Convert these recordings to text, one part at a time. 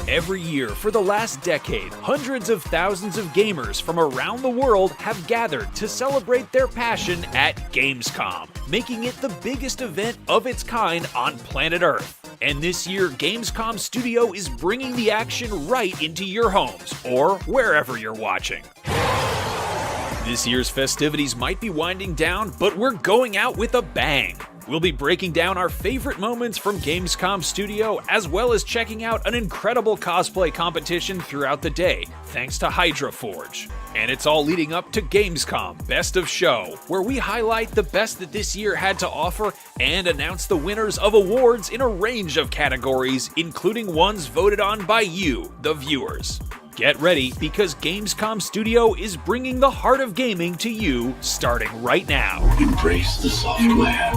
Every year for the last decade, hundreds of thousands of gamers from around the world have gathered to celebrate their passion at Gamescom, making it the biggest event of its kind on planet Earth. And this year, Gamescom Studio is bringing the action right into your homes, or wherever you're watching. This year's festivities might be winding down, but we're going out with a bang. We'll be breaking down our favorite moments from Gamescom Studio, as well as checking out an incredible cosplay competition throughout the day, thanks to Hydra Forge. And it's all leading up to Gamescom Best of Show, where we highlight the best that this year had to offer and announce the winners of awards in a range of categories, including ones voted on by you, the viewers. Get ready, because Gamescom Studio is bringing the heart of gaming to you, starting right now. Embrace the software.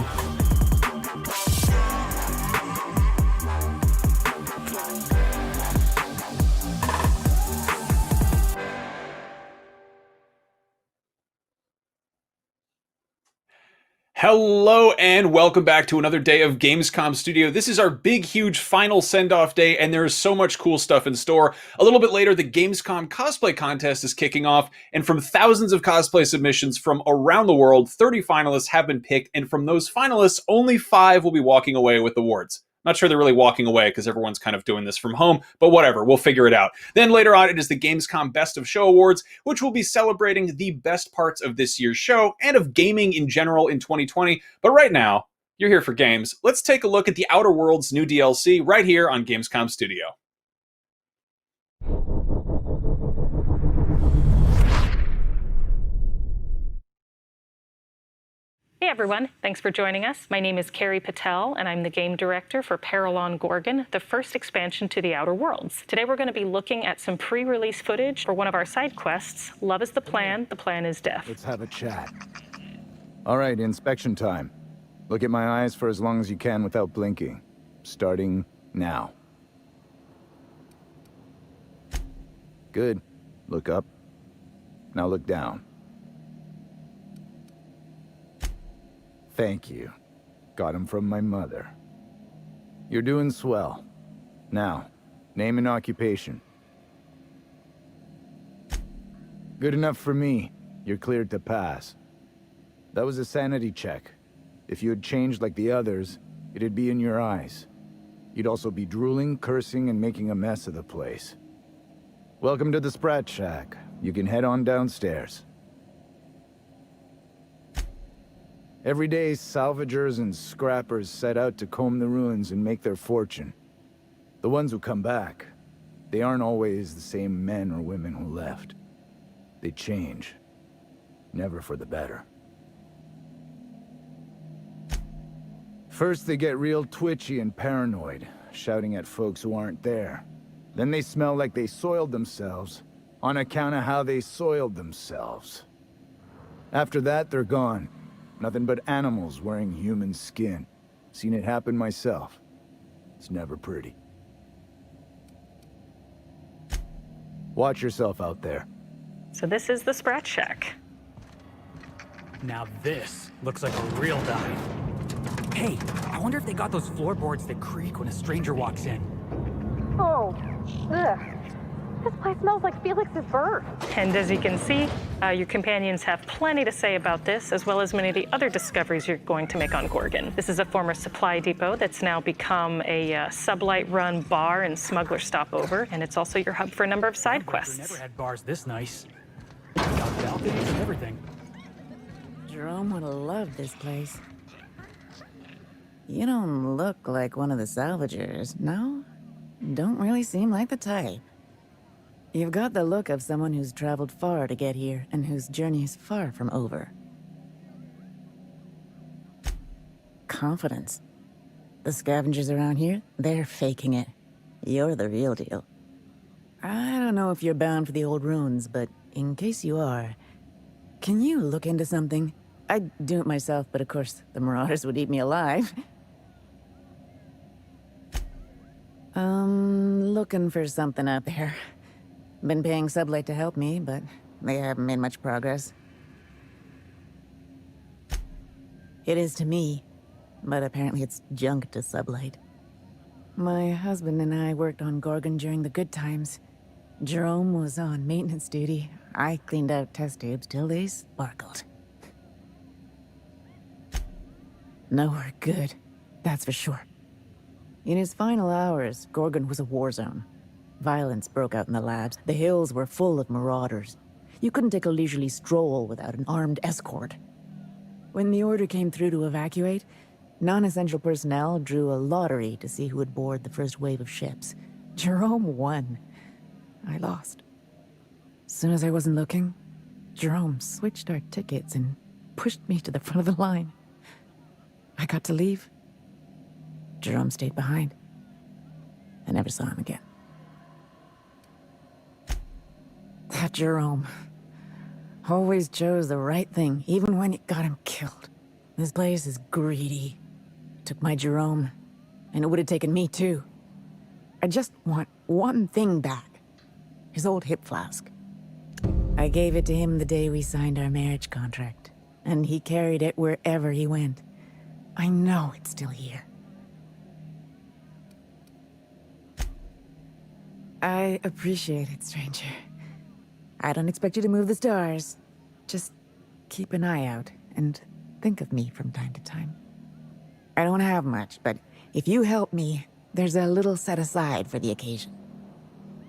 Hello and welcome back to another day of Gamescom Studio. This is our big, huge final send-off day, and there is so much cool stuff in store. A little bit later, the Gamescom Cosplay Contest is kicking off, and from thousands of cosplay submissions from around the world, 30 finalists have been picked, and from those finalists, only 5 will be walking away with awards. Not sure they're really walking away because everyone's kind of doing this from home, but whatever, we'll figure it out. Then later on, it is the Gamescom Best of Show Awards, which will be celebrating the best parts of this year's show and of gaming in general in 2020. But right now, you're here for games. Let's take a look at the Outer Worlds new DLC right here on Gamescom Studio. Hey everyone, thanks for joining us. My name is Carrie Patel, and I'm the game director for Peril on Gorgon, the first expansion to the Outer Worlds. Today we're going to be looking at some pre-release footage for one of our side quests, Love is the Plan is Death. Let's have a chat. All right, inspection time. Look at my eyes for as long as you can without blinking. Starting now. Good. Look up. Now look down. Thank you. Got him from my mother. You're doing swell. Now, name and occupation. Good enough for me. You're cleared to pass. That was a sanity check. If you had changed like the others, it'd be in your eyes. You'd also be drooling, cursing, and making a mess of the place. Welcome to the Sprat Shack. You can head on downstairs. Every day, salvagers and scrappers set out to comb the ruins and make their fortune. The ones who come back, They aren't always the same men or women who left. They change. Never for the better. First, they get real twitchy and paranoid, shouting at folks who aren't there. Then they smell like they soiled themselves, on account of how they soiled themselves. After that, they're gone. Nothing but animals wearing human skin. Seen it happen myself. It's never pretty. Watch yourself out there. So this is the Sprat Shack. Now this looks like a real dive. Hey, I wonder if they got those floorboards that creak when a stranger walks in. Oh, ugh. This place smells like Felix's bird. And as you can see, your companions have plenty to say about this, as well as many of the other discoveries you're going to make on Gorgon. This is a former supply depot that's now become a sublight-run bar and smuggler stopover, and it's also your hub for a number of side quests. We never had bars this nice. Got balconies and everything. Jerome would have loved this place. You don't look like one of the salvagers, no? Don't really seem like the type. You've got the look of someone who's traveled far to get here and whose journey is far from over. Confidence. The scavengers around here, they're faking it. You're the real deal. I don't know if you're bound for the old ruins, but in case you are, can you look into something? I'd do it myself, but of course, the Marauders would eat me alive. Looking for something out there. Been paying Sublight to help me, but they haven't made much progress. It is to me, but apparently it's junk to Sublight. My husband and I worked on Gorgon during the good times. Jerome was on maintenance duty. I cleaned out test tubes till they sparkled. Nowhere good, that's for sure. In his final hours, Gorgon was a war zone. Violence broke out in the labs. The hills were full of marauders. You couldn't take a leisurely stroll without an armed escort. When the order came through to evacuate, non-essential personnel drew a lottery to see who would board the first wave of ships. Jerome won. I lost. As soon as I wasn't looking, Jerome switched our tickets and pushed me to the front of the line. I got to leave. Jerome stayed behind. I never saw him again. That Jerome always chose the right thing, even when it got him killed. This place is greedy. Took my Jerome, and it would have taken me too. I just want one thing back. His old hip flask. I gave it to him the day we signed our marriage contract, and he carried it wherever he went. I know it's still here. I appreciate it, stranger. I don't expect you to move the stars. Just keep an eye out and think of me from time to time. I don't have much, but if you help me, there's a little set aside for the occasion.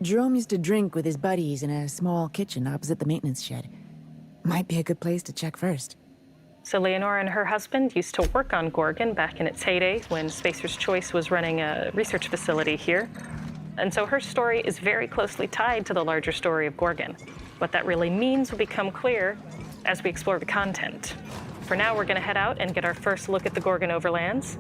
Jerome used to drink with his buddies in a small kitchen opposite the maintenance shed. Might be a good place to check first. So Leonora and her husband used to work on Gorgon back in its heyday when Spacer's Choice was running a research facility here. And so her story is very closely tied to the larger story of Gorgon. What that really means will become clear as we explore the content. For now, we're going to head out and get our first look at the Gorgon Overlands.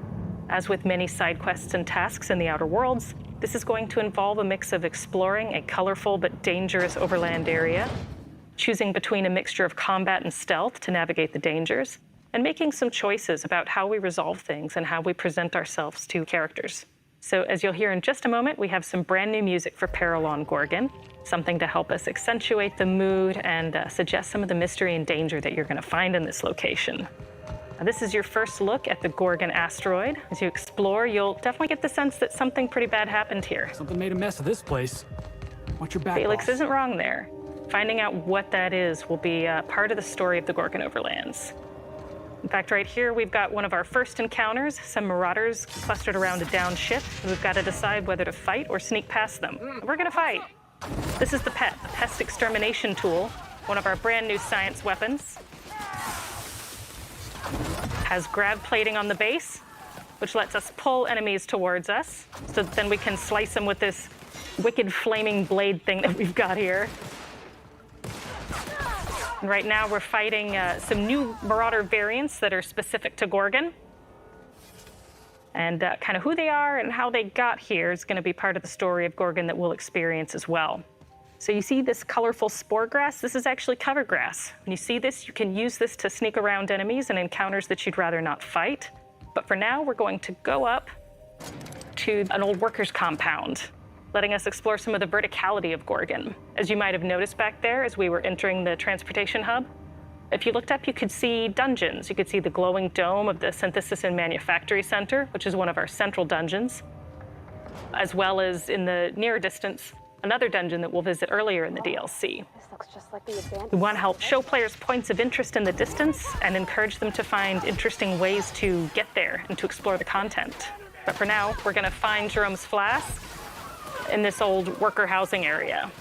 As with many side quests and tasks in the Outer Worlds, this is going to involve a mix of exploring a colorful but dangerous overland area, choosing between a mixture of combat and stealth to navigate the dangers, and making some choices about how we resolve things and how we present ourselves to characters. So as you'll hear in just a moment, we have some brand new music for Peril on Gorgon, something to help us accentuate the mood and suggest some of the mystery and danger that you're going to find in this location. Now, this is your first look at the Gorgon asteroid. As you explore, you'll definitely get the sense that something pretty bad happened here. Something made a mess of this place. Watch your back, Felix boss. isn't wrong there. Finding out what that is will be part of the story of the Gorgon Overlands. In fact, right here, we've got one of our first encounters, some marauders clustered around a downed ship. We've got to decide whether to fight or sneak past them. We're gonna fight. This is the PET, the Pest Extermination Tool, one of our brand new science weapons. Has grav plating on the base, which lets us pull enemies towards us, so that then we can slice them with this wicked flaming blade thing that we've got here. And right now we're fighting some new Marauder variants that are specific to Gorgon. And kind of who they are and how they got here is going to be part of the story of Gorgon that we'll experience as well. So you see this colorful spore grass? This is actually cover grass. When you see this, you can use this to sneak around enemies and encounters that you'd rather not fight. But for now, we're going to go up to an old workers' compound, letting us explore some of the verticality of Gorgon. As you might have noticed back there as we were entering the transportation hub, if you looked up, you could see dungeons. You could see the glowing dome of the Synthesis and Manufactory Center, which is one of our central dungeons, as well as in the near distance, another dungeon that we'll visit earlier in the DLC. This looks just like the abandoned. We want to help show players points of interest in the distance and encourage them to find interesting ways to get there and to explore the content. But for now, we're going to find Jerome's flask in this old worker housing area.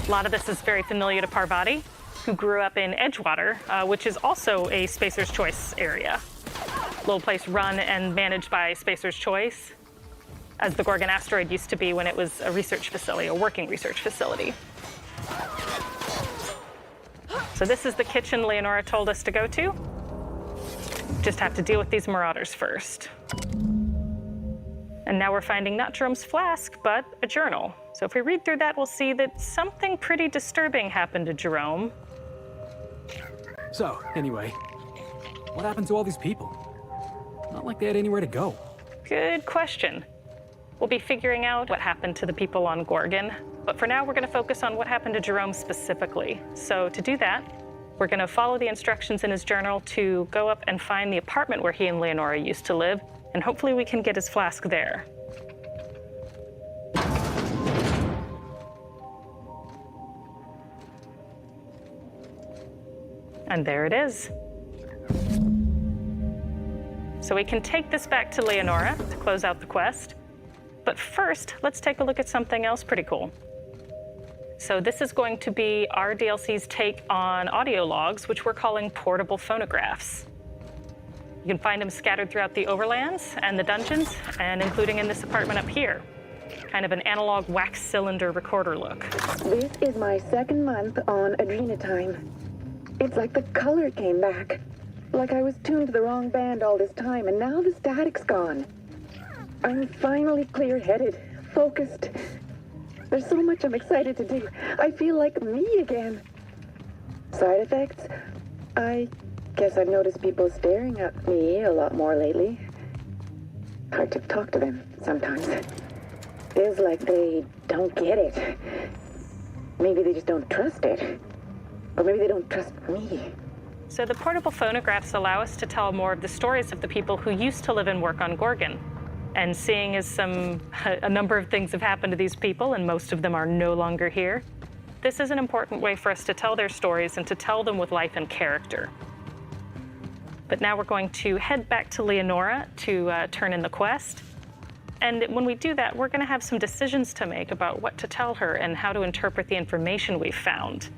A lot of this is very familiar to Parvati, who grew up in Edgewater, which is also a Spacer's Choice area. Little place run and managed by Spacer's Choice, as the Gorgon asteroid used to be when it was a research facility, a working research facility. So this is the kitchen Leonora told us to go to. Just have to deal with these marauders first. And now we're finding not Jerome's flask, but a journal. So if we read through that, we'll see that something pretty disturbing happened to Jerome. So, anyway, what happened to all these people? Not like they had anywhere to go. Good question. We'll be figuring out what happened to the people on Gorgon, but for now we're going to focus on what happened to Jerome specifically. So to do that, we're going to follow the instructions in his journal to go up and find the apartment where he and Leonora used to live, and hopefully we can get his flask there. And there it is. So we can take this back to Leonora to close out the quest. But first, let's take a look at something else pretty cool. So this is going to be our DLC's take on audio logs, which we're calling portable phonographs. You can find them scattered throughout the overlands and the dungeons, and including in this apartment up here. Kind of an analog wax cylinder recorder look. This is my second month on Adrenatime. It's like the color came back. Like I was tuned to the wrong band all this time, and now the static's gone. I'm finally clear-headed, focused. There's so much I'm excited to do. I feel like me again. Side effects? I guess I've noticed people staring at me a lot more lately. Hard to talk to them sometimes. Feels like they don't get it. Maybe they just don't trust it. Or maybe they don't trust me. So the portable phonographs allow us to tell more of the stories of the people who used to live and work on Gorgon. And seeing as a number of things have happened to these people, and most of them are no longer here, this is an important way for us to tell their stories and to tell them with life and character. But now we're going to head back to Leonora to turn in the quest. And when we do that, we're going to have some decisions to make about what to tell her and how to interpret the information we've found.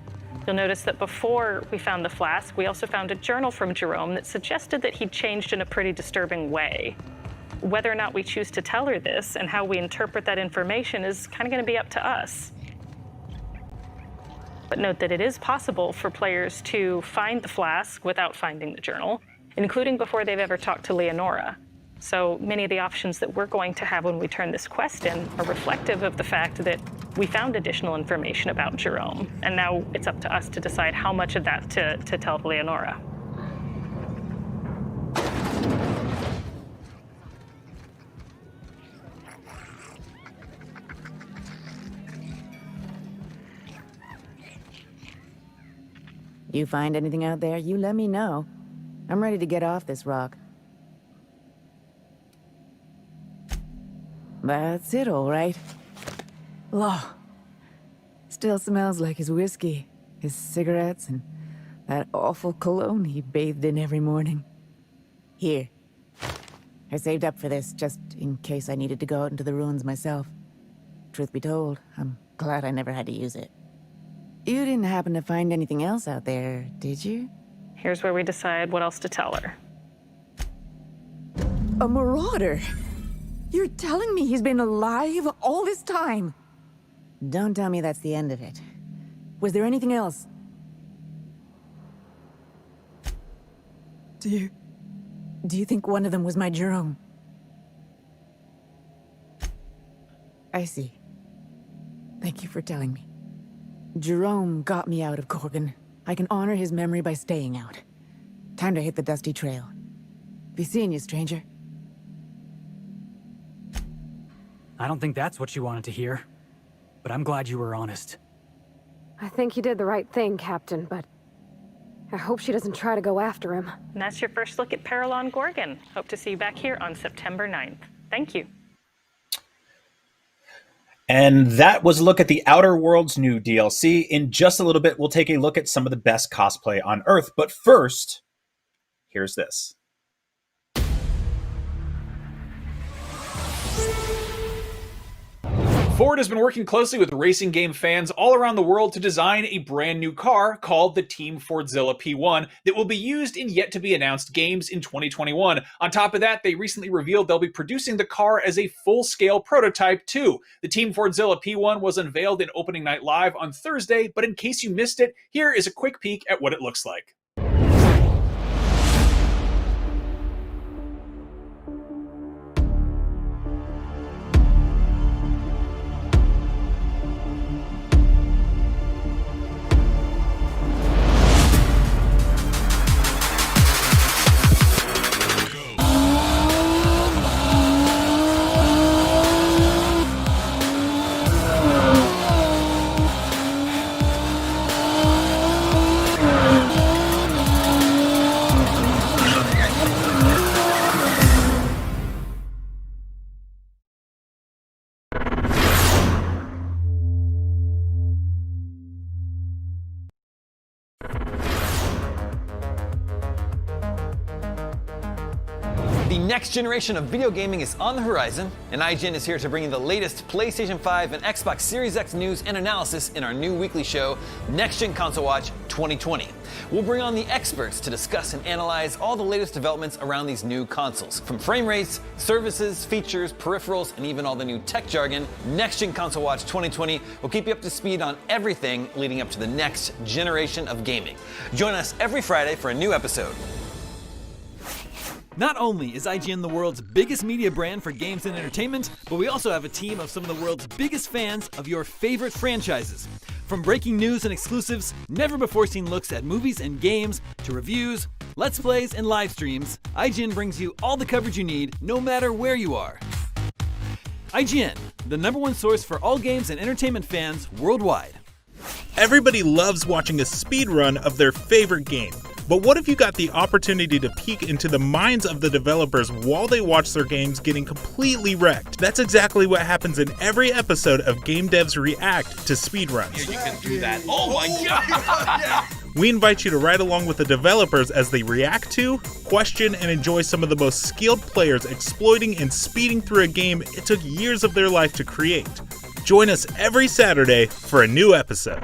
You'll notice that before we found the flask, we also found a journal from Jerome that suggested that he'd changed in a pretty disturbing way. Whether or not we choose to tell her this and how we interpret that information is kind of going to be up to us. But note that it is possible for players to find the flask without finding the journal, including before they've ever talked to Leonora. So many of the options that we're going to have when we turn this quest in are reflective of the fact that we found additional information about Jerome, and now it's up to us to decide how much of that to tell Leonora. You find anything out there, you let me know. I'm ready to get off this rock. That's it, all right. Law. Still smells like his whiskey, his cigarettes, and that awful cologne he bathed in every morning. Here. I saved up for this, just in case I needed to go out into the ruins myself. Truth be told, I'm glad I never had to use it. You didn't happen to find anything else out there, did you? Here's where we decide what else to tell her. A marauder! You're telling me he's been alive all this time? Don't tell me that's the end of it. Was there anything else? Do you think one of them was my Jerome? I see. Thank you for telling me. Jerome got me out of Gorgon. I can honor his memory by staying out. Time to hit the dusty trail. Be seeing you, stranger. I don't think that's what you wanted to hear, but I'm glad you were honest. I think you did the right thing, Captain, but I hope she doesn't try to go after him. And that's your first look at Peril on Gorgon. Hope to see you back here on September 9th. Thank you. And that was a look at the Outer Worlds new DLC. In just a little bit, we'll take a look at some of the best cosplay on Earth. But first, here's this. Ford has been working closely with racing game fans all around the world to design a brand new car called the Team Fordzilla P1 that will be used in yet-to-be-announced games in 2021. On top of that, they recently revealed they'll be producing the car as a full-scale prototype too. The Team Fordzilla P1 was unveiled in Opening Night Live on Thursday, but in case you missed it, here is a quick peek at what it looks like. The next generation of video gaming is on the horizon, and IGN is here to bring you the latest PlayStation 5 and Xbox Series X news and analysis in our new weekly show, Next Gen Console Watch 2020. We'll bring on the experts to discuss and analyze all the latest developments around these new consoles. From frame rates, services, features, peripherals, and even all the new tech jargon, Next Gen Console Watch 2020 will keep you up to speed on everything leading up to the next generation of gaming. Join us every Friday for a new episode. Not only is IGN the world's biggest media brand for games and entertainment, but we also have a team of some of the world's biggest fans of your favorite franchises. From breaking news and exclusives, never-before-seen looks at movies and games, to reviews, let's plays, and live streams, IGN brings you all the coverage you need, no matter where you are. IGN, the #1 source for all games and entertainment fans worldwide. Everybody loves watching a speedrun of their favorite game. But what if you got the opportunity to peek into the minds of the developers while they watch their games getting completely wrecked? That's exactly what happens in every episode of Game Devs React to speedruns. Yeah, you can do that. Oh my god! We invite you to ride along with the developers as they react to, question, and enjoy some of the most skilled players exploiting and speeding through a game it took years of their life to create. Join us every Saturday for a new episode.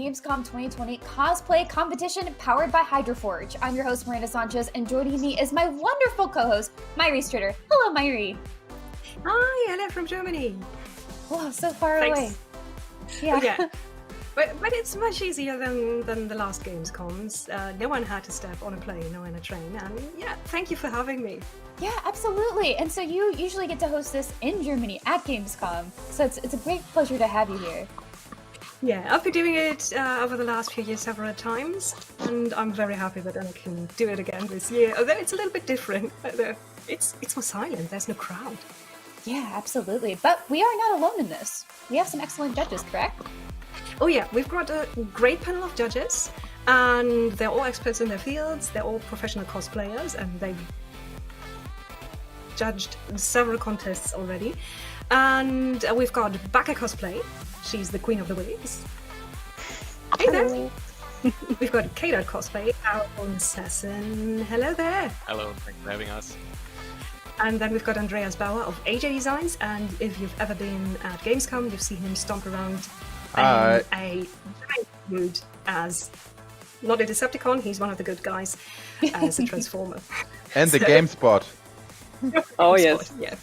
Gamescom 2020 cosplay competition powered by Hydroforge. I'm your host, Miranda Sanchez, and joining me is my wonderful co-host, Myri Stritter. Hello, Myri. Hi, hello from Germany. Wow, so far Thanks. away. Yeah. But it's much easier than the last Gamescoms. No one had to step on a plane or in a train, and yeah, thank you for having me. Yeah, absolutely. And so you usually get to host this in Germany at Gamescom, so it's a great pleasure to have you here. Yeah, I've been doing it over the last few years several times, and I'm very happy that I can do it again this year. Although it's a little bit different. It's more silent. There's no crowd. Yeah, absolutely. But we are not alone in this. We have some excellent judges, correct? Oh yeah, we've got a great panel of judges, and they're all experts in their fields. They're all professional cosplayers, and they've judged several contests already. And we've got Baka Cosplay. She's the queen of the wigs. Hey there. We've got Konrad Cosplay, our own assassin. Hello there. Hello, thanks for having us. And then we've got Andreas Bauer of AJ Designs, and if you've ever been at Gamescom, you've seen him stomp around in a giant mood as not a Decepticon, he's one of the good guys, as a Transformer. And the GameSpot. Oh yes. Yeah.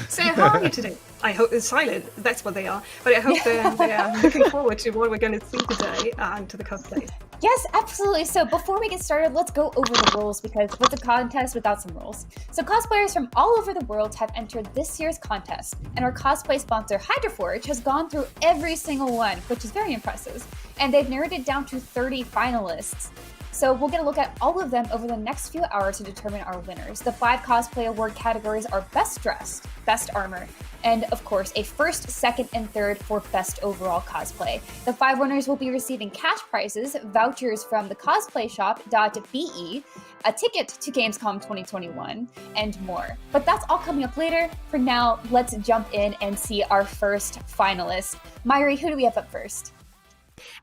So how are you today? I hope it's silent. That's what they are. But I hope they are looking forward to what we're going to see today and to the cosplay. Yes, absolutely. So before we get started, let's go over the rules, because what's a contest without some rules? So cosplayers from all over the world have entered this year's contest, and our cosplay sponsor Hydroforge has gone through every single one, which is very impressive. And they've narrowed it down to 30 finalists. So we'll get a look at all of them over the next few hours to determine our winners. The 5 cosplay award categories are Best Dressed, Best Armor, and of course a first, second, and third for Best Overall Cosplay. The 5 winners will be receiving cash prizes, vouchers from the cosplayshop.be, a ticket to Gamescom 2021, and more. But that's all coming up later. For now, let's jump in and see our first finalist. Myri, who do we have up first?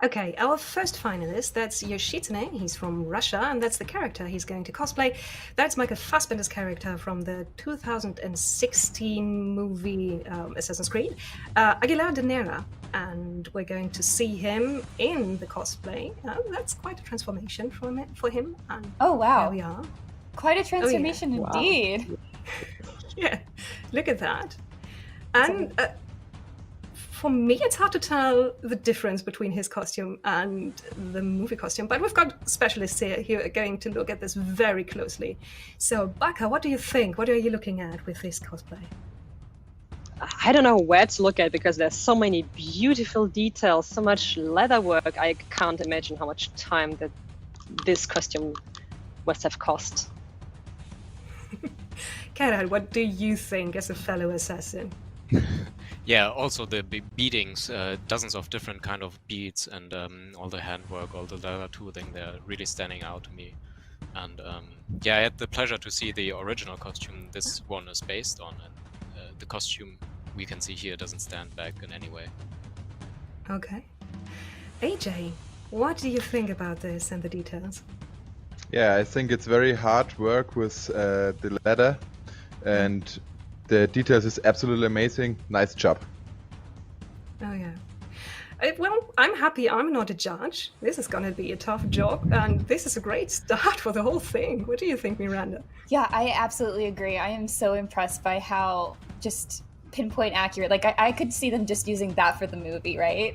Okay, our first finalist, that's Yoshitsune. He's from Russia, and that's the character he's going to cosplay. That's Michael Fassbender's character from the 2016 movie Assassin's Creed, Aguilar de Nera. And we're going to see him in the cosplay. That's quite a transformation for him. And oh, wow. There we are. Quite a transformation indeed. Wow. Yeah, look at that. And for me, it's hard to tell the difference between his costume and the movie costume, but we've got specialists here who are going to look at this very closely. So, Baka, what do you think? What are you looking at with this cosplay? I don't know where to look at, because there's so many beautiful details, so much leather work. I can't imagine how much time that this costume must have cost. Konrad, what do you think as a fellow assassin? Yeah, also the beadings, dozens of different kind of beads, and all the handwork, all the leather tooling, they're really standing out to me. And yeah, I had the pleasure to see the original costume this one is based on, and the costume we can see here doesn't stand back in any way. Okay. AJ, what do you think about this and the details? Yeah, I think it's very hard work with the leather, and the details is absolutely amazing. Nice job. Oh yeah. Well, I'm happy I'm not a judge. This is going to be a tough job, and this is a great start for the whole thing. What do you think, Miranda? Yeah, I absolutely agree. I am so impressed by how just pinpoint accurate. Like, I could see them just using that for the movie, right?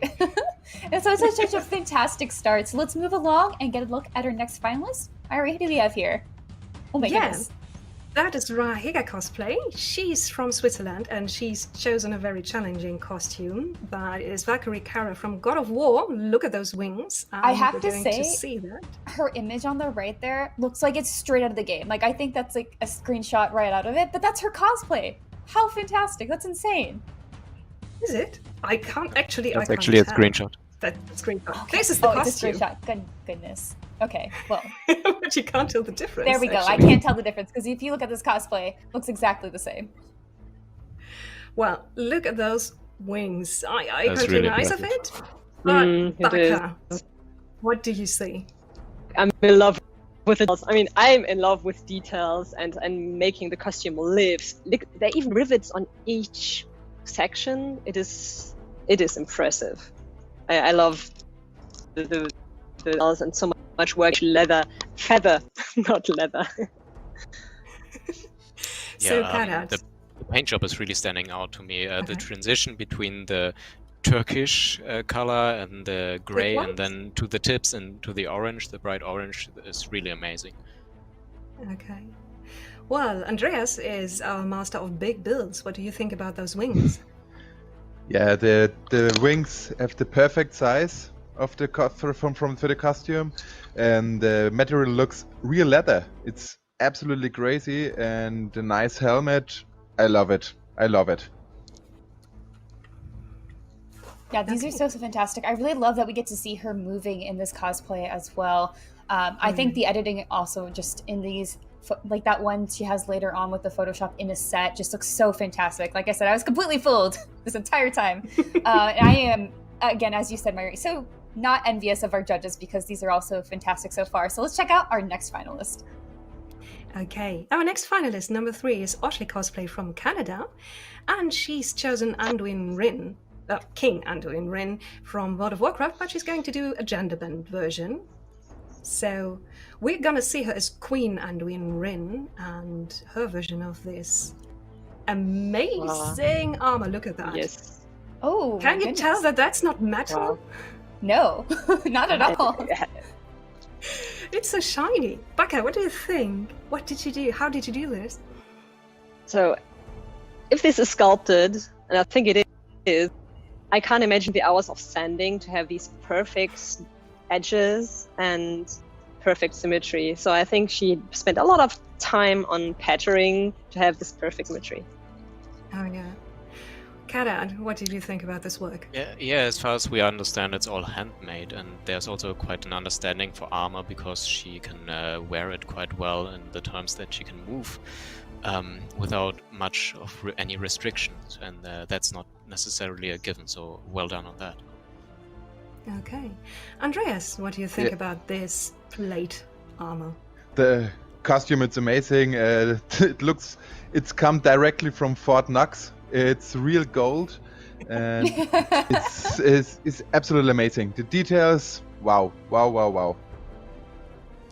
And so it's such a fantastic start. So let's move along and get a look at our next finalist. Myri, who do we have here? Oh my goodness. That is Rahiga Cosplay. She's from Switzerland, and she's chosen a very challenging costume. That is Valkyrie Kara from God of War. Look at those wings. I have to say, see that. Her image on the right there looks like it's straight out of the game. Like, I think that's like a screenshot right out of it, but that's her cosplay. How fantastic. That's insane. Is it? I can't actually... That's actually a screenshot. That screenshot. Okay. This is the costume. It's a screenshot. Goodness. Okay, well. But you can't tell the difference. There we go. Actually. I can't tell the difference, because if you look at this cosplay, it looks exactly the same. Well, look at those wings. I That's can't really nice of impressive. it. But Baka, what do you see? I'm in love with it. I mean, I'm in love with details and making the costume live. There are even rivets on each section. It is impressive. I love the and so much work. Leather, feather, not leather. So, Yeah, Konrad. the paint job is really standing out to me. The transition between the Turkish color and the gray, what? and then to the tips and to the orange, the bright orange, is really amazing. Okay. Well, Andreas is our master of big builds. What do you think about those wings? Yeah, the wings have the perfect size of the for the costume, and the material looks real leather. It's absolutely crazy, and the nice helmet. I love it. I love it. Yeah, these are so fantastic. I really love that we get to see her moving in this cosplay as well. I think the editing also just in these, like that one she has later on with the Photoshop in a set, just looks so fantastic. Like I said, I was completely fooled this entire time. And I am, again, as you said, Myri, so not envious of our judges because these are also fantastic so far. So let's check out our next finalist. Okay, our next finalist, number 3, is Ashley Cosplay from Canada, and she's chosen Anduin Wrynn, King Anduin Wrynn from World of Warcraft, but she's going to do a gender-bend version. So we're gonna see her as Queen Anduin Wrynn and her version of this amazing armor. Look at that. Yes. Oh, can you tell that that's not metal? Wow. No, not at all. It's so shiny. Baka, what do you think? What did you do? How did you do this? So, if this is sculpted, and I think it is, I can't imagine the hours of sanding to have these perfect edges and perfect symmetry. So I think she spent a lot of time on patterning to have this perfect symmetry. Oh yeah. Konrad, what did you think about this work? Yeah, as far as we understand, it's all handmade, and there's also quite an understanding for armor because she can wear it quite well in the times that she can move without much of any restrictions, and that's not necessarily a given, so well done on that. Okay. Andreas, what do you think about this plate armor? The costume, it's amazing. It's come directly from Fort Knox. It's real gold, and it's absolutely amazing. The details, wow. Oh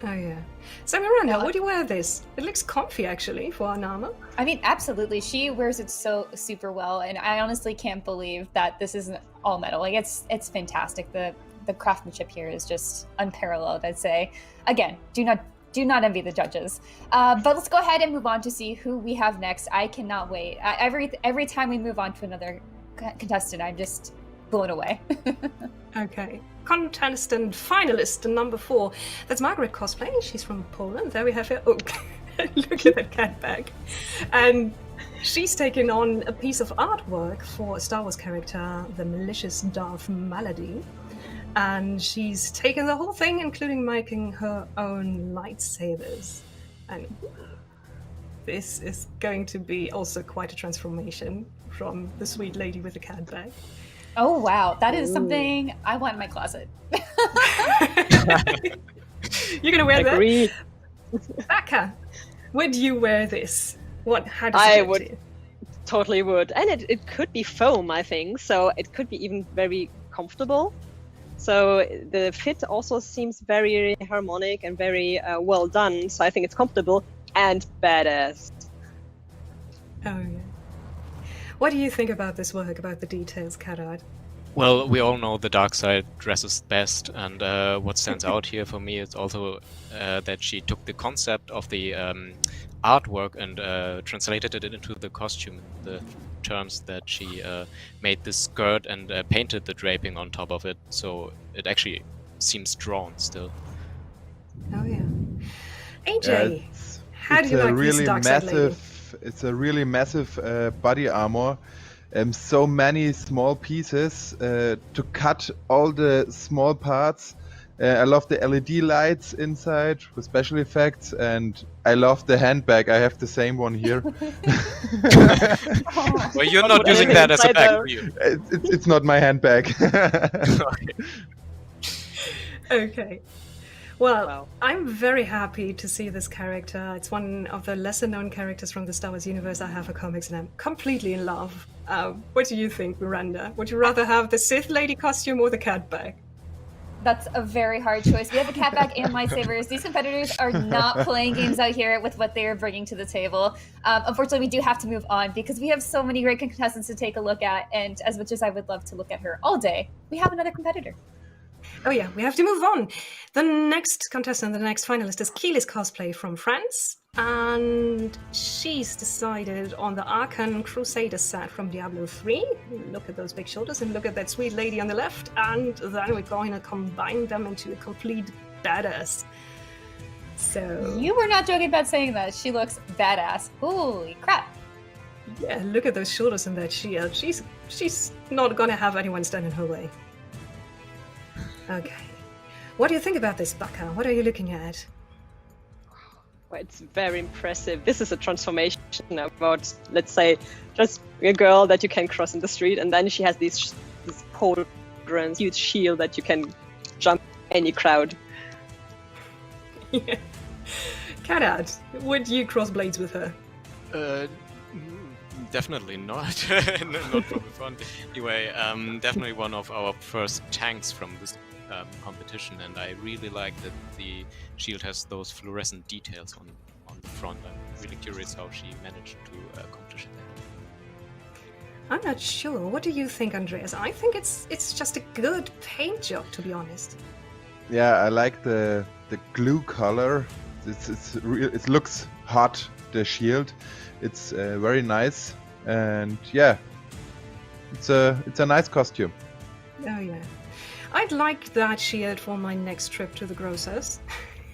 yeah. So Miranda, would you wear this? It looks comfy actually for an armor. I mean, absolutely. She wears it so super well, and I honestly can't believe that this isn't all metal. Like it's fantastic. The craftsmanship here is just unparalleled, I'd say. Again, do not envy the judges. But let's go ahead and move on to see who we have next. I cannot wait. Every time we move on to another contestant, I'm just blown away. Okay. Contestant finalist number 4. That's Margaret Cosplay. She's from Poland. There we have her. Oh, look at that cat bag. And she's taken on a piece of artwork for a Star Wars character, the malicious Darth Malady. And she's taken the whole thing, including making her own lightsabers. And this is going to be also quite a transformation from the sweet lady with the cat bag. Oh wow, that is something I want in my closet. You're gonna wear Agree. that? Baka, would you wear this? How does I it would. to you? Totally would. And it could be foam, I think, so it could be even very comfortable. So the fit also seems very harmonic and very well done, so I think it's comfortable and badass. Oh yeah. What do you think about this work, about the details, Konrad? Well, we all know the dark side dresses best, and what stands out here for me is also that she took the concept of the artwork and translated it into the costume, the terms that she made this skirt and painted the draping on top of it, so it actually seems drawn still. Oh yeah. AJ, how do you like really this dark side lady? It's a really massive body armor. So many small pieces to cut all the small parts. I love the LED lights inside with special effects, and I love the handbag. I have the same one here. Well, you're not using that as a bag, are you? It's not my handbag. Okay. Well, I'm very happy to see this character. It's one of the lesser-known characters from the Star Wars universe. I have her comics, and I'm completely in love. What do you think, Miranda? Would you rather have the Sith lady costume or the cat bag? That's a very hard choice. We have a catback and lightsabers. These competitors are not playing games out here with what they are bringing to the table. Unfortunately, we do have to move on because we have so many great contestants to take a look at. And as much as I would love to look at her all day, we have another competitor. Oh yeah, we have to move on. The next contestant, the next finalist is Keely's Cosplay from France. And she's decided on the Archon Crusader set from Diablo 3. Look at those big shoulders and look at that sweet lady on the left. And then we're going to combine them into a complete badass. So You were not joking about saying that. She looks badass. Holy crap. yeah, look at those shoulders and that shield. She's not gonna have anyone stand in her way. Okay. What do you think about this, Baka? What are you looking at? Well, it's very impressive. This is a transformation about, let's say, just a girl that you can cross in the street, and then she has this pauldrons, huge shield that you can jump any crowd. Yeah. Konrad, would you cross blades with her? Definitely not. Not from the front. Anyway, definitely one of our first tanks from this competition, and I really like that the shield has those fluorescent details on the front. I'm really curious how she managed to accomplish that. I'm not sure. What do you think, Andreas? I think it's just a good paint job, to be honest. Yeah, I like the glue color. It looks hot. The shield, it's very nice, and yeah, it's a nice costume. Oh yeah, I'd like that shield for my next trip to the grocers.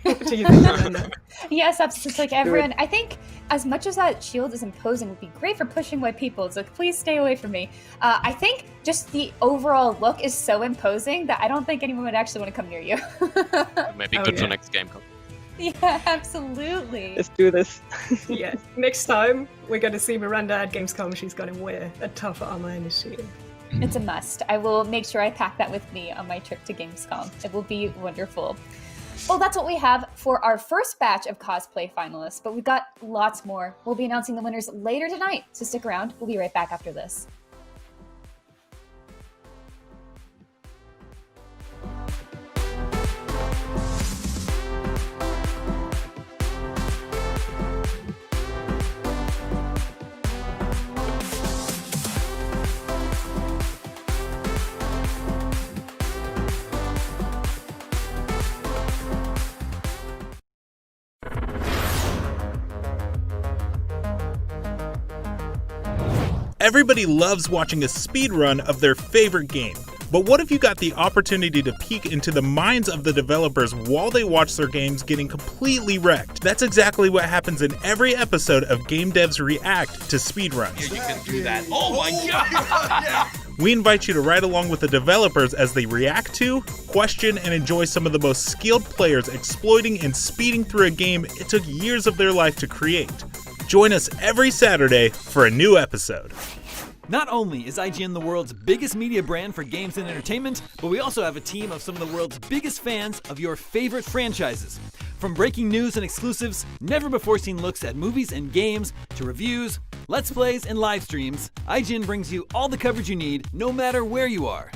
What do you think, Amanda? Yes, absolutely. Like everyone, I think as much as that shield is imposing, would be great for pushing away people. It's like, please stay away from me. I think just the overall look is so imposing that I don't think anyone would actually want to come near you. Maybe good for next Gamescom. Yeah, absolutely. Let's do this. Yeah, next time we're going to see Miranda at Gamescom. She's going to wear a tough armor and a shield. It's a must. I will make sure I pack that with me on my trip to Gamescom. It will be wonderful. Well, that's what we have for our first batch of cosplay finalists, but we've got lots more. We'll be announcing the winners later tonight, so stick around. We'll be right back after this. Everybody loves watching a speedrun of their favorite game. But what if you got the opportunity to peek into the minds of the developers while they watch their games getting completely wrecked? That's exactly what happens in every episode of Game Devs React to speedruns. You can do that. Oh my god! We invite you to ride along with the developers as they react to, question, and enjoy some of the most skilled players exploiting and speeding through a game it took years of their life to create. Join us every Saturday for a new episode. Not only is IGN the world's biggest media brand for games and entertainment, but we also have a team of some of the world's biggest fans of your favorite franchises. From breaking news and exclusives, never-before-seen looks at movies and games, to reviews, let's plays, and live streams, IGN brings you all the coverage you need, no matter where you are.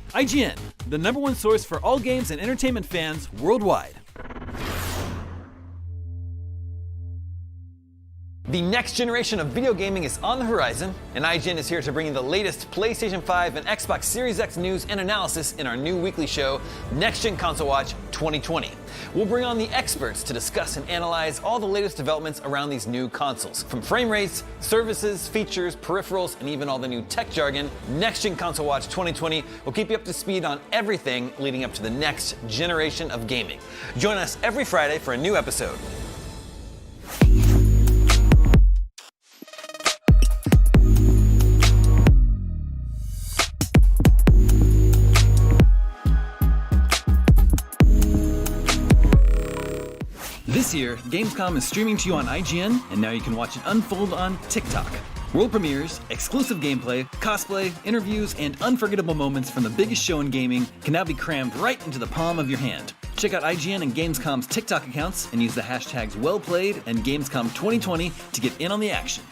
IGN, the #1 source for all games and entertainment fans worldwide. The next generation of video gaming is on the horizon, and IGN is here to bring you the latest PlayStation 5 and Xbox Series X news and analysis in our new weekly show, Next Gen Console Watch 2020. We'll bring on the experts to discuss and analyze all the latest developments around these new consoles. From frame rates, services, features, peripherals, and even all the new tech jargon, Next Gen Console Watch 2020 will keep you up to speed on everything leading up to the next generation of gaming. Join us every Friday for a new episode. This year, Gamescom is streaming to you on IGN, and now you can watch it unfold on TikTok. World premieres, exclusive gameplay, cosplay, interviews, and unforgettable moments from the biggest show in gaming can now be crammed right into the palm of your hand. Check out IGN and Gamescom's TikTok accounts and use the hashtags WellPlayed and Gamescom 2020 to get in on the action.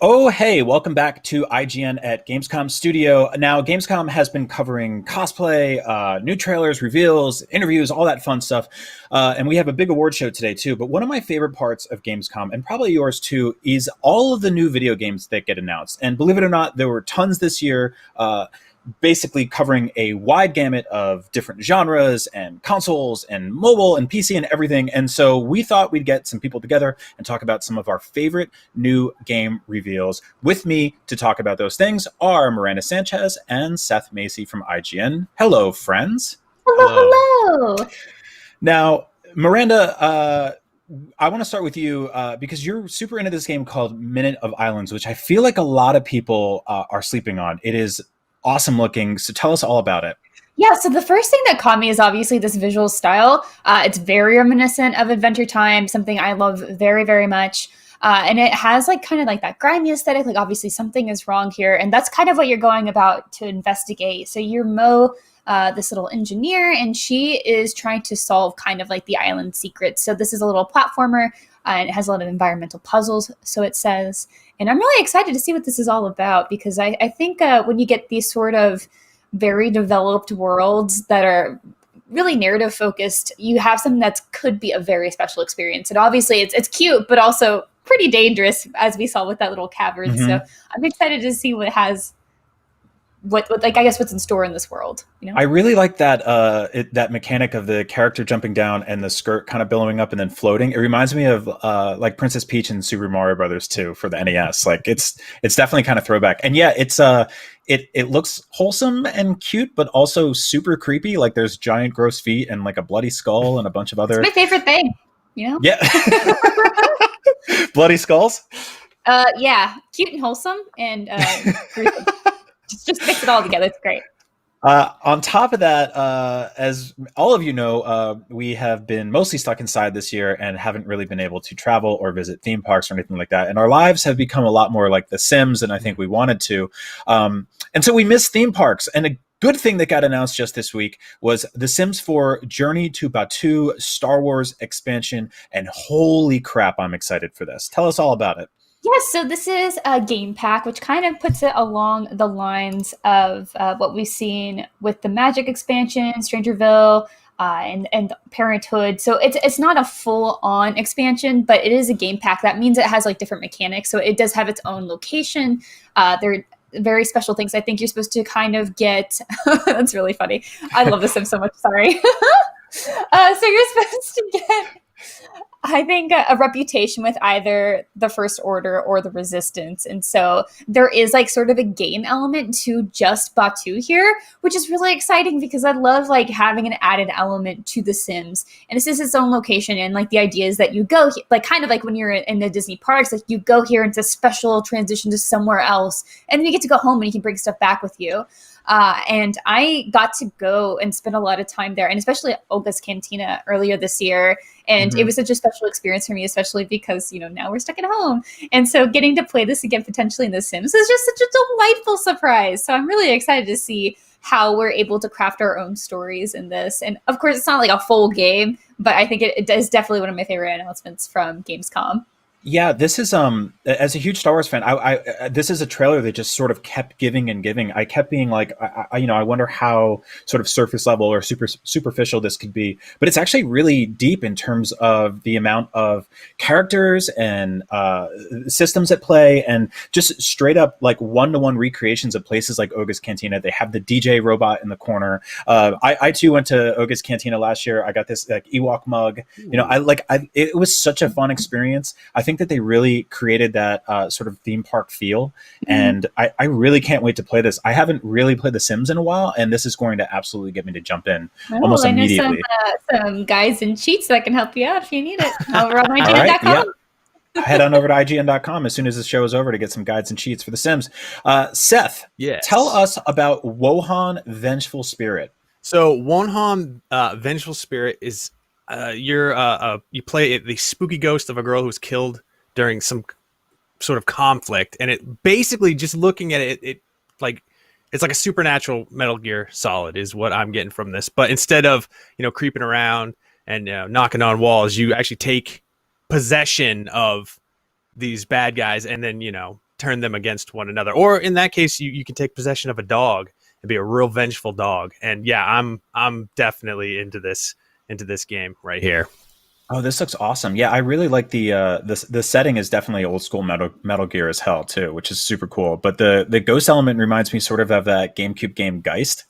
Oh, hey, welcome back to IGN at Gamescom Studio. Now, Gamescom has been covering cosplay, new trailers, reveals, interviews, all that fun stuff. And we have a big award show today, too. But one of my favorite parts of Gamescom, and probably yours, too, is all of the new video games that get announced. And believe it or not, there were tons this year. Basically covering a wide gamut of different genres and consoles and mobile and PC and everything. And so we thought we'd get some people together and talk about some of our favorite new game reveals. With me to talk about those things are Miranda Sanchez and Seth Macy from IGN. Hello, friends. Hello. Now, Miranda, I want to start with you because you're super into this game called Minute of Islands, which I feel like a lot of people are sleeping on. It is awesome looking. So tell us all about it. Yeah, so the first thing that caught me is obviously this visual style. It's very reminiscent of Adventure Time, something I love very, very much. And it has like kind of like that grimy aesthetic, like obviously something is wrong here. And that's kind of what you're going about to investigate. So you're Mo, this little engineer, and she is trying to solve kind of like the island secrets. So this is a little platformer, and it has a lot of environmental puzzles, so it says. And I'm really excited to see what this is all about, because I think when you get these sort of very developed worlds that are really narrative focused, you have something that could be a very special experience. And obviously it's cute, but also pretty dangerous, as we saw with that little cavern. Mm-hmm. So I'm excited to see what has what like I guess what's in store in this world. You know, I really like that that mechanic of the character jumping down and the skirt kind of billowing up and then floating. It reminds me of like Princess Peach and Super Mario Brothers 2 for the NES. Like it's definitely kind of throwback. And yeah, it's it looks wholesome and cute, but also super creepy. Like there's giant gross feet and like a bloody skull and a bunch of other. it's my favorite thing. You know, Yeah, bloody skulls. Yeah, cute and wholesome and gruesome. Just mix it all together. It's great. On top of that, as all of you know, we have been mostly stuck inside this year and haven't really been able to travel or visit theme parks or anything like that. And our lives have become a lot more like The Sims than I think we wanted to. And so we miss theme parks. And a good thing that got announced just this week was The Sims 4 Journey to Batuu Star Wars expansion. And holy crap, I'm excited for this. Tell us all about it. Yes, so this is a game pack, which kind of puts it along the lines of what we've seen with the Magic expansion, Strangerville, and Parenthood. So it's not a full-on expansion, but it is a game pack. That means it has like different mechanics. So it does have its own location. There are very special things. I think you're supposed to kind of get. That's really funny. I love The Sims so much. Sorry. So you're supposed to get, I think, a reputation with either the First Order or the Resistance. And so there is like sort of a game element to just Batuu here, which is really exciting because I love like having an added element to The Sims. And this is its own location. And like the idea is that you go like kind of like when you're in the Disney parks, like you go here into special transition to somewhere else. And then you get to go home and you can bring stuff back with you. And I got to go and spend a lot of time there, and especially at Olga's Cantina earlier this year. And it was such a special experience for me, especially because, you know, now we're stuck at home. And so getting to play this again, potentially in The Sims, is just such a delightful surprise. So I'm really excited to see how we're able to craft our own stories in this. And of course, it's not like a full game, but I think it is definitely one of my favorite announcements from Gamescom. Yeah, this is as a huge Star Wars fan, I this is a trailer that just sort of kept giving and giving. I kept being like, I wonder how sort of surface level or superficial this could be, but it's actually really deep in terms of the amount of characters and systems at play, and just straight up like one-to-one recreations of places like Olga's Cantina. They have the DJ robot in the corner. I too went to Olga's Cantina last year. I got this like Ewok mug. You know, it was such a fun experience. I think that they really created that sort of theme park feel. And I really can't wait to play this. I haven't really played The Sims in a while, and this is going to absolutely get me to jump in almost immediately. I know some guides and cheats that can help you out if you need it over on IGN.com. Head on over to IGN.com as soon as the show is over to get some guides and cheats for The Sims. Seth, tell us about Wohan Vengeful Spirit. So Wohan Vengeful Spirit is you play the spooky ghost of a girl who was killed during some sort of conflict, and it basically, just looking at it like it's like a supernatural Metal Gear Solid is what I'm getting from this. But instead of creeping around and knocking on walls, you actually take possession of these bad guys and then turn them against one another. Or in that case, you can take possession of a dog and be a real vengeful dog. And yeah, I'm definitely into this game right here. Oh, this looks awesome. Yeah, I really like the setting is definitely old school Metal Gear as hell too, which is super cool. But the ghost element reminds me sort of that GameCube game Geist.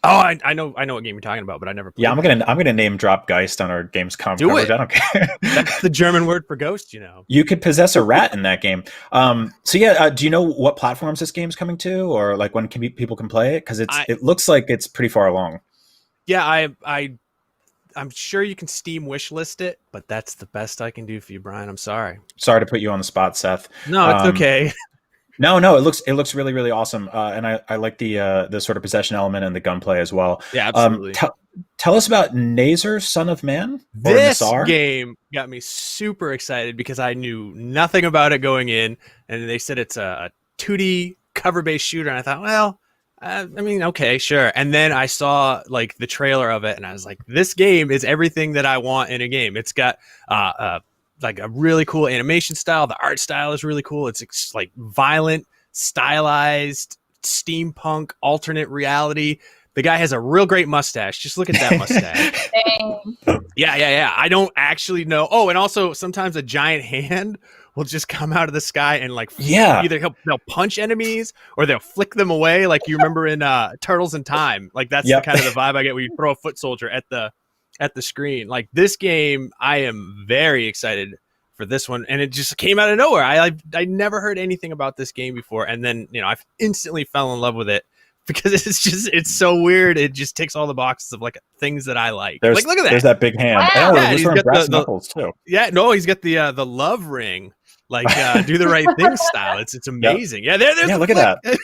Oh, I know what game you're talking about, but I never played. Yeah, I'm gonna name drop Geist on our Gamescom Do coverage. it. I don't care. That's the German word for ghost, you know. You could possess a rat in that game. So yeah, do you know what platforms this game's coming to, or like when people can play it? Because it looks like it's pretty far along. Yeah, I'm sure you can Steam wishlist it, but that's the best I can do for you, Brian. I'm sorry. Sorry to put you on the spot, Seth. No, it's okay. No, it looks really, really awesome, and I like the sort of possession element and the gunplay as well. Yeah, absolutely. Tell us about Nazar, Son of Man. Or This Nazar? game got me super excited because I knew nothing about it going in, and they said it's a 2D cover-based shooter, and I thought, well, I mean, okay, sure. And then I saw like the trailer of it, and I was like, this game is everything that I want in a game. It's got like a really cool animation style. The art style is really cool. It's like violent, stylized, steampunk, alternate reality. The guy has a real great mustache. Just look at that mustache. Yeah. I don't actually know. Oh, and also sometimes a giant hand will just come out of the sky and like either they'll punch enemies or they'll flick them away. Like you remember in Turtles in Time. Like that's the kind of the vibe I get when you throw a foot soldier at the screen. Like this game, I am very excited for this one, and it just came out of nowhere. I never heard anything about this game before, and then I instantly fell in love with it because it's so weird. It just ticks all the boxes of like things that I like. Like look at that. There's that big hand. Wow. Yeah, He's got brass knuckles too. Yeah, no, he's got the love ring, like do the right thing style. It's amazing. Yep. Yeah, there's look at that.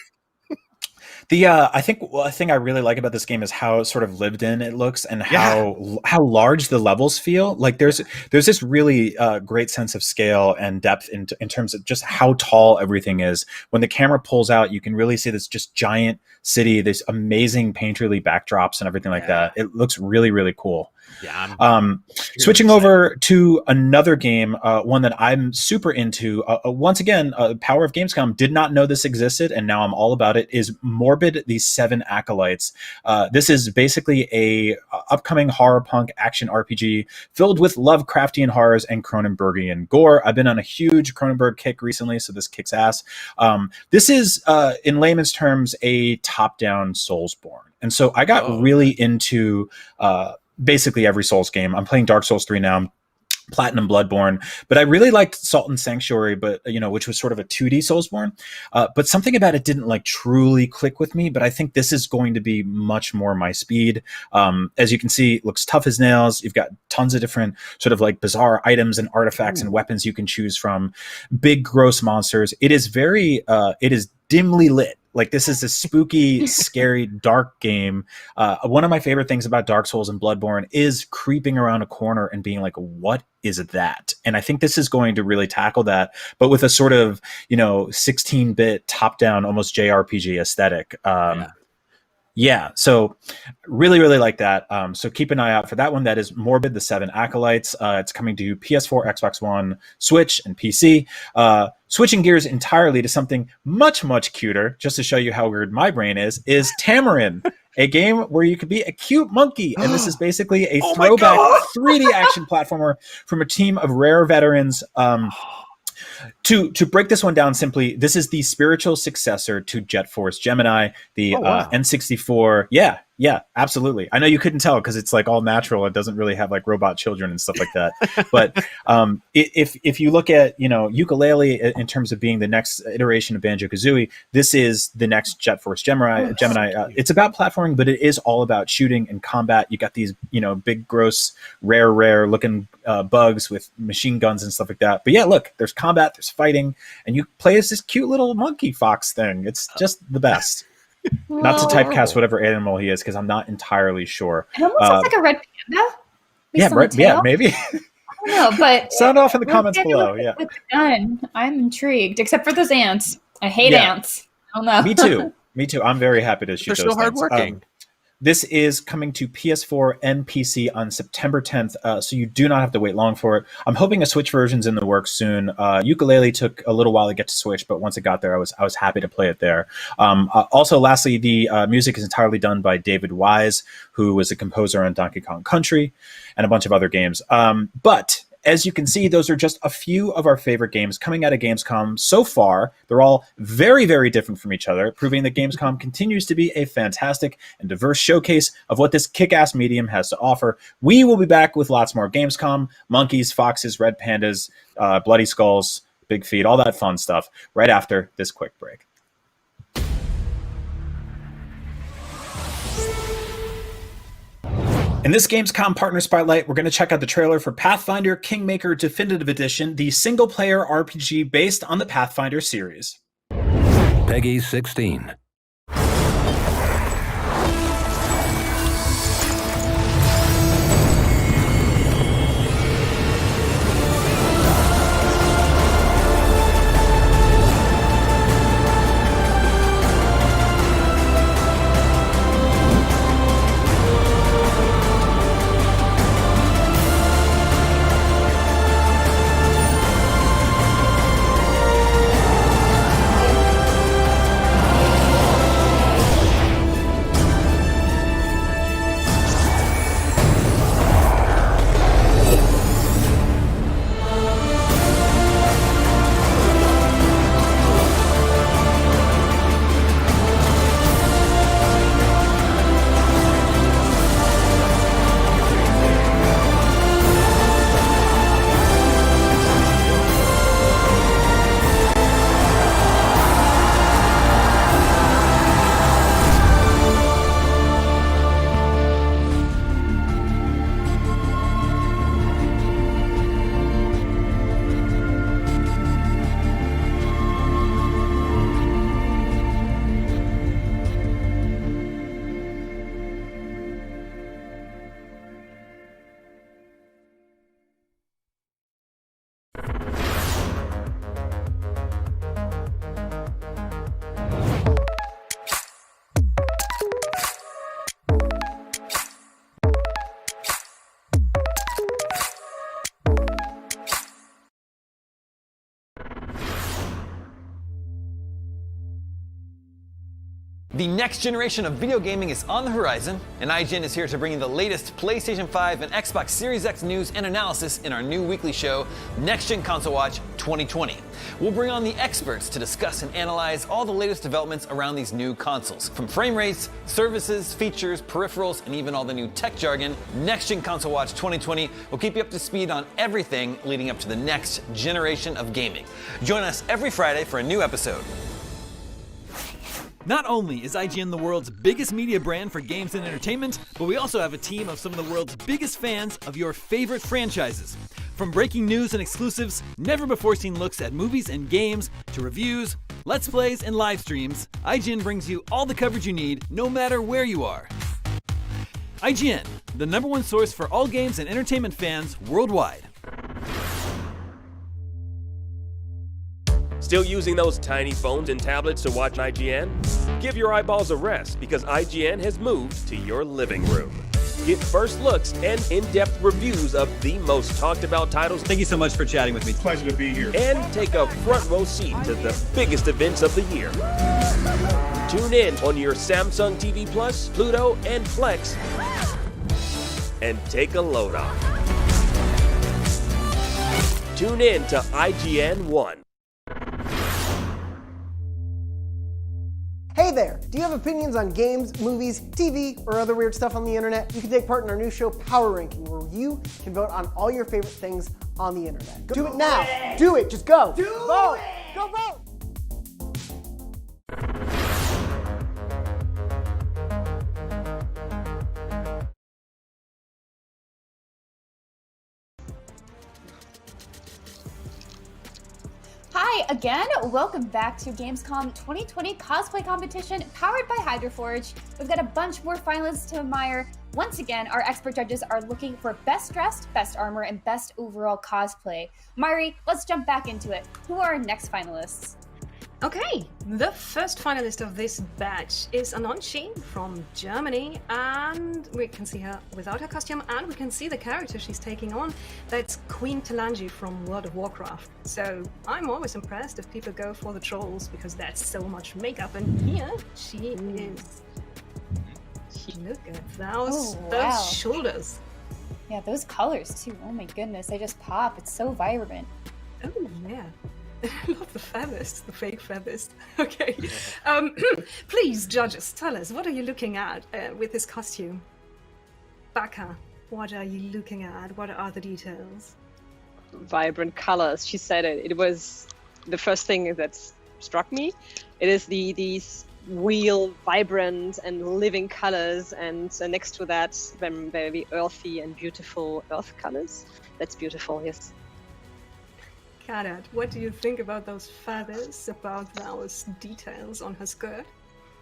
I think a thing I really like about this game is how sort of lived in it looks and how large the levels feel. Like there's this really great sense of scale and depth in terms of just how tall everything is. When the camera pulls out, you can really see this just giant city, this amazing painterly backdrops and everything like that. It looks really, really cool. Yeah. Switching over to another game, one that I'm super into. Once again, Power of Gamescom, did not know this existed, and now I'm all about it. Is Morbid: The Seven Acolytes. This is basically a upcoming horror punk action RPG filled with Lovecraftian horrors and Cronenbergian gore. I've been on a huge Cronenberg kick recently, so this kicks ass. This is, in layman's terms, a top-down Soulsborne, and so I got really into basically every Souls game. I'm playing Dark Souls 3 now. I'm Platinum Bloodborne, but I really liked Salt and Sanctuary, but which was sort of a 2D Soulsborne. But something about it didn't like truly click with me. But I think this is going to be much more my speed. As you can see, it looks tough as nails. You've got tons of different sort of like bizarre items and artifacts and weapons you can choose from. Big gross monsters. It is it is dimly lit. Like this is a spooky, scary, dark game. One of my favorite things about Dark Souls and Bloodborne is creeping around a corner and being like, what is that? And I think this is going to really tackle that, but with a sort of, 16-bit top-down, almost JRPG aesthetic. Yeah, so really, really like that. So keep an eye out for that one. That is Morbid: The Seven Acolytes. It's coming to PS4, Xbox One, Switch, and PC. Switching gears entirely to something much, much cuter, just to show you how weird my brain is Tamarin, a game where you could be a cute monkey. And this is basically a throwback 3D action platformer from a team of rare veterans. To break this one down simply, this is the spiritual successor to Jet Force Gemini, the N64. Yeah, absolutely. I know you couldn't tell because it's like all natural. It doesn't really have like robot children and stuff like that. But if you look at Yooka-Laylee in terms of being the next iteration of Banjo-Kazooie, this is the next Jet Force Gemini. It's about platforming, but it is all about shooting and combat. You got these big, gross, rare looking bugs with machine guns and stuff like that. But yeah, look, there's combat, there's fighting, and you play as this cute little monkey fox thing. It's just the best. Not to typecast whatever animal he is, because I'm not entirely sure. It almost looks like a red panda. Yeah, maybe. I don't know, but sound off in the comments below. With the gun, I'm intrigued. Except for those ants. I hate ants. I don't know. Me too. I'm very happy to shoot They're those so hardworking. This is coming to PS4 and PC on September 10th, so you do not have to wait long for it. I'm hoping a Switch version's in the works soon. Ukulele took a little while to get to Switch, but once it got there, I was happy to play it there. Also, lastly, the music is entirely done by David Wise, who was a composer on Donkey Kong Country and a bunch of other games. But as you can see, those are just a few of our favorite games coming out of Gamescom so far. They're all very, very different from each other, proving that Gamescom continues to be a fantastic and diverse showcase of what this kick-ass medium has to offer. We will be back with lots more Gamescom, monkeys, foxes, red pandas, bloody skulls, big feet, all that fun stuff, right after this quick break. In this Gamescom Partner Spotlight, we're going to check out the trailer for Pathfinder Kingmaker Definitive Edition, the single-player RPG based on the Pathfinder series. Peggy 16. The next generation of video gaming is on the horizon, and IGN is here to bring you the latest PlayStation 5 and Xbox Series X news and analysis in our new weekly show, Next Gen Console Watch 2020. We'll bring on the experts to discuss and analyze all the latest developments around these new consoles. From frame rates, services, features, peripherals, and even all the new tech jargon, Next Gen Console Watch 2020 will keep you up to speed on everything leading up to the next generation of gaming. Join us every Friday for a new episode. Not only is IGN the world's biggest media brand for games and entertainment, but we also have a team of some of the world's biggest fans of your favorite franchises. From breaking news and exclusives, never-before-seen looks at movies and games, to reviews, let's plays, and live streams, IGN brings you all the coverage you need, no matter where you are. IGN, the #1 source for all games and entertainment fans worldwide. Still using those tiny phones and tablets to watch IGN? Give your eyeballs a rest because IGN has moved to your living room. Get first looks and in-depth reviews of the most talked about titles. Thank you so much for chatting with me. Pleasure to be here. And take a front row seat to the biggest events of the year. Tune in on your Samsung TV Plus, Pluto, and Plex and take a load off. Tune in to IGN 1. Hey there! Do you have opinions on games, movies, TV, or other weird stuff on the internet? You can take part in our new show, Power Ranking, where you can vote on all your favorite things on the internet. Do it now! Do it! Just go! Vote! Go vote! Hi again, welcome back to Gamescom 2020 Cosplay Competition powered by Hydroforge. We've got a bunch more finalists to admire. Once again, our expert judges are looking for best dressed, best armor, and best overall cosplay. Myri, let's jump back into it. Who are our next finalists? Okay, the first finalist of this batch is Anonchi from Germany, and we can see her without her costume, and we can see the character she's taking on. That's Queen Talanji from World of Warcraft. So I'm always impressed if people go for the trolls, because that's so much makeup, and here she is. Look at those, those shoulders. Yeah, those colors too. Oh my goodness, they just pop. It's so vibrant. Oh yeah. I love the feathers, the fake feathers. Okay. Please, judges, tell us, what are you looking at with this costume? Baka, what are you looking at? What are the details? Vibrant colors. She said it. It was the first thing that struck me. It is these real, vibrant and living colors, and next to that, very earthy and beautiful earth colors. That's beautiful, yes. Konrad, what do you think about those feathers, about those details on her skirt?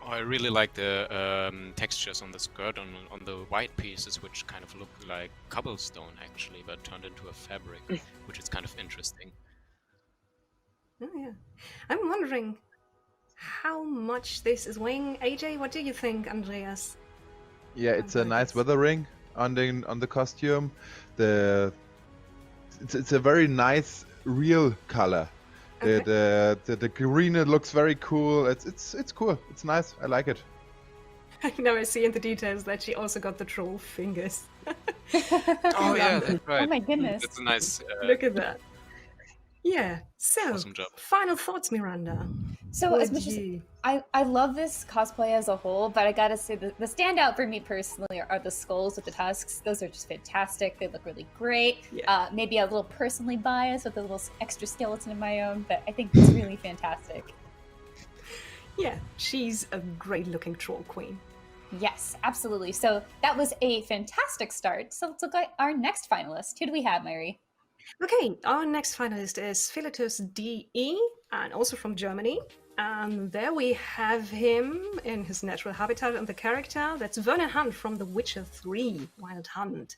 I really like the textures on the skirt, on the white pieces, which kind of look like cobblestone actually, but turned into a fabric, which is kind of interesting. Oh yeah. I'm wondering how much this is weighing. AJ, what do you think, Andreas? Yeah, it's a nice weathering on the costume. It's a very nice real color. Okay. The green, it looks very cool. It's cool. It's nice. I like it. Now I see in the details that she also got the troll fingers. Oh yeah, that's right. Oh my goodness. That's a nice. Look at that. Yeah. So, Awesome job. final thoughts, Miranda. So as much as I love this cosplay as a whole, but I gotta say the standout for me personally are the skulls with the tusks. Those are just fantastic. They look really great. Yeah. Maybe a little personally biased with a little extra skeleton of my own, but I think it's really fantastic. Yeah, she's a great looking troll queen. Yes, absolutely. So that was a fantastic start. So let's look at our next finalist. Who do we have, Mary? Okay, our next finalist is Philetus DE, and also from Germany. And there we have him in his natural habitat, and the character, that's Werner Hunt from The Witcher 3, Wild Hunt.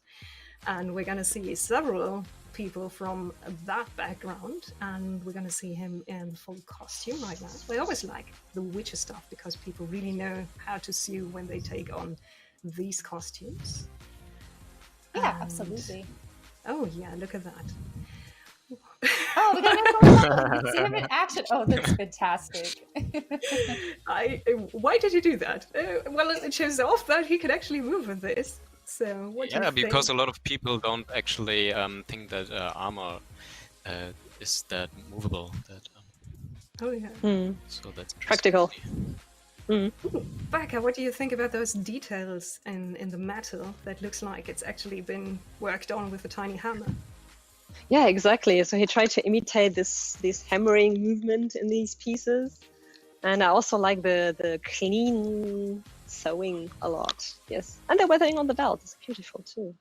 And we're going to see several people from that background, and we're going to see him in full costume right now. I always like the Witcher stuff, because people really know how to sew when they take on these costumes. Yeah, absolutely. Oh yeah, look at that. Oh, we got a new see him in action. Oh, that's fantastic. Why did you do that? Well, it shows off that he can actually move with this. So what do you think? Because a lot of people don't actually think that armor is that movable. Oh yeah. So that's practical. Baka, what do you think about those details in the metal that looks like it's actually been worked on with a tiny hammer? Yeah, exactly. So he tried to imitate this hammering movement in these pieces, and I also like the clean sewing a lot. Yes, and the weathering on the belt is beautiful too.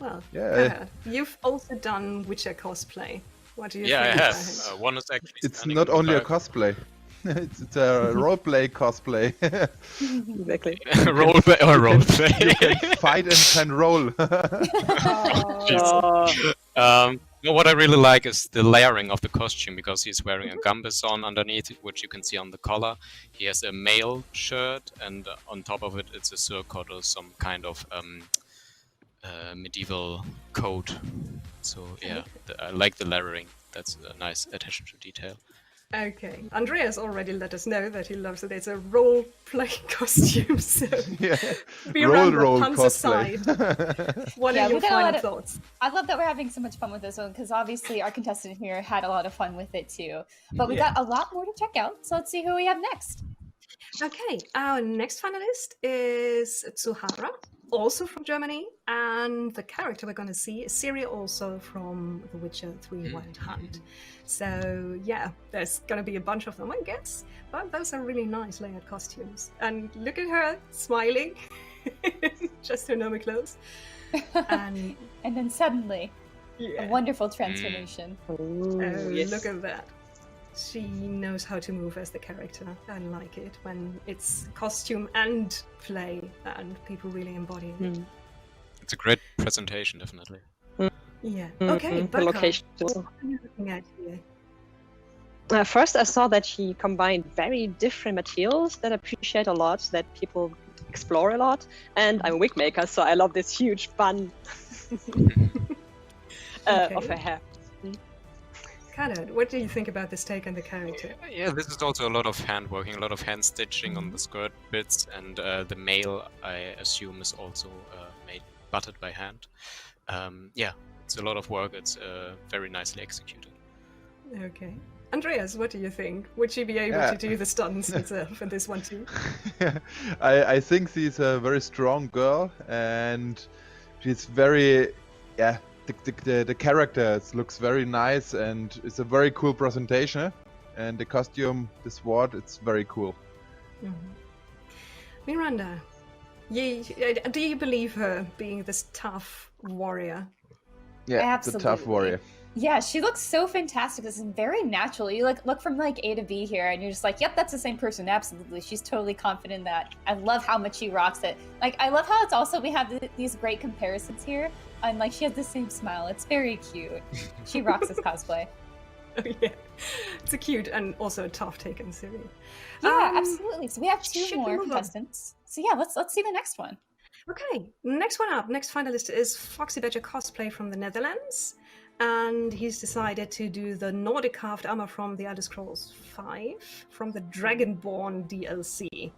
Well, Yeah. You've also done Witcher cosplay. What do you Yeah, think? I have. One is actually. It's standing not in the only a back. cosplay. it's a roleplay cosplay. Exactly. Roleplay. You can fight and can roll. No, what I really like is the layering of the costume, because he's wearing a gambesson underneath, which you can see on the collar. He has a mail shirt, and on top of it, it's a surcoat or some kind of medieval coat. So yeah, I like the layering. That's a nice attention to detail. Okay, Andreas already let us know that he loves it. It's a role-playing costume, so Yeah. Miranda, Roll puns cosplay. aside. What are we your got a final lot of- thoughts? I love that we're having so much fun with this one, because obviously our contestant here had a lot of fun with it too. But we got a lot more to check out, so let's see who we have next. Okay, our next finalist is Tsuhara, also from Germany, and the character we're going to see is Ciri, also from The Witcher 3 Wild Hunt. So yeah, there's going to be a bunch of them, I guess, but those are really nice layered costumes. And look at her smiling, just her normal clothes. And then suddenly, a wonderful transformation. Yes. Look at that. She knows how to move as the character. I like it when it's costume and play and people really embody it. It's a great presentation, definitely. Yeah. Okay, The Baka, location. what are you looking at here? First, I saw that he combined very different materials that I appreciate a lot, that people explore a lot. And I'm a wig maker, so I love this huge bun of her hair. Konrad, what do you think about this take on the character? Yeah, this is also a lot of hand working, a lot of hand stitching on the skirt bits, and the mail, I assume, is also buttered by hand. Yeah, it's a lot of work. It's very nicely executed. Okay. Andreas, what do you think? Would she be able to do the stunts herself in this one too? I think she's a very strong girl, and she's very, the character looks very nice, and it's a very cool presentation. And the costume, the sword, it's very cool. Miranda, do you believe her being this tough warrior? Yeah, it's a tough warrior. Yeah, she looks so fantastic. This is very natural. You look from like A to B here, and you're just like, yep, that's the same person. Absolutely, she's totally confident in that. I love how much she rocks it. Like, I love how it's also we have these great comparisons here, and like she has the same smile. It's very cute. She rocks this cosplay. Oh yeah, it's a cute and also a tough take in series. Yeah, absolutely. So we have two more contestants. So yeah, let's see the next one. Okay, next one up. Next finalist is Foxy Badger Cosplay from the Netherlands. And he's decided to do the Nordic carved armor from the Elder Scrolls V from the Dragonborn DLC.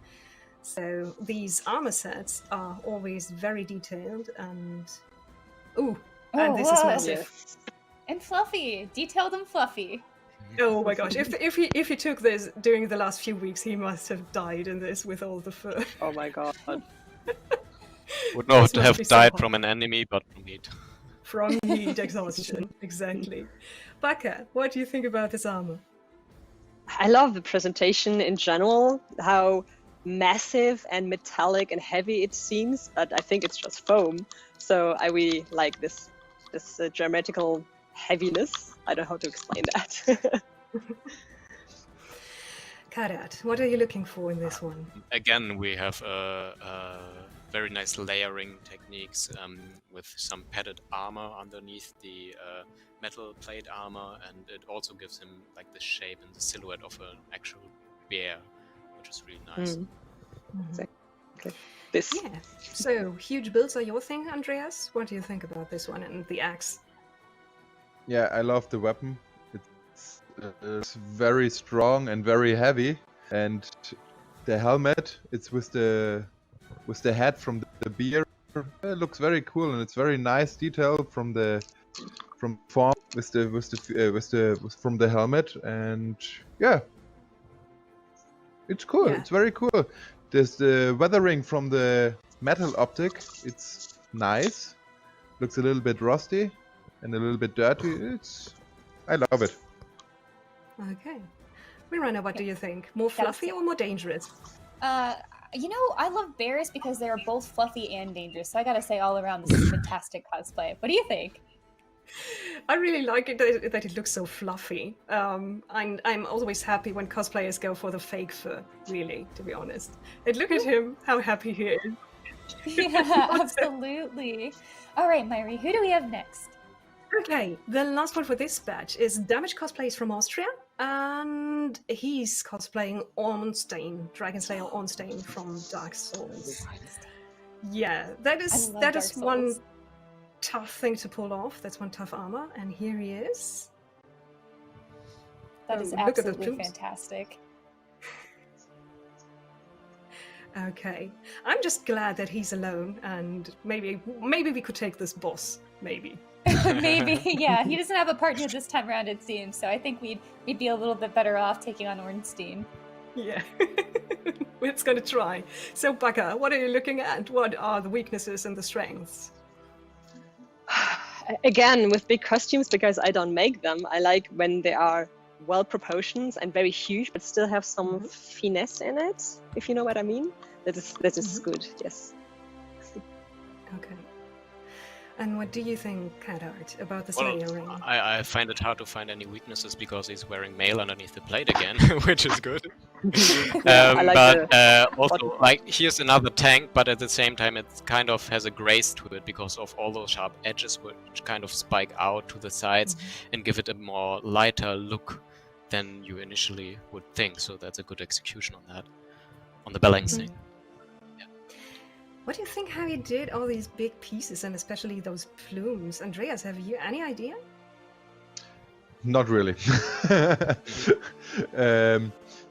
So these armor sets are always very detailed and and this is massive. And fluffy, detailed and fluffy. Oh my gosh! If he took this during the last few weeks, he must have died in this with all the fur. Oh my god! Would not have died from an enemy, but from heat. From heat exhaustion, exactly. Baka, what do you think about this armor? I love the presentation in general, how massive and metallic and heavy it seems, but I think it's just foam. So I really like this geometrical heaviness. I don't know how to explain that. Konrad, what are you looking for in this one? Again, we have very nice layering techniques with some padded armor underneath the metal plate armor, and it also gives him like the shape and the silhouette of an actual bear, which is really nice. Exactly. Yeah. So huge builds are your thing, Andreas. What do you think about this one and the axe? Yeah, I love the weapon. It's very strong and very heavy, and the helmet, it's with the head from the bear. It looks very cool, and it's very nice detail from form from the helmet, and yeah, it's cool. Yeah. It's very cool. There's the weathering from the metal optic. It's nice. Looks a little bit rusty and a little bit dirty. I love it. Okay, Miranda, what do you think? More fluffy or more dangerous? You know, I love bears because they're both fluffy and dangerous. So I gotta say, all around, this is fantastic cosplay. What do you think? I really like it that it looks so fluffy. I'm always happy when cosplayers go for the fake fur, really, to be honest. And look at him, how happy he is. Yeah, absolutely. All right, Myri, who do we have next? Okay, the last one for this batch is Damage Cosplays from Austria, and he's cosplaying Ornstein, Dragonslayer Ornstein from Dark Souls. Yeah, that is one tough thing to pull off. That's one tough armor, and here he is. That is look at the absolutely plumes. fantastic. Okay, I'm just glad that he's alone, and maybe we could take this boss. Maybe. Maybe, yeah. He doesn't have a partner this time around, it seems. So I think we'd be a little bit better off taking on Ornstein. Yeah, we're just gonna try. So, Baka, what are you looking at? What are the weaknesses and the strengths? Again, with big costumes, because I don't make them, I like when they are well proportioned and very huge, but still have some finesse in it, if you know what I mean. That is good, yes. Okay. And what do you think, Konrad, about this layering? I find it hard to find any weaknesses because he's wearing mail underneath the plate again, which is good. Also, like, here's another tank, but at the same time it kind of has a grace to it because of all those sharp edges which kind of spike out to the sides and give it a more lighter look. than you initially would think. So that's a good execution on that, on the balancing. What do you think how he did all these big pieces and especially those plumes? Andreas, have you any idea? Not really.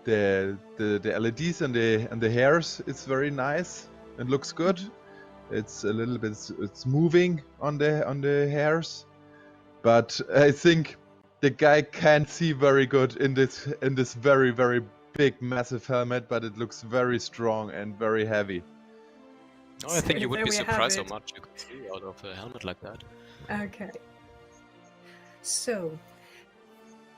The LEDs and the hairs, it's very nice and looks good. It's a little bit, it's moving on the hairs, but I think the guy can't see very good in this very, very big massive helmet, but it looks very strong and very heavy. I think you would There be we have surprised how it. much you could see out of a helmet like that. Okay. So,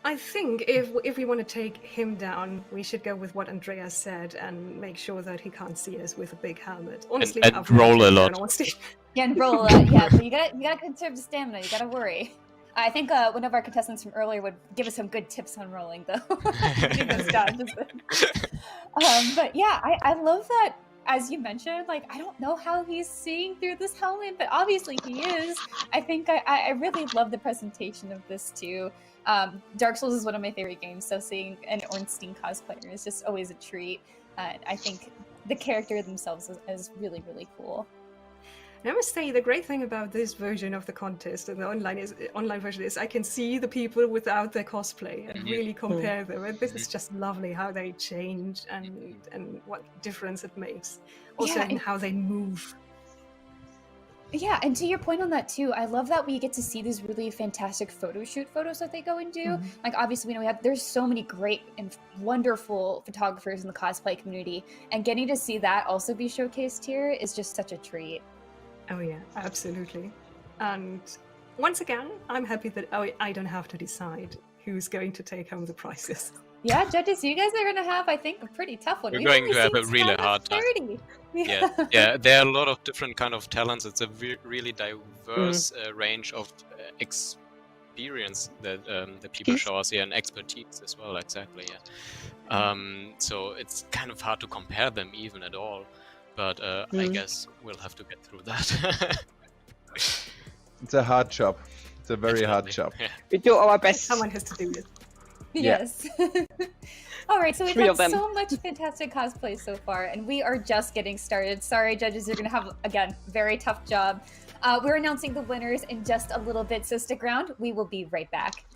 I think if we want to take him down, we should go with what Andreas said and make sure that he can't see us with a big helmet. Honestly, and I've roll never a lot. been on stage. Yeah, and roll a lot. Yeah, but you gotta conserve the stamina. You gotta worry. I think one of our contestants from earlier would give us some good tips on rolling, though. Getting those dodges. But yeah, I love that. As you mentioned, like, I don't know how he's seeing through this helmet, but obviously he is. I think I really love the presentation of this too. Dark Souls is one of my favorite games, so seeing an Ornstein cosplayer is just always a treat. I think the character themselves is really, really cool. And I must say, the great thing about this version of the contest and the online version is I can see the people without their cosplay and really compare them. And this is just lovely how they change and what difference it makes. Also in how they move. Yeah, and to your point on that too, I love that we get to see these really fantastic photo shoot photos that they go and do. Like, obviously, we know there's so many great and wonderful photographers in the cosplay community, and getting to see that also be showcased here is just such a treat. Oh yeah, absolutely. And once again, I'm happy that I don't have to decide who's going to take home the prizes. Yeah, judges, you guys are going to have, I think, a pretty tough one. You're We've going only to have seen a really some hard time. 30. Yeah, there are a lot of different kind of talents. It's a really diverse range of experience that the people show us here, and expertise as well. Exactly. Yeah. So it's kind of hard to compare them even at all. But I guess we'll have to get through that. It's a hard job. It's a very hard job. Yeah. We do our best. Someone has to do it. Yes. All right, so we've 3 of had them. so much fantastic cosplay so far, and we are just getting started. Sorry, judges, you're going to have, again, very tough job. We're announcing the winners in just a little bit, so stick around. We will be right back.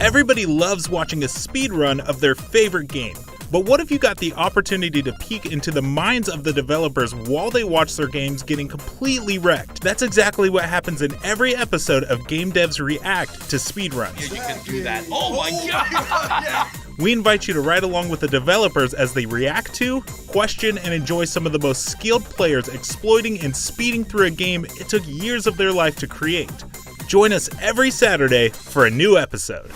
Everybody loves watching a speedrun of their favorite game. But what if you got the opportunity to peek into the minds of the developers while they watch their games getting completely wrecked? That's exactly what happens in every episode of Game Devs React to speedruns. Yeah, you can do that. Oh my god! We invite you to ride along with the developers as they react to, question, and enjoy some of the most skilled players exploiting and speeding through a game it took years of their life to create. Join us every Saturday for a new episode.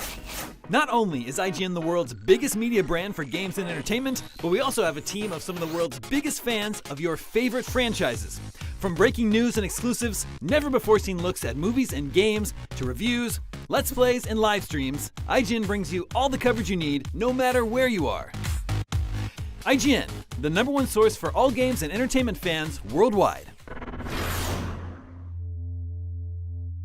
Not only is IGN the world's biggest media brand for games and entertainment, but we also have a team of some of the world's biggest fans of your favorite franchises. From breaking news and exclusives, never-before-seen looks at movies and games, to reviews, let's plays, and live streams, IGN brings you all the coverage you need, no matter where you are. IGN, the #1 source for all games and entertainment fans worldwide.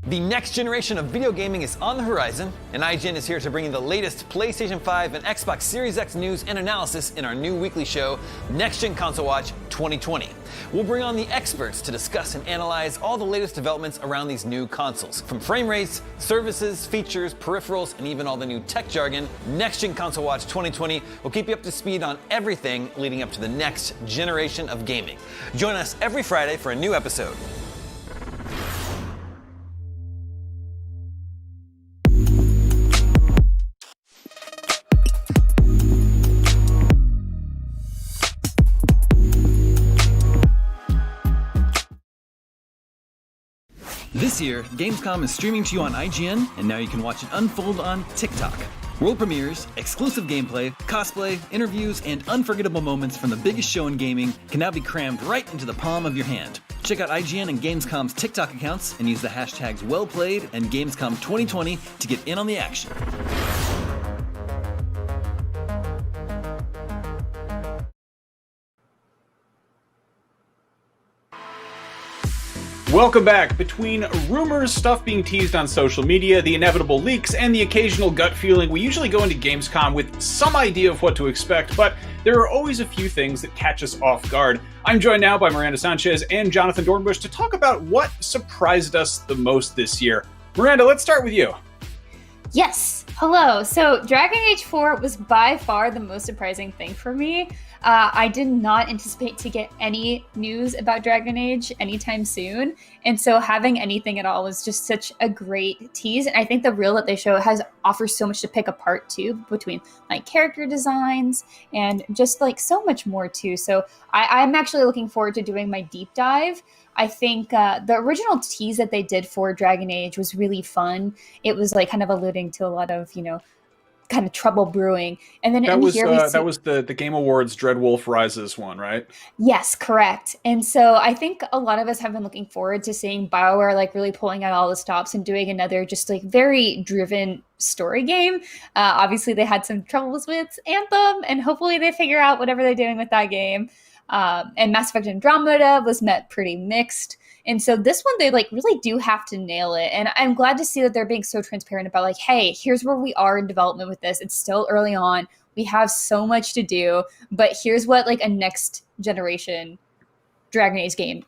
The next generation of video gaming is on the horizon, and IGN is here to bring you the latest PlayStation 5 and Xbox Series X news and analysis in our new weekly show, Next Gen Console Watch 2020. We'll bring on the experts to discuss and analyze all the latest developments around these new consoles. From frame rates, services, features, peripherals, and even all the new tech jargon, Next Gen Console Watch 2020 will keep you up to speed on everything leading up to the next generation of gaming. Join us every Friday for a new episode. This year, Gamescom is streaming to you on IGN, and now you can watch it unfold on TikTok. World premieres, exclusive gameplay, cosplay, interviews, and unforgettable moments from the biggest show in gaming can now be crammed right into the palm of your hand. Check out IGN and Gamescom's TikTok accounts and use the hashtags WellPlayed and Gamescom 2020 to get in on the action. Welcome back. Between rumors, stuff being teased on social media, the inevitable leaks, and the occasional gut feeling, we usually go into Gamescom with some idea of what to expect, but there are always a few things that catch us off guard. I'm joined now by Miranda Sanchez and Jonathan Dornbush to talk about what surprised us the most this year. Miranda, let's start with you. Yes. Hello. So Dragon Age 4 was by far the most surprising thing for me. I did not anticipate to get any news about Dragon Age anytime soon. And so having anything at all was just such a great tease. And I think the reel that they show offers so much to pick apart too, between like character designs and just like so much more too. So I'm actually looking forward to doing my deep dive. I think the original tease that they did for Dragon Age was really fun. It was like kind of alluding to a lot of, kind of trouble brewing. And then that was the Game Awards Dreadwolf Rises one, right? Yes, correct. And so I think a lot of us have been looking forward to seeing BioWare like really pulling out all the stops and doing another just like very driven story game. Obviously they had some troubles with Anthem, and hopefully they figure out whatever they're doing with that game. And Mass Effect Andromeda was met pretty mixed. And so this one, they like really do have to nail it. And I'm glad to see that they're being so transparent about like, hey, here's where we are in development with this. It's still early on. We have so much to do, but here's what like a next generation Dragon Age game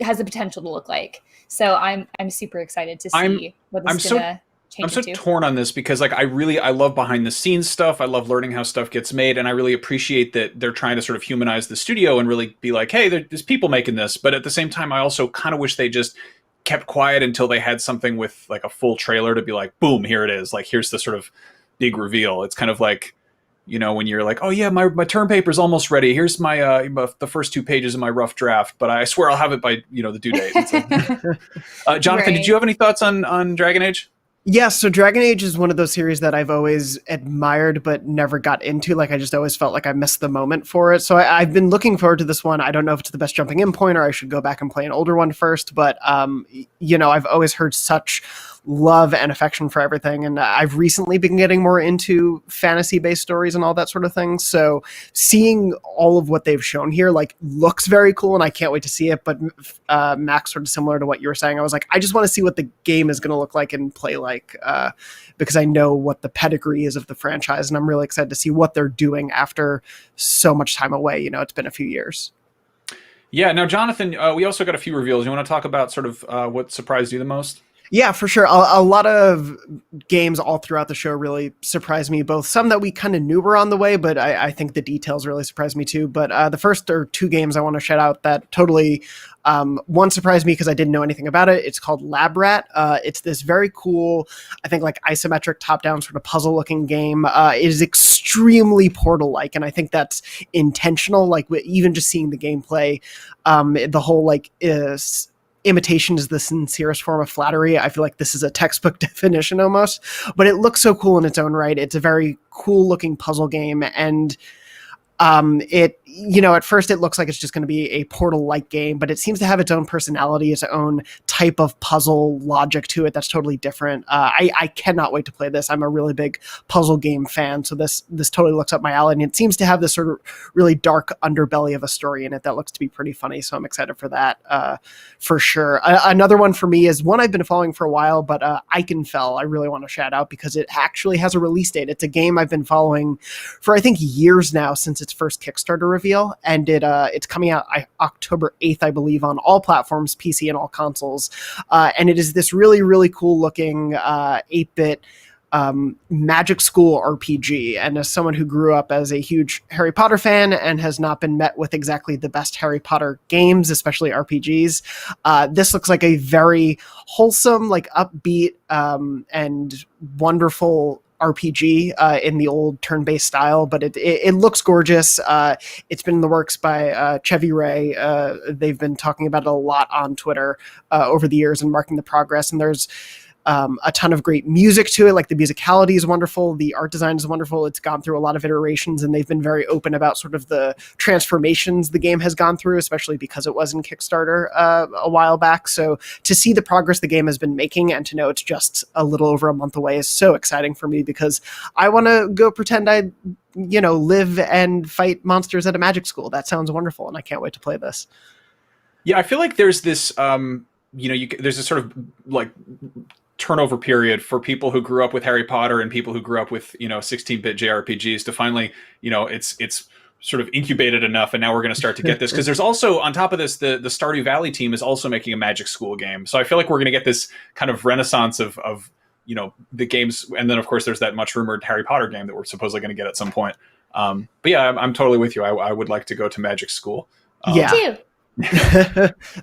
has the potential to look like. So I'm super excited to see what this is gonna I'm so torn on this because like I love behind the scenes stuff. I love learning how stuff gets made, and I really appreciate that they're trying to sort of humanize the studio and really be like, hey, there's people making this. But at the same time, I also kind of wish they just kept quiet until they had something with like a full trailer to be like, boom, here it is. Like, here's the sort of big reveal. It's kind of like, when you're like, oh yeah, my term paper's almost ready. Here's my the first 2 pages of my rough draft, but I swear I'll have it by the due date. Jonathan, Did you have any thoughts on Dragon Age? Yeah, so Dragon Age is one of those series that I've always admired but never got into. Like, I just always felt like I missed the moment for it. So I've been looking forward to this one. I don't know if it's the best jumping in point or I should go back and play an older one first. But, I've always heard such love and affection for everything. And I've recently been getting more into fantasy-based stories and all that sort of thing. So seeing all of what they've shown here, like, looks very cool, and I can't wait to see it. But Max, sort of similar to what you were saying, I was like, I just want to see what the game is going to look like and play like, because I know what the pedigree is of the franchise, and I'm really excited to see what they're doing after so much time away. It's been a few years. Yeah. Now, Jonathan, we also got a few reveals. You want to talk about sort of what surprised you the most? Yeah, for sure. A lot of games all throughout the show really surprised me, both some that we kind of knew were on the way, but I think the details really surprised me too. But the first are 2 games I want to shout out that totally, one surprised me because I didn't know anything about it. It's called Lab Rat. It's this very cool, I think like isometric top-down sort of puzzle-looking game. It is extremely Portal-like, and I think that's intentional. Like even just seeing the gameplay, the whole like imitation is the sincerest form of flattery. I feel like this is a textbook definition almost, but it looks so cool in its own right. It's a very cool looking puzzle game, and at first it looks like it's just going to be a Portal-like game, but it seems to have its own personality, its own type of puzzle logic to it that's totally different. I cannot wait to play this. I'm a really big puzzle game fan, so this totally looks up my alley, and it seems to have this sort of really dark underbelly of a story in it that looks to be pretty funny, so I'm excited for that for sure. Another one for me is one I've been following for a while, but Iconfell I really want to shout out because it actually has a release date. It's a game I've been following for I think years now since its first Kickstarter reveal, and it's coming out October 8th, I believe, on all platforms, PC and all consoles. And it is this really, really cool looking 8-bit magic school RPG. And as someone who grew up as a huge Harry Potter fan and has not been met with exactly the best Harry Potter games, especially RPGs, this looks like a very wholesome, like upbeat and wonderful RPG in the old turn-based style, but it looks gorgeous. It's been in the works by Chevy Ray. They've been talking about it a lot on Twitter over the years and marking the progress, and there's a ton of great music to it. Like the musicality is wonderful. The art design is wonderful. It's gone through a lot of iterations, and they've been very open about sort of the transformations the game has gone through, especially because it was in Kickstarter a while back. So to see the progress the game has been making and to know it's just a little over a month away is so exciting for me, because I want to go pretend I live and fight monsters at a magic school. That sounds wonderful, and I can't wait to play this. Yeah, I feel like there's this there's a sort of like turnover period for people who grew up with Harry Potter and people who grew up with 16-bit JRPGs to finally it's sort of incubated enough, and now we're going to start to get this, because there's also, on top of this, the Stardew Valley team is also making a Magic School game. So I feel like we're going to get this kind of renaissance of the games, and then of course there's that much rumored Harry Potter game that we're supposedly going to get at some point. But yeah, I'm totally with you. I would like to go to Magic School. Yeah.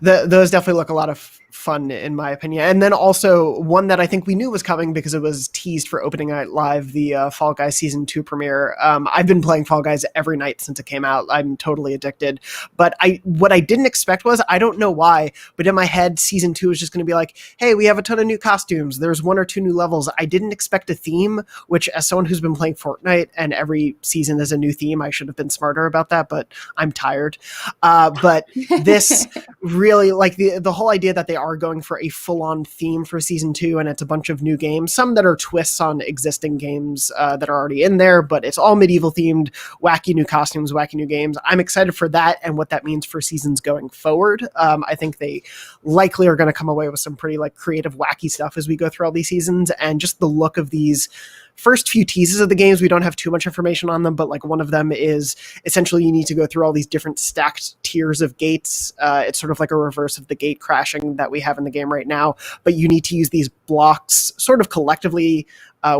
Those definitely look a lot of fun, in my opinion. And then also one that I think we knew was coming because it was teased for Opening Night Live, the Fall Guys Season 2 premiere. I've been playing Fall Guys every night since it came out. I'm totally addicted. But what I didn't expect was, I don't know why, but in my head, Season 2 is just going to be like, hey, we have a ton of new costumes. There's 1 or 2 new levels. I didn't expect a theme, which, as someone who's been playing Fortnite and every season is a new theme, I should have been smarter about that, but I'm tired. But this really, like, the whole idea that they are going for a full-on theme for Season 2, and it's a bunch of new games, some that are twists on existing games that are already in there, but it's all medieval themed, wacky new costumes, wacky new games. I'm excited for that and what that means for seasons going forward. I think they likely are going to come away with some pretty creative, wacky stuff as we go through all these seasons, and just the look of these first few teases of the games, we don't have too much information on them, but one of them is essentially you need to go through all these different stacked tiers of gates. It's sort of like a reverse of the gate crashing that we have in the game right now, but you need to use these blocks sort of collectively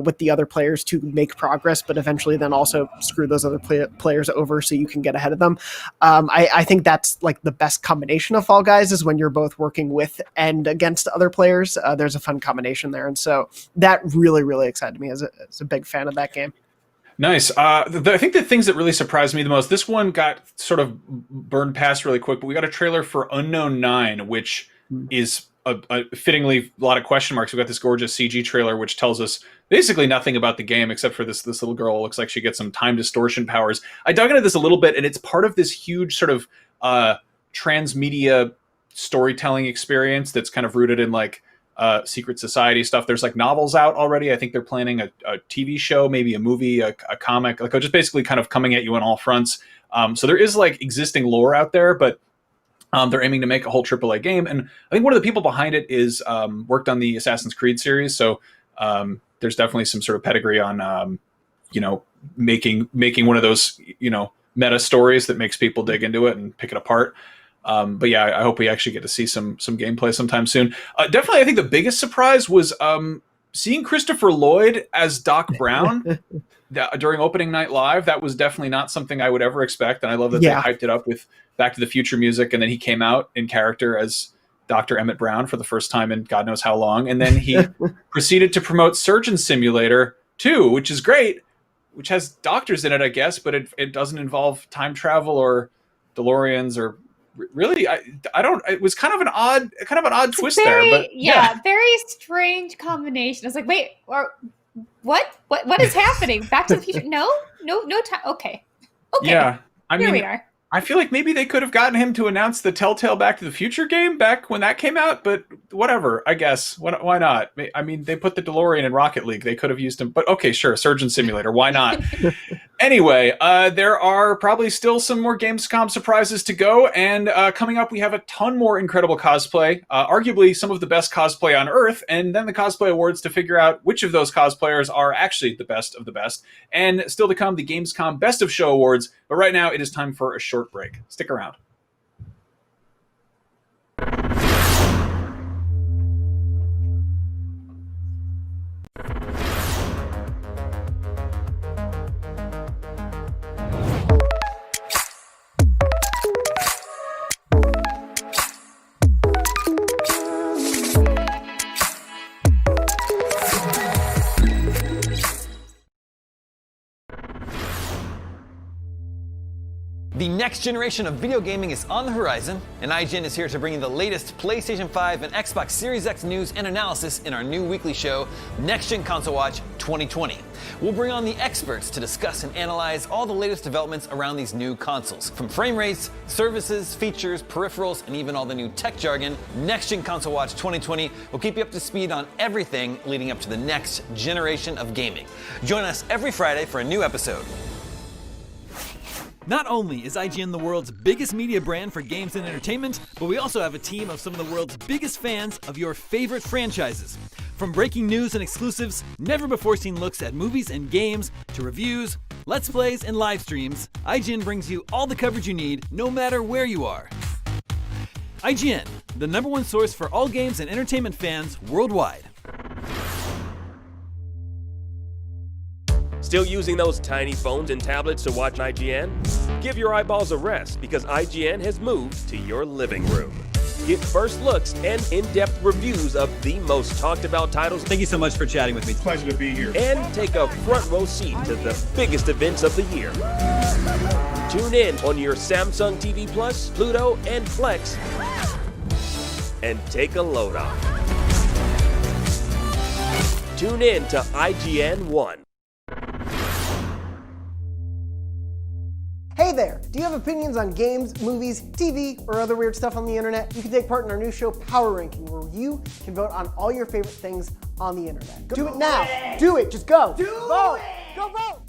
with the other players to make progress, but eventually then also screw those other players over so you can get ahead of them. I think that's the best combination of Fall Guys, is when you're both working with and against other players. There's a fun combination there, and so that really, really excited me as a big fan of that game. Nice. I think the things that really surprised me the most, this one got sort of burned past really quick, but we got a trailer for Unknown 9, which is fittingly a lot of question marks. We got this gorgeous CG trailer, which tells us basically nothing about the game except for this little girl. It looks like she gets some time distortion powers. I dug into this a little bit, and it's part of this huge sort of transmedia storytelling experience that's kind of rooted in secret society stuff. There's novels out already. I think they're planning a TV show, maybe a movie, a comic, just basically kind of coming at you on all fronts. So there is existing lore out there, but they're aiming to make a whole AAA game. And I think one of the people behind it is worked on the Assassin's Creed series. So there's definitely some sort of pedigree on, making one of those, meta stories that makes people dig into it and pick it apart. But yeah, I hope we actually get to see some gameplay sometime soon. Definitely, I think the biggest surprise was seeing Christopher Lloyd as Doc Brown during Opening Night Live. That was definitely not something I would ever expect, and I love that they hyped it up with Back to the Future music, and then he came out in character as Dr. Emmett Brown for the first time in God knows how long, and then he proceeded to promote Surgeon Simulator 2, which is great, which has doctors in it, I guess, but it doesn't involve time travel or DeLoreans or really. I don't. It was kind of an odd twist there, but yeah, very strange combination. I was like, wait, what is happening? Back to the Future? No time. Okay. Yeah, Here we are. I feel like maybe they could have gotten him to announce the Telltale Back to the Future game back when that came out, but whatever, I guess. Why not? I mean, they put the DeLorean in Rocket League. They could have used him, but okay, sure, Surgeon Simulator. Why not? Anyway, there are probably still some more Gamescom surprises to go, and coming up, we have a ton more incredible cosplay, arguably some of the best cosplay on Earth, and then the Cosplay Awards to figure out which of those cosplayers are actually the best of the best. And still to come, the Gamescom Best of Show Awards, but right now it is time for a short break. Stick around. The next generation of video gaming is on the horizon, and IGN is here to bring you the latest PlayStation 5 and Xbox Series X news and analysis in our new weekly show, Next Gen Console Watch 2020. We'll bring on the experts to discuss and analyze all the latest developments around these new consoles. From frame rates, services, features, peripherals, and even all the new tech jargon, Next Gen Console Watch 2020 will keep you up to speed on everything leading up to the next generation of gaming. Join us every Friday for a new episode. Not only is IGN the world's biggest media brand for games and entertainment, but we also have a team of some of the world's biggest fans of your favorite franchises. From breaking news and exclusives, never-before-seen looks at movies and games, to reviews, let's plays, and live streams, IGN brings you all the coverage you need, no matter where you are. IGN, the #1 source for all games and entertainment fans worldwide. Still using those tiny phones and tablets to watch IGN? Give your eyeballs a rest because IGN has moved to your living room. Get first looks and in-depth reviews of the most talked about titles. Thank you so much for chatting with me. Pleasure to be here. And take a front row seat to the biggest events of the year. Tune in on your Samsung TV Plus, Pluto, and Plex and take a load off. Tune in to IGN 1. Hey there! Do you have opinions on games, movies, TV, or other weird stuff on the internet? You can take part in our new show, Power Ranking, where you can vote on all your favorite things on the internet. Do it now! Do it! Just go! Vote! Go vote!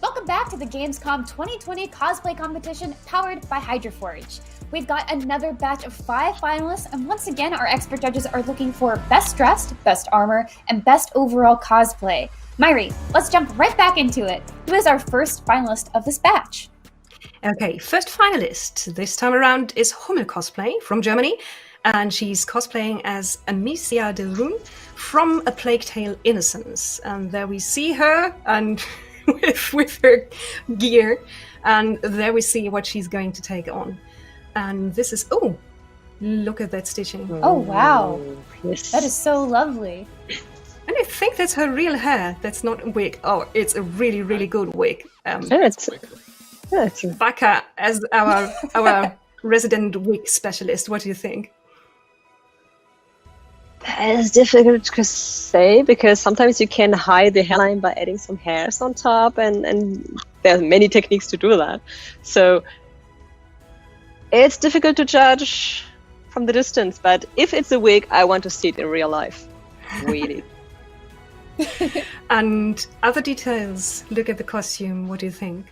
Welcome back to the Gamescom 2020 cosplay competition powered by HydroForge. We've got another batch of 5 finalists, and once again, our expert judges are looking for Best Dressed, Best Armor, and Best Overall Cosplay. Myri, let's jump right back into it. Who is our first finalist of this batch? Okay, first finalist this time around is Hummel Cosplay from Germany, and she's cosplaying as Amicia de Rune from A Plague Tale: Innocence. And there we see her, and with her gear, and there we see what she's going to take on. And this is, oh, look at that stitching. Oh, wow. Yes. That is so lovely. And I think that's her real hair. That's not a wig. Oh, it's a really, really good wig. Baka, as our resident wig specialist, what do you think? That is difficult to say because sometimes you can hide the hairline by adding some hairs on top, and there are many techniques to do that. So it's difficult to judge from the distance, but if it's a wig, I want to see it in real life. Really. And other details, look at the costume, what do you think?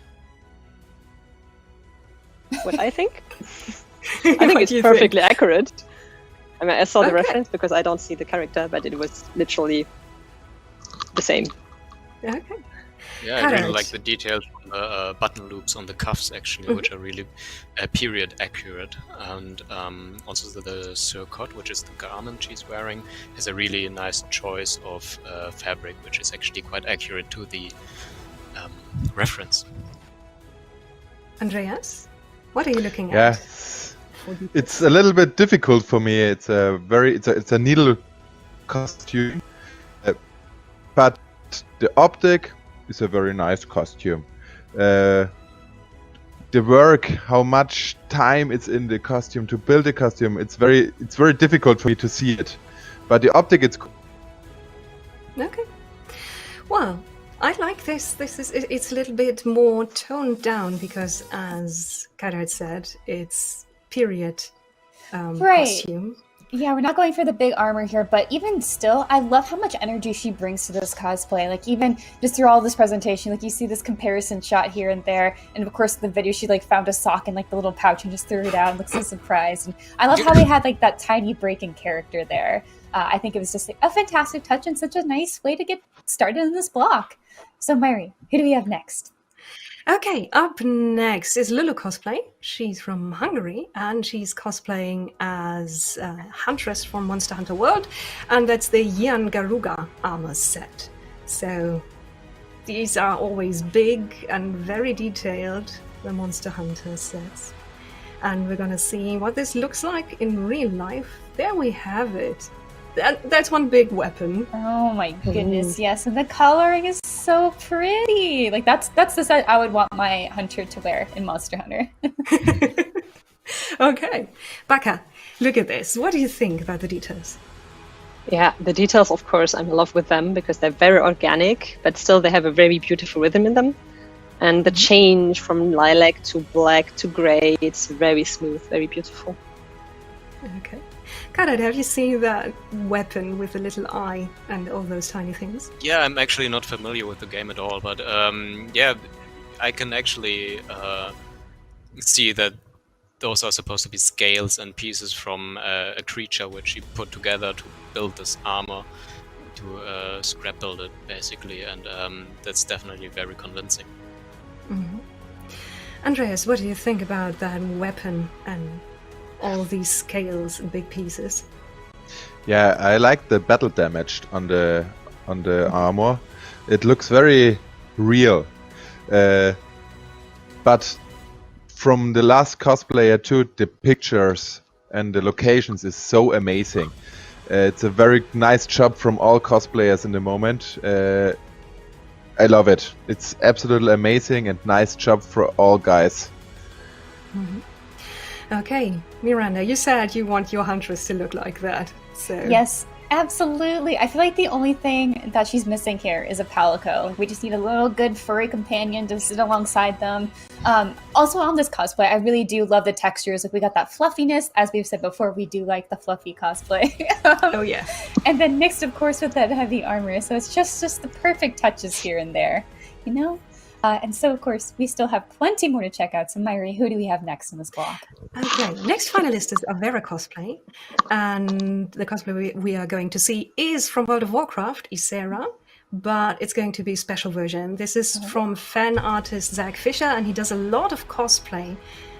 What I think? I think it's perfectly accurate. I mean, I saw the reference because I don't see the character, but it was literally the same. Okay. Yeah, I really like the details on the button loops on the cuffs, actually, which are really period accurate. And also the surcoat, which is the garment she's wearing, has a really nice choice of fabric, which is actually quite accurate to the reference. Andreas, what are you looking at? Yes, it's a little bit difficult for me. It's a needle costume, but the optic is a very nice costume. The work, how much time it's in the costume to build a costume, it's very difficult for me to see it. But the optic, it's cool. Okay. Well, I like this. It's a little bit more toned down because, as Konrad said, it's period costume. Yeah, we're not going for the big armor here, but even still, I love how much energy she brings to this cosplay. Like, even just through all this presentation, like, you see this comparison shot here and there, and of course, the video, she, like, found a sock in, like, the little pouch and just threw it out and looks so surprised. And I love how they had, like, that tiny break in character there. I think it was just, like, a fantastic touch and such a nice way to get started in this block. So, Myri, who do we have next? Okay, up next is Lulu Cosplay. She's from Hungary, and she's cosplaying as Huntress from Monster Hunter World, and that's the Yian Garuga armor set. So these are always big and very detailed, the Monster Hunter sets. And we're gonna see what this looks like in real life. There we have it. That's one big weapon. Oh my goodness, yes. And the coloring is so pretty. Like, that's the set I would want my hunter to wear in Monster Hunter. Okay. Baka, look at this. What do you think about the details? Yeah, the details, of course, I'm in love with them because they're very organic, but still they have a very beautiful rhythm in them. And the change from lilac to black to gray, it's very smooth, very beautiful. Okay. Konrad, have you seen that weapon with the little eye and all those tiny things? Yeah, I'm actually not familiar with the game at all, but yeah, I can actually see that those are supposed to be scales and pieces from a creature which he put together to build this armor, to scrap build it basically, and that's definitely very convincing. Mm-hmm. Andreas, what do you think about that weapon and all these scales and big pieces? Yeah, I like the battle damage on the armor. It looks very real. But from the last cosplayer too, the pictures and the locations is so amazing. It's a very nice job from all cosplayers in the moment. I love it. It's absolutely amazing and nice job for all guys. Mm-hmm. Okay, Miranda, you said you want your Huntress to look like that. So Yes, absolutely. I feel like the only thing that she's missing here is a palico. We just need a little good furry companion to sit alongside them. Also on this cosplay, I really do love the textures. Like we got that fluffiness. As we've said before, we do like the fluffy cosplay. Oh yeah. And then mixed, of course, with that heavy armor. So it's just the perfect touches here and there, you know? And so, of course, we still have plenty more to check out. So, Myri, who do we have next in this block? Okay, next finalist is a Vera cosplay. And the cosplay we are going to see is from World of Warcraft, Ysera. But it's going to be a special version. This is from fan artist Zach Fisher, and he does a lot of cosplay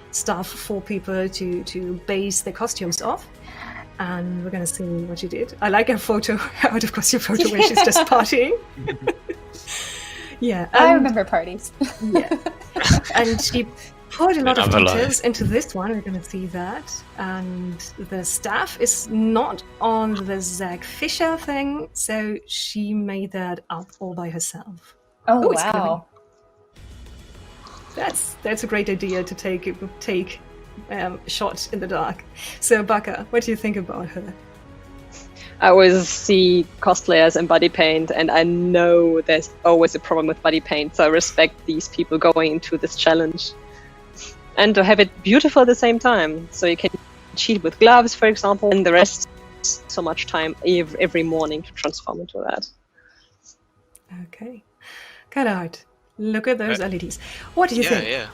stuff for people to base their costumes off. And we're going to see what she did. I like her photo, out of costume photo, where she's just partying. Yeah, I remember parties. Yeah, and she put a lot of Another details into this one. We're going to see that, and the staff is not on the Zach Fisher thing, so she made that up all by herself. Oh, it's wow! That's a great idea to take shots in the dark. So, Baka, what do you think about her? I always see cosplayers in body paint, and I know there's always a problem with body paint, so I respect these people going into this challenge. And to have it beautiful at the same time, so you can cheat with gloves, for example, and the rest so much time every morning to transform into that. Okay. Konrad, look at those LEDs. What do you think?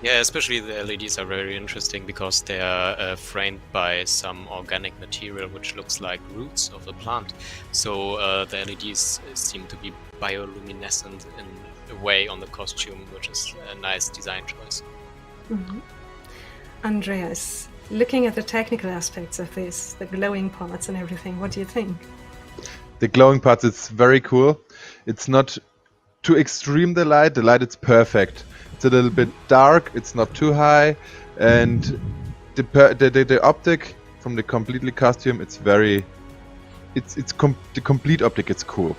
Yeah, especially the LEDs are very interesting because they are framed by some organic material which looks like roots of a plant. So the LEDs seem to be bioluminescent in a way on the costume, which is a nice design choice. Mm-hmm. Andreas, looking at the technical aspects of this, the glowing parts and everything, what do you think? The glowing parts, it's very cool. It's not too extreme, the light is perfect. It's a little bit dark, it's not too high, and the optic from the completely costume, it's very, the complete optic, it's cool.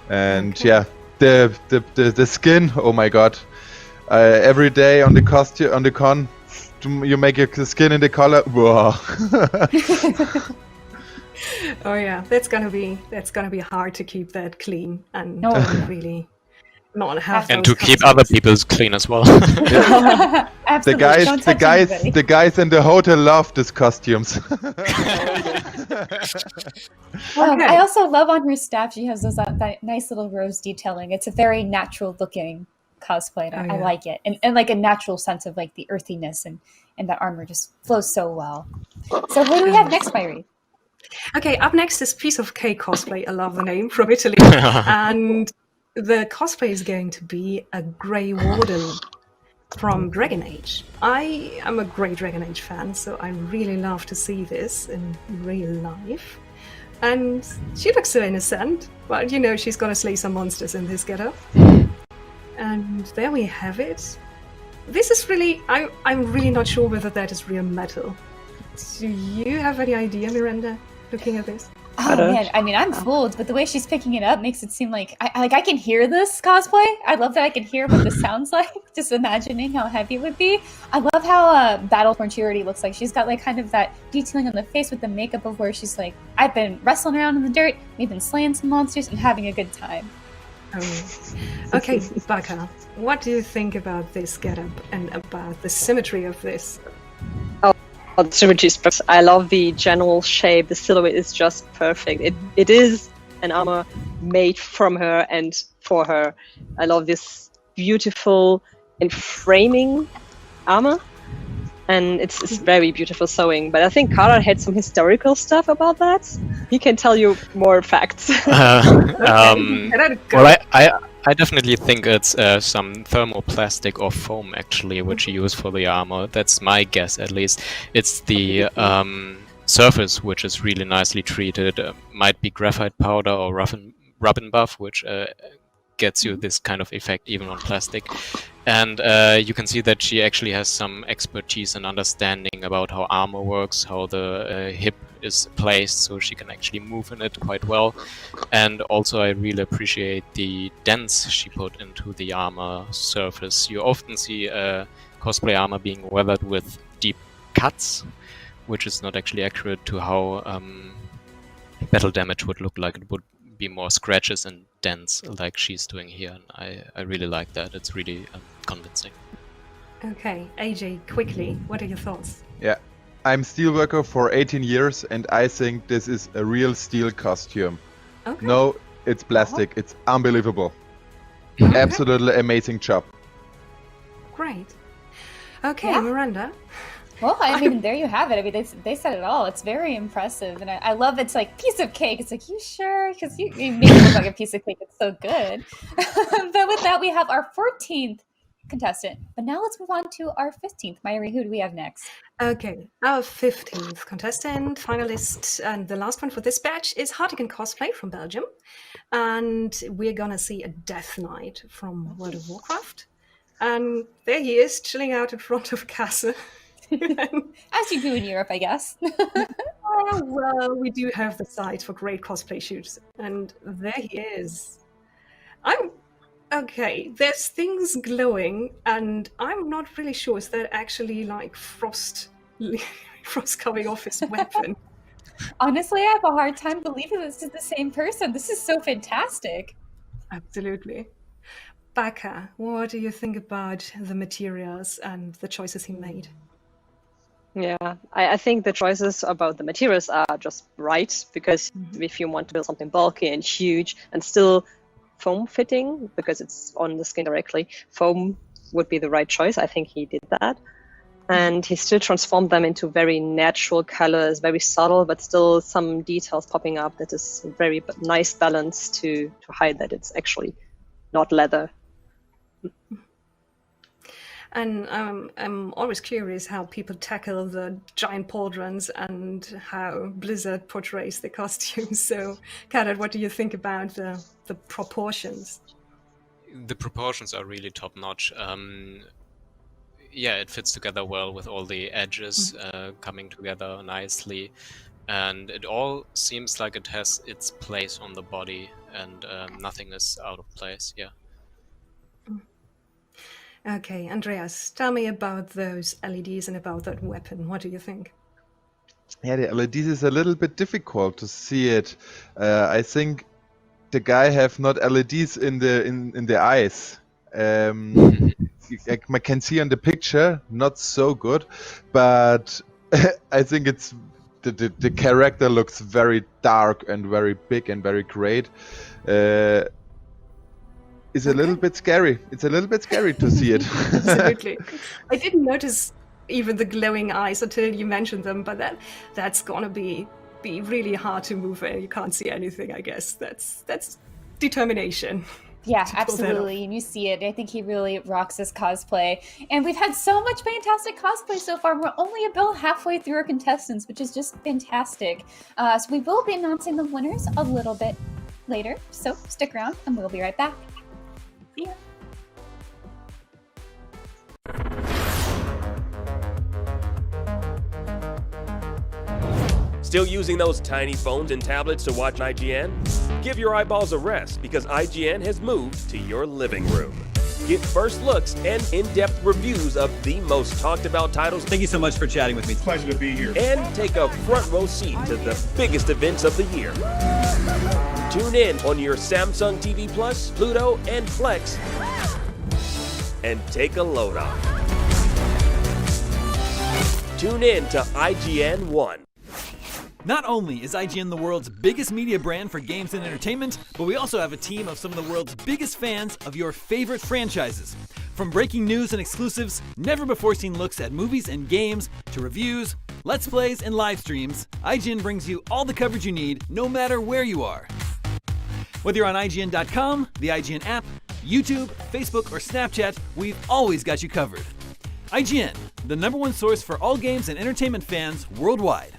And okay. Yeah, the skin, oh my god. Every day on the costume, on the con, you make your skin in the color, whoa. Oh yeah, that's gonna be hard to keep that clean and really not have. And to keep other people's clean as well. Yeah. Absolutely. The guys in the hotel love these costumes. I also love on her staff she has that nice little rose detailing. It's a very natural looking cosplay, and I like it, and like a natural sense of like the earthiness and that armor just flows so well. So who do we have next, Myri? Okay, up next is Piece of Cake cosplay. I love the name, from Italy. And the cosplay is going to be a Grey Warden from Dragon Age. I am a great Dragon Age fan, so I really love to see this in real life. And she looks so innocent, but you know she's gonna slay some monsters in this getup. And there we have it. This is really, I'm really not sure whether that is real metal. Do you have any idea, Miranda, looking at this? Oh man, I mean, I'm fooled, but the way she's picking it up makes it seem like I can hear this cosplay. I love that I can hear what this sounds like, just imagining how heavy it would be. I love how Battleborn Purity looks like. She's got like kind of that detailing on the face with the makeup of where she's like, I've been wrestling around in the dirt, we've been slaying some monsters and having a good time. Okay, Baka, what do you think about this getup and about the symmetry of this? Oh, the symmetry is perfect. I love the general shape. The silhouette is just perfect. It is an armor made from her and for her. I love this beautiful and framing armor, and it's very beautiful sewing. But I think Konrad had some historical stuff about that. He can tell you more facts. Well, I definitely think it's some thermoplastic or foam actually, which you use for the armor. That's my guess, at least. It's the surface which is really nicely treated. Might be graphite powder or rub-and buff, which gets you this kind of effect even on plastic. And you can see that she actually has some expertise and understanding about how armor works, how the hip is placed, so she can actually move in it quite well. And also I really appreciate the dents she put into the armor surface. You often see cosplay armor being weathered with deep cuts, which is not actually accurate to how battle damage would look like. It would be more scratches and dents like she's doing here, and I really like that. It's really convincing. Okay, AJ, quickly, what are your thoughts? Yeah, I'm steelworker for 18 years, and I think this is a real steel costume. Okay. No, it's plastic. It's unbelievable. Absolutely amazing job. Great. Okay, Yeah. Miranda. Well, I mean, there you have it. I mean, they said it all. It's very impressive, and I love it's like piece of cake. It's like, you sure? Because you make it look like a piece of cake. It's so good. But with that, we have our 14th contestant. But now let's move on to our 15th. Mayuri, who do we have next? Okay, our 15th contestant, finalist, and the last one for this batch is Hartigan Cosplay from Belgium. And we're gonna see a Death Knight from World of Warcraft. And there he is, chilling out in front of a castle. As you do in Europe, I guess. Oh, well, we do have the site for great cosplay shoots. And there he is. Okay, there's things glowing, and I'm not really sure. Is that actually like frost coming off his weapon? Honestly, I have a hard time believing this is the same person. This is so fantastic. Absolutely. Baka, what do you think about the materials and the choices he made? Yeah, I think the choices about the materials are just right, because if you want to build something bulky and huge and still foam fitting, because it's on the skin directly, foam would be the right choice. I think he did that. And he still transformed them into very natural colors, very subtle, but still some details popping up that is very nice balance to hide that it's actually not leather. And I'm always curious how people tackle the giant pauldrons and how Blizzard portrays the costumes. So, Konrad, what do you think about the proportions? The proportions are really top-notch. Yeah, it fits together well with all the edges coming together nicely. And it all seems like it has its place on the body, and nothing is out of place, yeah. Okay, Andreas, tell me about those LEDs and about that weapon. What do you think? Yeah, the LEDs is a little bit difficult to see it. I think the guy have not LEDs in the eyes. I can see on the picture, not so good, but I think it's the character looks very dark and very big and very great. It's a little bit scary. It's a little bit scary to see it. Absolutely. I didn't notice even the glowing eyes until you mentioned them, but that's gonna be really hard to move where you can't see anything, I guess. That's determination. Yeah, absolutely. And you see it. I think he really rocks this cosplay. And we've had so much fantastic cosplay so far. We're only about halfway through our contestants, which is just fantastic. So we will be announcing the winners a little bit later. So stick around and we'll be right back. See ya. Still using those tiny phones and tablets to watch IGN? Give your eyeballs a rest, because IGN has moved to your living room. Get first looks and in-depth reviews of the most talked about titles. Thank you so much for chatting with me. Pleasure to be here. And take a front row seat to the biggest events of the year. Tune in on your Samsung TV Plus, Pluto, and Plex, and take a load off. Tune in to IGN 1. Not only is IGN the world's biggest media brand for games and entertainment, but we also have a team of some of the world's biggest fans of your favorite franchises. From breaking news and exclusives, never-before-seen looks at movies and games, to reviews, let's plays, and live streams, IGN brings you all the coverage you need, no matter where you are. Whether you're on IGN.com, the IGN app, YouTube, Facebook, or Snapchat, we've always got you covered. IGN, the #1 source for all games and entertainment fans worldwide.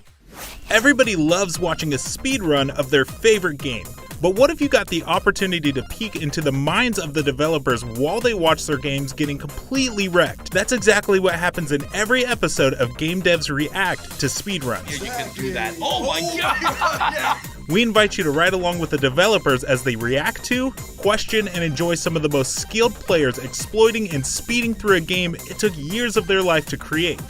Everybody loves watching a speedrun of their favorite game. But what if you got the opportunity to peek into the minds of the developers while they watch their games getting completely wrecked? That's exactly what happens in every episode of Game Devs React to speedruns. Yeah, you can do that. Oh my god! We invite you to ride along with the developers as they react to, question, and enjoy some of the most skilled players exploiting and speeding through a game it took years of their life to create.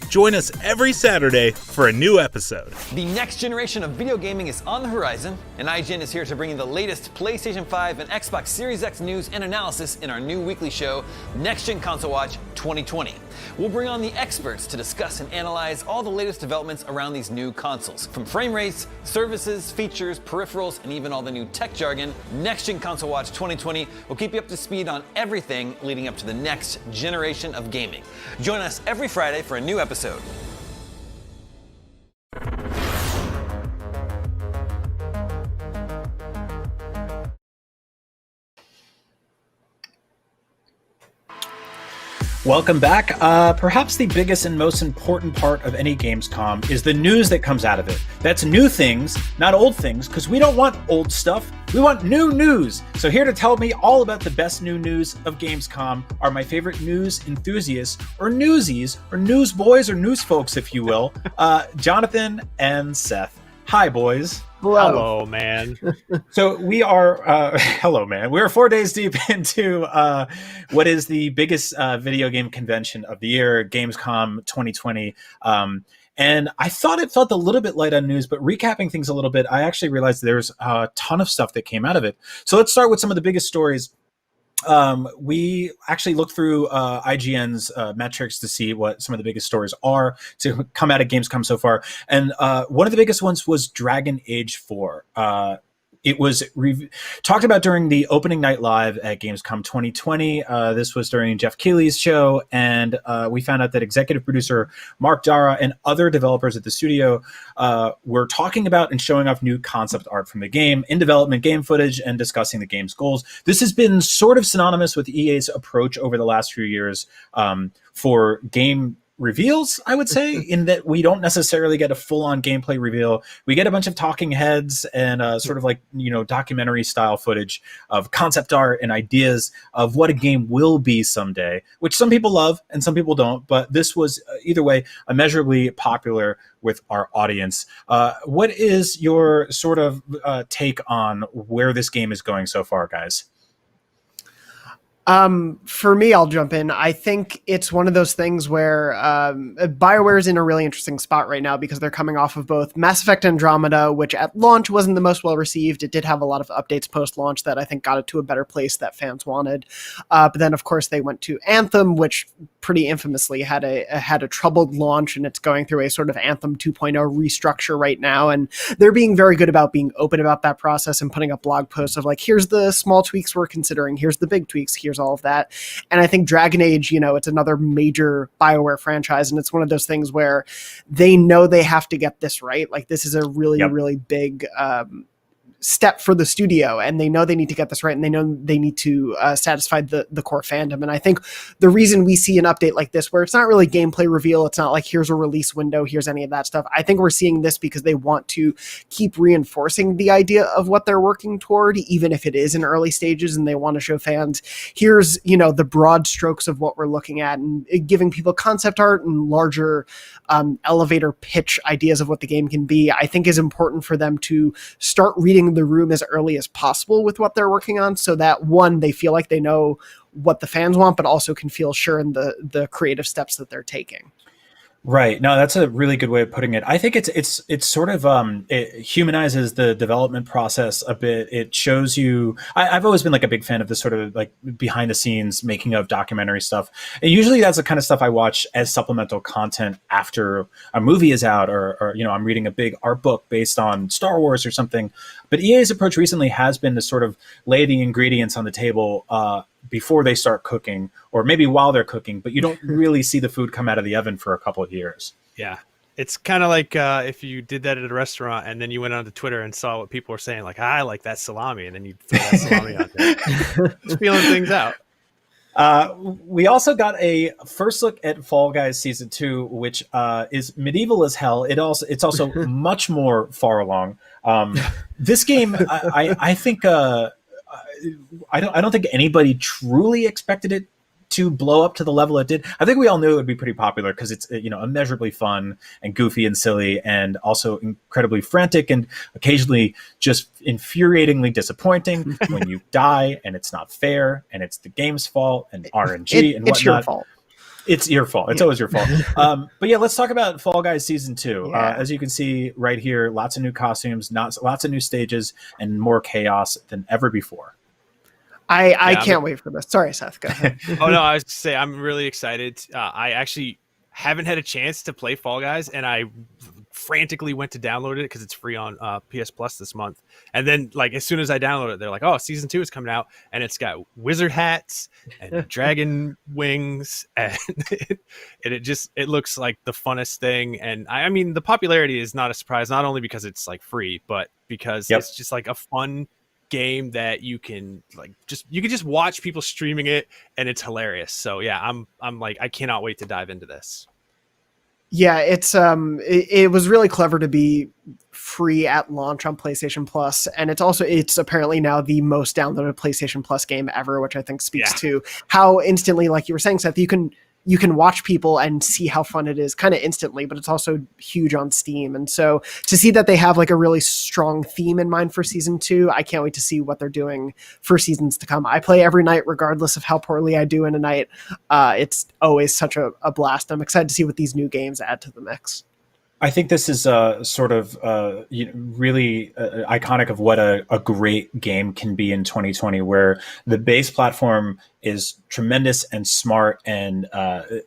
Join us every Saturday for a new episode. The next generation of video gaming is on the horizon, and IGN is here to bring you the latest PlayStation 5 and Xbox Series X news and analysis in our new weekly show, Next Gen Console Watch 2020. We'll bring on the experts to discuss and analyze all the latest developments around these new consoles. From frame rates, services, features, peripherals, and even all the new tech jargon, Next Gen Console Watch 2020 will keep you up to speed on everything leading up to the next generation of gaming. Join us every Friday for a new episode. Welcome back. Perhaps the biggest and most important part of any Gamescom is the news that comes out of it. That's new things, not old things, because we don't want old stuff. We want new news. So here to tell me all about the best new news of Gamescom are my favorite news enthusiasts, or newsies, or newsboys, or news folks, if you will, Jonathan and Seth. Hi, boys. Hello, man. So we are, hello, man. We are 4 days deep into what is the biggest video game convention of the year, Gamescom 2020. And I thought it felt a little bit light on news, but recapping things a little bit, I actually realized there's a ton of stuff that came out of it. So let's start with some of the biggest stories. We actually looked through IGN's metrics to see what some of the biggest stories are to come out of Gamescom so far. And one of the biggest ones was Dragon Age 4. It was talked about during the opening night live at Gamescom 2020. This was during Jeff Keighley's show, and we found out that executive producer Mark Dara and other developers at the studio were talking about and showing off new concept art from the game, in development game footage, and discussing the game's goals. This has been sort of synonymous with EA's approach over the last few years for game reveals, I would say, in that we don't necessarily get a full-on gameplay reveal. We get a bunch of talking heads and sort of like, documentary style footage of concept art and ideas of what a game will be someday, which some people love and some people don't, but this was either way immeasurably popular with our audience. What is your sort of take on where this game is going so far, guys? For me, I'll jump in. I think it's one of those things where BioWare is in a really interesting spot right now because they're coming off of both Mass Effect Andromeda, which at launch wasn't the most well received. It did have a lot of updates post-launch that I think got it to a better place that fans wanted. But then, of course, they went to Anthem, which pretty infamously had a troubled launch, and it's going through a sort of Anthem 2.0 restructure right now. And they're being very good about being open about that process and putting up blog posts of like, here's the small tweaks we're considering, here's the big tweaks, here's all of that. And I think Dragon Age, it's another major BioWare franchise, and it's one of those things where they know they have to get this right. Like, this is a really, really big step for the studio, and they know they need to get this right, and they know they need to satisfy the core fandom. And I think the reason we see an update like this, where it's not really gameplay reveal, it's not like here's a release window, here's any of that stuff. I think we're seeing this because they want to keep reinforcing the idea of what they're working toward, even if it is in early stages, and they want to show fans, here's, the broad strokes of what we're looking at, and giving people concept art and larger elevator pitch ideas of what the game can be, I think is important for them to start reading the room as early as possible with what they're working on, so that one, they feel like they know what the fans want, but also can feel sure in the creative steps that they're taking. Right. No, that's a really good way of putting it. I think it's sort of it humanizes the development process a bit. It shows you. I've always been like a big fan of this sort of like behind the scenes making of documentary stuff. And usually that's the kind of stuff I watch as supplemental content after a movie is out, or I'm reading a big art book based on Star Wars or something. But EA's approach recently has been to sort of lay the ingredients on the table before they start cooking, or maybe while they're cooking, but you don't really see the food come out of the oven for a couple of years. Yeah. It's kind of like if you did that at a restaurant and then you went onto Twitter and saw what people were saying, like, I like that salami, and then you throw that salami out there. Just feeling things out. We also got a first look at Fall Guys Season 2, which is medieval as hell. It's also much more far along. This game, I think... I don't think anybody truly expected it to blow up to the level it did. I think we all knew it would be pretty popular because it's immeasurably fun and goofy and silly, and also incredibly frantic and occasionally just infuriatingly disappointing when you die and it's not fair and it's the game's fault and RNG and whatnot. It's your fault. It's your fault. It's always your fault. But yeah, let's talk about Fall Guys Season 2. Yeah. As you can see right here, lots of new costumes, lots of new stages, and more chaos than ever before. I can't wait for this. Sorry, Seth. Go ahead. Oh no, I was to say I'm really excited. I actually haven't had a chance to play Fall Guys, and I frantically went to download it because it's free on PS Plus this month. And then, like, as soon as I download it, they're like, "Oh, Season 2 is coming out," and it's got wizard hats and dragon wings, and it looks like the funnest thing. And I mean, the popularity is not a surprise, not only because it's like free, but because it's just like a fun game that you can just watch people streaming it, and it's hilarious. So yeah, I'm like, I cannot wait to dive into this. Yeah, it was really clever to be free at launch on PlayStation Plus, and it's apparently now the most downloaded PlayStation Plus game ever, which I think speaks to how instantly, like you were saying, Seth, you can watch people and see how fun it is kind of instantly, but it's also huge on Steam. And so to see that they have like a really strong theme in mind for Season 2, I can't wait to see what they're doing for seasons to come. I play every night, regardless of how poorly I do in a night. It's always such a blast. I'm excited to see what these new games add to the mix. I think this is sort of really iconic of what a great game can be in 2020, where the base platform is tremendous and smart and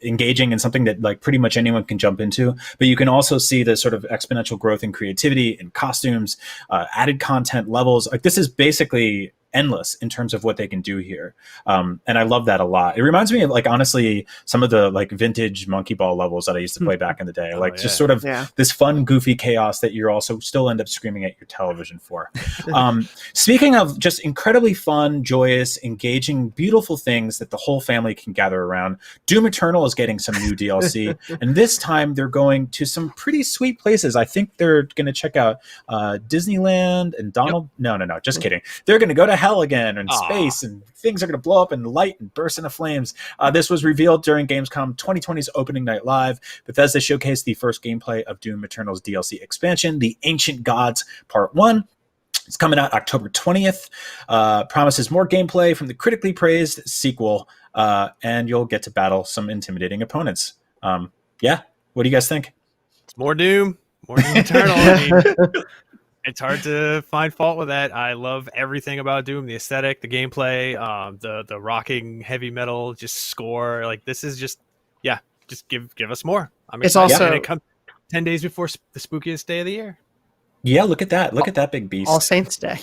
engaging, and something that like pretty much anyone can jump into. But you can also see the sort of exponential growth in creativity and costumes, added content, levels. Like, this is basically endless in terms of what they can do here. And I love that a lot. It reminds me of, like, honestly, some of the like vintage Monkey Ball levels that I used to play back in the day. Just sort of this fun, goofy chaos that you're also still end up screaming at your television for. Speaking of just incredibly fun, joyous, engaging, beautiful things that the whole family can gather around, Doom Eternal is getting some new DLC. And this time they're going to some pretty sweet places. I think they're going to check out Disneyland and Donald. No, just kidding. They're going to go to hell again, and space, and things are going to blow up and light and burst into flames. This was revealed during Gamescom 2020's Opening Night Live. Bethesda showcased the first gameplay of Doom Eternal's DLC expansion, The Ancient Gods Part 1. It's coming out October 20th. Promises more gameplay from the critically praised sequel, and you'll get to battle some intimidating opponents. What do you guys think? It's more Doom Eternal. I mean, it's hard to find fault with that. I love everything about Doom, the aesthetic, the gameplay, the rocking heavy metal just score. Like, this is just give us more. I'm excited. It's also, and it comes 10 days before the spookiest day of the year. Yeah, look at that. Look at that big beast. All Saints Day.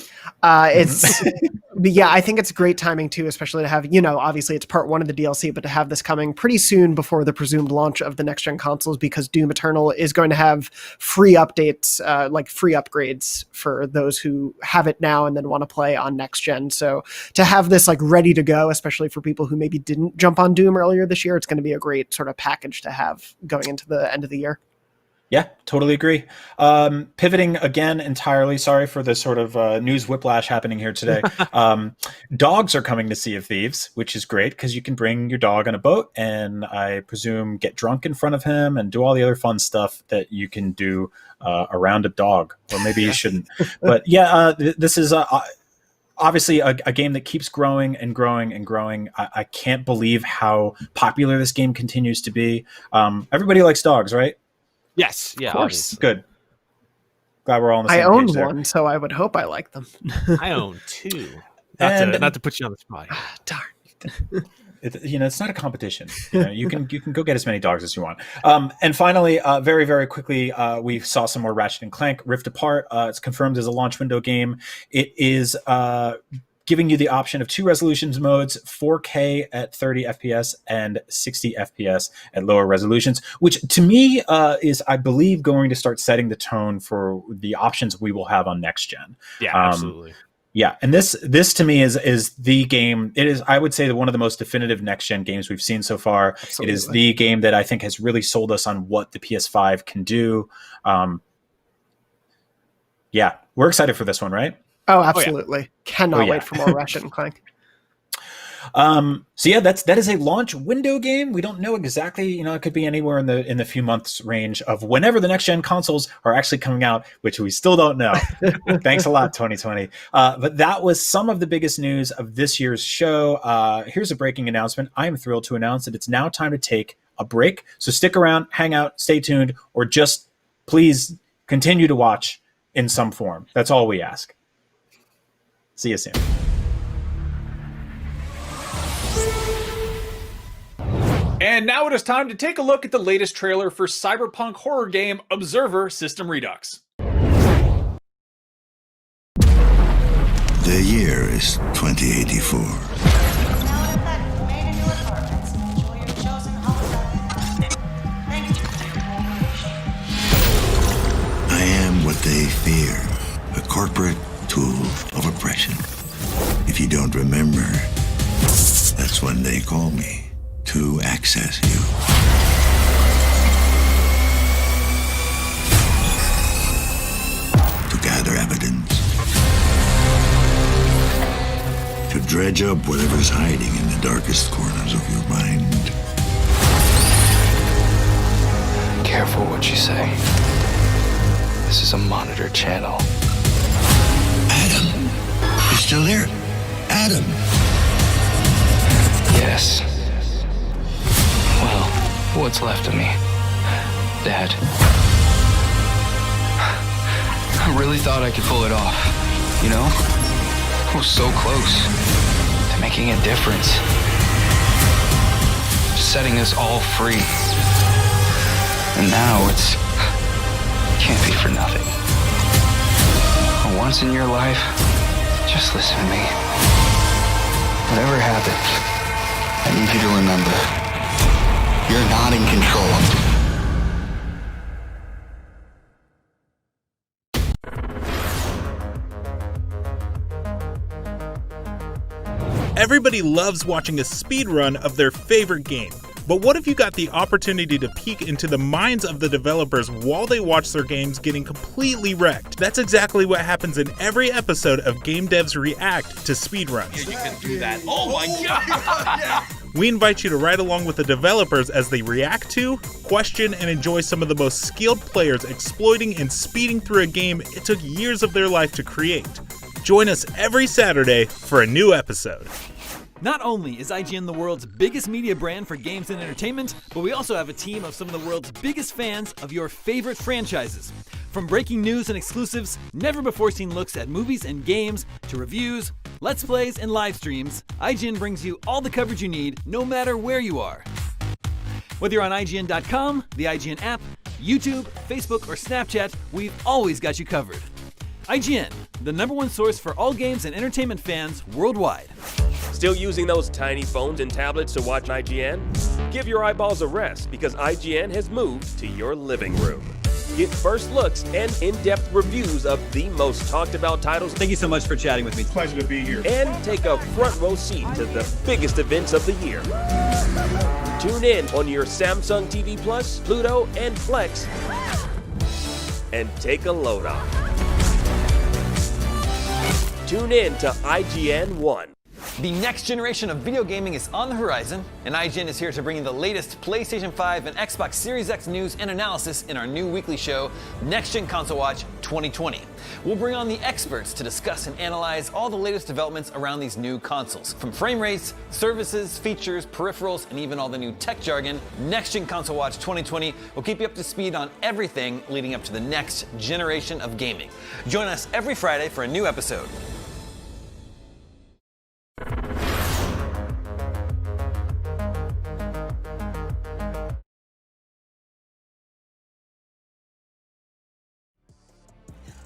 But yeah, I think it's great timing too, especially to have, obviously it's part 1 of the DLC, but to have this coming pretty soon before the presumed launch of the next gen consoles, because Doom Eternal is going to have free updates, like free upgrades for those who have it now and then want to play on next gen. So to have this like ready to go, especially for people who maybe didn't jump on Doom earlier this year, it's going to be a great sort of package to have going into the end of the year. Yeah, totally agree. Pivoting again entirely, sorry for the sort of news whiplash happening here today. Dogs are coming to Sea of Thieves, which is great because you can bring your dog on a boat and I presume get drunk in front of him and do all the other fun stuff that you can do around a dog. Or maybe you shouldn't. But yeah, this is... obviously a game that keeps growing and growing and growing. I can't believe how popular this game continues to be. Everybody likes dogs, right? Yes, yeah, Of course. obviously. Good. Glad we're all on the I same page owned there. one, so I would hope I like them. I own 2. And- Not to put you on the spot. Darn. It's not a competition. You can go get as many dogs as you want. And finally, very, very quickly, we saw some more Ratchet and Clank Rift Apart. It's confirmed as a launch window game. It is giving you the option of 2 resolutions modes, 4K at 30 FPS and 60 FPS at lower resolutions, which to me is, I believe, going to start setting the tone for the options we will have on next gen. Yeah, absolutely. Yeah, and this to me is the game. It is, I would say, one of the most definitive next gen games we've seen so far. Absolutely. It is the game that I think has really sold us on what the PS5 can do. Yeah, we're excited for this one, right? Oh, absolutely. Oh, yeah. Cannot wait for more Ratchet and Clank. So yeah, that is a launch window game. We don't know exactly, it could be anywhere in the few months range of whenever the next gen consoles are actually coming out, which we still don't know. Thanks a lot, 2020. But that was some of the biggest news of this year's show. Here's a breaking announcement. I am thrilled to announce that it's now time to take a break. So stick around, hang out, stay tuned, or just please continue to watch in some form. That's all we ask. See you soon. And now it is time to take a look at the latest trailer for cyberpunk horror game Observer System Redux. The year is 2084. I am what they fear, a corporate tool of oppression. If you don't remember, that's when they call me. To access you. To gather evidence. To dredge up whatever's hiding in the darkest corners of your mind. Careful what you say. This is a monitored channel. Adam, you're still there? Adam. Yes. Well, what's left of me? Dad. I really thought I could pull it off, you know? I was so close to making a difference. Setting us all free. And now can't be for nothing. For once in your life, just listen to me. Whatever happens, I need you to remember. You're not in control. Everybody loves watching a speedrun of their favorite game. But what if you got the opportunity to peek into the minds of the developers while they watch their games getting completely wrecked? That's exactly what happens in every episode of Game Devs React to speedruns. Yeah, you can do that. Oh my god! We invite you to ride along with the developers as they react to, question, and enjoy some of the most skilled players exploiting and speeding through a game it took years of their life to create. Join us every Saturday for a new episode. Not only is IGN the world's biggest media brand for games and entertainment, but we also have a team of some of the world's biggest fans of your favorite franchises. From breaking news and exclusives, never-before-seen looks at movies and games, to reviews, Let's Plays, and live streams, IGN brings you all the coverage you need, no matter where you are. Whether you're on IGN.com, the IGN app, YouTube, Facebook, or Snapchat, we've always got you covered. IGN, the #1 source for all games and entertainment fans worldwide. Still using those tiny phones and tablets to watch IGN? Give your eyeballs a rest because IGN has moved to your living room. Get first looks and in-depth reviews of the most talked about titles. Thank you so much for chatting with me. Pleasure to be here. And take a front row seat to the biggest events of the year. Tune in on your Samsung TV Plus, Pluto, and Flex, and take a load off. Tune in to IGN 1. The next generation of video gaming is on the horizon, and IGN is here to bring you the latest PlayStation 5 and Xbox Series X news and analysis in our new weekly show, Next Gen Console Watch 2020. We'll bring on the experts to discuss and analyze all the latest developments around these new consoles. From frame rates, services, features, peripherals, and even all the new tech jargon, Next Gen Console Watch 2020 will keep you up to speed on everything leading up to the next generation of gaming. Join us every Friday for a new episode.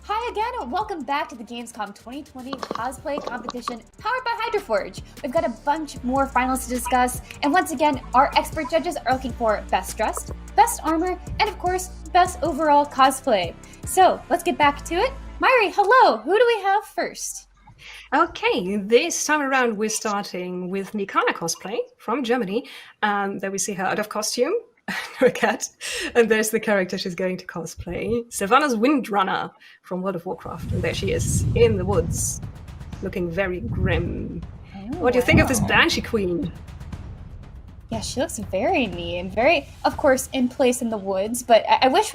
Hi again, and welcome back to the Gamescom 2020 Cosplay Competition powered by Hydroforge. We've got a bunch more finals to discuss, and once again, our expert judges are looking for Best Dressed, Best Armor, and of course, Best Overall Cosplay. So, let's get back to it. Myri, hello! Who do we have first? Okay, this time around we're starting with Mikana Cosplay from Germany. There we see her out of costume. Her cat, and there's the character she's going to cosplay, Savannah's Windrunner from World of Warcraft, and there she is in the woods, looking very grim. What do you think of this Banshee Queen? Yeah, she looks very neat and very, of course, in place in the woods, but I wish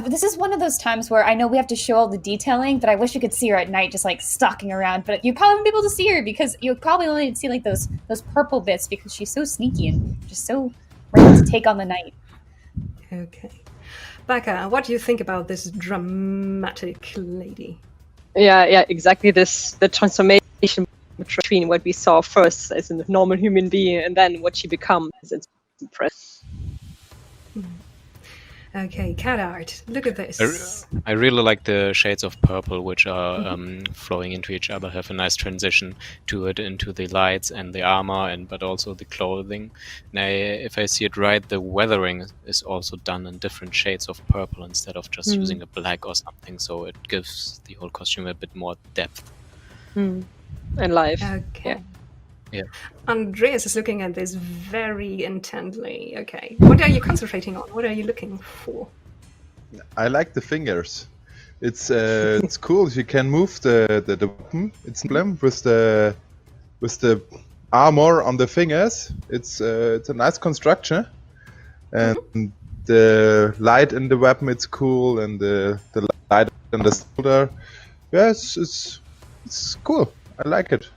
this is one of those times where I know we have to show all the detailing, but I wish we could see her at night just like stalking around, but you probably won't be able to see her because you'll probably only see like those purple bits because she's so sneaky and just so ready to take on the night. Okay. Becca, what do you think about this dramatic lady? Yeah, exactly. The transformation between what we saw first as a normal human being and then what she becomes. It's impressive. Okay, cat art. Look at this. I really like the shades of purple, which are flowing into each other, have a nice transition to it, into the lights and the armor, but also the clothing. And if I see it right, the weathering is also done in different shades of purple instead of just using a black or something, so it gives the whole costume a bit more depth. And life. Okay. Yeah. Andreas is looking at this very intently. Okay. What are you concentrating on? What are you looking for? I like the fingers. It's cool. You can move the weapon. It's emblem with the armor on the fingers. It's a nice construction, and the light in the weapon it's cool, and the light on the shoulder. Yes, it's cool. I like it.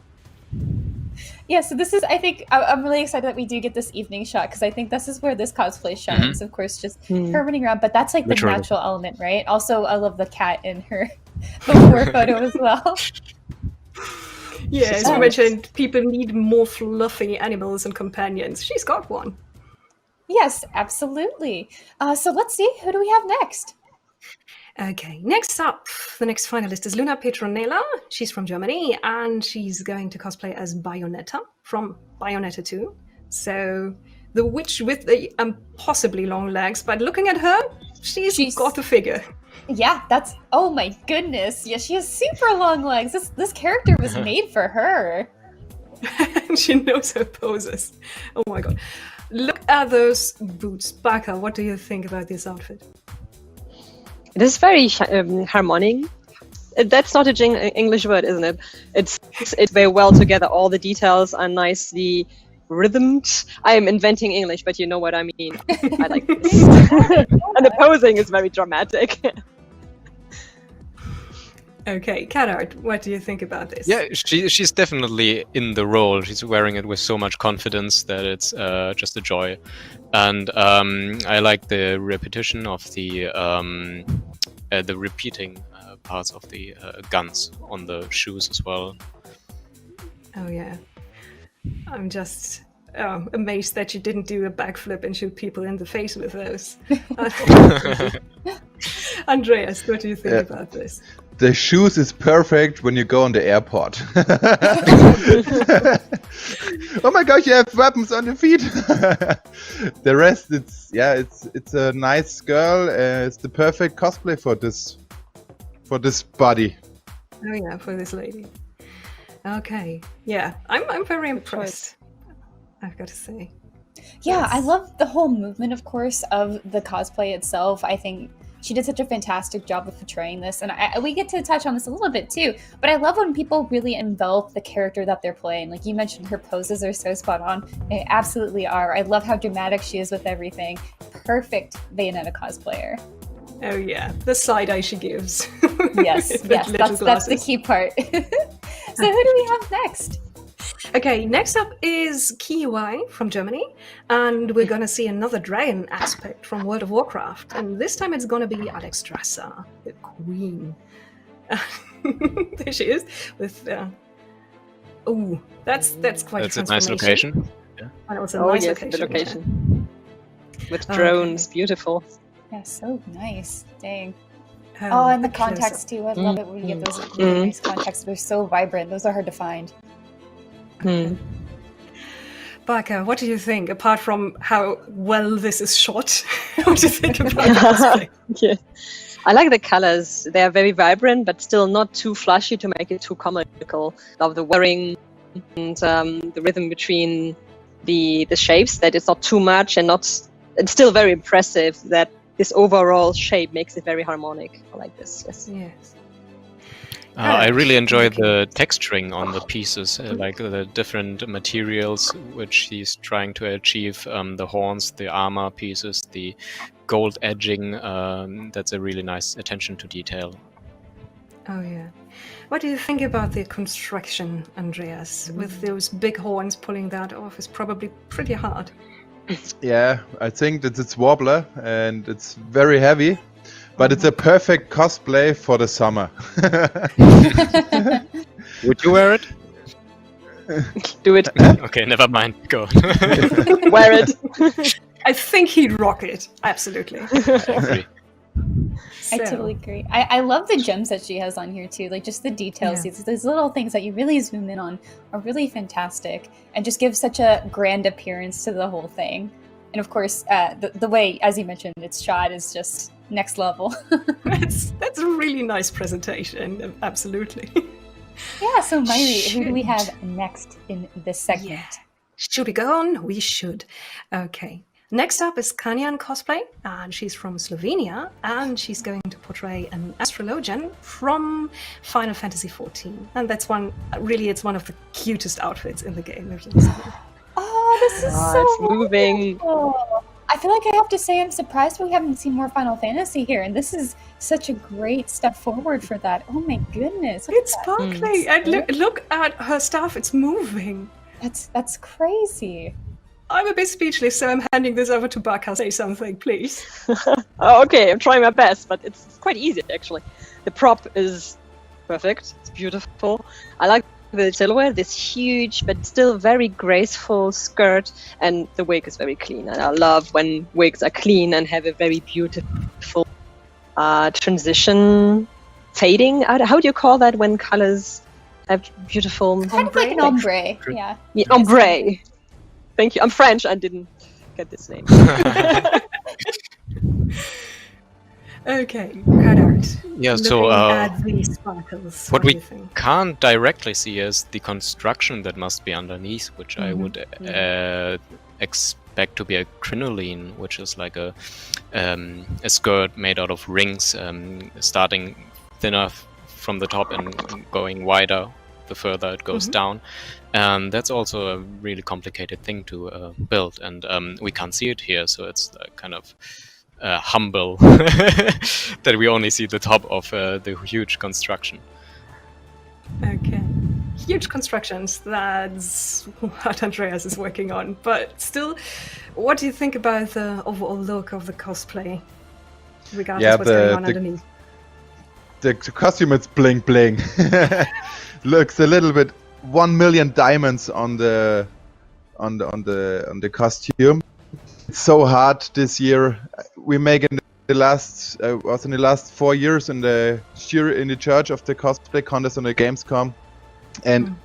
Yeah, so this is, I think, I'm really excited that we do get this evening shot because I think this is where this cosplay shines. Of course, just her running around, but that's like the natural element, right? Also, I love the cat in her before photo as well. Yeah, as you mentioned, people need more fluffy animals and companions. She's got one. Yes, absolutely. So let's see, who do we have next? Okay, next up, the next finalist is Luna Petronella. She's from Germany, and she's going to cosplay as Bayonetta from Bayonetta 2. So, the witch with the impossibly long legs, but looking at her, she's got the figure. Yeah, that's, oh my goodness. Yeah, she has super long legs. This character was made for her. And she knows her poses. Oh my god. Look at those boots. Baka, what do you think about this outfit? It is very harmonic. That's not an English word, isn't it? It's very well together. All the details are nicely rhythmed. I am inventing English, but you know what I mean. I like this. And the posing is very dramatic. Okay, cat art, what do you think about this? Yeah, she's definitely in the role. She's wearing it with so much confidence that it's just a joy. And I like the repetition of the repeating parts of the guns on the shoes as well. Oh yeah, I'm just amazed that you didn't do a backflip and shoot people in the face with those. Andreas, what do you think about this? The shoes is perfect when you go on the airport. Oh my gosh, you have weapons on your feet. The rest, it's a nice girl. It's the perfect cosplay for this body. Oh yeah, for this lady. Okay, yeah, I'm very impressed. I've got to say. Yeah, I love the whole movement, of course, of the cosplay itself. I think She did such a fantastic job of portraying this, and we get to touch on this a little bit too. But I love when people really envelop the character that they're playing. Like you mentioned, her poses are so spot on. They absolutely are. I love how dramatic she is with everything. Perfect Bayonetta cosplayer. Oh yeah, the side eye she gives. Yes, that's the key part. So who do we have next? Okay, next up is KUI from Germany, and we're gonna see another dragon aspect from World of Warcraft, and this time it's gonna be Alexstrasza, the queen. There she is with. Oh, that's quite. That's a nice location. Yeah. And also a nice yes, location. the location. Yeah. With drones, beautiful. Yeah, so nice. Dang. Oh, and the context too. I love it when you get those really nice contexts. They're so vibrant. Those are hard to find. Baka, what do you think? Apart from how well this is shot, what do you think about the cosplay? Yeah. I like the colors. They are very vibrant, but still not too flashy to make it too comical. Love the wearing and the rhythm between the shapes. That it's not too much and not. It's still very impressive. That this overall shape makes it very harmonic. I like this. Yes. Yes. I really enjoy the texturing on the pieces, like the different materials which he's trying to achieve. The horns, the armor pieces, the gold edging. That's a really nice attention to detail. Oh yeah. What do you think about the construction, Andreas? With those big horns, pulling that off is probably pretty hard. Yeah, I think that it's wobbler and it's very heavy. But it's a perfect cosplay for the summer. Would you wear it? Do it. Okay, never mind. Go. Wear it. I think he'd rock it. Absolutely. I totally agree. I love the gems that she has on here too. Like just the details. Yeah. These little things that you really zoom in on are really fantastic and just give such a grand appearance to the whole thing. And of course, the way, as you mentioned, it's shot is just next level. That's a really nice presentation. Absolutely. Yeah, so Myri, who do we have next in this segment? Yeah. Should we go on? We should. Okay. Next up is Kanyan Cosplay, and she's from Slovenia, and she's going to portray an astrologian from Final Fantasy XIV. And that's it's one of the cutest outfits in the game. Oh, this is so it's moving. wonderful. I feel like I have to say I'm surprised we haven't seen more Final Fantasy here, and this is such a great step forward for that. Oh my goodness. It's sparkling, and look at her stuff, it's moving. That's crazy. I'm a bit speechless, so I'm handing this over to Baka. Say something, please. Oh, okay, I'm trying my best, but it's quite easy actually. The prop is perfect, it's beautiful. I like the silhouette, this huge but still very graceful skirt, and the wig is very clean. And I love when wigs are clean and have a very beautiful transition, fading. How do you call that when colors have beautiful? Kind of like an ombre, yeah. Ombre. Thank you. I'm French. I didn't get this name. Okay, Konrad. Yeah, so Looking at these sparkles, what do we you think? can't directly see is the construction that must be underneath, which I would expect to be a crinoline, which is like a skirt made out of rings, starting thinner from the top and going wider the further it goes down. And that's also a really complicated thing to build, and we can't see it here, so it's kind of humble that we only see the top of the huge construction. Okay. Huge constructions, that's what Andreas is working on. But still, what do you think about the overall look of the cosplay? Regardless what's going on underneath. The costume is bling bling. Looks a little bit 1 million diamonds on the costume. It's so hard this year. We make in the last 4 years in the charge of the cosplay contest on the Gamescom, and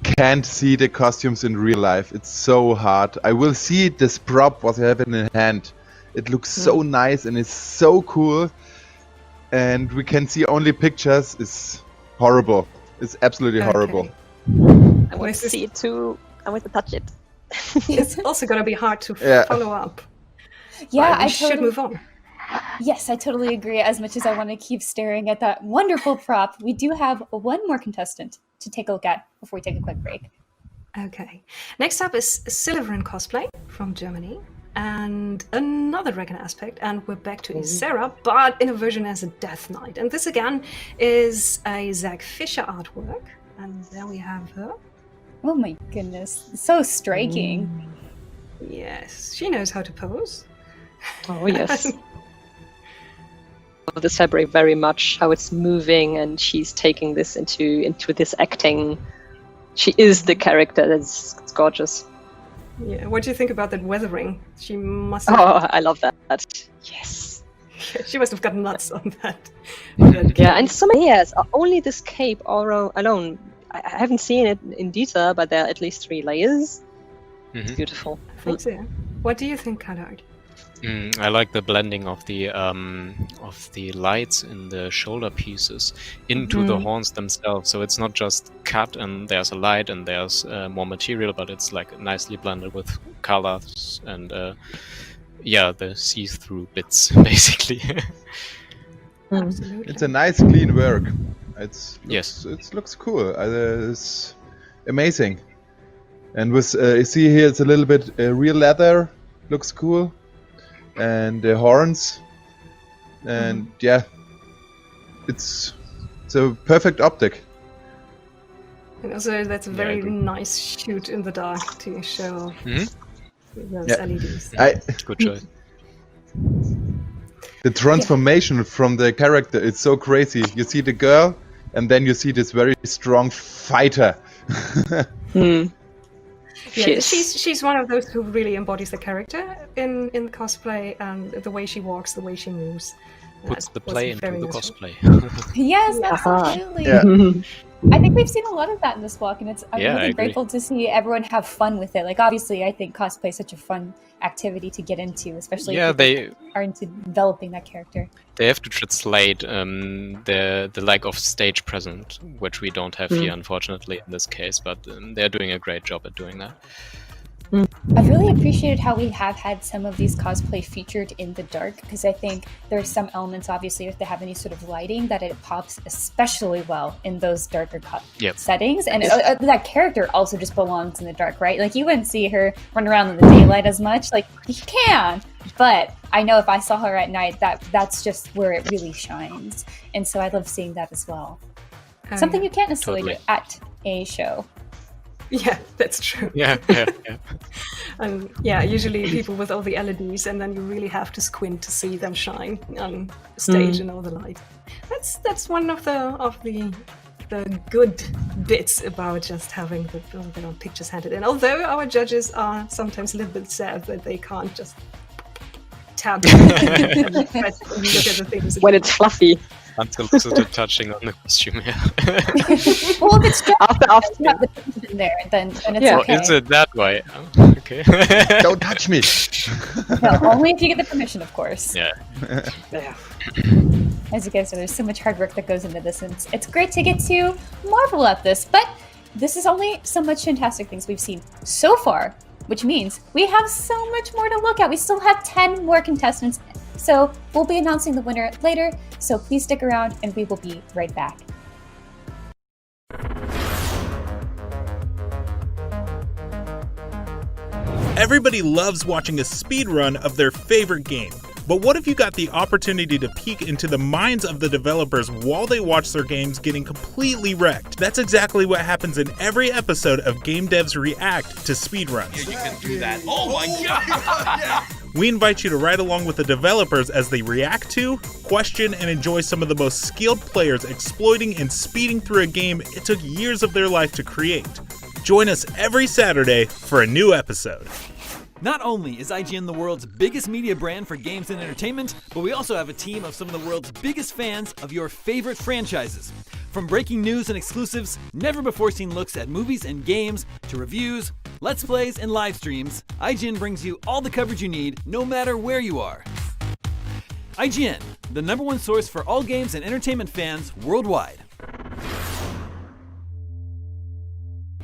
can't see the costumes in real life. It's so hard. I will see this prop what I have in hand. It looks so nice and it's so cool, and we can see only pictures. It's horrible. It's absolutely horrible. I want to see it too. I want to touch it. It's also going to be hard to follow up. Yeah, I should move on. Yes, I totally agree. As much as I want to keep staring at that wonderful prop, we do have one more contestant to take a look at before we take a quick break. Okay. Next up is Silverin Cosplay from Germany. And another Dragon aspect, and we're back to Isera, but in a version as a Death Knight. And this again is a Zach Fisher artwork. And there we have her. Oh my goodness. So striking. Yes, she knows how to pose. Oh, yes. The fabric very much, how it's moving, and she's taking this into this acting. She is the character. It's gorgeous. Yeah, what do you think about that weathering? She must have... Oh, I love that. Yes. She must have got nuts on that. Yeah, and some layers. Only this cape alone. I haven't seen it in detail, but there are at least 3 layers. It's beautiful. I think so. What do you think, Konrad? I like the blending of the lights in the shoulder pieces into the horns themselves. So it's not just cut and there's a light and there's more material, but it's like nicely blended with colors and the see-through bits basically. Absolutely. It's a nice, clean work. It looks cool. It's amazing. And with you see here, it's a little bit real leather. Looks cool. And the horns, and it's a perfect optic. And also, that's a very nice shoot in the dark to show those LEDs. Good choice. The transformation from the character is so crazy. You see the girl, and then you see this very strong fighter. Yeah, she's one of those who really embodies the character in cosplay, and the way she walks, the way she moves. Puts the play into the cosplay. Yes, absolutely. Yeah. I think we've seen a lot of that in this walk, and I'm I really agree. grateful to see everyone have fun with it. Like, obviously, I think cosplay is such a fun activity to get into, especially if they are into developing that character. They have to translate the lack of stage presence, which we don't have here, unfortunately, in this case. But they're doing a great job at doing that. I've really appreciated how we have had some of these cosplay featured in the dark, because I think there's some elements, obviously, if they have any sort of lighting, that it pops especially well in those darker settings. And that character also just belongs in the dark, right? Like, you wouldn't see her run around in the daylight as much. Like, you can, but I know if I saw her at night, that's just where it really shines. And so I love seeing that as well. Something you can't necessarily do at a show. Yeah, that's true. Yeah. And usually people with all the LEDs, and then you really have to squint to see them shine on stage and all the light. That's one of the good bits about just having the pictures handed in. Although our judges are sometimes a little bit sad that they can't just tab and look at the things when it's fluffy. Until sort of touching on the costume, Well, if it's just after you have the picture in there, then it's okay. Is it that way? Oh, okay. Don't touch me. No, only if you get the permission, of course. Yeah. As you guys know, there's so much hard work that goes into this, and it's great to get to marvel at this, but this is only so much fantastic things we've seen so far, which means we have so much more to look at. We still have 10 more contestants, so we'll be announcing the winner later, so please stick around and we will be right back. Everybody loves watching a speedrun of their favorite game. But what if you got the opportunity to peek into the minds of the developers while they watch their games getting completely wrecked? That's exactly what happens in every episode of Game Devs React to speedruns. Yeah, you can do that. Oh my god! We invite you to ride along with the developers as they react to, question, and enjoy some of the most skilled players exploiting and speeding through a game it took years of their life to create. Join us every Saturday for a new episode. Not only is IGN the world's biggest media brand for games and entertainment, but we also have a team of some of the world's biggest fans of your favorite franchises. From breaking news and exclusives, never-before-seen looks at movies and games, to reviews, let's plays, and live streams, IGN brings you all the coverage you need, no matter where you are. IGN, the #1 source for all games and entertainment fans worldwide.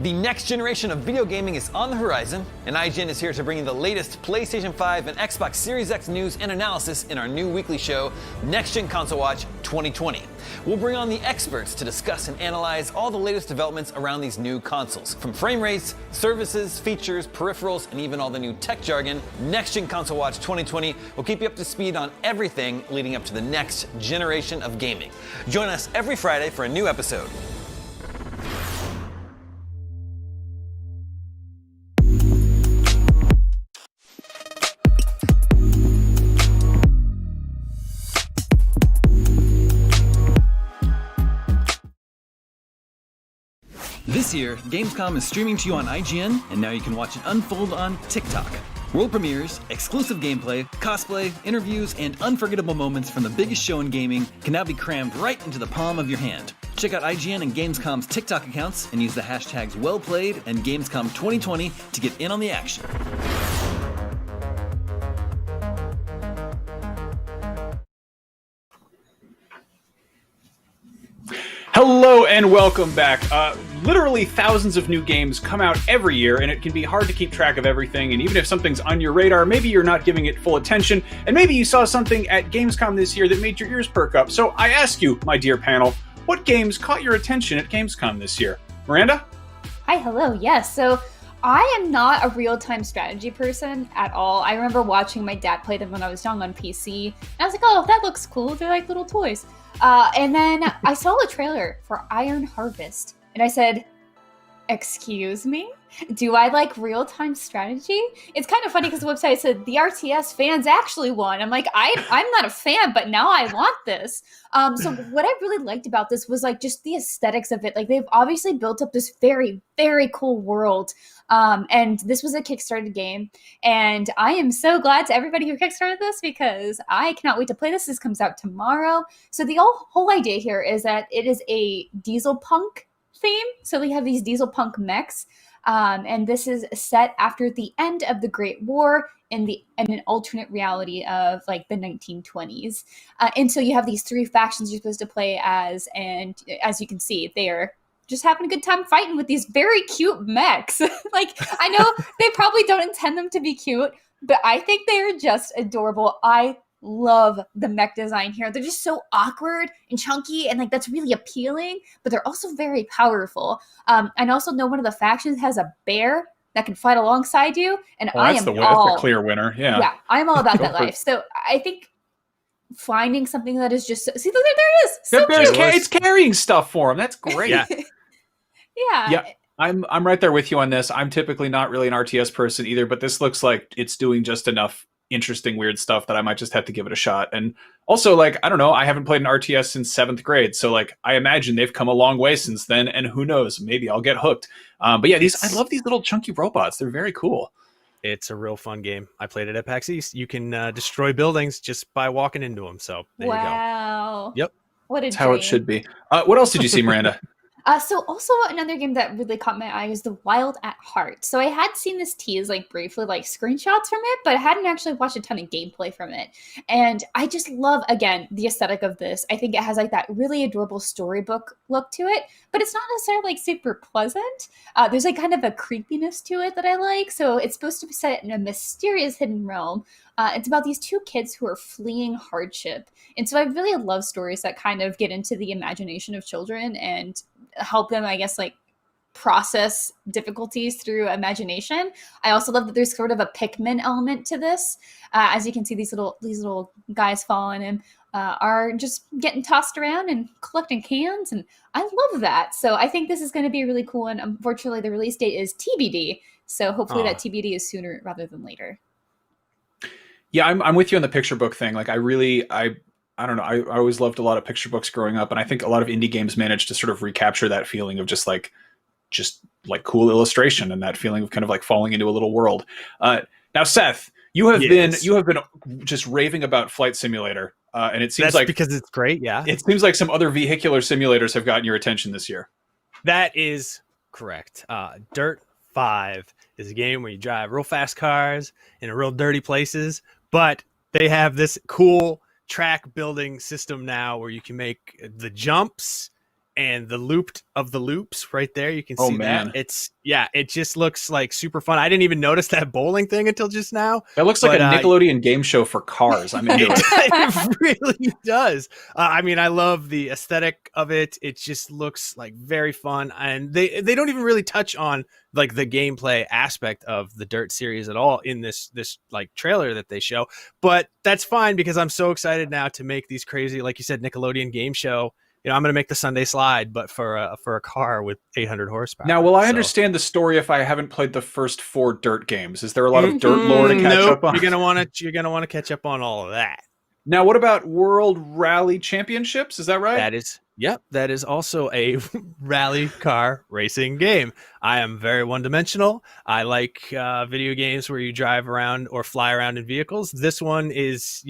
The next generation of video gaming is on the horizon, and IGN is here to bring you the latest PlayStation 5 and Xbox Series X news and analysis in our new weekly show, Next Gen Console Watch 2020. We'll bring on the experts to discuss and analyze all the latest developments around these new consoles. From frame rates, services, features, peripherals, and even all the new tech jargon, Next Gen Console Watch 2020 will keep you up to speed on everything leading up to the next generation of gaming. Join us every Friday for a new episode. This year, Gamescom is streaming to you on IGN, and now you can watch it unfold on TikTok. World premieres, exclusive gameplay, cosplay, interviews, and unforgettable moments from the biggest show in gaming can now be crammed right into the palm of your hand. Check out IGN and Gamescom's TikTok accounts and use the hashtags WellPlayed and Gamescom 2020 to get in on the action. Hello and welcome back. Literally thousands of new games come out every year, and it can be hard to keep track of everything. And even if something's on your radar, maybe you're not giving it full attention, and maybe you saw something at Gamescom this year that made your ears perk up. So I ask you, my dear panel, what games caught your attention at Gamescom this year? Miranda? Hi, hello, yes. So I am not a real-time strategy person at all. I remember watching my dad play them when I was young on PC, and I was like, oh, that looks cool. They're like little toys. And then I saw a trailer for Iron Harvest, and I said, excuse me? Do I like real-time strategy? It's kind of funny because the website said the RTS fans actually won. I'm like, I'm not a fan, but now I want this. So what I really liked about this was like just the aesthetics of it. Like they've obviously built up this very, very cool world. And this was a Kickstarter game. And I am so glad to everybody who Kickstarted this because I cannot wait to play this. This comes out tomorrow. So the whole idea here is that it is a diesel punk theme. So we have these diesel punk mechs. And this is set after the end of the Great War in an alternate reality of like the 1920s. And so you have these three factions you're supposed to play as, and as you can see, they are just having a good time fighting with these very cute mechs. Like, I know they probably don't intend them to be cute, but I think they are just adorable. I love the mech design here. They're just so awkward and chunky, and like that's really appealing, but they're also very powerful. I also know one of the factions has a bear that can fight alongside you, and that's the clear winner. Yeah, I'm all about that life. So I think finding something that is just see, there it is. So it's carrying stuff for him. That's great. Yeah. I'm right there with you on this. I'm typically not really an RTS person either, but this looks like it's doing just enough interesting, weird stuff that I might just have to give it a shot. And also, like, I don't know, I haven't played an RTS since 7th grade, so like I imagine they've come a long way since then, and who knows, maybe I'll get hooked. But yeah, I love these little chunky robots. They're very cool. It's a real fun game. I played it at PAX East. You can destroy buildings just by walking into them. So there you go. Yep. What a That's how it should be. What else did you see, Miranda? So also another game that really caught my eye is The Wild at Heart. So I had seen this tease like briefly, like screenshots from it, but I hadn't actually watched a ton of gameplay from it. And I just love, again, the aesthetic of this. I think it has like that really adorable storybook look to it, but it's not necessarily like super pleasant. There's like kind of a creepiness to it that I like. So it's supposed to be set in a mysterious hidden realm. It's about these two kids who are fleeing hardship. And so I really love stories that kind of get into the imagination of children and help them, I guess, like process difficulties through imagination. I also love that there's sort of a Pikmin element to this. As you can see, these little guys falling and are just getting tossed around and collecting cans, and I love that. So I think this is going to be really cool, and unfortunately the release date is TBD. So hopefully that TBD is sooner rather than later. Yeah, I'm with you on the picture book thing. Like I don't know. I always loved a lot of picture books growing up, and I think a lot of indie games managed to sort of recapture that feeling of just like cool illustration and that feeling of kind of like falling into a little world. Now, Seth, you have been just raving about Flight Simulator, and it seems like because it's great. Yeah, it seems like some other vehicular simulators have gotten your attention this year. That is correct. Dirt 5 is a game where you drive real fast cars in real dirty places, but they have this cool track building system now where you can make the jumps and the looped of the loops right there. You can Oh, see man. that. It just looks like super fun. I didn't even notice that bowling thing until just now. That looks like a Nickelodeon game show for cars. I'm into it. It really does. I mean, I love the aesthetic of it. It just looks like very fun, and they don't even really touch on like the gameplay aspect of the Dirt series at all in this like trailer that they show. But that's fine because I'm so excited now to make these crazy, like you said, Nickelodeon game show. You know, I'm going to make the Sunday Slide, but for a car with 800 horsepower. Now, will I understand the story if I haven't played the first 4 Dirt games? Is there a lot of Dirt lore to catch up on? You're gonna want to catch up on all of that. Now, what about World Rally Championships? Is that right? That is also a rally car racing game. I am very one-dimensional. I like video games where you drive around or fly around in vehicles. This one is,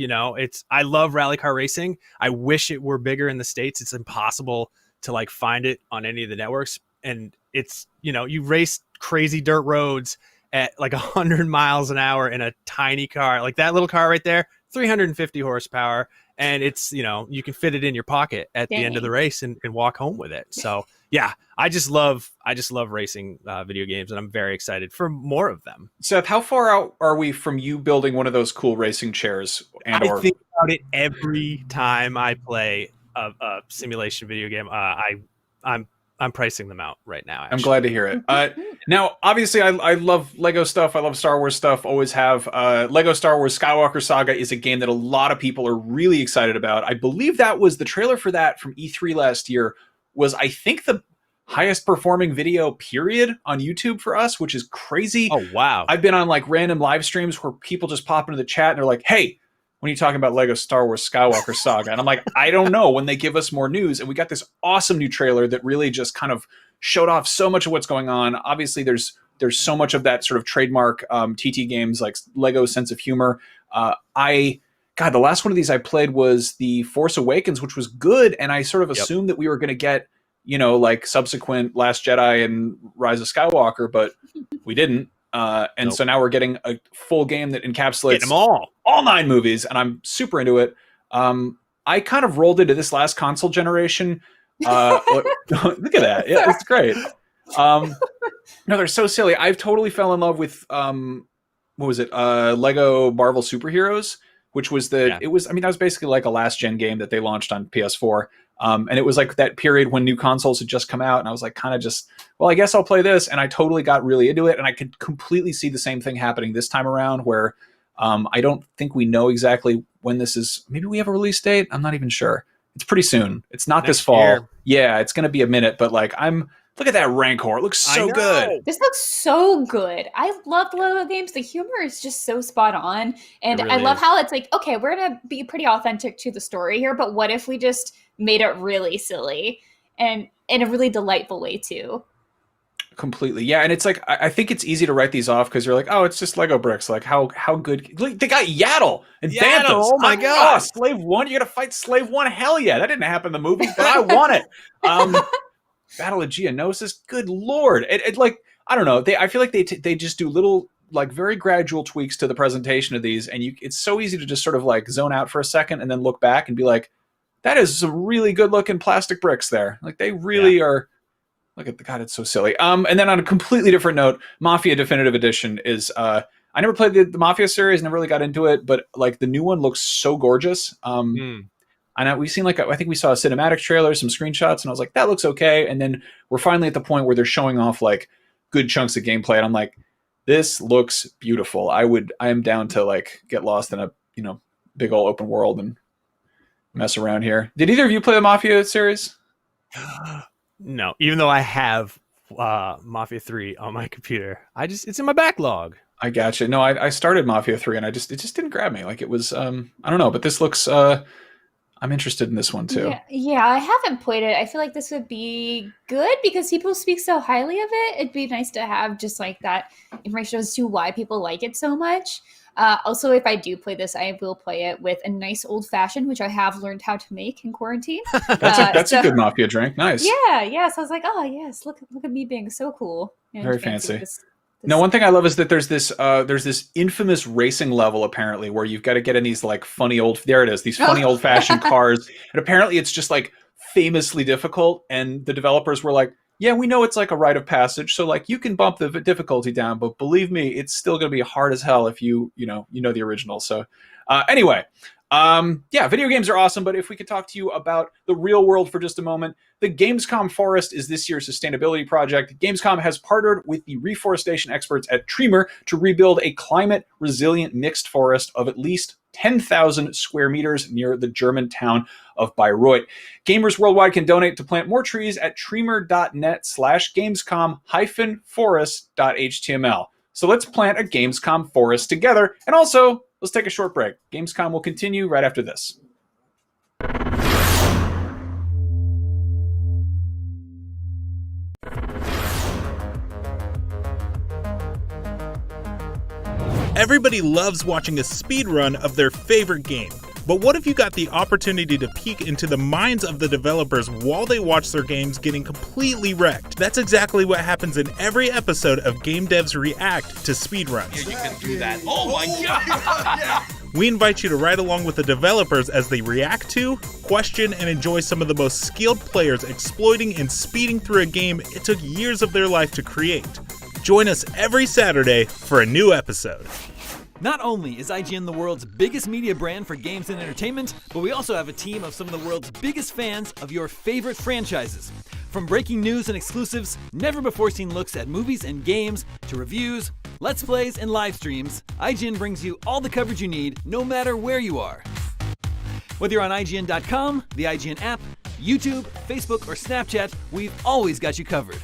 I love rally car racing. I wish it were bigger in the States. It's impossible to like find it on any of the networks. And it's, you race crazy dirt roads at like 100 miles an hour in a tiny car. Like that little car right there, 350 horsepower. And it's, you can fit it in your pocket at the end of the race and walk home with it. So yeah, I just love racing video games, and I'm very excited for more of them. Seth, how far out are we from you building one of those cool racing chairs? I think about it every time I play a simulation video game. I'm pricing them out right now. Actually. I'm glad to hear it. Now, obviously, I love Lego stuff. I love Star Wars stuff. Always have. Lego Star Wars Skywalker Saga is a game that a lot of people are really excited about. I believe that was the trailer for that from E3 last year was, I think, the highest performing video period on YouTube for us, which is crazy. Oh, wow. I've been on like random live streams where people just pop into the chat and they're like, hey, when are you talking about Lego Star Wars Skywalker Saga? And I'm like, I don't know, when they give us more news. And we got this awesome new trailer that really just kind of showed off so much of what's going on. Obviously, there's so much of that sort of trademark TT games, like Lego sense of humor. The last one of these I played was The Force Awakens, which was good. And I sort of assumed that we were going to get, like subsequent Last Jedi and Rise of Skywalker, but we didn't. So now we're getting a full game that encapsulates them all 9 movies, and I'm super into it. I kind of rolled into this last console generation. Look at that. Yeah, it's great. No, they're so silly. I've totally fell in love with, what was it? Lego Marvel Superheroes, which was that was basically like a last gen game that they launched on PS4. And it was like that period when new consoles had just come out, and I was like, kind of just, well, I guess I'll play this. And I totally got really into it. And I could completely see the same thing happening this time around, where I don't think we know exactly when this is. Maybe we have a release date. I'm not even sure. It's pretty soon. It's not this fall. Year. Yeah, it's going to be a minute, but like look at that Rancor. It looks so good. This looks so good. I love the Lego games. The humor is just so spot on. And really I love is. how it's like, okay, we're going to be pretty authentic to the story here, but what if we just made it really silly and in a really delightful way too? Completely. Yeah. And it's like, I think it's easy to write these off because you're like, oh, it's just Lego bricks. Like how good. Look, they got Yaddle and Yaddle, Banthas. oh my God. Slave 1. You got to fight Slave 1. Hell yeah. That didn't happen in the movie, but I want it. Battle of Geonosis. Good Lord. It like, I don't know. I feel like they just do little, like very gradual tweaks to the presentation of these. And it's so easy to just sort of like zone out for a second and then look back and be like, that is some really good looking plastic bricks there. Like they really are. Look at God, it's so silly. And then on a completely different note, Mafia Definitive Edition is, I never played the Mafia series, never really got into it, but like the new one looks so gorgeous. And we've seen I think we saw a cinematic trailer, some screenshots, and I was like, that looks okay. And then we're finally at the point where they're showing off like good chunks of gameplay. And I'm like, this looks beautiful. I am down to like get lost in a, big old open world and mess around here. Did either of you play the Mafia series? No, even though I have Mafia 3 on my computer, it's in my backlog. I gotcha. No, I started Mafia 3 and it just didn't grab me. Like it was, I don't know, but this looks, I'm interested in this one too. Yeah, I haven't played it. I feel like this would be good because people speak so highly of it. It'd be nice to have just like that information as to why people like it so much. Also, if I do play this, I will play it with a nice old fashioned, which I have learned how to make in quarantine. That's a good Mafia drink. Nice. Yeah. So I was like, oh yes, look at me being so cool. Very fancy. Now, one thing I love is that there's this infamous racing level apparently where you've got to get in these like funny old, there it is, these funny old fashioned cars, and apparently it's just like famously difficult, and the developers were like, yeah, we know it's like a rite of passage, so like you can bump the difficulty down, but believe me, it's still going to be hard as hell if you know the original. So anyway, yeah, video games are awesome, but if we could talk to you about the real world for just a moment, the Gamescom Forest is this year's sustainability project. Gamescom has partnered with the reforestation experts at Tremor to rebuild a climate-resilient mixed forest of at least 10,000 square meters near the German town of Bayreuth. Gamers worldwide can donate to plant more trees at tremor.net/gamescom-forest.html. So let's plant a Gamescom forest together. And also, let's take a short break. Gamescom will continue right after this. Everybody loves watching a speedrun of their favorite game. But what if you got the opportunity to peek into the minds of the developers while they watch their games getting completely wrecked? That's exactly what happens in every episode of Game Devs React to speedruns. Yeah, you can do that. Oh my god! We invite you to ride along with the developers as they react to, question, and enjoy some of the most skilled players exploiting and speeding through a game it took years of their life to create. Join us every Saturday for a new episode. Not only is IGN the world's biggest media brand for games and entertainment, but we also have a team of some of the world's biggest fans of your favorite franchises. From breaking news and exclusives, never-before-seen looks at movies and games, to reviews, let's plays, and live streams, IGN brings you all the coverage you need, no matter where you are. Whether you're on IGN.com, the IGN app, YouTube, Facebook, or Snapchat, we've always got you covered.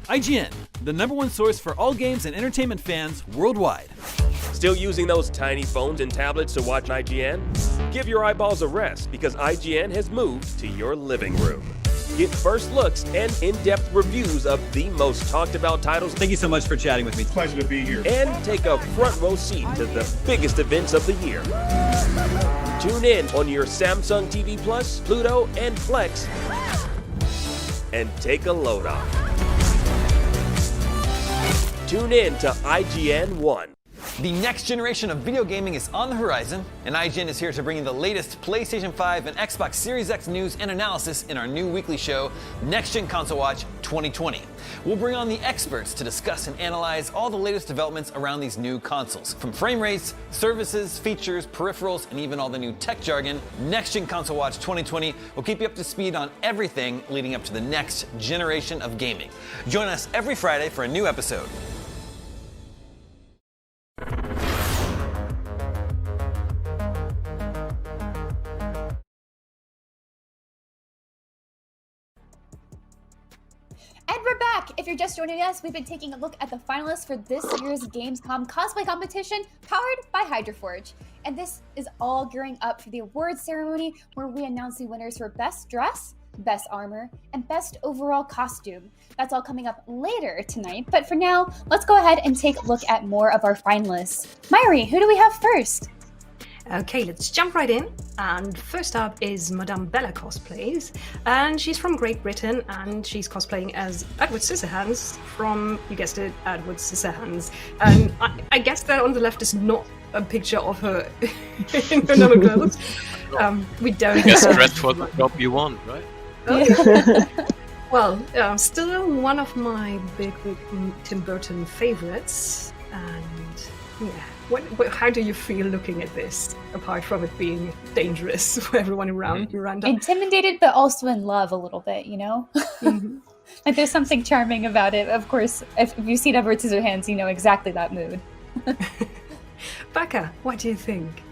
IGN, the #1 source for all games and entertainment fans worldwide. Still using those tiny phones and tablets to watch IGN? Give your eyeballs a rest because IGN has moved to your living room. Get first looks and in-depth reviews of the most talked about titles. Thank you so much for chatting with me. Pleasure to be here. And take a front row seat to the biggest events of the year. Tune in on your Samsung TV Plus, Pluto, and Plex and take a load off. Tune in to IGN 1. The next generation of video gaming is on the horizon, and IGN is here to bring you the latest PlayStation 5 and Xbox Series X news and analysis in our new weekly show, Next Gen Console Watch 2020. We'll bring on the experts to discuss and analyze all the latest developments around these new consoles. From frame rates, services, features, peripherals, and even all the new tech jargon, Next Gen Console Watch 2020 will keep you up to speed on everything leading up to the next generation of gaming. Join us every Friday for a new episode. And we're back! If you're just joining us, we've been taking a look at the finalists for this year's Gamescom Cosplay Competition, powered by HydroForge. And this is all gearing up for the awards ceremony, where we announce the winners for Best Dress, Best Armor, and Best Overall Costume. That's all coming up later tonight, but for now, let's go ahead and take a look at more of our finalists. Myri, who do we have first? Okay, let's jump right in. And first up is Madame Bella Cosplays, and she's from Great Britain, and she's cosplaying as Edward Scissorhands from, you guessed it, Edward Scissorhands. And I guess that on the left is not a picture of her in her normal clothes. We don't. I guess dress for the job you want, right? Well, still one of my big Tim Burton favorites, and yeah. How do you feel looking at this, apart from it being dangerous for everyone around Miranda? Intimidated, but also in love a little bit, you know? Like there's something charming about it. Of course, if you've seen Edward Scissorhands, you know exactly that mood. Becca, what do you think?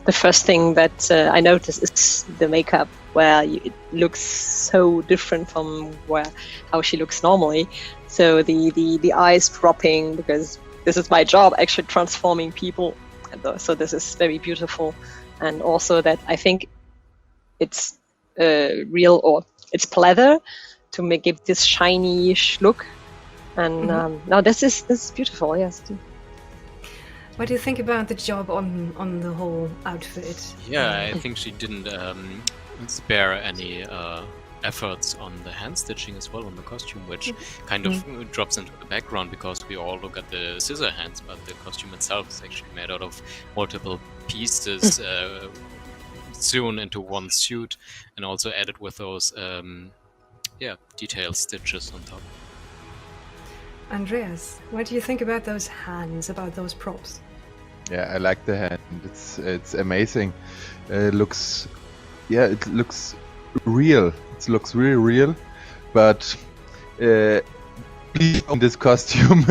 The first thing that I noticed is the makeup, where it looks so different from how she looks normally. So the eyes dropping, because this is my job, actually transforming people. So this is very beautiful. And also that I think it's real, or it's pleather to give this shiny-ish look. And now this is beautiful, yes. What do you think about the job on the whole outfit? Yeah, I think she didn't spare any efforts on the hand stitching as well on the costume, which kind of drops into the background because we all look at the scissor hands, but the costume itself is actually made out of multiple pieces soon into one suit, and also added with those detailed stitches on top. Andreas, what do you think about those hands, about those props? Yeah, I like the hand. It's amazing. It looks real. It looks really real, but please on this costume.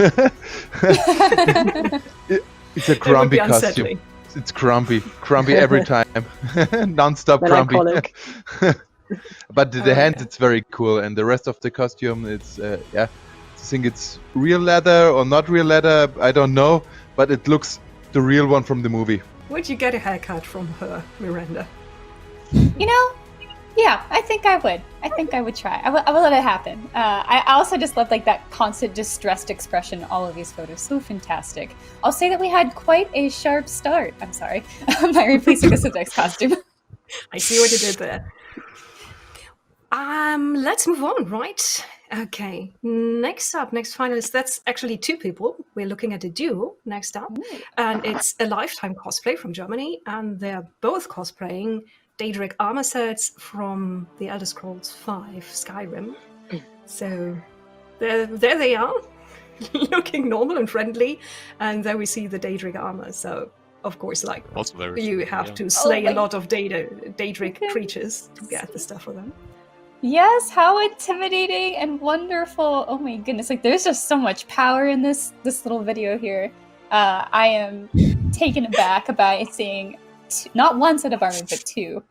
It's a grumpy costume. It's grumpy every time, non-stop grumpy. But the hands, it's very cool, and the rest of the costume, it's I think it's real leather or not real leather. I don't know, but it looks the real one from the movie. Would you get a haircut from her, Miranda? You know, yeah, I think I would. I think I would try. I will let it happen. I also just love like that constant distressed expression in all of these photos. So fantastic. I'll say that we had quite a sharp start. I'm sorry. Myri, please take us to the next costume. I see what you did there. Let's move on, right? Okay, next finalist, that's actually two people. We're looking at a duo next up. And it's a Lifetime cosplay from Germany, and they're both cosplaying Daedric armor sets from the Elder Scrolls V Skyrim. So there they are, looking normal and friendly, and there we see the Daedric armor. So of course, like, you have to slay a lot of Daedric creatures to get the stuff for them. Yes, how intimidating and wonderful. Oh my goodness, like there's just so much power in this little video here. I am taken aback by seeing not one set of armor, but two.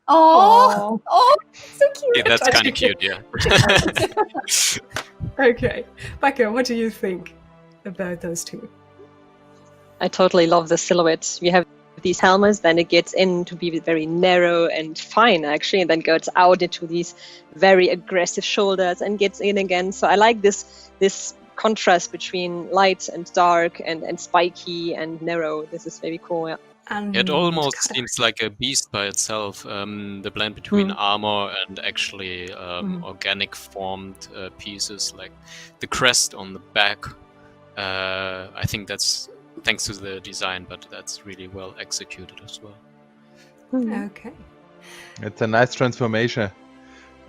Oh, so cute. Yeah, that's kind of cute, yeah. Okay, Becca, what do you think about those two? I totally love the silhouettes. We have these helmets, then it gets in to be very narrow and fine actually, and then goes out into these very aggressive shoulders and gets in again. So I like this contrast between light and dark and spiky and narrow. This is very cool. Yeah. It almost seems like a beast by itself. The blend between armor and actually organic formed pieces, like the crest on the back. I think that's thanks to the design, but that's really well executed as well. Okay. It's a nice transformation.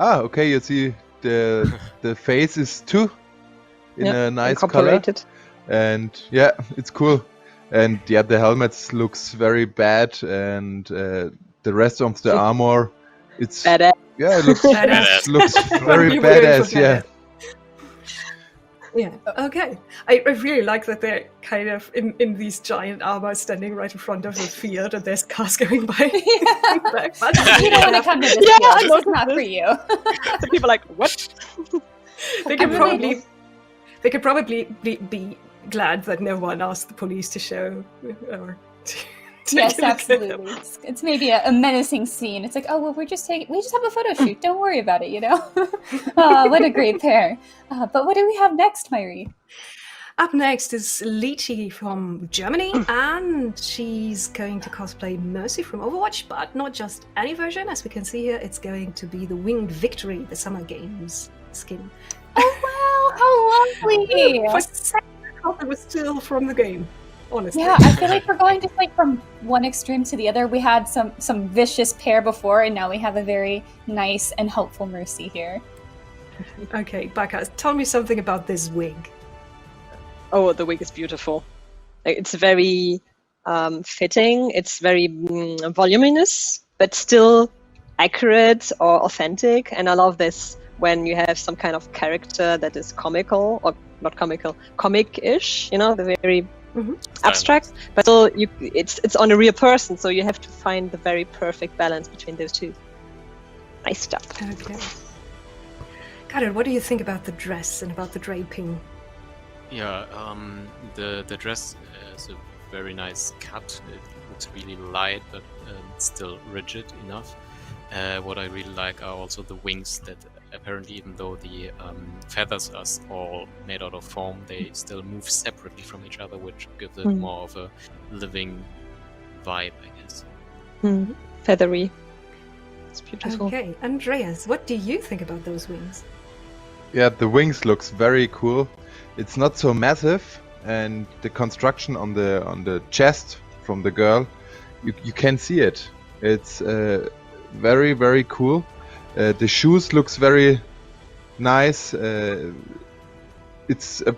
Okay, you see the face is too in a nice color. And yeah, it's cool. And yeah, the helmets looks very bad, and the rest of the armor, it's badass. Yeah, it looks looks very badass. Yeah. Yeah. Okay. I really like that they're kind of in these giant armor standing right in front of a field, and there's cars going by. You don't want to come to this field. This is not for you. So people are like, what? They could probably be glad that no one asked the police to show or yes, absolutely. It's maybe a menacing scene. It's like, oh well, we just have a photo shoot. Don't worry about it, you know. What a great pair. But what do we have next, Myri? Up next is Lychee from Germany, and she's going to cosplay Mercy from Overwatch, but not just any version. As we can see here, it's going to be the Winged Victory, the Summer Games skin. Oh wow, how lovely! It was still from the game, honestly. Yeah, I feel like we're going just like from one extreme to the other. We had some vicious pair before, and now we have a very nice and helpful Mercy here. Okay, Becca, tell me something about this wig. Oh, the wig is beautiful. It's very fitting. It's very voluminous, but still accurate or authentic. And I love this when you have some kind of character that is comical, or not comical, comic-ish, you know, the very abstract, but still it's on a real person, so you have to find the very perfect balance between those two. Nice stuff. Okay. Karen, what do you think about the dress and about the draping? Yeah, the dress is a very nice cut. It looks really light, but still rigid enough. What I really like are also the wings that apparently, even though the feathers are all made out of foam, they still move separately from each other, which gives it more of a living vibe, I guess. Feathery. It's beautiful. Okay, Andreas, what do you think about those wings? Yeah, the wings looks very cool. It's not so massive, and the construction on the chest from the girl, you can see it. It's very, very cool. The shoes looks very nice. It's a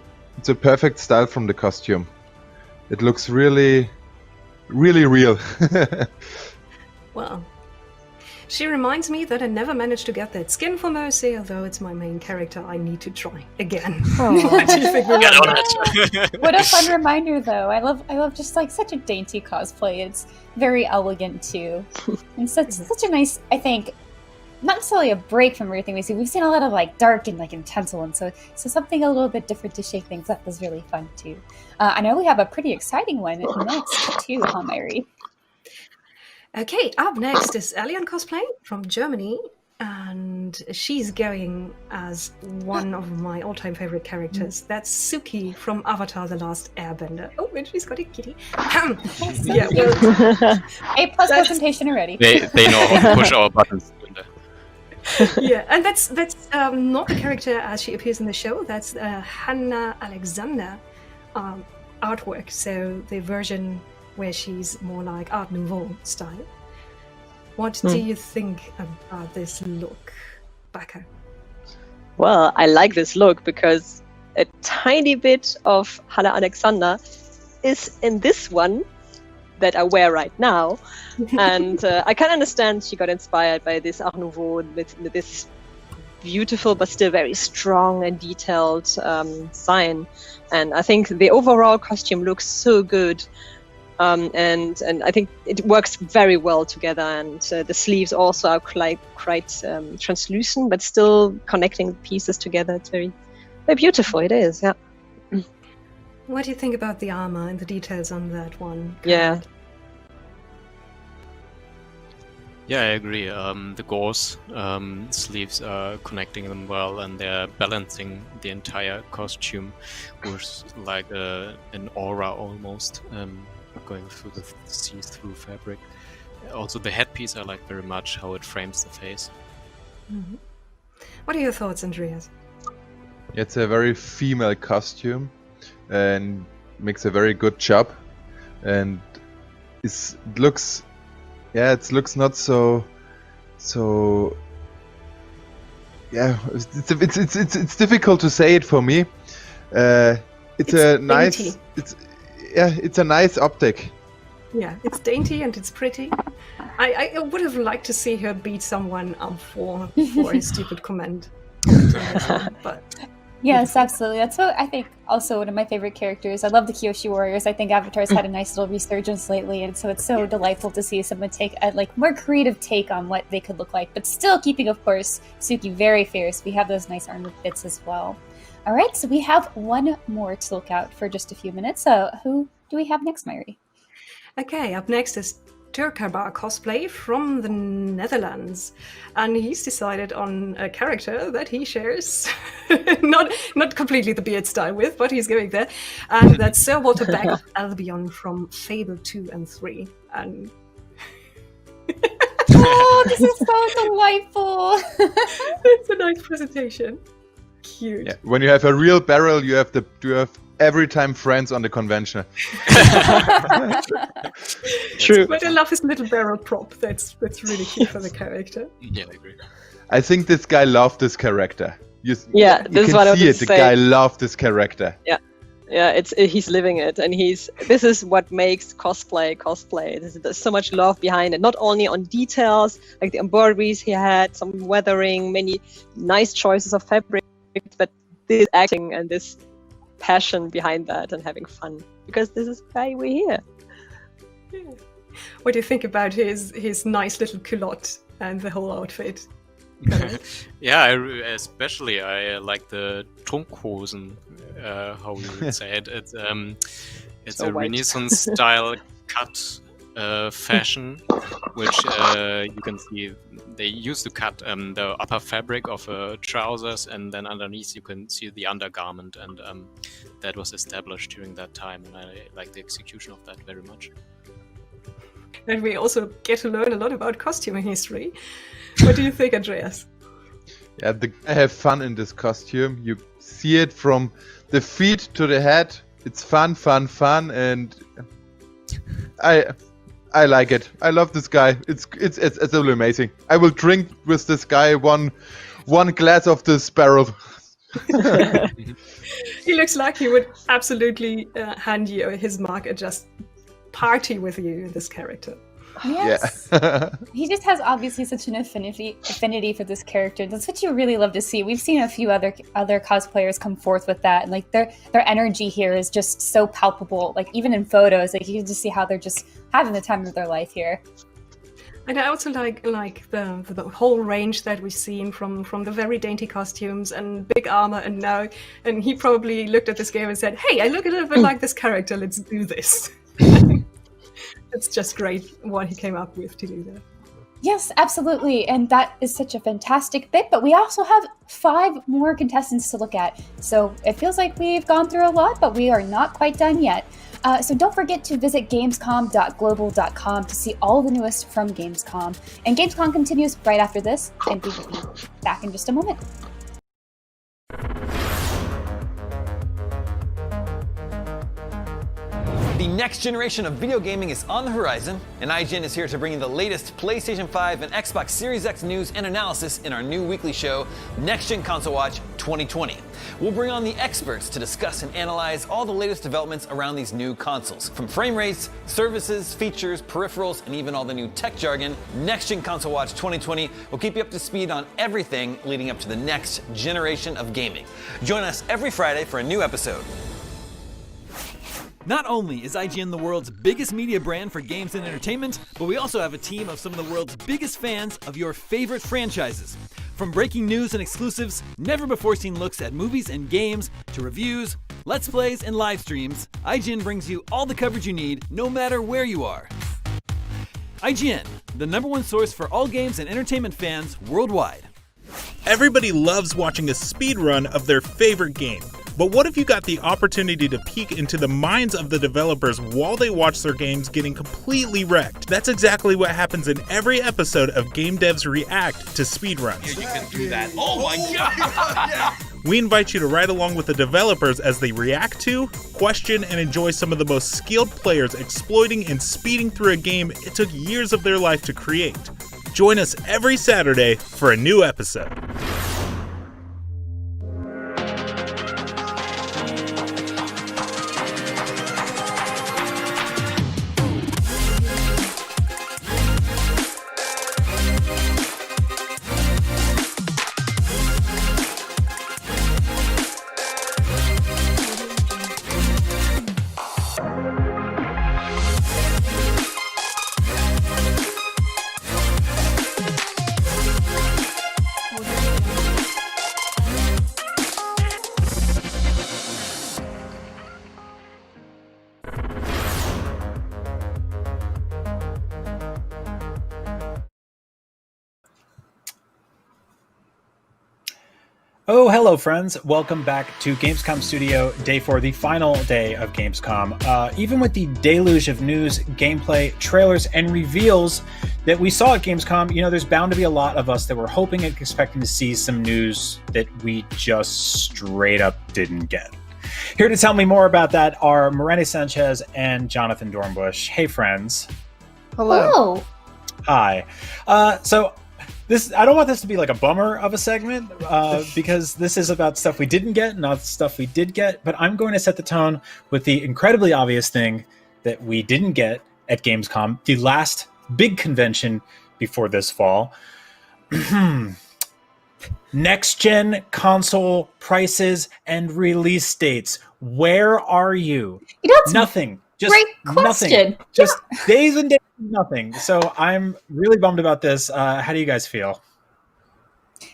perfect style from the costume. It looks really, really real. Well, she reminds me that I never managed to get that skin for Mercy, although it's my main character. I need to try again. What a fun reminder, though. I love just like such a dainty cosplay. It's very elegant too, and such a nice. I think not necessarily a break from everything we see. We've seen a lot of like dark and like intense ones, so something a little bit different to shake things up is really fun too. I know we have a pretty exciting one next too, huh, Myri? Okay, up next is Alien Cosplay from Germany, and she's going as one of my all-time favorite characters. That's Suki from Avatar: The Last Airbender. Oh, and she's got a kitty. Yeah, well, A+ presentation already. They know how to push our buttons. Yeah, and that's not the character as she appears in the show. That's Hannah Alexander artwork. So the version where she's more like Art Nouveau style. What do you think about this look, Baka? Well, I like this look because a tiny bit of Hannah Alexander is in this one that I wear right now. And I can understand she got inspired by this Art Nouveau with this beautiful but still very strong and detailed sign. And I think the overall costume looks so good. And I think it works very well together. And the sleeves also are quite translucent, but still connecting the pieces together. It's very, very beautiful. It is, yeah. What do you think about the armor and the details on that one? Yeah. Yeah, I agree. The gauze sleeves are connecting them well, and they're balancing the entire costume with like an aura almost, going through the see-through fabric. Also, the headpiece I like very much, how it frames the face. Mm-hmm. What are your thoughts, Andreas? It's a very female costume and makes a very good job, and it looks not so yeah, it's difficult to say it for me. It's a nice it's a nice optic. Yeah, it's dainty and it's pretty. I would have liked to see her beat someone up for a stupid comment. But yes, absolutely. That's what I think also one of my favorite characters. I love the Kyoshi Warriors. I think Avatar's had a nice little resurgence lately, and so it's so delightful to see someone take a more creative take on what they could look like, but still keeping, of course, Suki very fierce. We have those nice armor bits as well. All right, so we have one more to look out for just a few minutes. So who do we have next, Myri? Okay, up next is Turkabar Cosplay from the Netherlands, and he's decided on a character that he shares, not completely the beard style with, but he's going there, and that's Sir Walter Beck of Albion from Fable 2 and 3. And oh, this is so delightful! It's a nice presentation. Cute. Yeah. When you have a real barrel, you have every time friends on the convention. True. But I love his little barrel prop. That's really cute for the character. Yeah, I agree. I think this guy loved this character. You this is what I was see it. The guy loved this character. Yeah, he's living it, and this is what makes cosplay. There's so much love behind it. Not only on details like the embroideries he had, some weathering, many nice choices of fabric, but this acting and this passion behind that and having fun, because this is why we're here. Yeah. What do you think about his nice little culotte and the whole outfit? Yeah, I like the Trunkhosen, how you would say it. It's So a white. Renaissance style cut fashion, which you can see they used to cut the upper fabric of trousers, and then underneath you can see the undergarment, and that was established during that time, and I like the execution of that very much. And we also get to learn a lot about costuming history. What do you think, Andreas? Yeah, I have fun in this costume. You see it from the feet to the head. It's fun, and I like it. I love this guy. It's absolutely amazing. I will drink with this guy one glass of this Peril. He looks like he would absolutely hand you his mark and just party with you, this character. Yes. Yeah. He just has obviously such an affinity for this character. That's what you really love to see. We've seen a few other cosplayers come forth with that, and like their energy here is just so palpable. Like even in photos, like you can just see how they're just having the time of their life here. And I also like the whole range that we've seen from the very dainty costumes and big armor, and he probably looked at this game and said, "Hey, I look a little bit like this character. Let's do this." It's just great what he came up with to do that. Yes, absolutely. And that is such a fantastic bit. But we also have 5 more contestants to look at. So it feels like we've gone through a lot, but we are not quite done yet. So don't forget to visit gamescom.global.com to see all the newest from Gamescom. And Gamescom continues right after this, and we will be back in just a moment. The next generation of video gaming is on the horizon, and IGN is here to bring you the latest PlayStation 5 and Xbox Series X news and analysis in our new weekly show, Next Gen Console Watch 2020. We'll bring on the experts to discuss and analyze all the latest developments around these new consoles. From frame rates, services, features, peripherals, and even all the new tech jargon, Next Gen Console Watch 2020 will keep you up to speed on everything leading up to the next generation of gaming. Join us every Friday for a new episode. Not only is IGN the world's biggest media brand for games and entertainment, but we also have a team of some of the world's biggest fans of your favorite franchises. From breaking news and exclusives, never-before-seen looks at movies and games, to reviews, let's plays, and live streams, IGN brings you all the coverage you need, no matter where you are. IGN, the #1 source for all games and entertainment fans worldwide. Everybody loves watching a speedrun of their favorite game. But what if you got the opportunity to peek into the minds of the developers while they watch their games getting completely wrecked? That's exactly what happens in every episode of Game Devs React to speedruns. Yeah, you can do that. Oh my god! We invite you to ride along with the developers as they react to, question, and enjoy some of the most skilled players exploiting and speeding through a game it took years of their life to create. Join us every Saturday for a new episode. Oh, hello, friends. Welcome back to Gamescom Studio, day 4, the final day of Gamescom. Even with the deluge of news, gameplay, trailers, and reveals that we saw at Gamescom, there's bound to be a lot of us that were hoping and expecting to see some news that we just straight up didn't get. Here to tell me more about that are Miranda Sanchez and Jonathan Dornbush. Hey, friends. Hello. Hi. I don't want this to be like a bummer of a segment because this is about stuff we didn't get, not stuff we did get, but I'm going to set the tone with the incredibly obvious thing that we didn't get at Gamescom, the last big convention before this fall. Next-gen console prices and release dates. Where are you? Nothing. Just great question. Nothing. Just days and days of nothing. So I'm really bummed about this. How do you guys feel?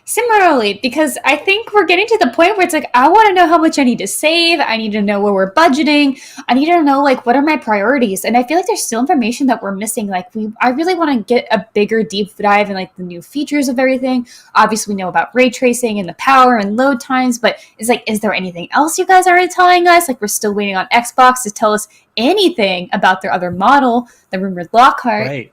Similarly, because I think we're getting to the point where it's like, I want to know how much I need to save. I need to know where we're budgeting. I need to know, what are my priorities? And I feel like there's still information that we're missing. I really want to get a bigger deep dive in, the new features of everything. Obviously, we know about ray tracing and the power and load times, but it's is there anything else you guys aren't telling us? We're still waiting on Xbox to tell us anything about their other model, the rumored Lockhart, right.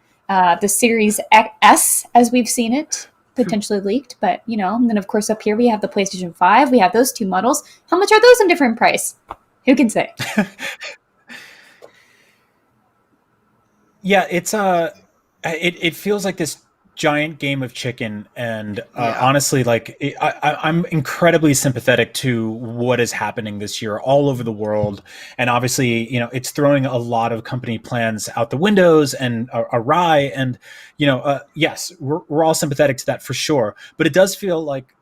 The Series S, as we've seen it. Potentially leaked, but and then of course up here we have the PlayStation 5. We have those two models. How much are those in different price? Who can say? Yeah, it's it feels like this giant game of chicken, and honestly, like I'm incredibly sympathetic to what is happening this year all over the world, and obviously, it's throwing a lot of company plans out the windows and awry, and yes, we're all sympathetic to that for sure, but it does feel like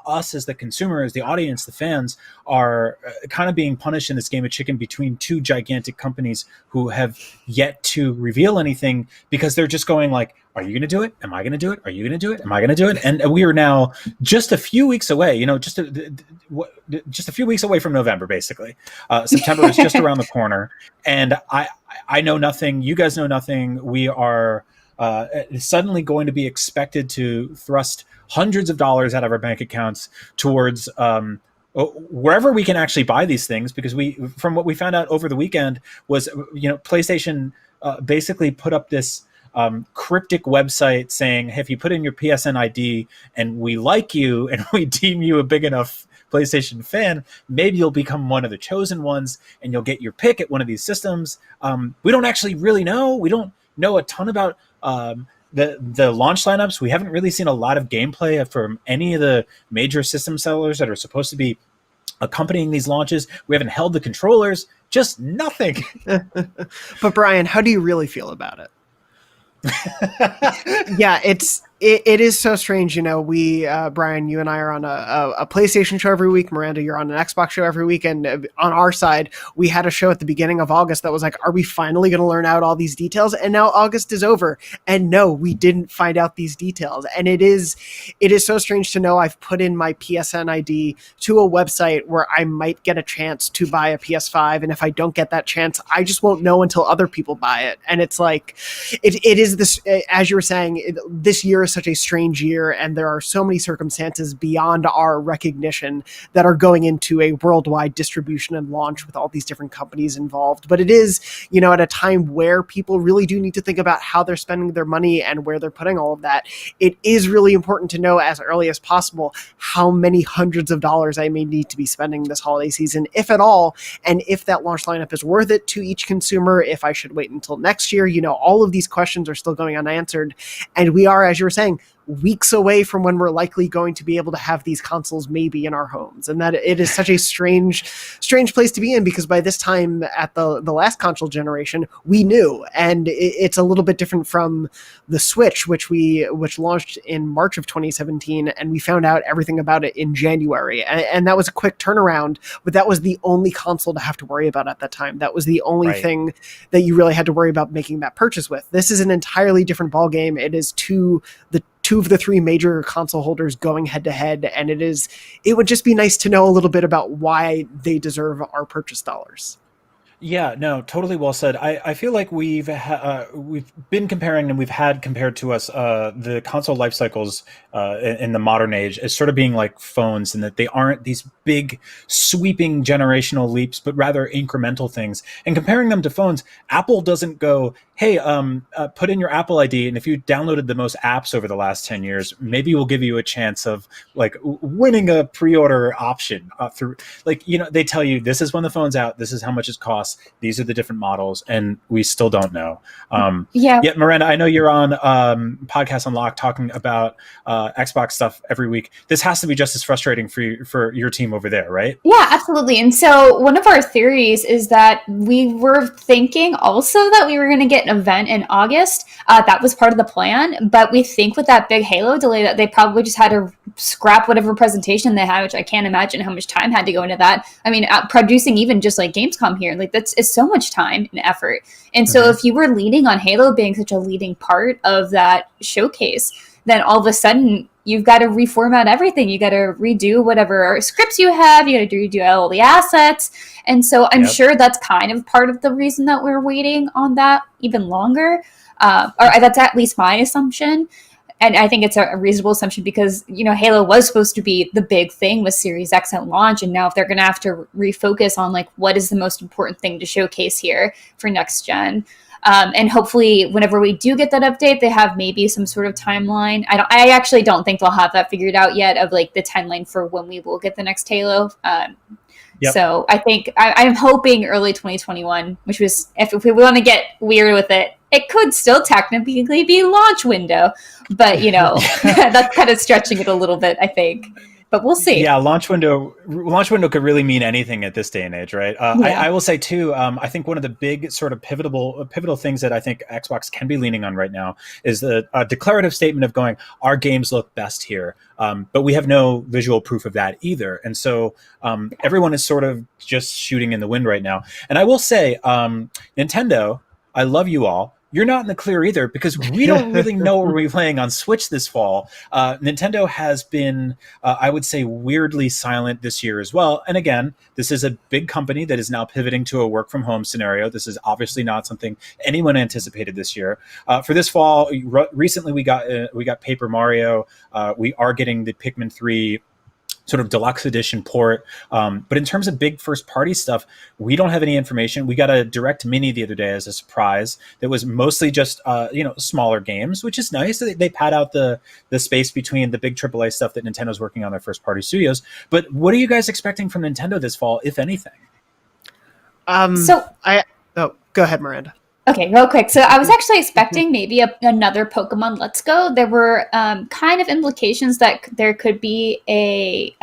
us as the consumers, the audience, the fans are kind of being punished in this game of chicken between two gigantic companies who have yet to reveal anything, because they're just going like, are you going to do it? Am I going to do it? Are you going to do it? Am I going to do it? And we are now just a few weeks away, just a few weeks away from November, basically. September is just around the corner. And I know nothing. You guys know nothing. We are suddenly going to be expected to thrust hundreds of dollars out of our bank accounts towards wherever we can actually buy these things, because from what we found out over the weekend was, PlayStation basically put up this cryptic website saying, hey, if you put in your PSN ID and we like you and we deem you a big enough PlayStation fan, maybe you'll become one of the chosen ones and you'll get your pick at one of these systems. We don't actually really know. We don't know a ton about the launch lineups. We haven't really seen a lot of gameplay from any of the major system sellers that are supposed to be accompanying these launches. We haven't held the controllers, just nothing. But Brian, how do you really feel about it? Yeah, it is so strange. We Brian, you and I are on a PlayStation show every week. Miranda, you're on an Xbox show every week. And on our side, we had a show at the beginning of August that was like, are we finally going to learn out all these details? And now August is over. And no, we didn't find out these details. And it is so strange to know I've put in my PSN ID to a website where I might get a chance to buy a PS5. And if I don't get that chance, I just won't know until other people buy it. And it's like, it is this, as you were saying, this year is such a strange year, and there are so many circumstances beyond our recognition that are going into a worldwide distribution and launch with all these different companies involved. But it is, at a time where people really do need to think about how they're spending their money and where they're putting all of that. It is really important to know as early as possible how many hundreds of dollars I may need to be spending this holiday season, if at all, and if that launch lineup is worth it to each consumer, if I should wait until next year. All of these questions are still going unanswered, and we are, as you were saying, weeks away from when we're likely going to be able to have these consoles maybe in our homes. And that it is such a strange place to be in, because by this time at the last console generation, we knew, and it's a little bit different from the Switch, which launched in March of 2017, and we found out everything about it in January. And that was a quick turnaround, but that was the only console to have to worry about at that time. That was the only thing that you really had to worry about making that purchase with. This is an entirely different ballgame. It is two of the three major console holders going head to head, and it would just be nice to know a little bit about why they deserve our purchase dollars. Yeah, no, totally well said. I feel like we've been comparing, and we've had compared to us the console life cycles in the modern age as sort of being like phones, and that they aren't these big sweeping generational leaps, but rather incremental things. And comparing them to phones, Apple doesn't go, hey, put in your Apple ID, and if you downloaded the most apps over the last 10 years, maybe we'll give you a chance of like winning a pre-order option through, they tell you this is when the phone's out, this is how much it costs, these are the different models, and we still don't know. Yet, Miranda, I know you're on Podcast Unlocked talking about Xbox stuff every week. This has to be just as frustrating for your team over there, right? Yeah, absolutely. And so one of our theories is that we were thinking also that we were going to get an event in August. That was part of the plan, but we think with that big Halo delay that they probably just had to scrap whatever presentation they had, which I can't imagine how much time had to go into that. I mean, producing even just like Gamescom here, like it's so much time and effort. And so if you were leaning on Halo being such a leading part of that showcase, then all of a sudden you've got to reformat everything. You got to redo whatever scripts you have. You got to redo all the assets. And so I'm sure that's kind of part of the reason that we're waiting on that even longer. Or that's at least my assumption. And I think it's a reasonable assumption because, Halo was supposed to be the big thing with Series X at launch. And now if they're going to have to refocus on like, what is the most important thing to showcase here for next gen? And hopefully whenever we do get that update, they have maybe some sort of timeline. I actually don't think they'll have that figured out yet of like the timeline for when we will get the next Halo. So I think I'm hoping early 2021, which was, if we want to get weird with it, it could still technically be launch window, but that's kind of stretching it a little bit, I think. But we'll see. Yeah, launch window could really mean anything at this day and age, right? I will say too, I think one of the big sort of pivotal things that I think Xbox can be leaning on right now is the declarative statement of going, our games look best here, but we have no visual proof of that either. And so everyone is sort of just shooting in the wind right now. And I will say, Nintendo, I love you all. You're not in the clear either, because we don't really know what we're playing on Switch this fall. Nintendo has been, I would say, weirdly silent this year as well. And again, this is a big company that is now pivoting to a work from home scenario. This is obviously not something anyone anticipated this year. For this fall, recently we got Paper Mario. We are getting the Pikmin 3 sort of deluxe edition port. But in terms of big first party stuff, we don't have any information. We got a direct mini the other day as a surprise that was mostly just, smaller games, which is nice. They pad out the space between the big AAA stuff that Nintendo's working on their first party studios. But what are you guys expecting from Nintendo this fall, if anything? Go ahead, Miranda. Okay, real quick. So I was actually expecting maybe another Pokemon Let's Go. There were kind of implications that there could be a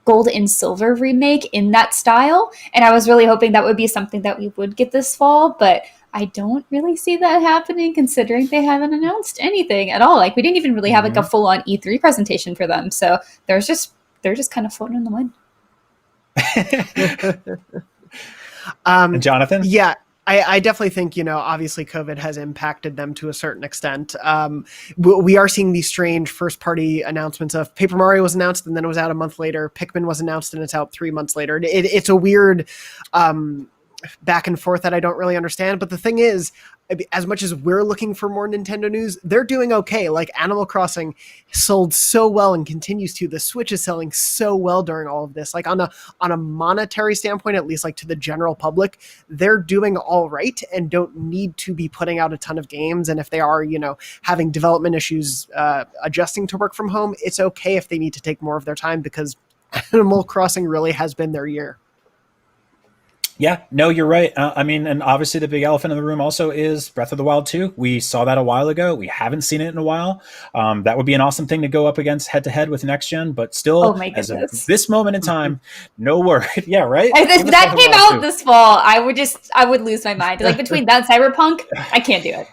Gold and Silver remake in that style. And I was really hoping that would be something that we would get this fall. But I don't really see that happening, considering they haven't announced anything at all. Like, we didn't even really have like a full-on E3 presentation for them. So they're just kind of floating in the wind. And Jonathan? Yeah. I definitely think, obviously COVID has impacted them to a certain extent. We are seeing these strange first-party announcements of Paper Mario was announced and then it was out a month later. Pikmin was announced and it's out 3 months later. It's a weird back and forth that I don't really understand. But the thing is, as much as we're looking for more Nintendo news, they're doing okay. Like, Animal Crossing sold so well and continues to. The Switch is selling so well during all of this. Like, on a monetary standpoint, at least like to the general public, they're doing all right and don't need to be putting out a ton of games. And if they are, having development issues adjusting to work from home, it's okay if they need to take more of their time, because Animal Crossing really has been their year. Yeah, no, you're right. And obviously the big elephant in the room also is Breath of the Wild 2. We saw that a while ago. We haven't seen it in a while. That would be an awesome thing to go up against head-to-head with next gen, but still, as of this moment in time, no word. Yeah, right? If that came out this fall, I would lose my mind. Like, between that and Cyberpunk, I can't do it.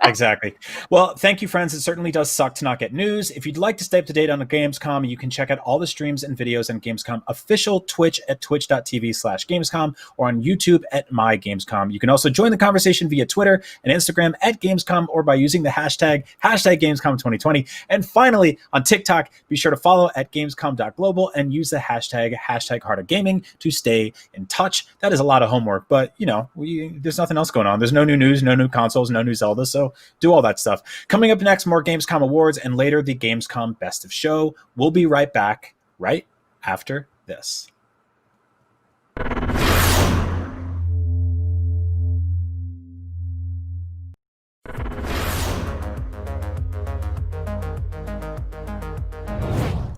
Exactly. Well, thank you, friends. It certainly does suck to not get news. If you'd like to stay up to date on the Gamescom, you can check out all the streams and videos on Gamescom official Twitch at twitch.tv/Gamescom. Or on YouTube at My Gamescom. You can also join the conversation via Twitter and Instagram at Gamescom, or by using the hashtag Gamescom2020. And finally, on TikTok, be sure to follow at Gamescom.global and use the hashtag Heart of Gaming to stay in touch. That is a lot of homework, but there's nothing else going on. There's no new news, no new consoles, no new Zelda, so do all that stuff. Coming up next, more Gamescom awards, and later the Gamescom Best of Show. We'll be right back right after this.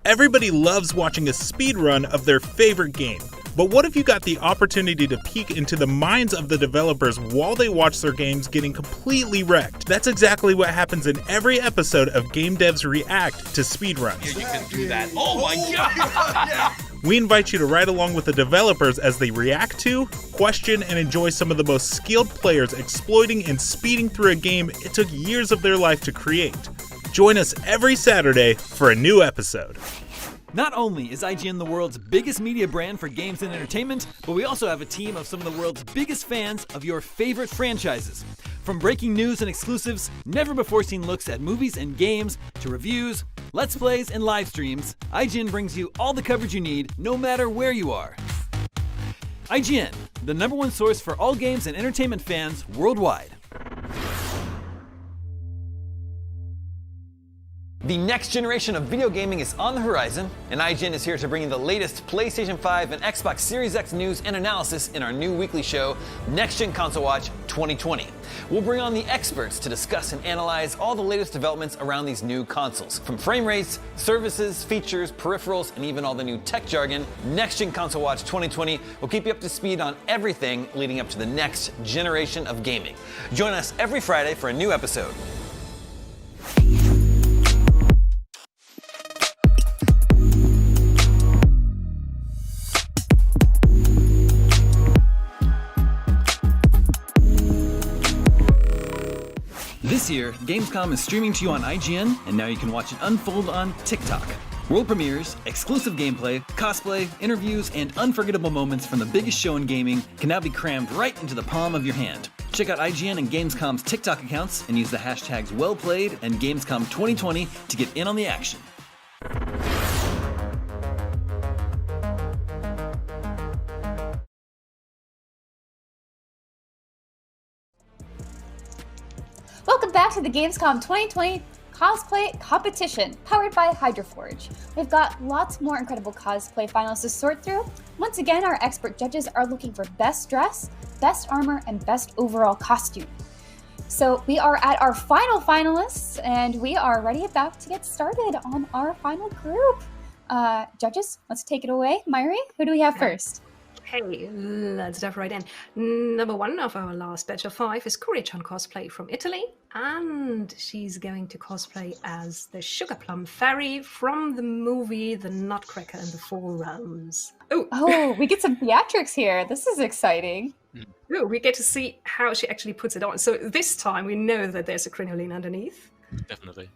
Everybody loves watching a speedrun of their favorite game. But what if you got the opportunity to peek into the minds of the developers while they watch their games getting completely wrecked? That's exactly what happens in every episode of Game Devs React to speedruns. Yeah, you can do that. Oh my god! We invite you to ride along with the developers as they react to, question, and enjoy some of the most skilled players exploiting and speeding through a game it took years of their life to create. Join us every Saturday for a new episode. Not only is IGN the world's biggest media brand for games and entertainment, but we also have a team of some of the world's biggest fans of your favorite franchises. From breaking news and exclusives, never-before-seen looks at movies and games, to reviews, let's plays, and live streams, IGN brings you all the coverage you need, no matter where you are. IGN, the #1 source for all games and entertainment fans worldwide. The next generation of video gaming is on the horizon, and IGN is here to bring you the latest PlayStation 5 and Xbox Series X news and analysis in our new weekly show, Next Gen Console Watch 2020. We'll bring on the experts to discuss and analyze all the latest developments around these new consoles. From frame rates, services, features, peripherals, and even all the new tech jargon, Next Gen Console Watch 2020 will keep you up to speed on everything leading up to the next generation of gaming. Join us every Friday for a new episode. This year, Gamescom is streaming to you on IGN, and now you can watch it unfold on TikTok. World premieres, exclusive gameplay, cosplay, interviews, and unforgettable moments from the biggest show in gaming can now be crammed right into the palm of your hand. Check out IGN and Gamescom's TikTok accounts and use the hashtags WellPlayed and Gamescom 2020 to get in on the action. Welcome back to the Gamescom 2020 Cosplay Competition, powered by Hydroforge. We've got lots more incredible cosplay finalists to sort through. Once again, our expert judges are looking for best dress, best armor, and best overall costume. So we are at our final finalists, and we are ready about to get started on our final group. Judges, let's take it away. Myri, who do we have first? Hey, let's dive right in. Number one of our last batch of 5 is Kuri-chan cosplay from Italy, and she's going to cosplay as the Sugar Plum Fairy from the movie The Nutcracker and the Four Realms. Oh, we get some theatrics here. This is exciting. Oh, we get to see how she actually puts it on. So this time we know that there's a crinoline underneath. Definitely.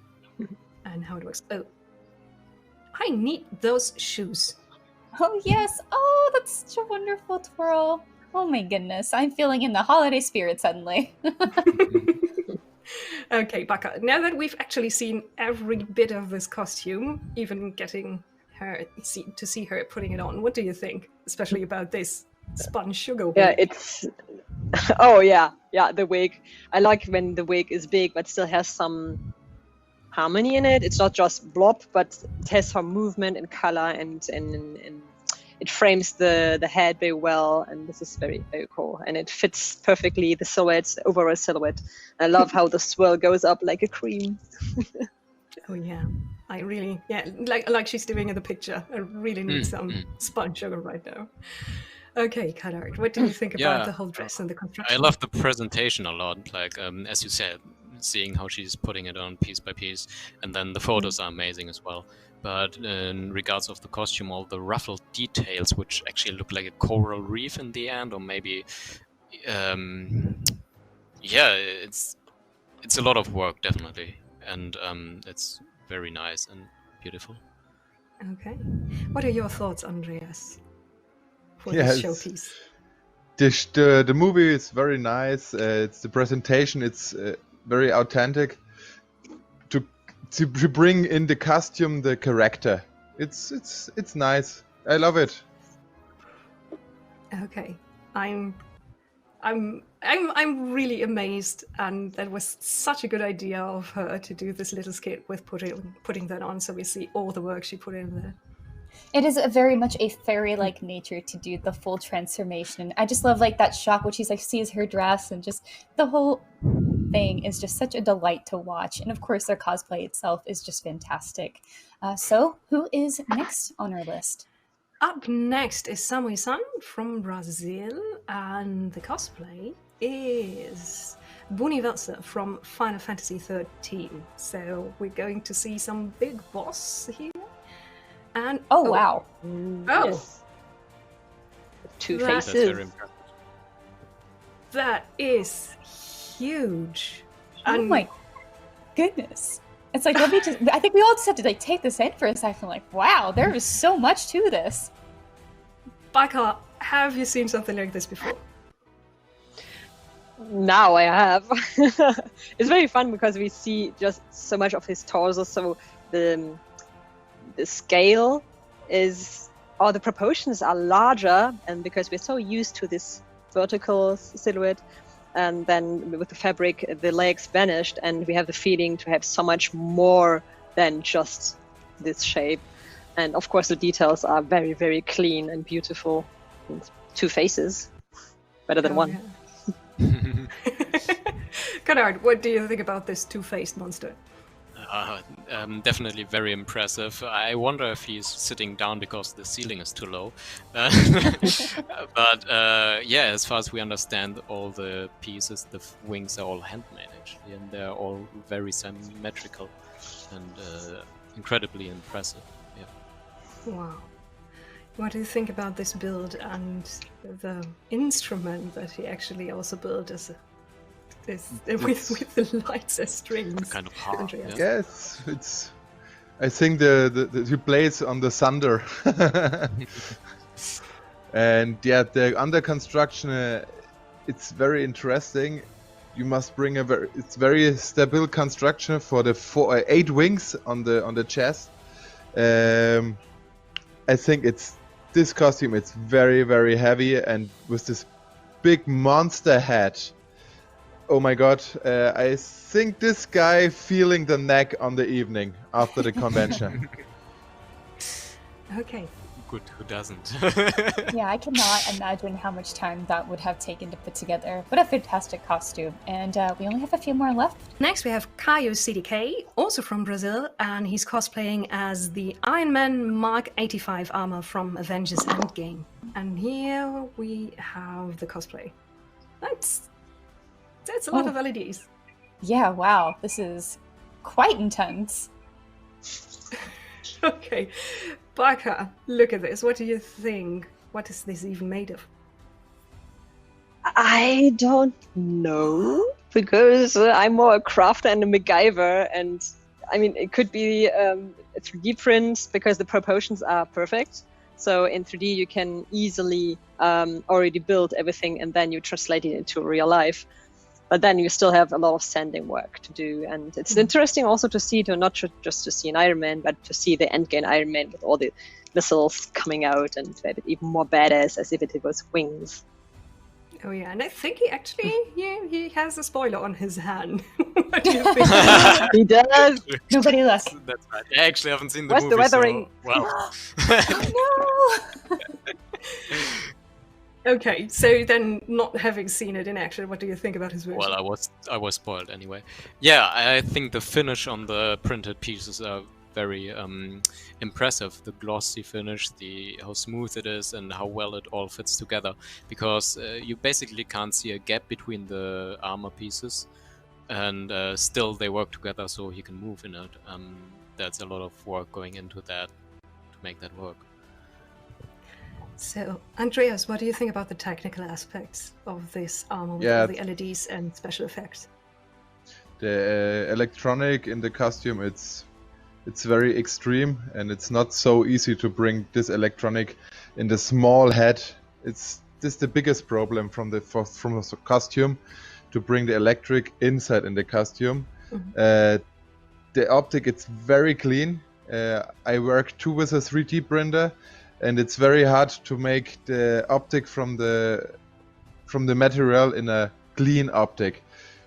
And how it works. Oh, I need those shoes. Oh, yes. Oh, that's such a wonderful twirl. Oh, my goodness. I'm feeling in the holiday spirit suddenly. Okay, Baka, now that we've actually seen every bit of this costume, even getting her to see her putting it on, what do you think? Especially about this spun sugar wig? Yeah, it's... Oh, yeah. Yeah, the wig. I like when the wig is big, but still has some harmony in it. It's not just blob, but it has some movement and color, and it frames the head very well, and this is very, very cool. And it fits perfectly the silhouette, overall silhouette. I love how the swirl goes up like a cream. Oh yeah, I really, like she's doing in the picture. I really need some spun sugar right now. Okay, Konrad, what do you think about the whole dress and the construction? I love the presentation a lot, like as you said, seeing how she's putting it on piece by piece, and then the photos are amazing as well. But in regards of the costume, all the ruffled details, which actually look like a coral reef in the end, or maybe, it's a lot of work, definitely, and it's very nice and beautiful. Okay, what are your thoughts, Andreas, for this showpiece? The movie is very nice. It's the presentation. It's very authentic. To bring in the costume, the character. It's nice. I love it. Okay, I'm really amazed, and that was such a good idea of her to do this little skit with putting that on, so we see all the work she put in there. It is very much a fairy-like nature to do the full transformation. I just love like that shot where she's like sees her dress, and just the whole thing is just such a delight to watch. And of course, their cosplay itself is just fantastic. So, who is next on our list? Up next is Samui-san from Brazil, and the cosplay is Buniversa from Final Fantasy XIII. So we're going to see some big boss here. And wow. Yes. Two faces. That is huge. Oh my goodness. It's like, let me just, I think we all just have to like take this in for a second. Like, wow, there is so much to this. Baka, have you seen something like this before? Now I have. It's very fun because we see just so much of his torso, so the scale is, or the proportions are larger, and because we're so used to this vertical silhouette, and then with the fabric the legs vanished, and we have the feeling to have so much more than just this shape. And of course, the details are very, very clean and beautiful. And 2 faces, better than one. Yeah. Konrad, what do you think about this two-faced monster? Definitely very impressive. I wonder if he's sitting down because the ceiling is too low. But yeah, as far as we understand, all the pieces, the wings are all handmade actually, and they're all very symmetrical and incredibly impressive. Yeah. Wow. What do you think about this build and the instrument that he actually also built with the lights as strings? Kind of hard. Andreas? Yes, it's. I think the he plays on the thunder, and yeah, the under construction. It's very interesting. You must bring it's very stable construction for the 8 wings on the chest. I think this costume. It's very, very heavy, and with this big monster head. Oh my god, I think this guy feeling the neck on the evening after the convention. Okay. Good, who doesn't? Yeah, I cannot imagine how much time that would have taken to put together. What a fantastic costume. And we only have a few more left. Next we have Caio CDK, also from Brazil, and he's cosplaying as the Iron Man Mark 85 armor from Avengers Endgame. And here we have the cosplay. That's a lot of LEDs. Yeah, wow. This is quite intense. Okay. Baka, look at this. What do you think? What is this even made of? I don't know, because I'm more a crafter and a MacGyver, and I mean, it could be a 3D print because the proportions are perfect. So in 3D, you can easily already build everything, and then you translate it into real life. But then you still have a lot of sanding work to do, and it's interesting also to see, not just to see an Iron Man, but to see the Endgame Iron Man with all the missiles coming out and make it even more badass, as if it was wings. Oh yeah, and I think he actually he has a spoiler on his hand. What do you think? He does. Nobody left. That's right. I actually haven't seen the Where's movie. the weathering? So, well. No! Okay, so then, not having seen it in action, what do you think about his version? Well, I was spoiled anyway. Yeah, I think the finish on the printed pieces are very impressive. The glossy finish, how smooth it is, and how well it all fits together. Because you basically can't see a gap between the armor pieces, and still they work together, so he can move in it. That's a lot of work going into that to make that work. So, Andreas, what do you think about the technical aspects of this armor with all the LEDs and special effects? The electronic in the costume, it's very extreme, and it's not so easy to bring this electronic in the small head. This is the biggest problem from the costume, to bring the electric inside in the costume. Mm-hmm. The optic, it's very clean. I work too with a 3D printer. And it's very hard to make the optic from the material in a clean optic.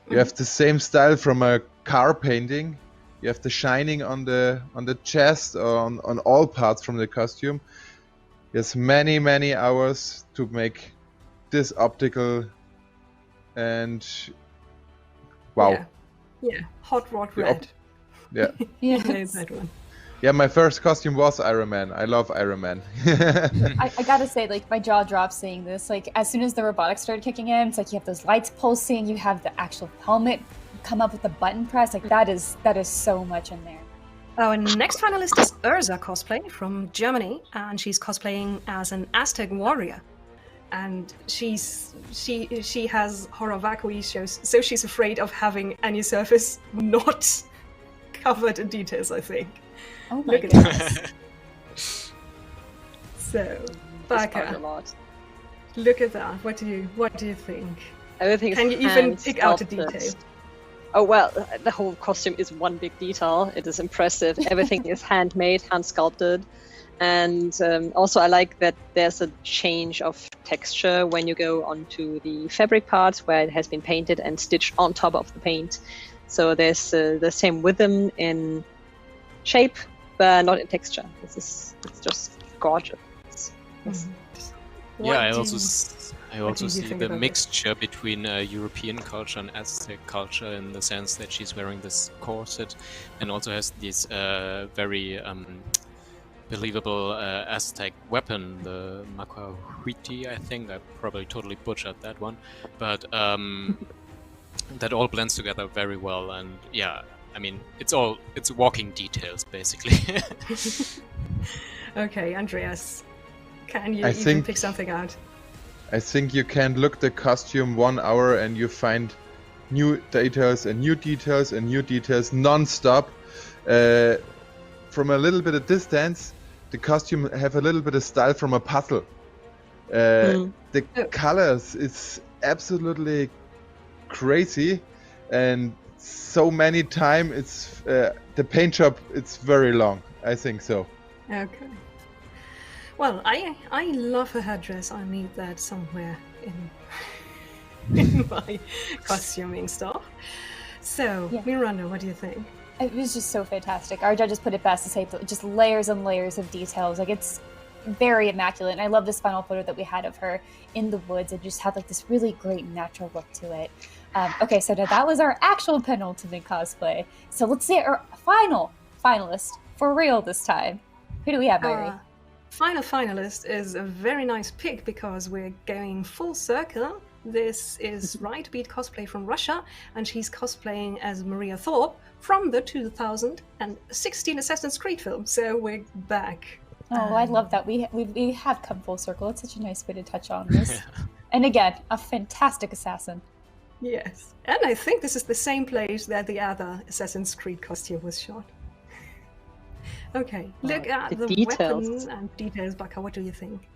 You have the same style from a car painting. You have the shining on the chest or on all parts from the costume. There's many hours to make this optical, and wow. Yeah. Hot rod red. Yeah. Yes. That one. Yeah, my first costume was Iron Man. I love Iron Man. I gotta say, like, my jaw dropped seeing this. Like, as soon as the robotics started kicking in, it's like you have those lights pulsing, you have the actual helmet come up with the button press. Like, that is so much in there. Our next finalist is Urza Cosplay from Germany, and she's cosplaying as an Aztec warrior. And she has horror vacui shows, so she's afraid of having any surface not covered in details, I think. Oh my Look goodness. at that. So, Baka, lot. Look at that. What do you think? Everything Can you even pick out a detail? Oh well, the whole costume is one big detail. It is impressive. Everything is handmade, hand sculpted, and also I like that there's a change of texture when you go onto the fabric parts where it has been painted and stitched on top of the paint. So there's the same rhythm in shape, but not in texture. It's just gorgeous. Yes. Yeah, I also do you see think the about mixture between European culture and Aztec culture in the sense that she's wearing this corset and also has this very believable Aztec weapon, the Macahuiti, I think. I probably totally butchered that one, but that all blends together very well. And yeah, I mean, it's walking details basically. Okay, Andreas, can you I even think- pick something out? I think you can look the costume 1 hour and you find new details and new details and new details non-stop. From a little bit of distance, the costume have a little bit of style from a puzzle. The colors is absolutely crazy, and so many time it's the paint job. It's very long. I think so. Okay. Well, I love her headdress. I need that somewhere in my costuming stuff. So, Miranda, what do you think? It was just so fantastic. Our judges put it best to say just layers and layers of details. Like, it's very immaculate. And I love this final photo that we had of her in the woods. It just had like this really great natural look to it. Okay, so now that was our actual penultimate cosplay. So let's see our final finalist for real this time. Who do we have, Mary? Final finalist is a very nice pick because we're going full circle. This is Right Beat Cosplay from Russia, and she's cosplaying as Maria Thorpe from the 2016 Assassin's Creed film. So we're back. Oh, I love that. We have come full circle. It's such a nice way to touch on this. And again, a fantastic assassin. Yes. And I think this is the same place that the other Assassin's Creed costume was shot. Okay, look at the the details. weapons and details, Baka. What do you think?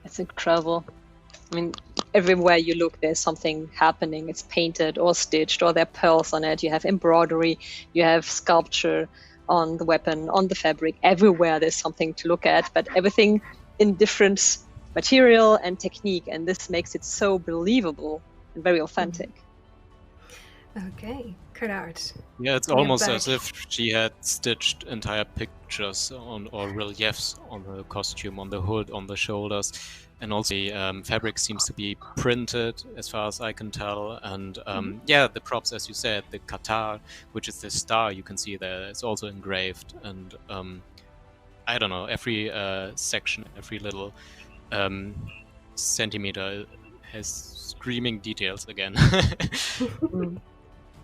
It's incredible. I mean, everywhere you look, there's something happening. It's painted or stitched, or there are pearls on it. You have embroidery, you have sculpture on the weapon, on the fabric. Everywhere there's something to look at, but everything in different material and technique. And this makes it so believable and very authentic. Okay, Konrad. Yeah, it's You're almost back. as if she had stitched entire pictures or reliefs on the costume, on the hood, on the shoulders, and also the fabric seems to be printed, as far as I can tell. And yeah, the props, as you said, the Qatar, which is the star you can see there, is also engraved. And I don't know, every section, every little centimeter has screaming details again.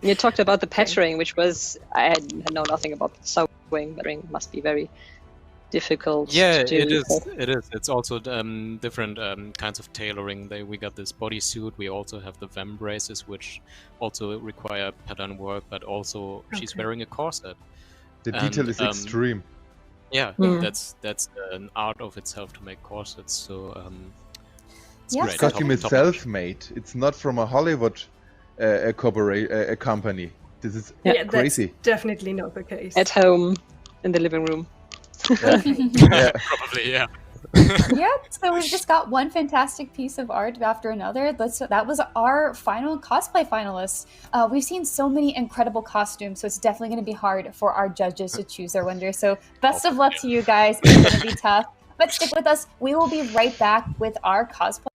You talked about the patching, which was, I know nothing about the sewing, but it must be very difficult. Yeah, to it is. It is. It's also different kinds of tailoring. We got this bodysuit. We also have the vem braces, which also require pattern work, but also she's Okay. wearing a corset. The detail is extreme. Yeah, Yeah. that's an art of itself to make corsets. So it's Yes. great. Costume is Top- self-made. It's not from a Hollywood a company. This is Yeah, crazy. That's definitely not the case. At home, in the living room. Yeah. Probably, yeah. Yeah, so we've just got one fantastic piece of art after another. That was our final cosplay finalists. We've seen so many incredible costumes, so it's definitely going to be hard for our judges to choose their winner. So best of luck to you guys. It's going to be tough. But stick with us. We will be right back with our cosplay.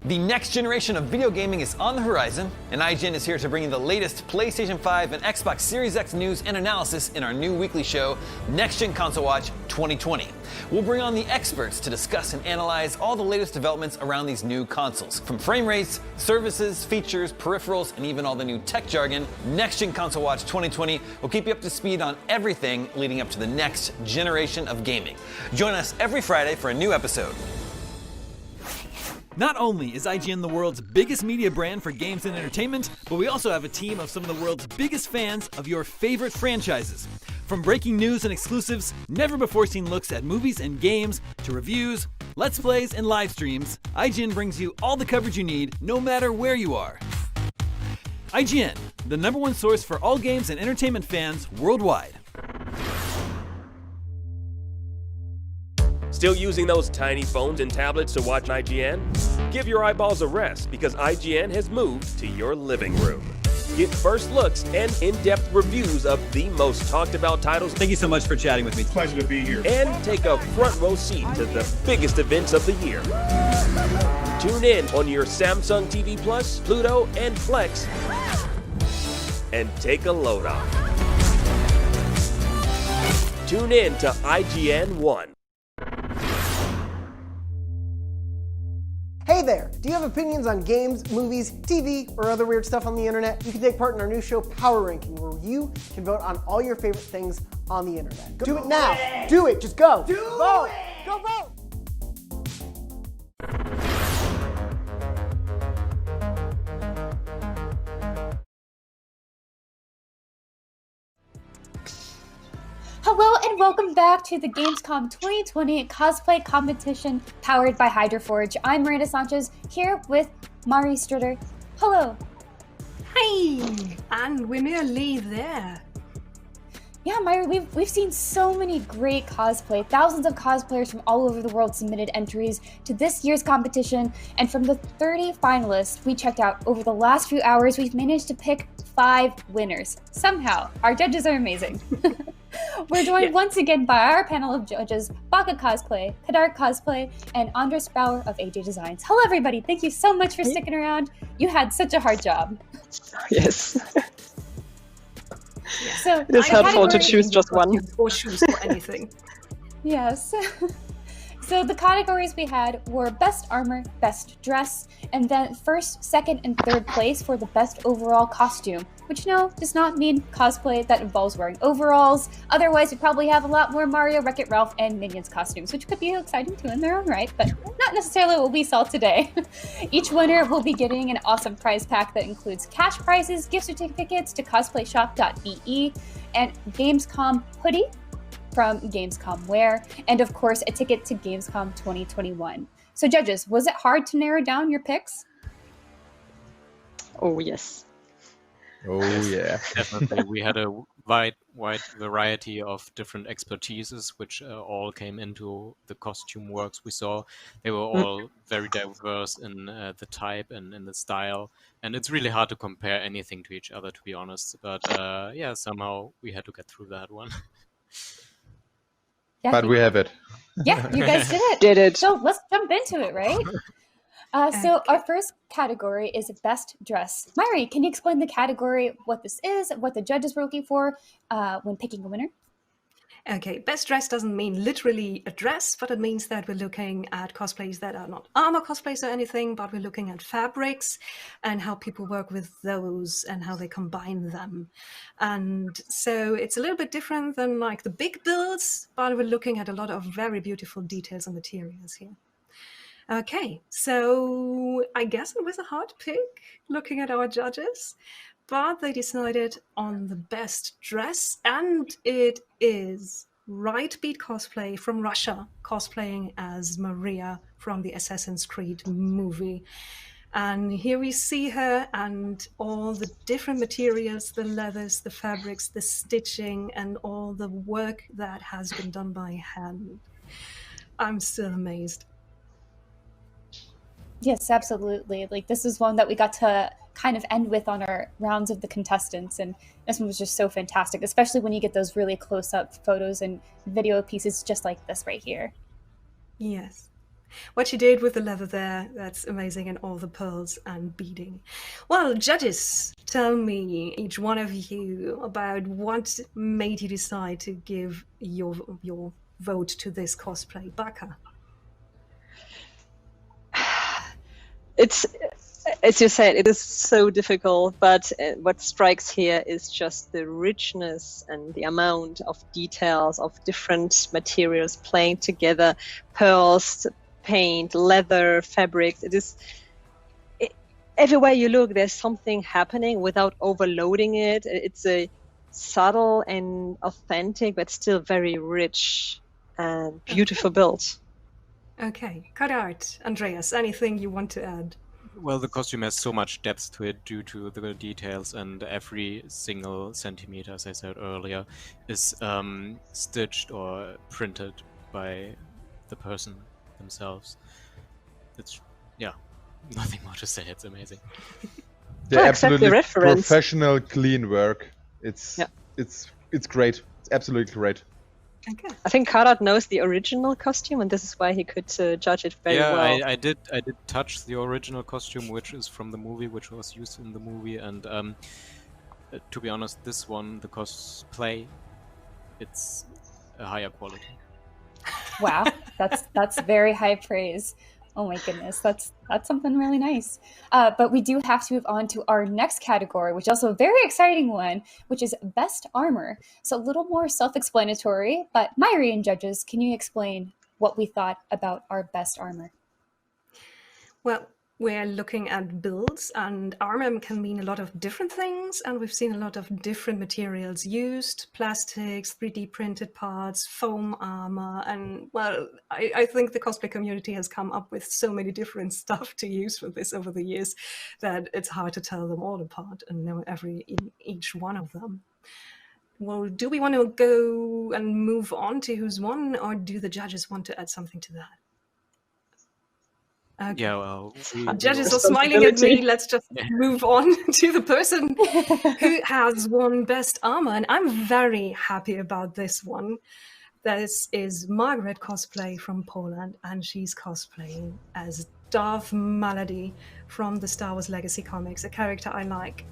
The next generation of video gaming is on the horizon, and IGN is here to bring you the latest PlayStation 5 and Xbox Series X news and analysis in our new weekly show, Next Gen Console Watch 2020. We'll bring on the experts to discuss and analyze all the latest developments around these new consoles. From frame rates, services, features, peripherals, and even all the new tech jargon, Next Gen Console Watch 2020 will keep you up to speed on everything leading up to the next generation of gaming. Join us every Friday for a new episode. Not only is IGN the world's biggest media brand for games and entertainment, but we also have a team of some of the world's biggest fans of your favorite franchises. From breaking news and exclusives, never before seen looks at movies and games, to reviews, Let's Plays, and live streams, IGN brings you all the coverage you need, no matter where you are. IGN, the #1 source for all games and entertainment fans worldwide. Still using those tiny phones and tablets to watch IGN? Give your eyeballs a rest because IGN has moved to your living room. Get first looks and in-depth reviews of the most talked about titles. Thank you so much for chatting with me. Pleasure to be here. And take a front row seat to the biggest events of the year. Tune in on your Samsung TV Plus, Pluto, and Plex, and take a load off. Tune in to IGN 1. Hey there! Do you have opinions on games, movies, TV, or other weird stuff on the internet? You can take part in our new show, Power Ranking, where you can vote on all your favorite things on the internet. Do it now! Do it! Just go! Vote! Go vote! Hello and welcome back to the Gamescom 2020 cosplay competition powered by Hydroforge. I'm Miranda Sanchez here with Mari Stritter. Hello. Hey, and we're nearly there. Yeah, Myra, we've seen so many great cosplay. Thousands of cosplayers from all over the world submitted entries to this year's competition, and from the 30 finalists we checked out over the last few hours, we've managed to pick 5 winners. Somehow, our judges are amazing. We're joined once again by our panel of judges, Baka Cosplay, Kadar Cosplay, and Andres Bauer of AJ Designs. Hello, everybody. Thank you so much for sticking around. You had such a hard job. Yes. So it is helpful to choose just one. Or choose for anything. Yes. So the categories we had were Best Armor, Best Dress, and then first, second, and third place for the Best Overall Costume, which no, does not mean cosplay that involves wearing overalls. Otherwise, we probably have a lot more Mario, Wreck-It Ralph, and Minions costumes, which could be exciting too in their own right, but not necessarily what we saw today. Each winner will be getting an awesome prize pack that includes cash prizes, gift certificates to cosplayshop.be, and Gamescom hoodie from Gamescom Wear, and of course a ticket to Gamescom 2021. So judges, was it hard to narrow down your picks? Oh yes. Oh yeah. Definitely. We had a wide variety of different expertises, which all came into the costume works we saw. They were all very diverse in the type and in the style, and it's really hard to compare anything to each other, to be honest. But yeah, somehow we had to get through that one. Yeah, but we have it. Yeah, you guys did it. Did it. So let's jump into it, right? So our first category is Best Dress. Myri, can you explain the category, what this is, what the judges were looking for when picking a winner? Okay, best dress doesn't mean literally a dress, but it means that we're looking at cosplays that are not armor cosplays or anything, but we're looking at fabrics and how people work with those and how they combine them. And so it's a little bit different than like the big builds, but we're looking at a lot of very beautiful details and materials here. Okay, so I guess it was a hard pick looking at our judges, but they decided on the best dress, and it is Right Beat Cosplay from Russia, cosplaying as Maria from the Assassin's Creed movie. And here we see her and all the different materials, the leathers, the fabrics, the stitching, and all the work that has been done by hand. I'm still amazed. Yes, absolutely. Like, this is one that we got to kind of end with on our rounds of the contestants, and this one was just so fantastic, especially when you get those really close-up photos and video pieces just like this right here. Yes. What you did with the leather there, that's amazing, and all the pearls and beading. Well, judges, tell me, each one of you, about what made you decide to give your vote to this cosplay. Baka. It's, as you said, it is so difficult, but what strikes here is just the richness and the amount of details of different materials playing together, pearls, paint, leather, fabrics. Everywhere you look, there's something happening without overloading it. It's a subtle and authentic, but still very rich and beautiful build. Okay, Konrad, Andreas, anything you want to add? Well, the costume has so much depth to it due to the details, and every single centimeter, as I said earlier, is stitched or printed by the person themselves. It's, yeah, nothing more to say. It's amazing. The absolutely professional, clean work. It's great. It's absolutely great. Okay. I think Konrad knows the original costume, and this is why he could judge it very well. I did touch the original costume, which is from the movie, which was used in the movie, and to be honest, this one, the cosplay, it's a higher quality. Wow, that's very high praise. Oh my goodness, that's something really nice. But we do have to move on to our next category, which is also a very exciting one, which is Best Armor. So a little more self-explanatory, but Myri and judges, can you explain what we thought about our Best Armor? Well, we're looking at builds, and armor can mean a lot of different things, and we've seen a lot of different materials used: plastics, 3D printed parts, foam armor, and well, I think the cosplay community has come up with so many different stuff to use for this over the years that it's hard to tell them all apart and know each one of them. Well, do we want to go and move on to who's won, or do the judges want to add something to that? Okay. Yeah, well, judges are smiling at me. Let's just move on to the person who has won Best Armor, and I'm very happy about this one. This is Margaret Cosplay from Poland, and she's cosplaying as Darth Malady from the Star Wars Legacy comics, a character I like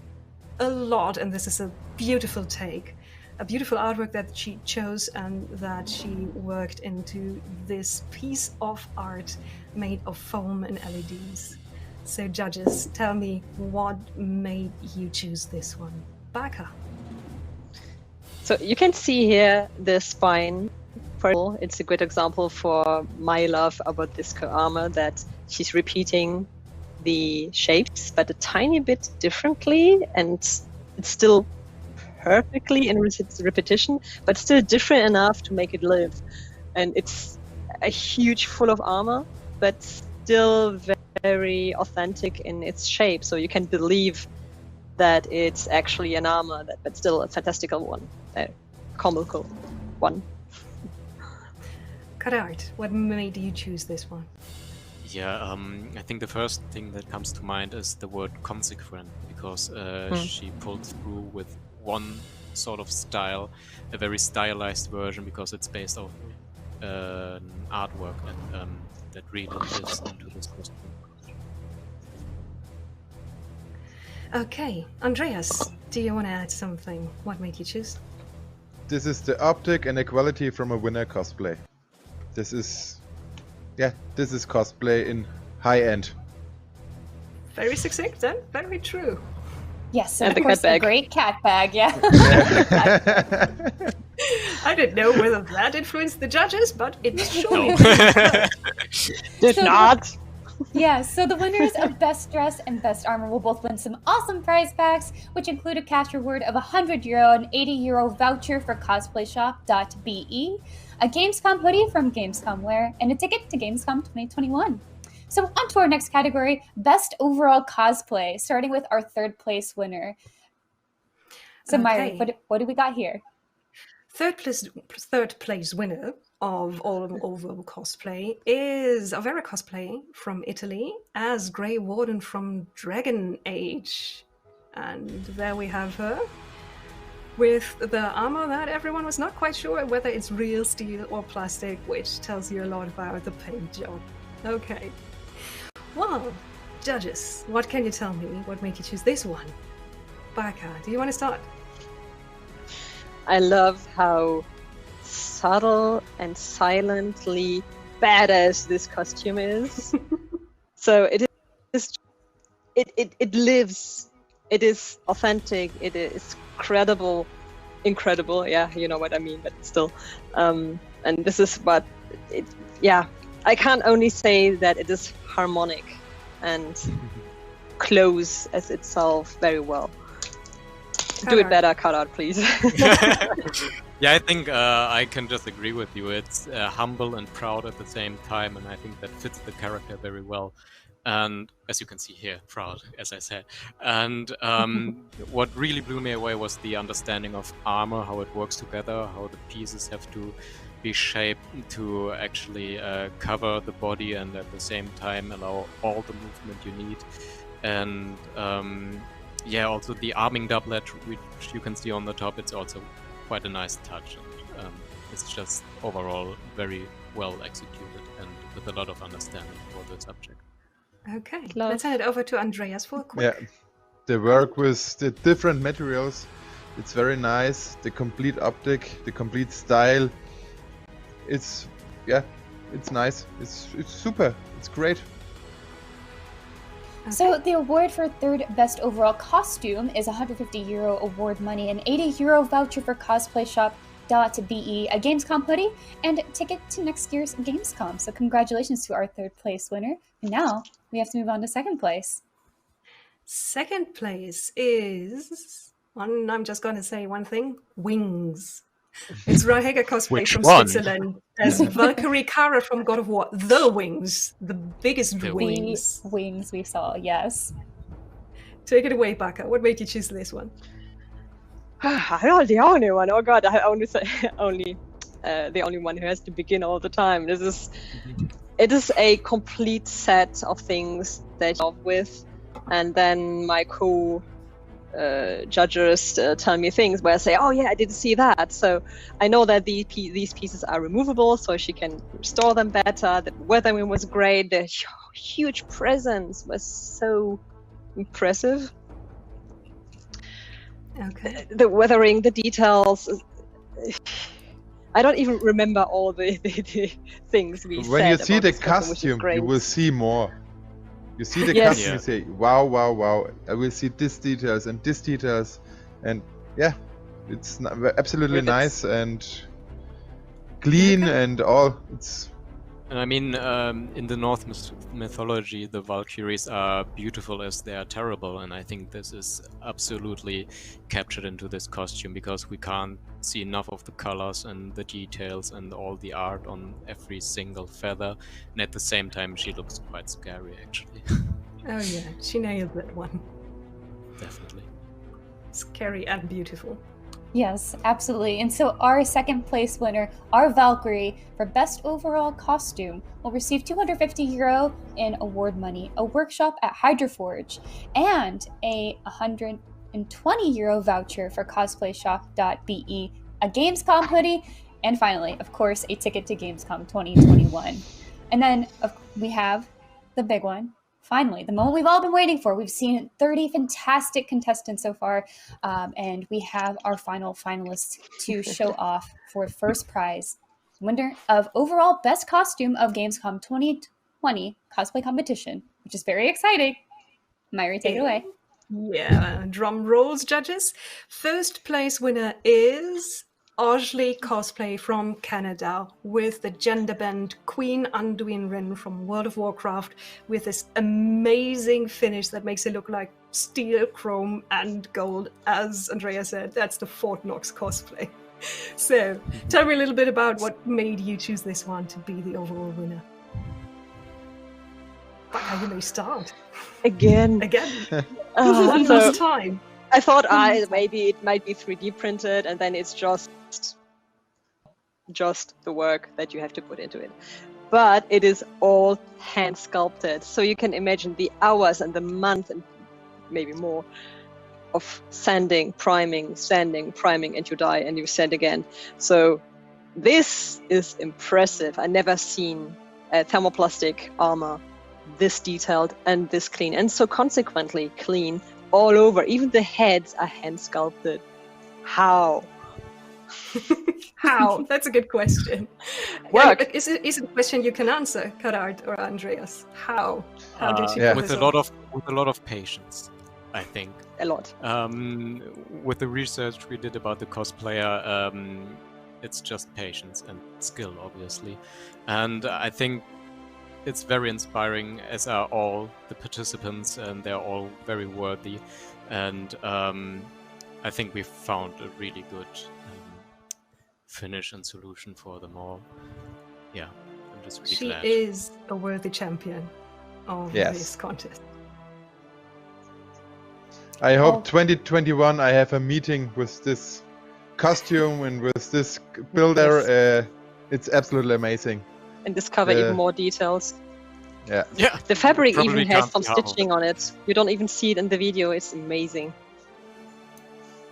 a lot, and this is a beautiful take. A beautiful artwork that she chose and that she worked into this piece of art made of foam and LEDs. So judges, tell me what made you choose this one. Baka. So you can see here the spine. Peril. It's a good example for my love about this armor, that she's repeating the shapes, but a tiny bit differently, and it's still perfectly in repetition, but still different enough to make it live. And it's a huge full of armor, but still very authentic in its shape. So you can believe that it's actually an armor, but still a fantastical one, a comical one. Konrad, what made you choose this one? Yeah, I think the first thing that comes to mind is the word consequent, because she pulled through with one sort of style, a very stylized version, because it's based off an artwork, and that really lives into this costume. Okay, Andreas, do you want to add something? What made you choose? This is the optic and the quality from a winner cosplay. This is cosplay in high end. Very succinct and very true. Yes, and of course, a great cat bag, yeah. I didn't know whether that influenced the judges, but it surely did not. Yeah, so the winners of Best Dress and Best Armor will both win some awesome prize packs, which include a cash reward of €100, an €80 voucher for cosplayshop.be, a Gamescom hoodie from Gamescom Wear, and a ticket to Gamescom 2021. So on to our next category, Best Overall Cosplay, starting with our third place winner. So Myri, what do we got here? Third place winner of all overall cosplay is a Vera cosplay from Italy as Grey Warden from Dragon Age. And there we have her with the armor that everyone was not quite sure whether it's real steel or plastic, which tells you a lot about the paint job. Okay. Well, judges, what can you tell me? What made you choose this one? Baka, do you want to start? I love how subtle and silently badass this costume is. So it lives. It is authentic. It is incredible. Yeah, you know what I mean. But still, and this is what it. Yeah, I can't only say that it is harmonic and close as itself very well. Do it better, Konrad, please. Yeah, I think I can just agree with you. It's humble and proud at the same time, and I think that fits the character very well. And as you can see here, proud, as I said. And what really blew me away was the understanding of armor, how it works together, how the pieces have to be shaped to actually cover the body and at the same time allow all the movement you need. And yeah, also the arming doublet, which you can see on the top, it's also quite a nice touch. And, it's just overall very well executed and with a lot of understanding for the subject. Okay, let's hand it over to Andreas for a quick. Yeah, the work with the different materials, it's very nice. The complete optic, the complete style, it's nice. It's super. It's great. So the award for third best overall costume is €150 award money, an €80 voucher for cosplayshop.be, a Gamescom hoodie, and a ticket to next year's Gamescom. So congratulations to our third place winner. And now we have to move on to second place. Second place is, I'm just going to say one thing, Wings. It's Rahega cosplay Which from one? Switzerland as Valkyrie Kara from God of War. The Wings, the biggest wings. The wings we saw, yes. Take it away, Baka. What made you choose this one? I'm not the only one. Oh god, I only say the only one who has to begin all the time. It is a complete set of things that you have with, and then my judges tell me things where I say, oh yeah, I didn't see that. So I know that these pieces are removable, so she can restore them better. The weathering was great. The huge presence was so impressive. Okay. The weathering, the details. I don't even remember all the things we said. When you see about the this costume, which is costume, great. you will see more. You see the Yes. costume, you say, wow, wow, wow. I will see this details and this details. And yeah, it's absolutely nice and clean and all. It's And I mean, in the Norse mythology, the Valkyries are beautiful as they are terrible, and I think this is absolutely captured into this costume because we can't see enough of the colors and the details and all the art on every single feather, and at the same time she looks quite scary actually. Oh yeah, she nailed that one. Definitely. Scary and beautiful. Yes, absolutely. And so our second place winner, our Valkyrie, for best overall costume, will receive €250 in award money, a workshop at Hydroforge, and a €120 voucher for cosplayshop.be, a Gamescom hoodie, and finally, of course, a ticket to Gamescom 2021. And then we have the big one. Finally, the moment we've all been waiting for. We've seen 30 fantastic contestants so far, and we have our final finalists to show off for first prize. Winner of overall best costume of Gamescom 2020 cosplay competition, which is very exciting. Myri, take it away. Yeah, drum rolls, judges. First place winner is Osley Cosplay from Canada with the gender bend Queen Anduin Rin from World of Warcraft with this amazing finish that makes it look like steel, chrome, and gold. As Andrea said, that's the Fort Knox cosplay. So, tell me a little bit about what made you choose this one to be the overall winner. How you may start. Again. One So- last time. I thought maybe it might be 3D printed, and then it's just the work that you have to put into it. But it is all hand sculpted, so you can imagine the hours and the month and maybe more of sanding, priming, and you die and you sand again. So this is impressive. I never seen a thermoplastic armor this detailed and this clean, and so consequently clean all over. Even the heads are hand sculpted. How? How? That's a good question. Work. Yeah, is it a question you can answer, Konrad or Andreas? How? How did you pull with this a off? lot of patience, I think. A lot. With the research we did about the cosplayer, it's just patience and skill, obviously. And I think it's very inspiring, as are all the participants, and they're all very worthy. And I think we've found a really good finish and solution for them all. Yeah, I'm just really She glad. is a worthy champion of Yes. this contest. I hope 2021 I have a meeting with this costume and with this builder. It's absolutely amazing. And discover The- even more details. Yeah. Yeah. The fabric Probably even has can't some see how. stitching on it. You don't even see it in the video. It's amazing.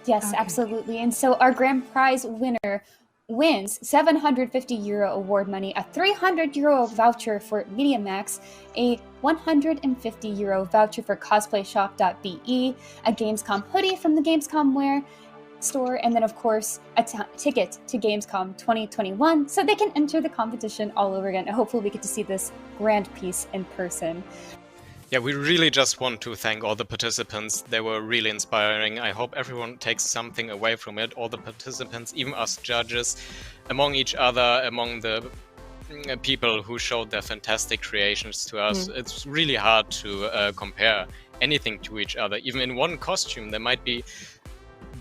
Yes, absolutely. And so our grand prize winner wins €750 award money, a €300 voucher for MediaMax, a €150 voucher for cosplayshop.be, a Gamescom hoodie from the Gamescom Wear store, and then of course a ticket to Gamescom 2021 so they can enter the competition all over again. And hopefully we get to see this grand piece in person. Yeah, we really just want to thank all the participants. They were really inspiring. I hope everyone takes something away from it. All the participants, even us judges, among each other, among the people who showed their fantastic creations to us. It's really hard to compare anything to each other. Even in one costume, there might be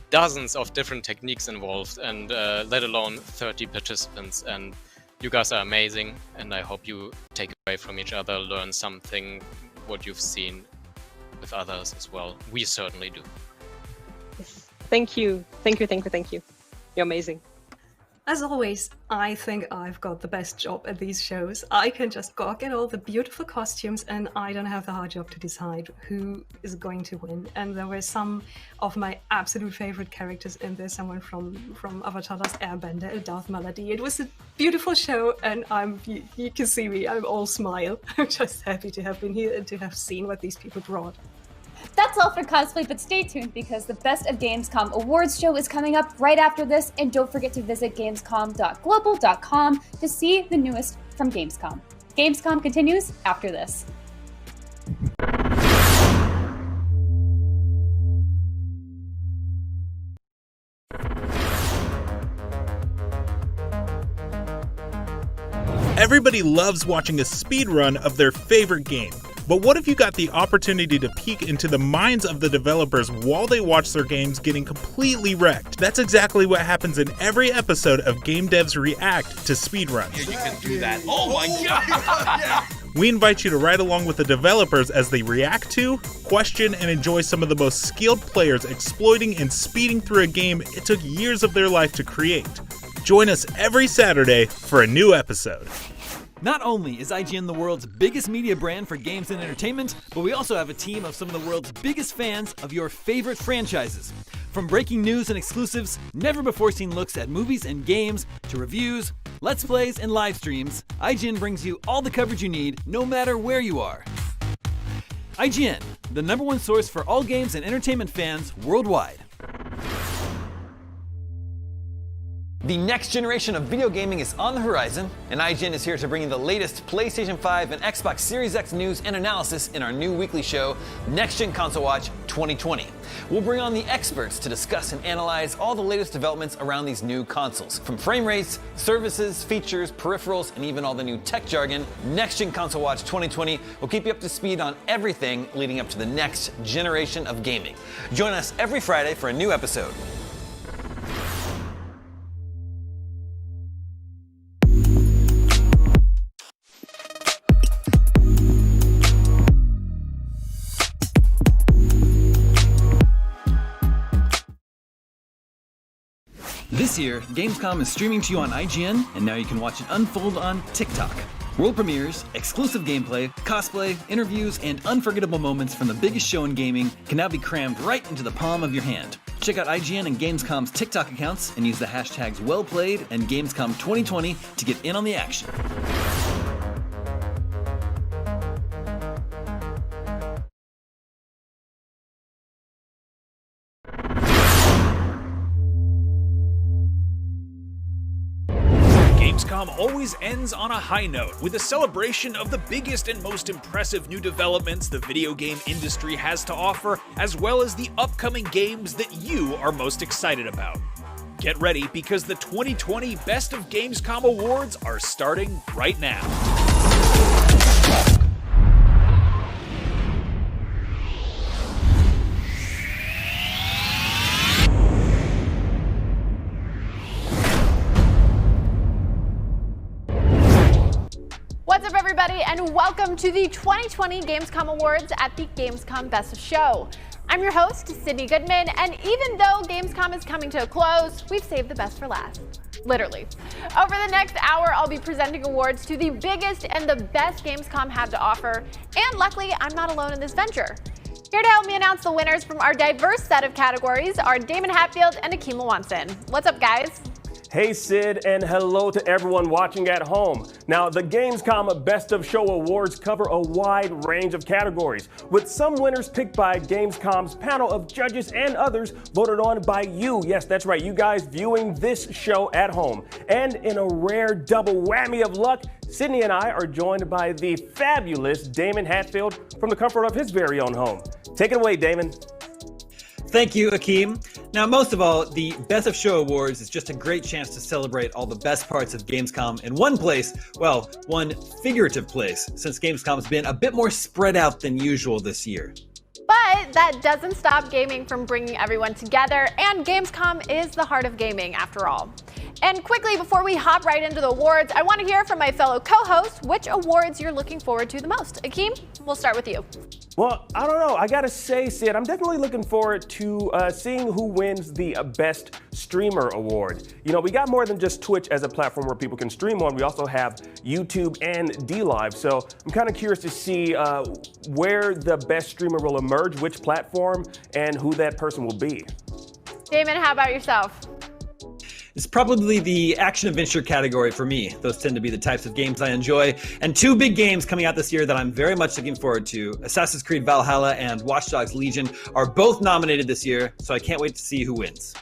dozens of different techniques involved, and let alone 30 participants. And you guys are amazing, and I hope you take away from each other, learn something, what you've seen with others as well. We certainly do. Thank you. Thank you, thank you, thank you. You're amazing. As always, I think I've got the best job at these shows. I can just gawk at all the beautiful costumes and I don't have the hard job to decide who is going to win. And there were some of my absolute favorite characters in there. Someone from Avatar: Last Airbender, a Darth Malady. It was a beautiful show and you can see me, I'm all smile. I'm just happy to have been here and to have seen what these people brought. That's all for cosplay, but stay tuned because the Best of Gamescom awards show is coming up right after this, and don't forget to visit gamescom.global.com to see the newest from Gamescom. Gamescom continues after this. Everybody loves watching a speedrun of their favorite game. But what if you got the opportunity to peek into the minds of the developers while they watch their games getting completely wrecked? That's exactly what happens in every episode of Game Devs React to speedruns. Yeah, you can do that. Oh my god! We invite you to ride along with the developers as they react to, question, and enjoy some of the most skilled players exploiting and speeding through a game it took years of their life to create. Join us every Saturday for a new episode. Not only is IGN the world's biggest media brand for games and entertainment, but we also have a team of some of the world's biggest fans of your favorite franchises. From breaking news and exclusives, never-before-seen looks at movies and games, to reviews, let's plays, and live streams, IGN brings you all the coverage you need, no matter where you are. IGN, the #1 source for all games and entertainment fans worldwide. The next generation of video gaming is on the horizon, and IGN is here to bring you the latest PlayStation 5 and Xbox Series X news and analysis in our new weekly show, Next Gen Console Watch 2020. We'll bring on the experts to discuss and analyze all the latest developments around these new consoles. From frame rates, services, features, peripherals, and even all the new tech jargon, Next Gen Console Watch 2020 will keep you up to speed on everything leading up to the next generation of gaming. Join us every Friday for a new episode. This year, Gamescom is streaming to you on IGN, and now you can watch it unfold on TikTok. World premieres, exclusive gameplay, cosplay, interviews, and unforgettable moments from the biggest show in gaming can now be crammed right into the palm of your hand. Check out IGN and Gamescom's TikTok accounts and use the hashtags WellPlayed and Gamescom 2020 to get in on the action. Gamescom always ends on a high note with a celebration of the biggest and most impressive new developments the video game industry has to offer, as well as the upcoming games that you are most excited about. Get ready because the 2020 Best of Gamescom Awards are starting right now. everybody, and welcome to the 2020 Gamescom Awards at the Gamescom Best of Show. I'm your host, Sydney Goodman, and even though Gamescom is coming to a close, we've saved the best for last. Literally. Over the next hour, I'll be presenting awards to the biggest and the best Gamescom had to offer, and luckily, I'm not alone in this venture. Here to help me announce the winners from our diverse set of categories are Damon Hatfield and Akeem Lawanson. What's up, guys? Hey Sid, and hello to everyone watching at home. Now, the Gamescom Best of Show Awards cover a wide range of categories, with some winners picked by Gamescom's panel of judges and others voted on by you. Yes, that's right, you guys viewing this show at home. And in a rare double whammy of luck, Sydney and I are joined by the fabulous Damon Hatfield from the comfort of his very own home. Take it away, Damon. Thank you, Akeem. Now, most of all, the Best of Show Awards is just a great chance to celebrate all the best parts of Gamescom in one place, well, one figurative place, since Gamescom's been a bit more spread out than usual this year. But that doesn't stop gaming from bringing everyone together, and Gamescom is the heart of gaming, after all. And quickly, before we hop right into the awards, I want to hear from my fellow co-hosts which awards you're looking forward to the most. Akeem, we'll start with you. Well, I don't know. I gotta say, Sid, I'm definitely looking forward to seeing who wins the Best Streamer Award. You know, we got more than just Twitch as a platform where people can stream on. We also have YouTube and D-Live. So I'm kind of curious to see where the best streamer will emerge, which platform, and who that person will be. Damon, how about yourself? It's probably the action-adventure category for me. Those tend to be the types of games I enjoy. And two big games coming out this year that I'm very much looking forward to, Assassin's Creed Valhalla and Watch Dogs Legion, are both nominated this year, so I can't wait to see who wins.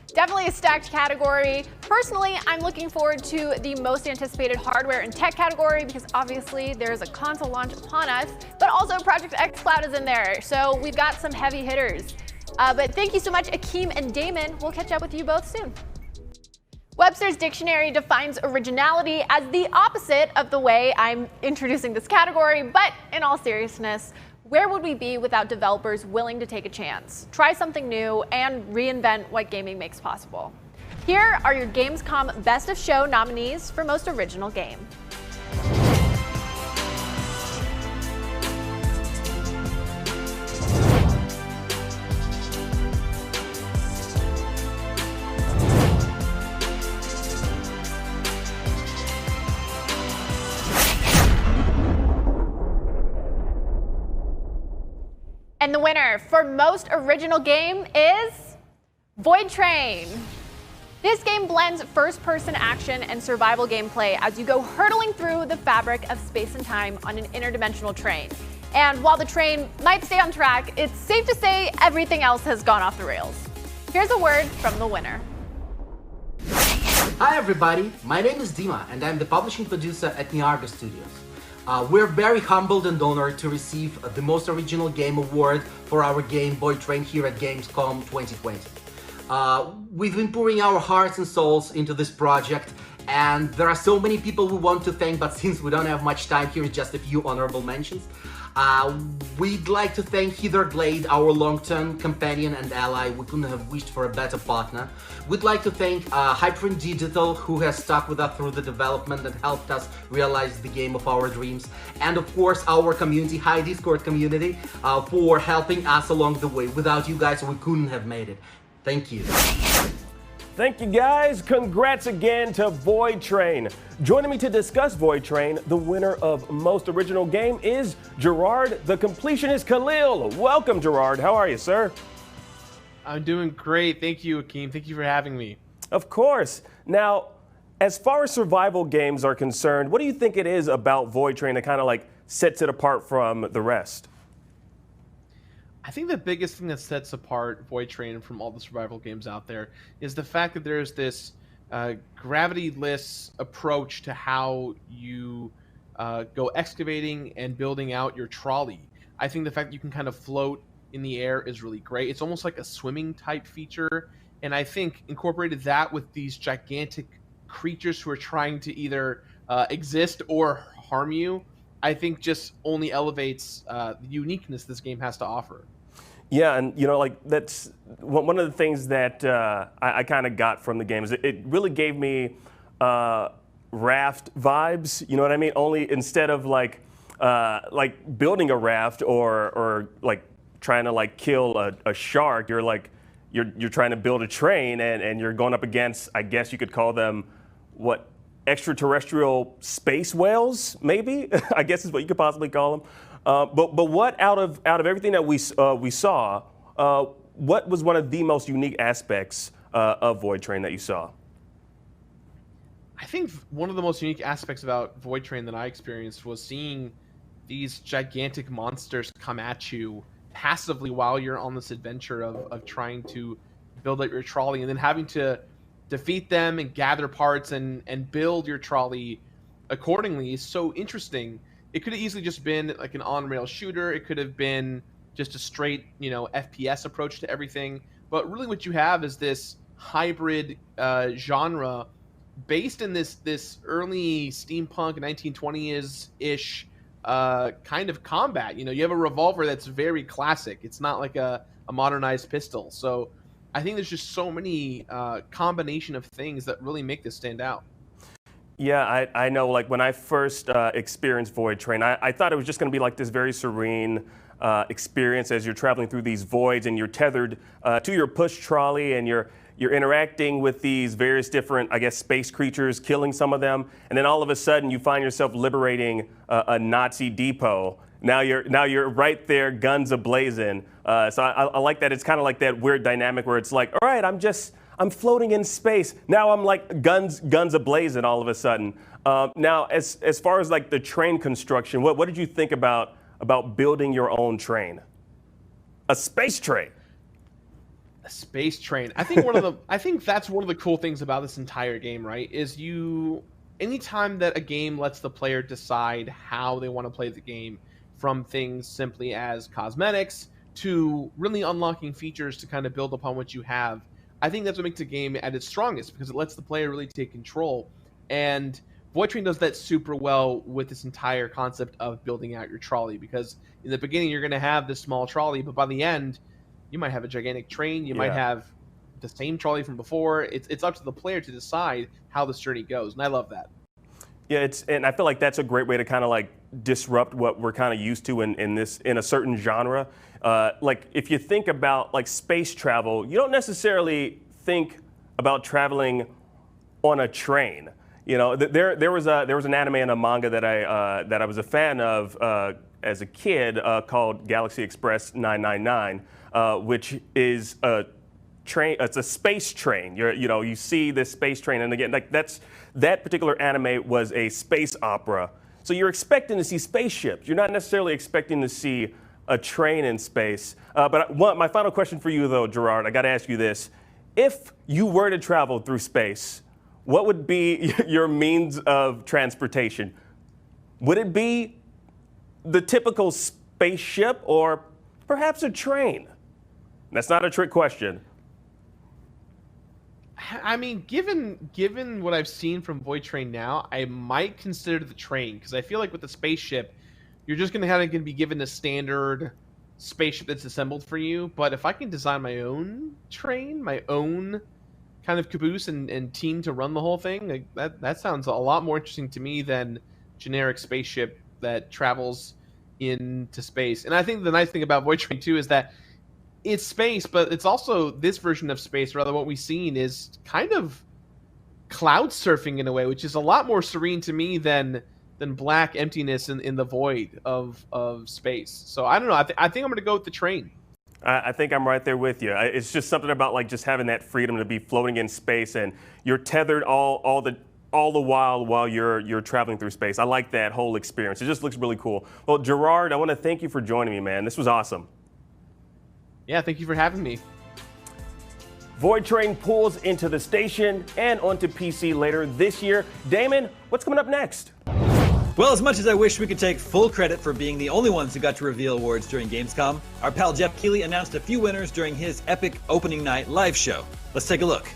Definitely a stacked category. Personally, I'm looking forward to the most anticipated hardware and tech category because obviously there's a console launch upon us, but also Project X Cloud is in there, so we've got some heavy hitters. But thank you so much, Akeem and Damon. We'll catch up with you both soon. Webster's Dictionary defines originality as the opposite of the way I'm introducing this category, but in all seriousness, where would we be without developers willing to take a chance, try something new, and reinvent what gaming makes possible? Here are your Gamescom Best of Show nominees for Most Original Game. And the winner for Most Original Game is Void Train. This game blends first-person action and survival gameplay as you go hurtling through the fabric of space and time on an interdimensional train. And while the train might stay on track, it's safe to say everything else has gone off the rails. Here's a word from the winner. Hi everybody, my name is Dima and I'm the publishing producer at Niarga Studios. We're very humbled and honored to receive the Most Original Game Award for our game Void Train here at Gamescom 2020. We've been pouring our hearts and souls into this project, and there are so many people we want to thank, but since we don't have much time, here is just a few honorable mentions. We'd like to thank Heather Glade, our long-term companion and ally. We couldn't have wished for a better partner. We'd like to thank Hyprint Digital, who has stuck with us through the development and helped us realize the game of our dreams. And of course, our community, High Discord community, for helping us along the way. Without you guys, we couldn't have made it. Thank you. Thank you guys. Congrats again to Void Train. Joining me to discuss Void Train, the winner of Most Original Game is Gerard, the completionist Khalil. Welcome, Gerard. How are you, sir? I'm doing great. Thank you, Akeem. Thank you for having me. Of course. Now, as far as survival games are concerned, what do you think it is about Void Train that kind of like sets it apart from the rest? I think the biggest thing that sets apart Void Train from all the survival games out there is the fact that there's this gravity-less approach to how you go excavating and building out your trolley. I think the fact that you can kind of float in the air is really great. It's almost like a swimming type feature, and I think incorporated that with these gigantic creatures who are trying to either exist or harm you, I think just only elevates the uniqueness this game has to offer. Yeah, and you know, like that's one of the things that I kind of got from the game is it really gave me raft vibes. You know what I mean? Only instead of like building a raft or like trying to like kill a shark, you're trying to build a train and you're going up against, I guess you could call them, what, extraterrestrial space whales, maybe? I guess is what you could possibly call them. But what out of everything that we saw, what was one of the most unique aspects of Void Train that you saw? I think one of the most unique aspects about Void Train that I experienced was seeing these gigantic monsters come at you passively while you're on this adventure of trying to build up your trolley, and then having to defeat them and gather parts and build your trolley accordingly is so interesting. It could have easily just been like an on-rail shooter. It could have been just a straight, FPS approach to everything. But really what you have is this hybrid genre based in this early steampunk 1920s-ish kind of combat. You have a revolver that's very classic. It's not like a modernized pistol. So I think there's just so many combination of things that really make this stand out. Yeah, I know, like when I first experienced Void Train, I thought it was just going to be like this very serene experience as you're traveling through these voids and you're tethered to your push trolley and you're interacting with these various different, I guess, space creatures, killing some of them, and then all of a sudden you find yourself liberating a Nazi depot. Now you're right there, guns ablazing. So I like that. It's kind of like that weird dynamic where it's like, all right, I'm floating in space. Now I'm like guns ablazing all of a sudden. Now, as far as like the train construction, what did you think about building your own train? A space train. A space train. I think that's one of the cool things about this entire game, right? Is anytime that a game lets the player decide how they want to play the game, from things simply as cosmetics to really unlocking features to kind of build upon what you have. I think that's what makes a game at its strongest, because it lets the player really take control. And Void Train does that super well with this entire concept of building out your trolley, because in the beginning you're going to have this small trolley, but by the end you might have a gigantic train, you might have the same trolley from before. It's up to the player to decide how this journey goes, and I love that. Yeah, and I feel like that's a great way to kind of like disrupt what we're kind of used to in a certain genre. Like if you think about like space travel, you don't necessarily think about traveling on a train. There was an anime and a manga that I was a fan of as a kid called Galaxy Express 999, which is a train. It's a space train. You see this space train, and again, like that particular anime was a space opera. So you're expecting to see spaceships. You're not necessarily expecting to see a train in space. But my final question for you, though, Gerard, I got to ask you this: if you were to travel through space, what would be your means of transportation? Would it be the typical spaceship or perhaps a train? That's not a trick question. I mean, given what I've seen from Void Train now, I might consider the train, because I feel like with the spaceship, you're just going to be given a standard spaceship that's assembled for you. But if I can design my own train, my own kind of caboose and team to run the whole thing, like that sounds a lot more interesting to me than generic spaceship that travels into space. And I think the nice thing about Void Train 2 is that it's space, but it's also this version of space, rather what we've seen is kind of cloud surfing in a way, which is a lot more serene to me than black emptiness in the void of space. So I don't know. I think I'm going to go with the train. I think I'm right there with you. It's just something about like just having that freedom to be floating in space, and you're tethered all the while you're traveling through space. I like that whole experience. It just looks really cool. Well, Gerard, I want to thank you for joining me, man. This was awesome. Yeah, thank you for having me. Void Train pulls into the station and onto PC later this year. Damon, what's coming up next? Well, as much as I wish we could take full credit for being the only ones who got to reveal awards during Gamescom, our pal Jeff Keighley announced a few winners during his epic opening night live show. Let's take a look.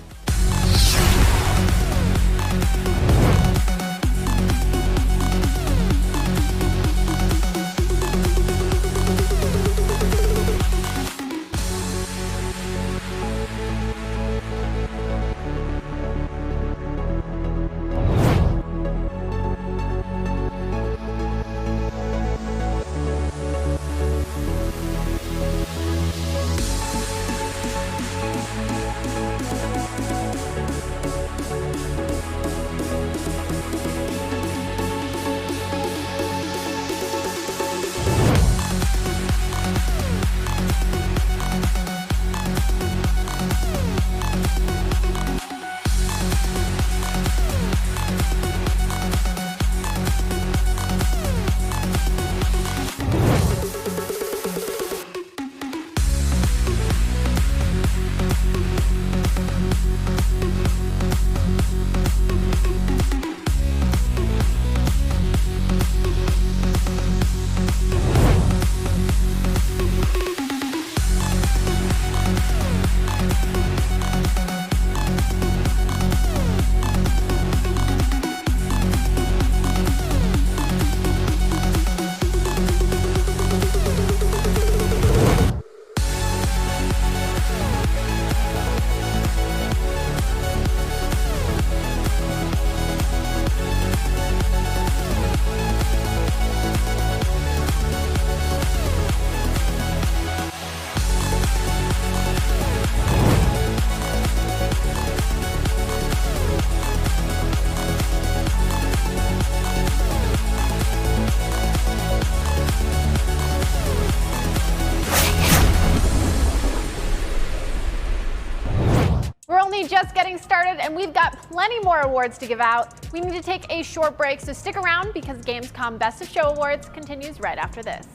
just getting started and we've got plenty more awards to give out. We need to take a short break, so stick around because Gamescom Best of Show Awards continues right after this.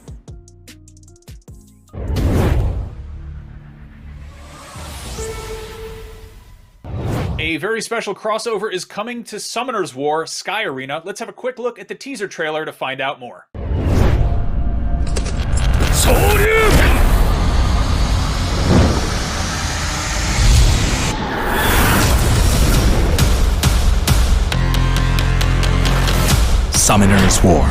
A very special crossover is coming to Summoner's War Sky Arena. Let's have a quick look at the teaser trailer to find out more. Summoner's War.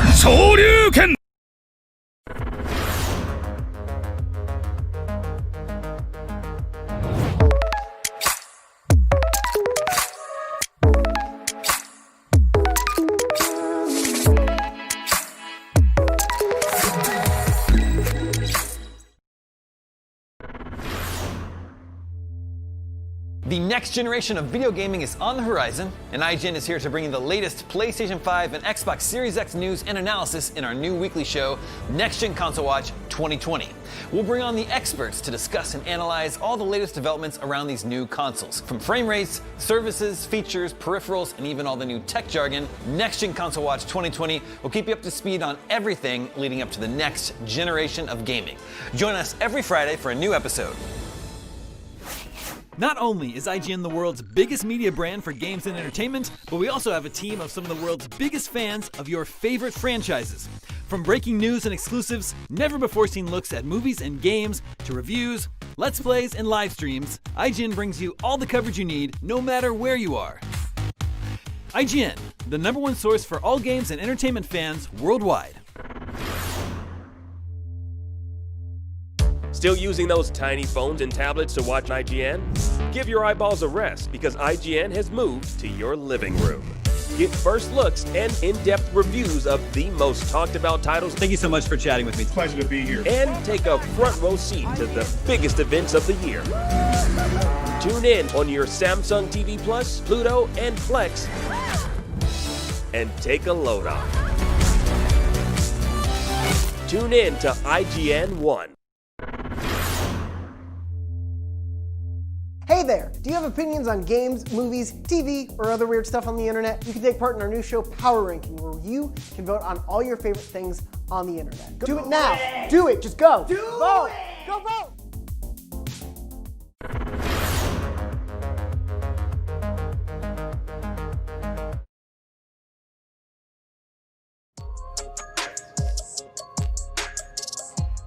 The next generation of video gaming is on the horizon, and IGN is here to bring you the latest PlayStation 5 and Xbox Series X news and analysis in our new weekly show, Next Gen Console Watch 2020. We'll bring on the experts to discuss and analyze all the latest developments around these new consoles. From frame rates, services, features, peripherals, and even all the new tech jargon, Next Gen Console Watch 2020 will keep you up to speed on everything leading up to the next generation of gaming. Join us every Friday for a new episode. Not only is IGN the world's biggest media brand for games and entertainment, but we also have a team of some of the world's biggest fans of your favorite franchises. From breaking news and exclusives, never-before-seen looks at movies and games, to reviews, let's plays, and live streams, IGN brings you all the coverage you need, no matter where you are. IGN, the #1 source for all games and entertainment fans worldwide. Still using those tiny phones and tablets to watch IGN? Give your eyeballs a rest because IGN has moved to your living room. Get first looks and in-depth reviews of the most talked about titles. Thank you so much for chatting with me. Pleasure to be here. And take a front row seat to the biggest events of the year. Tune in on your Samsung TV Plus, Pluto, and Plex and take a load off. Tune in to IGN 1. Hey there! Do you have opinions on games, movies, TV, or other weird stuff on the internet? You can take part in our new show, Power Ranking, where you can vote on all your favorite things on the internet. Do it now! Do it! Just go! Vote! Go vote!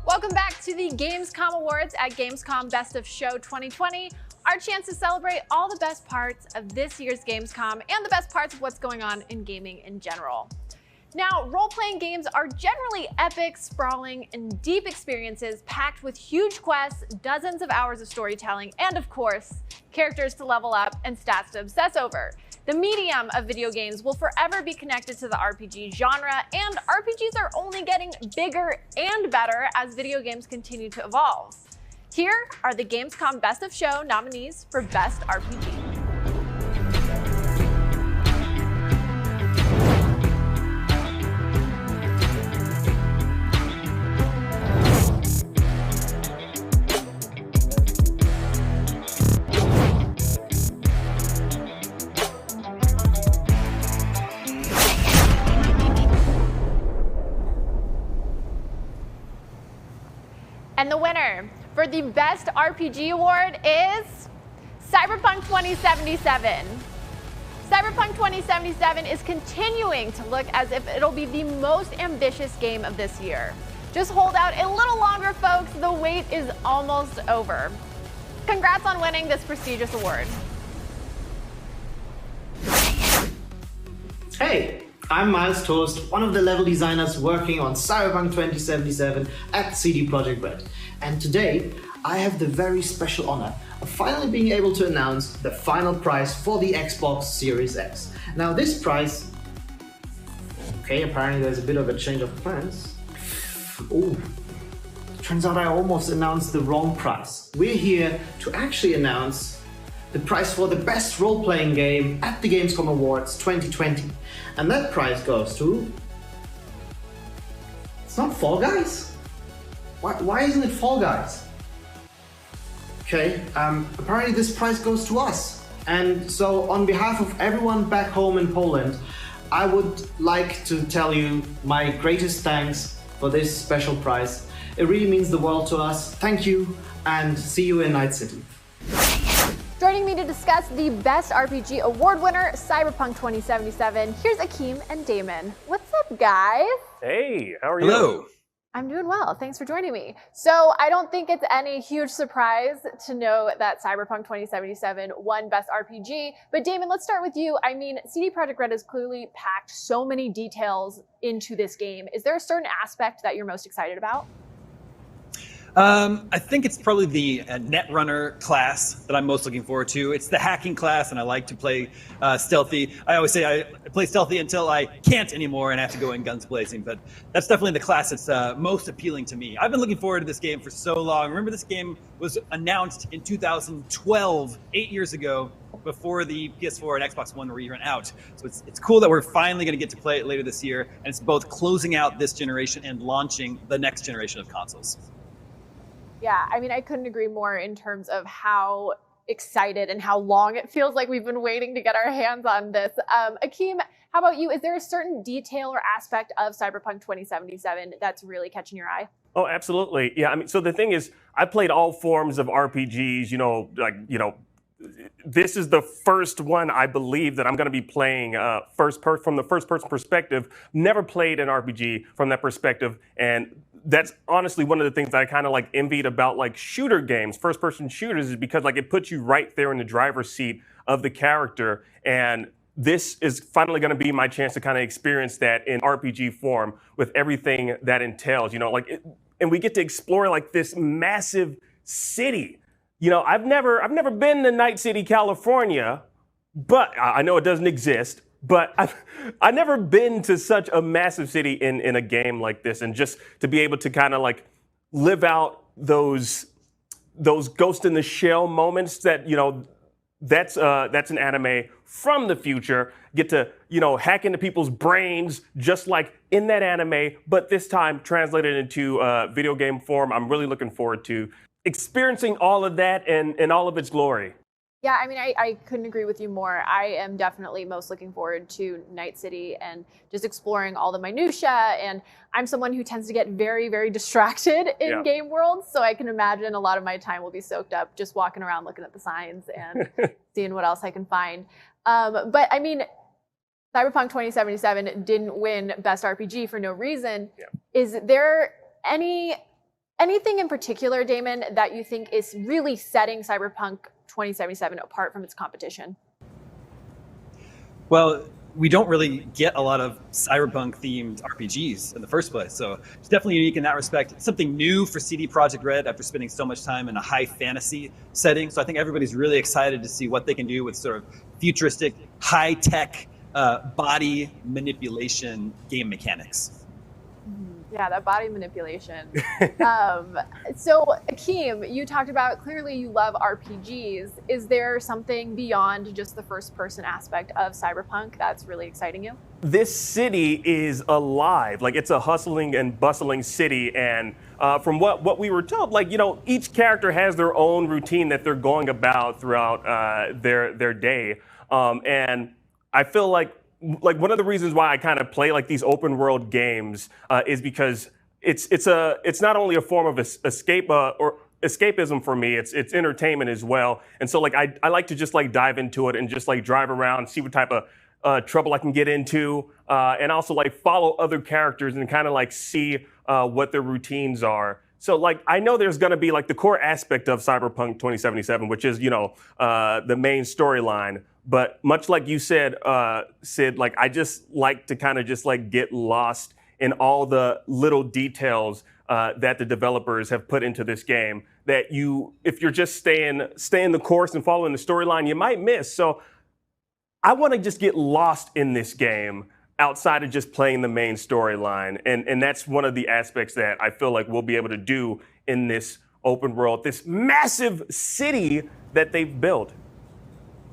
Welcome back to the Gamescom Awards at Gamescom Best of Show 2020. Our chance to celebrate all the best parts of this year's Gamescom and the best parts of what's going on in gaming in general. Now, role-playing games are generally epic, sprawling, and deep experiences packed with huge quests, dozens of hours of storytelling, and of course, characters to level up and stats to obsess over. The medium of video games will forever be connected to the RPG genre, and RPGs are only getting bigger and better as video games continue to evolve. Here are the Gamescom Best of Show nominees for Best RPG. And the winner for the Best RPG Award is Cyberpunk 2077. Cyberpunk 2077 is continuing to look as if it'll be the most ambitious game of this year. Just hold out a little longer, folks. The wait is almost over. Congrats on winning this prestigious award. Hey, I'm Miles Toast, one of the level designers working on Cyberpunk 2077 at CD Projekt Red. And today, I have the very special honor of finally being able to announce the final prize for the Xbox Series X. Now this prize... Okay, apparently there's a bit of a change of plans. Oh, turns out I almost announced the wrong prize. We're here to actually announce the prize for the best role-playing game at the Gamescom Awards 2020. And that prize goes to... It's not Fall Guys? Why isn't it Fall Guys? Okay, apparently this prize goes to us. And so on behalf of everyone back home in Poland, I would like to tell you my greatest thanks for this special prize. It really means the world to us. Thank you, and see you in Night City. Joining me to discuss the Best RPG Award winner, Cyberpunk 2077, here's Akeem and Damon. What's up, guys? Hey, how are you? Hello. I'm doing well. Thanks for joining me. So I don't think it's any huge surprise to know that Cyberpunk 2077 won Best RPG. But Damon, let's start with you. I mean, CD Projekt Red has clearly packed so many details into this game. Is there a certain aspect that you're most excited about? I think it's probably the Netrunner class that I'm most looking forward to. It's the hacking class, and I like to play stealthy. I always say I play stealthy until I can't anymore and I have to go in guns blazing, but that's definitely the class that's most appealing to me. I've been looking forward to this game for so long. Remember, this game was announced in 2012, 8 years ago, before the PS4 and Xbox One were even out. So it's cool that we're finally going to get to play it later this year, and it's both closing out this generation and launching the next generation of consoles. Yeah, I mean, I couldn't agree more in terms of how excited and how long it feels like we've been waiting to get our hands on this. Akeem, how about you? Is there a certain detail or aspect of Cyberpunk 2077 that's really catching your eye? Oh, absolutely. Yeah, I mean, so the thing is, I played all forms of RPGs, this is the first one, I believe, that I'm going to be playing from the first-person perspective. Never played an RPG from that perspective, and that's honestly one of the things that I kind of envied about shooter games, first-person shooters, is because it puts you right there in the driver's seat of the character, and this is finally going to be my chance to kind of experience that in RPG form with everything that entails. And we get to explore this massive city. I've never been to Night City, California, but I know it doesn't exist. But I've never been to such a massive city in a game like this, and just to be able to kind of live out those Ghost in the Shell moments that that's an anime from the future. Get to hack into people's brains just like in that anime, but this time translated into video game form. I'm really looking forward to experiencing all of that and all of its glory. Yeah, I mean, I couldn't agree with you more. I am definitely most looking forward to Night City and just exploring all the minutia. And I'm someone who tends to get very, very distracted in game worlds. So I can imagine a lot of my time will be soaked up just walking around looking at the signs and seeing what else I can find. But I mean, Cyberpunk 2077 didn't win Best RPG for no reason. Yeah. Is there anything in particular, Damon, that you think is really setting Cyberpunk 2077 apart from its competition? Well, we don't really get a lot of cyberpunk-themed RPGs in the first place, so it's definitely unique in that respect. It's something new for CD Projekt Red after spending so much time in a high fantasy setting, so I think everybody's really excited to see what they can do with sort of futuristic, high-tech body manipulation game mechanics. Yeah, that body manipulation. So, Akeem, you talked about clearly you love RPGs. Is there something beyond just the first-person aspect of Cyberpunk that's really exciting you? This city is alive. It's a hustling and bustling city, and from what we were told, each character has their own routine that they're going about throughout their day, and I feel like one of the reasons why I kind of play these open world games is because it's not only a form of escapism for me, it's entertainment as well. And so I like to just dive into it and just drive around, see what type of trouble I can get into, and also follow other characters and kind of see what their routines are. So I know there's going to be the core aspect of Cyberpunk 2077, which is the main storyline. But much like you said, Sid, I just like to kind of just get lost in all the little details that the developers have put into this game that if you're just staying the course and following the storyline, you might miss. So I want to just get lost in this game outside of just playing the main storyline. And that's one of the aspects that I feel like we'll be able to do in this open world, this massive city that they've built.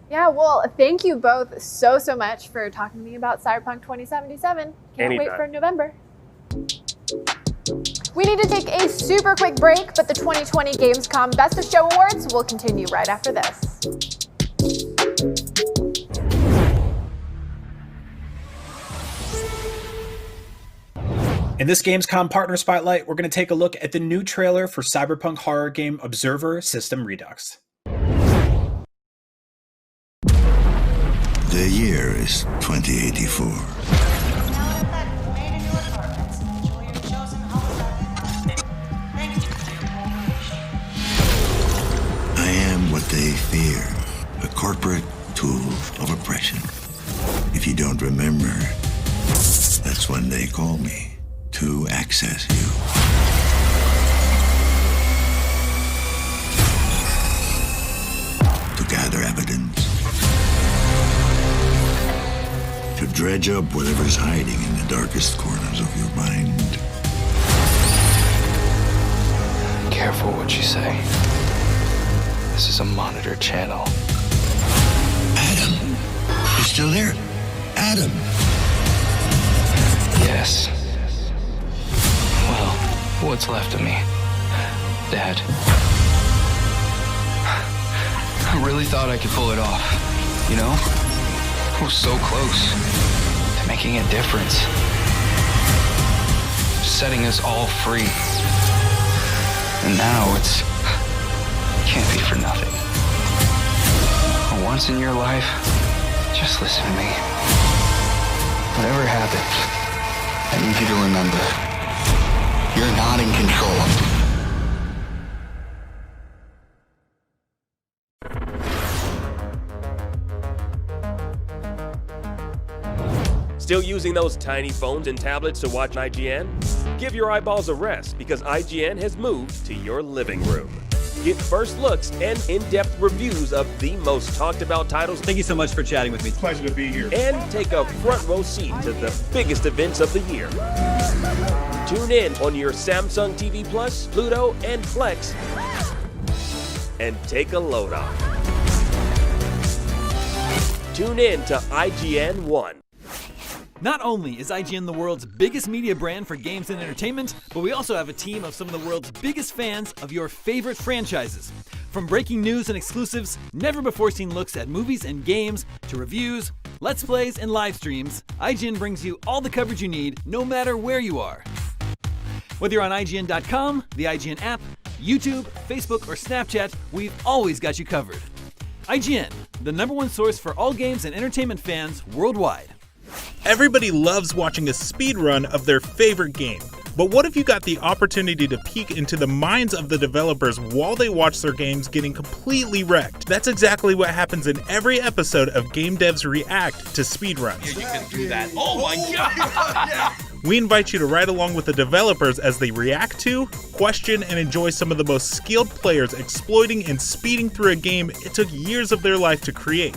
Yeah, well, thank you both so much for talking to me about Cyberpunk 2077. Can't wait for November. We need to take a super quick break, but the 2020 Gamescom Best of Show Awards will continue right after this. In this Gamescom Partner Spotlight, we're going to take a look at the new trailer for cyberpunk horror game Observer System Redux. The year is 2084. I am what they fear, a corporate tool of oppression. If you don't remember, that's when they call me to access you. To gather evidence. To dredge up whatever's hiding in the darkest corners of your mind. Careful what you say. This is a monitored channel. Adam, you still there? Adam. Yes. Well, what's left of me? Dad. I really thought I could pull it off, you know? I was so close to making a difference. Setting us all free. And now it's... can't be for nothing. For once in your life, just listen to me. Whatever happens, I need you to remember, you're not in control. Still using those tiny phones and tablets to watch IGN? Give your eyeballs a rest because IGN has moved to your living room. Get first looks and in-depth reviews of the most talked about titles. Thank you so much for chatting with me. Pleasure to be here. And take a front row seat to the biggest events of the year. Tune in on your Samsung TV Plus, Pluto, and Plex, and take a load off. Tune in to IGN 1. Not only is IGN the world's biggest media brand for games and entertainment, but we also have a team of some of the world's biggest fans of your favorite franchises. From breaking news and exclusives, never-before-seen looks at movies and games, to reviews, let's plays, and live streams, IGN brings you all the coverage you need, no matter where you are. Whether you're on IGN.com, the IGN app, YouTube, Facebook, or Snapchat, we've always got you covered. IGN, the #1 source for all games and entertainment fans worldwide. Everybody loves watching a speedrun of their favorite game. But what if you got the opportunity to peek into the minds of the developers while they watch their games getting completely wrecked? That's exactly what happens in every episode of Game Devs React to speedruns. Yeah, you can do that. Oh my god! We invite you to ride along with the developers as they react to, question, and enjoy some of the most skilled players exploiting and speeding through a game it took years of their life to create.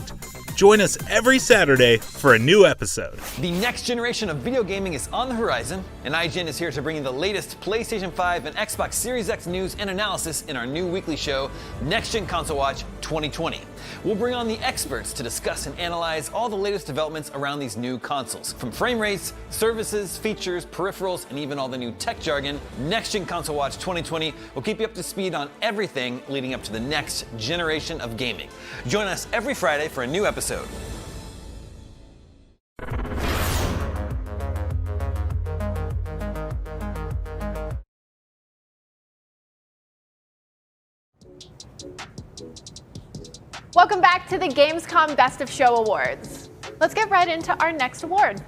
Join us every Saturday for a new episode. The next generation of video gaming is on the horizon, and IGN is here to bring you the latest PlayStation 5 and Xbox Series X news and analysis in our new weekly show, Next Gen Console Watch 2020. We'll bring on the experts to discuss and analyze all the latest developments around these new consoles. From frame rates, services, features, peripherals, and even all the new tech jargon, Next Gen Console Watch 2020 will keep you up to speed on everything leading up to the next generation of gaming. Join us every Friday for a new episode. Welcome back to the Gamescom Best of Show Awards. Let's get right into our next award.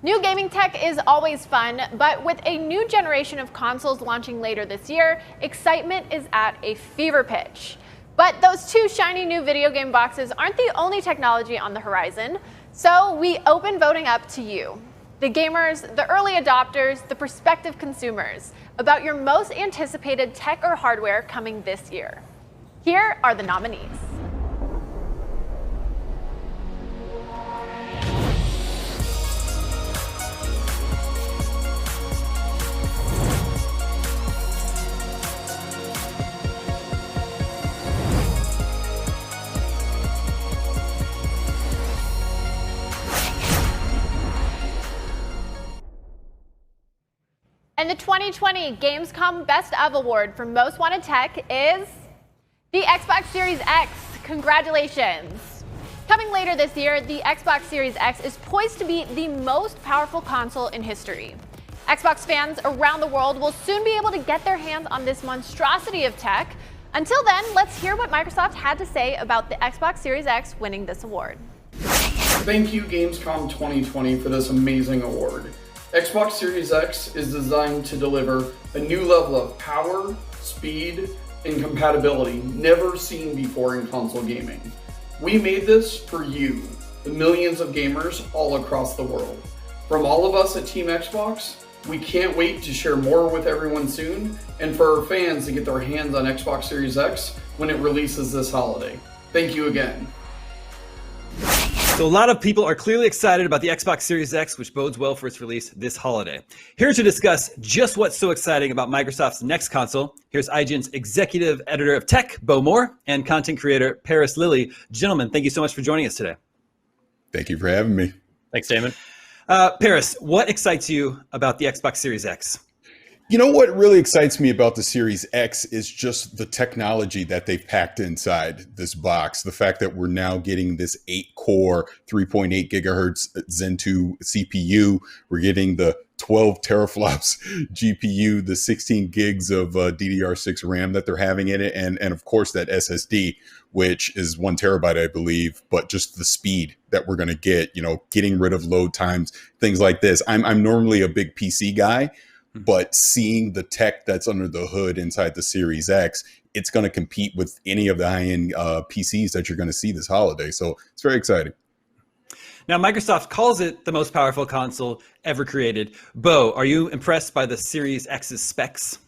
New gaming tech is always fun, but with a new generation of consoles launching later this year, excitement is at a fever pitch. But those two shiny new video game boxes aren't the only technology on the horizon, so we open voting up to you, the gamers, the early adopters, the prospective consumers, about your most anticipated tech or hardware coming this year. Here are the nominees. And the 2020 Gamescom Best of Award for Most Wanted Tech is the Xbox Series X. Congratulations! Coming later this year, the Xbox Series X is poised to be the most powerful console in history. Xbox fans around the world will soon be able to get their hands on this monstrosity of tech. Until then, let's hear what Microsoft had to say about the Xbox Series X winning this award. Thank you, Gamescom 2020, for this amazing award. Xbox Series X is designed to deliver a new level of power, speed, and compatibility never seen before in console gaming. We made this for you, the millions of gamers all across the world. From all of us at Team Xbox, we can't wait to share more with everyone soon, and for our fans to get their hands on Xbox Series X when it releases this holiday. Thank you again. So a lot of people are clearly excited about the Xbox Series X, which bodes well for its release this holiday. Here to discuss just what's so exciting about Microsoft's next console, here's IGN's executive editor of tech, Bo Moore, and content creator, Paris Lilly. Gentlemen, thank you so much for joining us today. Thank you for having me. Thanks, Damon. Paris, what excites you about the Xbox Series X? You know what really excites me about the Series X is just the technology that they've packed inside this box. The fact that we're now getting this 8-core, 3.8 gigahertz Zen 2 CPU. We're getting the 12 teraflops GPU, the 16 gigs of DDR6 RAM that they're having in it, and of course that SSD, which is 1 terabyte, I believe, but just the speed that we're going to get, getting rid of load times, things like this. I'm normally a big PC guy, but seeing the tech that's under the hood inside the Series X, it's going to compete with any of the high-end PCs that you're going to see this holiday. So it's very exciting. Now, Microsoft calls it the most powerful console ever created. Bo, are you impressed by the Series X's specs?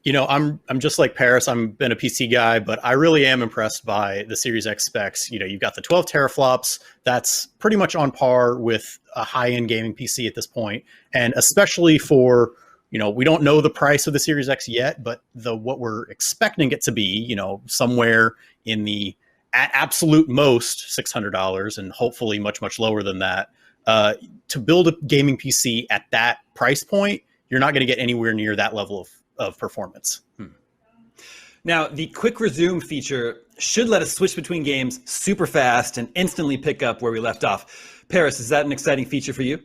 I'm just like Paris. I'm been a PC guy, but I really am impressed by the Series X specs. You've got the 12 teraflops. That's pretty much on par with a high-end gaming PC at this point. And especially for, we don't know the price of the Series X yet, but what we're expecting it to be, somewhere in the at absolute most $600 and hopefully much, much lower than that. To build a gaming PC at that price point, you're not going to get anywhere near that level of performance. Now, the quick resume feature should let us switch between games super fast and instantly pick up where we left off. Paris, is that an exciting feature for you?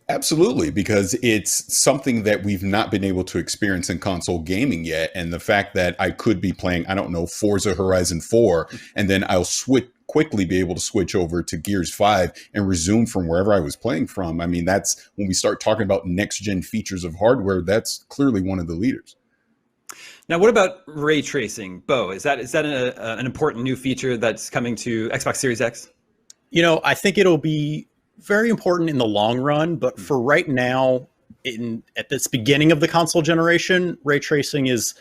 Absolutely, because it's something that we've not been able to experience in console gaming yet. And the fact that I could be playing, Forza Horizon 4, and then I'll quickly be able to switch over to Gears 5 and resume from wherever I was playing from. I mean, that's when we start talking about next-gen features of hardware, that's clearly one of the leaders. Now, what about ray tracing? Bo, is that an important new feature that's coming to Xbox Series X? I think it'll be very important in the long run, but for right now, at this beginning of the console generation, ray tracing is,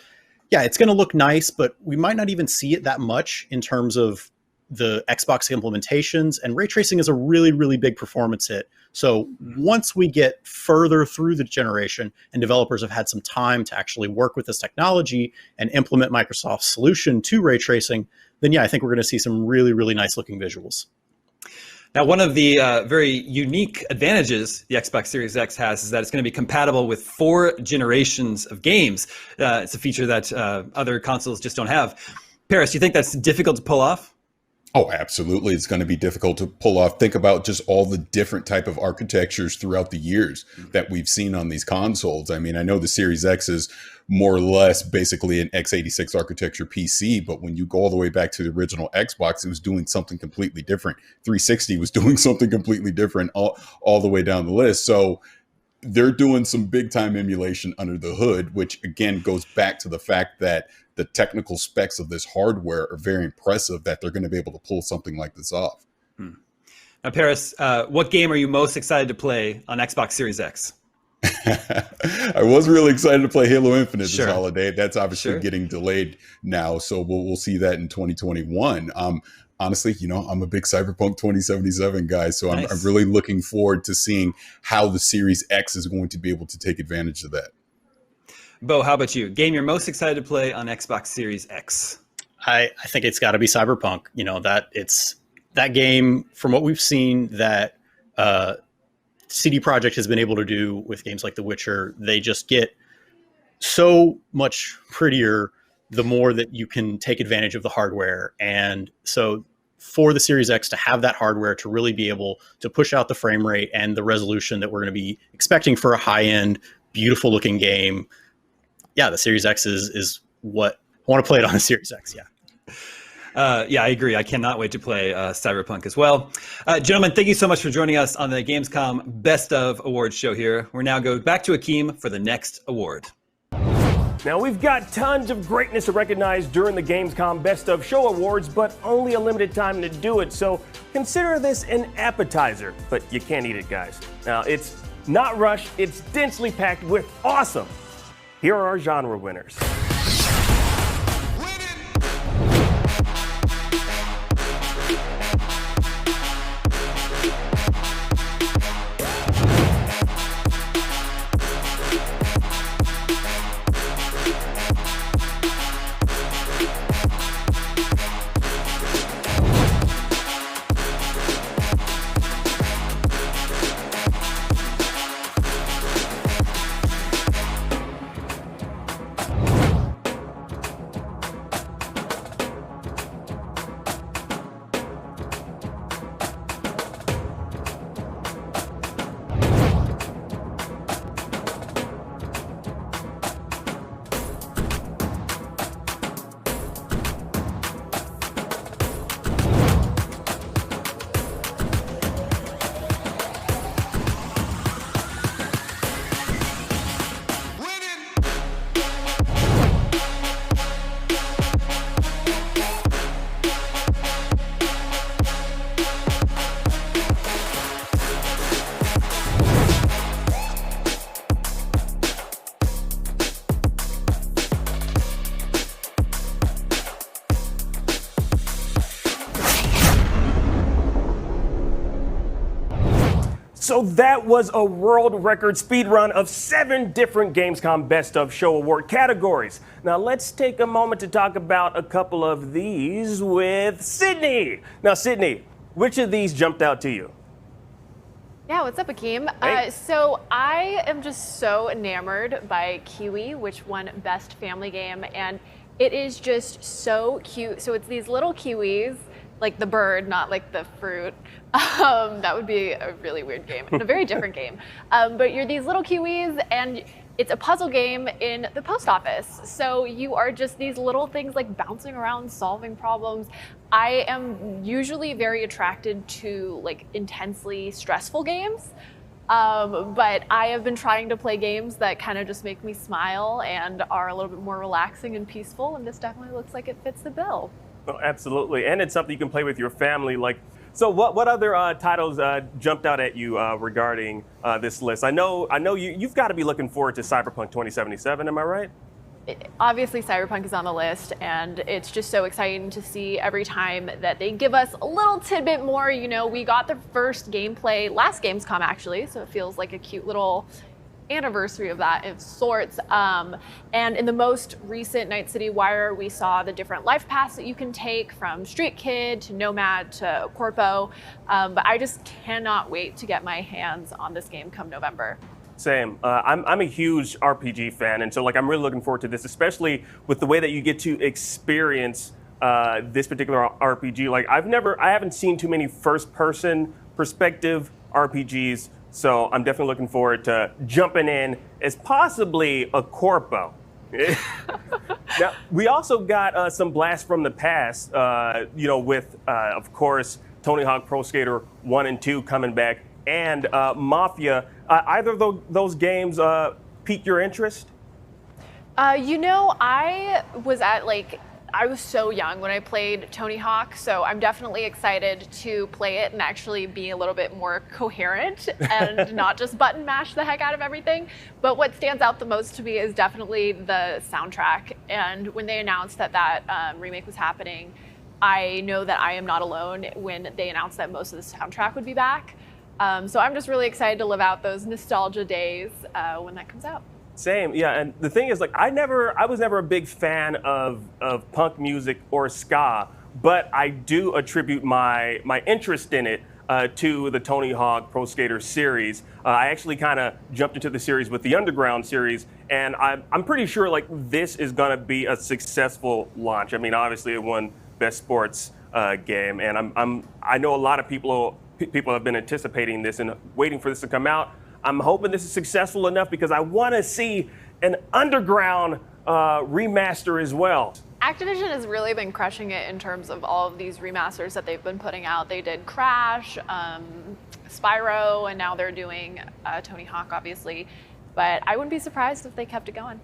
it's going to look nice, but we might not even see it that much in terms of the Xbox implementations. And ray tracing is a really, really big performance hit. So once we get further through the generation and developers have had some time to actually work with this technology and implement Microsoft's solution to ray tracing, then I think we're going to see some really, really nice looking visuals. Now, one of the very unique advantages the Xbox Series X has is that it's going to be compatible with 4 generations of games. It's a feature that other consoles just don't have. Paris, do you think that's difficult to pull off? Oh, absolutely. It's going to be difficult to pull off. Think about just all the different type of architectures throughout the years that we've seen on these consoles. I mean, I know the Series X is more or less basically an x86 architecture PC, but when you go all the way back to the original Xbox, it was doing something completely different. 360 was doing something completely different all the way down the list. So they're doing some big time emulation under the hood, which again goes back to the fact that the technical specs of this hardware are very impressive that they're going to be able to pull something like this off. Now, Paris, what game are you most excited to play on Xbox Series X? I was really excited to play Halo Infinite this holiday. That's obviously getting delayed now, so we'll see that in 2021. Honestly, I'm a big Cyberpunk 2077 guy, so I'm really looking forward to seeing how the Series X is going to be able to take advantage of that. Bo, how about you? Game you're most excited to play on Xbox Series X? I think it's got to be Cyberpunk. That game, from what we've seen, that CD Projekt has been able to do with games like The Witcher, they just get so much prettier the more that you can take advantage of the hardware. And so for the Series X to have that hardware to really be able to push out the frame rate and the resolution that we're going to be expecting for a high-end beautiful looking game. Yeah, the Series X is what I want to play it on the Series X. Yeah. Yeah, I agree. I cannot wait to play Cyberpunk as well. Gentlemen, thank you so much for joining us on the Gamescom Best of Awards show here. We're now going back to Akeem for the next award. Now, we've got tons of greatness to recognize during the Gamescom Best of Show Awards, but only a limited time to do it, so consider this an appetizer. But you can't eat it, guys. Now, it's not rushed, it's densely packed with awesome. Here are our genre winners. So that was a world record speed run of 7 different Gamescom Best of Show Award categories. Now let's take a moment to talk about a couple of these with Sydney. Now Sydney, which of these jumped out to you? Yeah, what's up, Akeem? Hey. So I am just so enamored by Kiwi, which won Best Family Game, and it is just so cute. So it's these little kiwis, like the bird, not like the fruit. That would be a really weird game and a very different game. But you're these little kiwis, and it's a puzzle game in the post office. So you are just these little things like bouncing around, solving problems. I am usually very attracted to like intensely stressful games. But I have been trying to play games that kind of just make me smile and are a little bit more relaxing and peaceful. And this definitely looks like it fits the bill. Oh, absolutely, and it's something you can play with your family. Like, so what other titles jumped out at you regarding this list? I know you've got to be looking forward to Cyberpunk 2077. Am I right? Obviously, Cyberpunk is on the list, and it's just so exciting to see every time that they give us a little tidbit more. You know, we got the first gameplay last Gamescom, actually, so it feels like a cute little anniversary of that of sorts. And in the most recent Night City Wire, we saw the different life paths that you can take from Street Kid to Nomad to Corpo. But I just cannot wait to get my hands on this game come November. Same. I'm a huge RPG fan, and so like I'm really looking forward to this, especially with the way that you get to experience this particular RPG. Like I haven't seen too many first-person perspective RPGs. So I'm definitely looking forward to jumping in as possibly a Corpo. Now, we also got some blasts from the past, with, of course, Tony Hawk Pro Skater 1 and 2 coming back, and Mafia. Either of those games piqued your interest? I was so young when I played Tony Hawk, so I'm definitely excited to play it and actually be a little bit more coherent and not just button mash the heck out of everything. But what stands out the most to me is definitely the soundtrack. And when they announced that remake was happening, I know that I am not alone when they announced that most of the soundtrack would be back. So I'm just really excited to live out those nostalgia days when that comes out. Same, yeah, and the thing is, like, I was never a big fan of punk music or ska, but I do attribute my interest in it to the Tony Hawk Pro Skater series. I actually kind of jumped into the series with the Underground series, and I'm pretty sure like this is gonna be a successful launch. I mean, obviously it won Best Sports Game, and I know a lot of people have been anticipating this and waiting for this to come out. I'm hoping this is successful enough because I want to see an underground remaster as well. Activision has really been crushing it in terms of all of these remasters that they've been putting out. They did Crash, Spyro, and now they're doing Tony Hawk, obviously. But I wouldn't be surprised if they kept it going.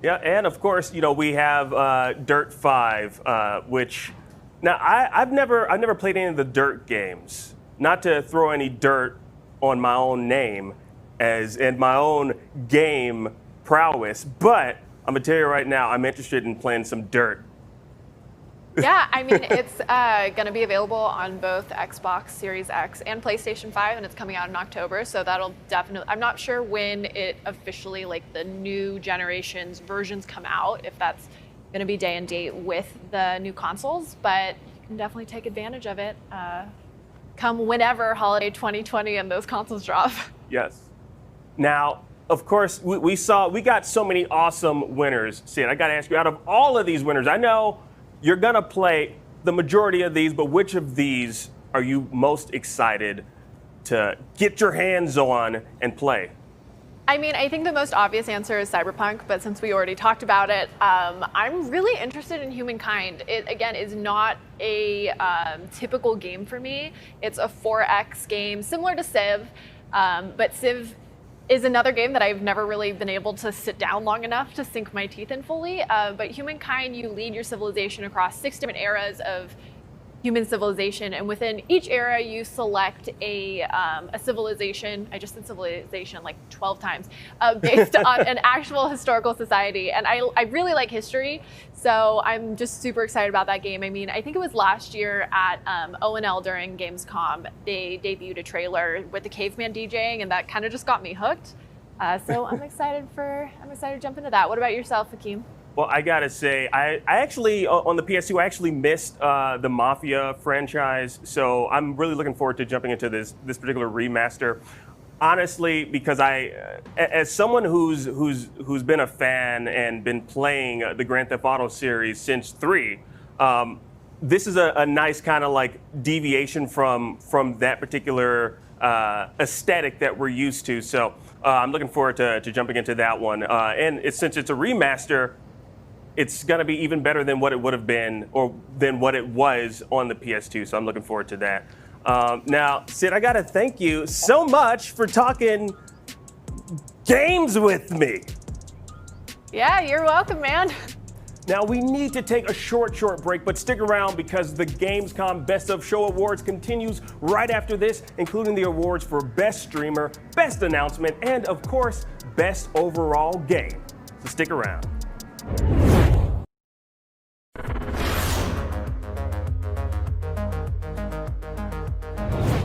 Yeah, and of course, we have Dirt 5, which now I've never played any of the Dirt games. Not to throw any dirt on my own name and my own game prowess, but I'm gonna tell you right now, I'm interested in playing some Dirt. Yeah, I mean, it's going to be available on both Xbox Series X and PlayStation 5, and it's coming out in October, so that'll definitely... I'm not sure when it officially, the new generation's versions come out, if that's going to be day and date with the new consoles, but you can definitely take advantage of it come whenever holiday 2020 and those consoles drop. Yes. Now, of course, we got so many awesome winners. Sid, I got to ask you, out of all of these winners, I know you're going to play the majority of these, but which of these are you most excited to get your hands on and play? I mean, I think the most obvious answer is Cyberpunk, but since we already talked about it, I'm really interested in Humankind. It, again, is not a typical game for me. It's a 4X game, similar to Civ, but Civ is another game that I've never really been able to sit down long enough to sink my teeth in fully. But Humankind, you lead your civilization across 6 different eras of human civilization, and within each era you select a civilization. I just said civilization like 12 times, based on an actual historical society. And I really like history, so I'm just super excited about that game. I mean, I think it was last year at O&L during Gamescom, they debuted a trailer with the caveman DJing, and that kind of just got me hooked. So I'm excited to jump into that. What about yourself, Hakeem? Well, I gotta say, I actually, on the PS2, I actually missed the Mafia franchise, so I'm really looking forward to jumping into this particular remaster. Honestly, because as someone who's been a fan and been playing the Grand Theft Auto series since 3, this is a nice kind of like deviation from that particular aesthetic that we're used to. So I'm looking forward to jumping into that one. And since it's a remaster, it's going to be even better than what it would have been or than what it was on the PS2. So I'm looking forward to that. Now, Sid, I got to thank you so much for talking games with me. Yeah, you're welcome, man. Now, we need to take a short break, but stick around because the Gamescom Best of Show Awards continues right after this, including the awards for Best Streamer, Best Announcement, and, of course, Best Overall Game. So stick around.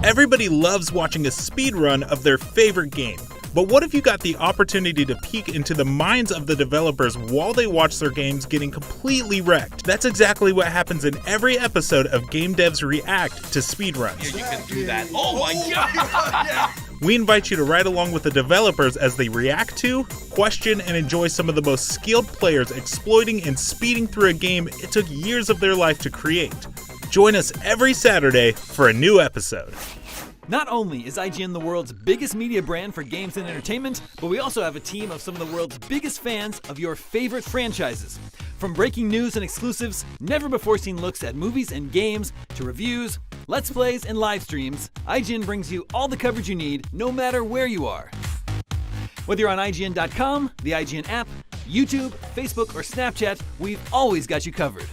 Everybody loves watching a speedrun of their favorite game. But what if you got the opportunity to peek into the minds of the developers while they watch their games getting completely wrecked? That's exactly what happens in every episode of Game Devs React to speedruns. Yeah, you can do that. Oh my god! Yeah. We invite you to ride along with the developers as they react to, question, and enjoy some of the most skilled players exploiting and speeding through a game it took years of their life to create. Join us every Saturday for a new episode. Not only is IGN the world's biggest media brand for games and entertainment, but we also have a team of some of the world's biggest fans of your favorite franchises. From breaking news and exclusives, never-before-seen looks at movies and games, to reviews, let's plays, and live streams, IGN brings you all the coverage you need, no matter where you are. Whether you're on IGN.com, the IGN app, YouTube, Facebook, or Snapchat, we've always got you covered.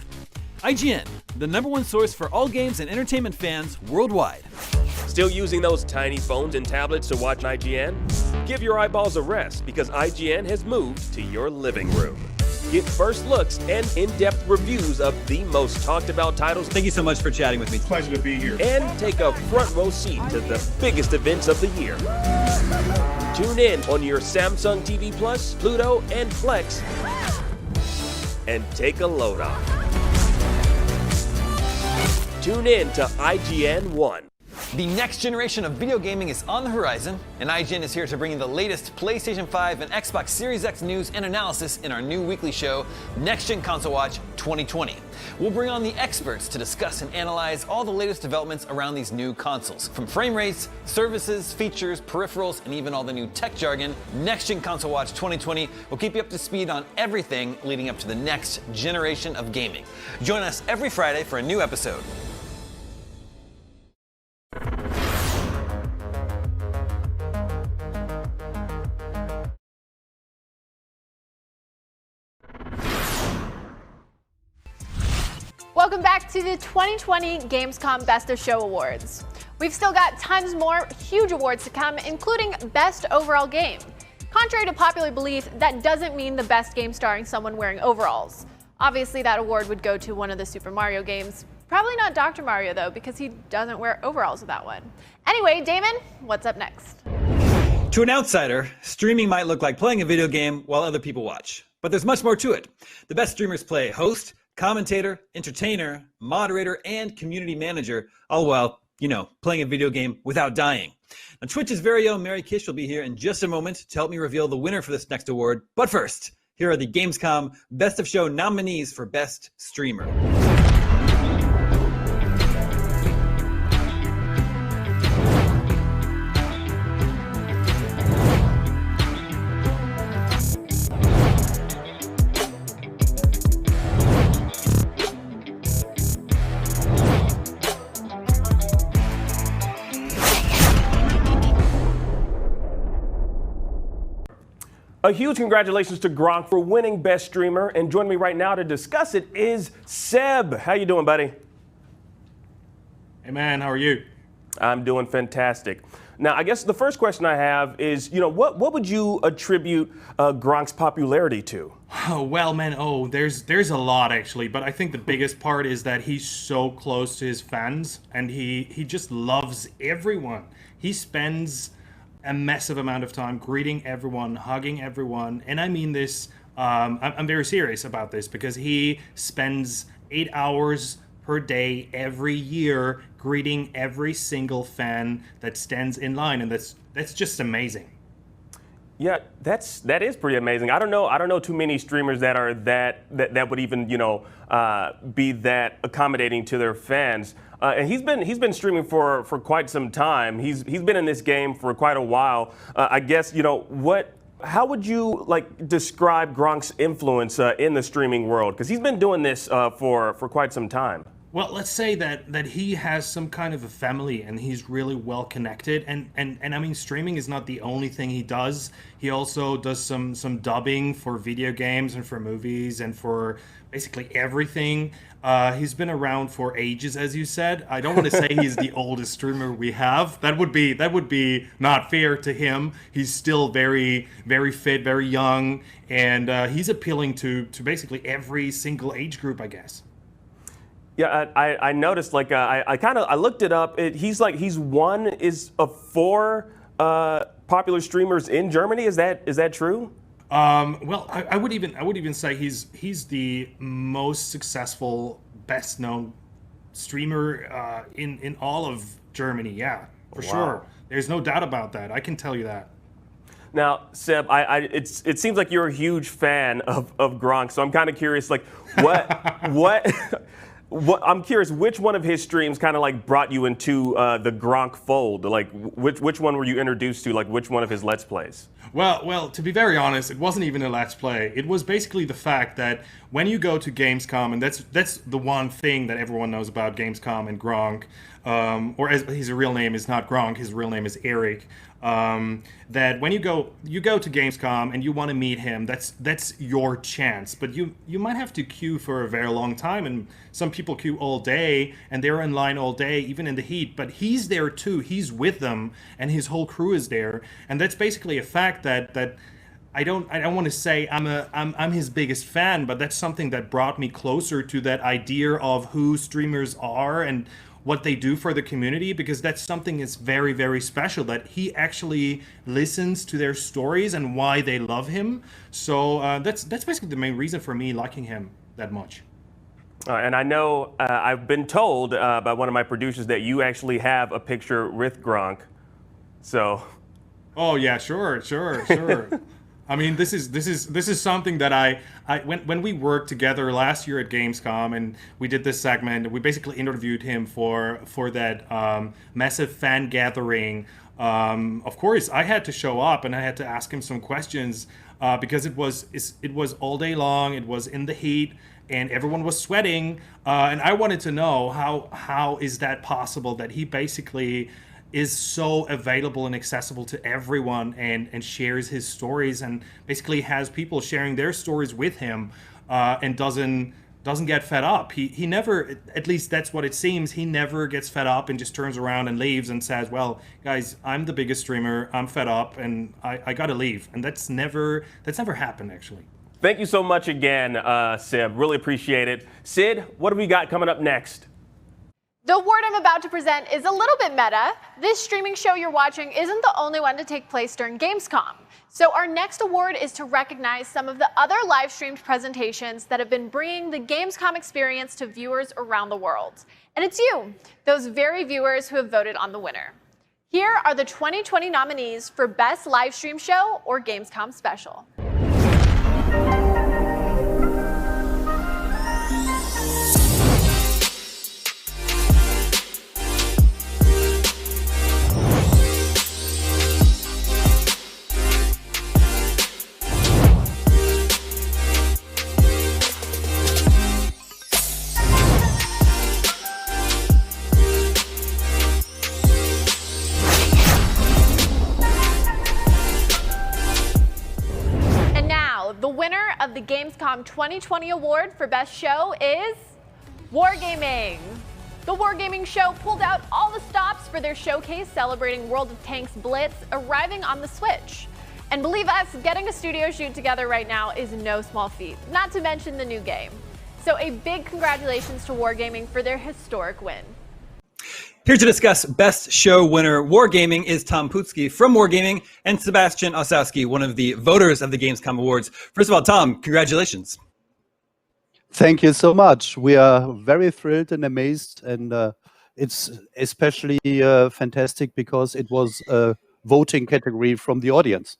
IGN, the #1 source for all games and entertainment fans worldwide. Still using those tiny phones and tablets to watch IGN? Give your eyeballs a rest because IGN has moved to your living room. Get first looks and in-depth reviews of the most talked about titles. Thank you so much for chatting with me. Pleasure to be here. And take a front row seat to the biggest events of the year. Tune in on your Samsung TV Plus, Pluto, and Plex and take a load off. Tune in to IGN 1. The next generation of video gaming is on the horizon, and IGN is here to bring you the latest PlayStation 5 and Xbox Series X news and analysis in our new weekly show, Next Gen Console Watch 2020. 2020. We'll bring on the experts to discuss and analyze all the latest developments around these new consoles. From frame rates, services, features, peripherals, and even all the new tech jargon, Next Gen Console Watch 2020 will keep you up to speed on everything leading up to the next generation of gaming. Join us every Friday for a new episode. Welcome back to the 2020 Gamescom Best of Show Awards. We've still got tons more huge awards to come, including Best Overall Game. Contrary to popular belief, that doesn't mean the best game starring someone wearing overalls. Obviously, that award would go to one of the Super Mario games. Probably not Dr. Mario, though, because he doesn't wear overalls with that one. Anyway, Damon, what's up next? To an outsider, streaming might look like playing a video game while other people watch. But there's much more to it. The best streamers play host, commentator, entertainer, moderator, and community manager, all while, playing a video game without dying. Now, Twitch's very own Mary Kish will be here in just a moment to help me reveal the winner for this next award. But first, here are the Gamescom Best of Show nominees for Best Streamer. A huge congratulations to Gronk for winning Best Streamer, and joining me right now to discuss it is Seb. How you doing, buddy? Hey man, how are you? I'm doing fantastic. Now, I guess the first question I have is, what would you attribute Gronk's popularity to? Oh, well, man, there's a lot actually, but I think the biggest part is that he's so close to his fans, and he just loves everyone. He spends a massive amount of time greeting everyone, hugging everyone, and I mean this, I'm very serious about this, because he spends 8 hours per day every year greeting every single fan that stands in line, and that's just amazing. Yeah, that is pretty amazing. I don't know too many streamers that are that would even be that accommodating to their fans. And he's been streaming for quite some time. He's been in this game for quite a while. I guess how would you describe Gronk's influence in the streaming world? Because he's been doing this for quite some time. Well, let's say that he has some kind of a family, and he's really well connected. And I mean, streaming is not the only thing he does. He also does some dubbing for video games and for movies and for basically everything. He's been around for ages, as you said. I don't want to say he's the oldest streamer we have. That would be not fair to him. He's still very, very fit, very young, and he's appealing to basically every single age group, I guess. Yeah, I noticed. I looked it up. He's one of four popular streamers in Germany. Is that true? Well, I would even say he's the most successful, best known streamer in all of Germany. Yeah, for sure. There's no doubt about that. I can tell you that. Now, Seb, it seems like you're a huge fan of Gronk, so I'm kind of curious, I'm curious, which one of his streams kind of brought you into the Gronk fold? Which one were you introduced to? Which one of his Let's Plays? Well, to be very honest, it wasn't even a Let's Play. It was basically the fact that when you go to Gamescom, and that's the one thing that everyone knows about Gamescom and Gronk, or as his real name is not Gronk, his real name is Eric. That when you go to Gamescom and you want to meet him, that's your chance. But you might have to queue for a very long time, and some people queue all day, and they're in line all day, even in the heat. But he's there too. He's with them, and his whole crew is there. And that's basically a fact that I don't want to say I'm his biggest fan, but that's something that brought me closer to that idea of who streamers are and what they do for the community, because that's something that's very, very special, that he actually listens to their stories and why they love him. So that's basically the main reason for me liking him that much. And I know I've been told by one of my producers that you actually have a picture with Gronk. So. Oh yeah, sure. I mean, this is something that I when we worked together last year at Gamescom and we did this segment, we basically interviewed him for that massive fan gathering. Of course, I had to show up and I had to ask him some questions because it was all day long. It was in the heat and everyone was sweating. And I wanted to know how is that possible that he basically is so available and accessible to everyone and shares his stories and basically has people sharing their stories with him and doesn't get fed up. He never, at least that's what it seems, he never gets fed up and just turns around and leaves and says, well, guys, I'm the biggest streamer, I'm fed up and I gotta leave. And that's never happened actually. Thank you so much again, Sib. Really appreciate it. Sid, what have we got coming up next? The award I'm about to present is a little bit meta. This streaming show you're watching isn't the only one to take place during Gamescom. So our next award is to recognize some of the other live-streamed presentations that have been bringing the Gamescom experience to viewers around the world. And it's you, those very viewers who have voted on the winner. Here are the 2020 nominees for Best Livestream Show or Gamescom Special. Of the Gamescom 2020 award for Best Show is Wargaming. The Wargaming show pulled out all the stops for their showcase celebrating World of Tanks Blitz arriving on the Switch. And believe us, getting a studio shoot together right now is no small feat, not to mention the new game. So a big congratulations to Wargaming for their historic win. Here to discuss Best Show winner Wargaming is Tom Putsky from Wargaming and Sebastian Osowski, one of the voters of the Gamescom Awards. First of all, Tom, congratulations. Thank you so much. We are very thrilled and amazed, and it's especially fantastic because it was a voting category from the audience.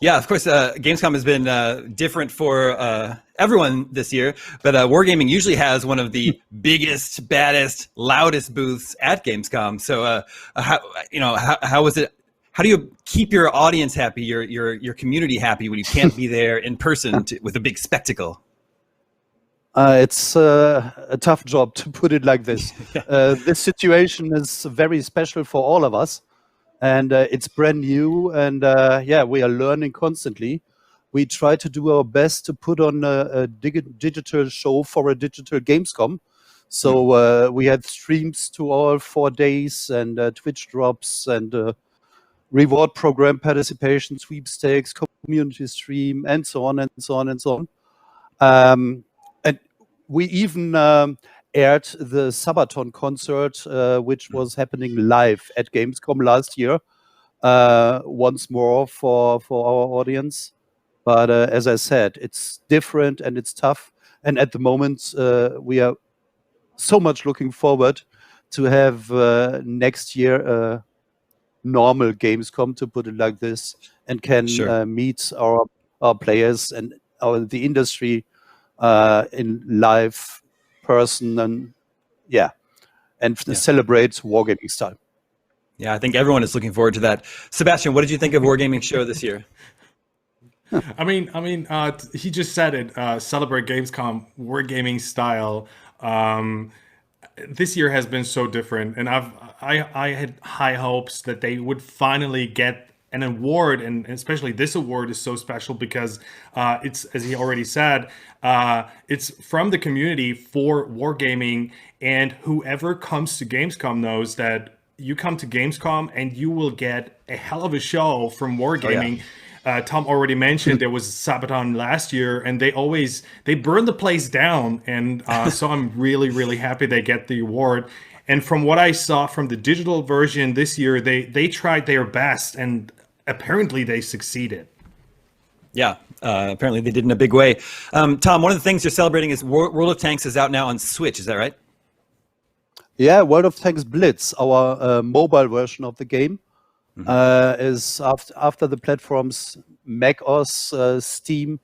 Yeah, of course, Gamescom has been different for everyone this year, but Wargaming usually has one of the biggest, baddest, loudest booths at Gamescom. So, how was it? How do you keep your audience happy, your community happy when you can't be there in person with a big spectacle? It's a tough job, to put it like this. This situation is very special for all of us. And it's brand new, and yeah, we are learning constantly. We try to do our best to put on a digital show for a digital Gamescom. So we had streams to all 4 days, and Twitch drops, and reward program participation, sweepstakes, community stream, and so on, and so on, and so on. And we even aired the Sabaton concert, which was happening live at Gamescom last year, once more for our audience. But as I said, it's different and it's tough. And at the moment, we are so much looking forward to have next year a normal Gamescom, to put it like this, and can meet our players and the industry in live person, and celebrate Wargaming style. Yeah, I think everyone is looking forward to that. Sebastian, what did you think of Wargaming show this year? I mean, he just said it. Celebrate Gamescom, Wargaming style. This year has been so different, and I had high hopes that they would finally get an award, and especially this award is so special because it's, as he already said, it's from the community for Wargaming, and whoever comes to Gamescom knows that you come to Gamescom and you will get a hell of a show from Wargaming. Oh, yeah. Tom already mentioned there was Sabaton last year, and they burn the place down, and so I'm really happy they get the award. And from what I saw from the digital version this year, they tried their best, and apparently they succeeded. Yeah, apparently they did in a big way. Tom, one of the things you're celebrating is World of Tanks is out now on Switch. Is that right? Yeah, World of Tanks Blitz, our mobile version of the game. is after the platforms Mac OS, Steam,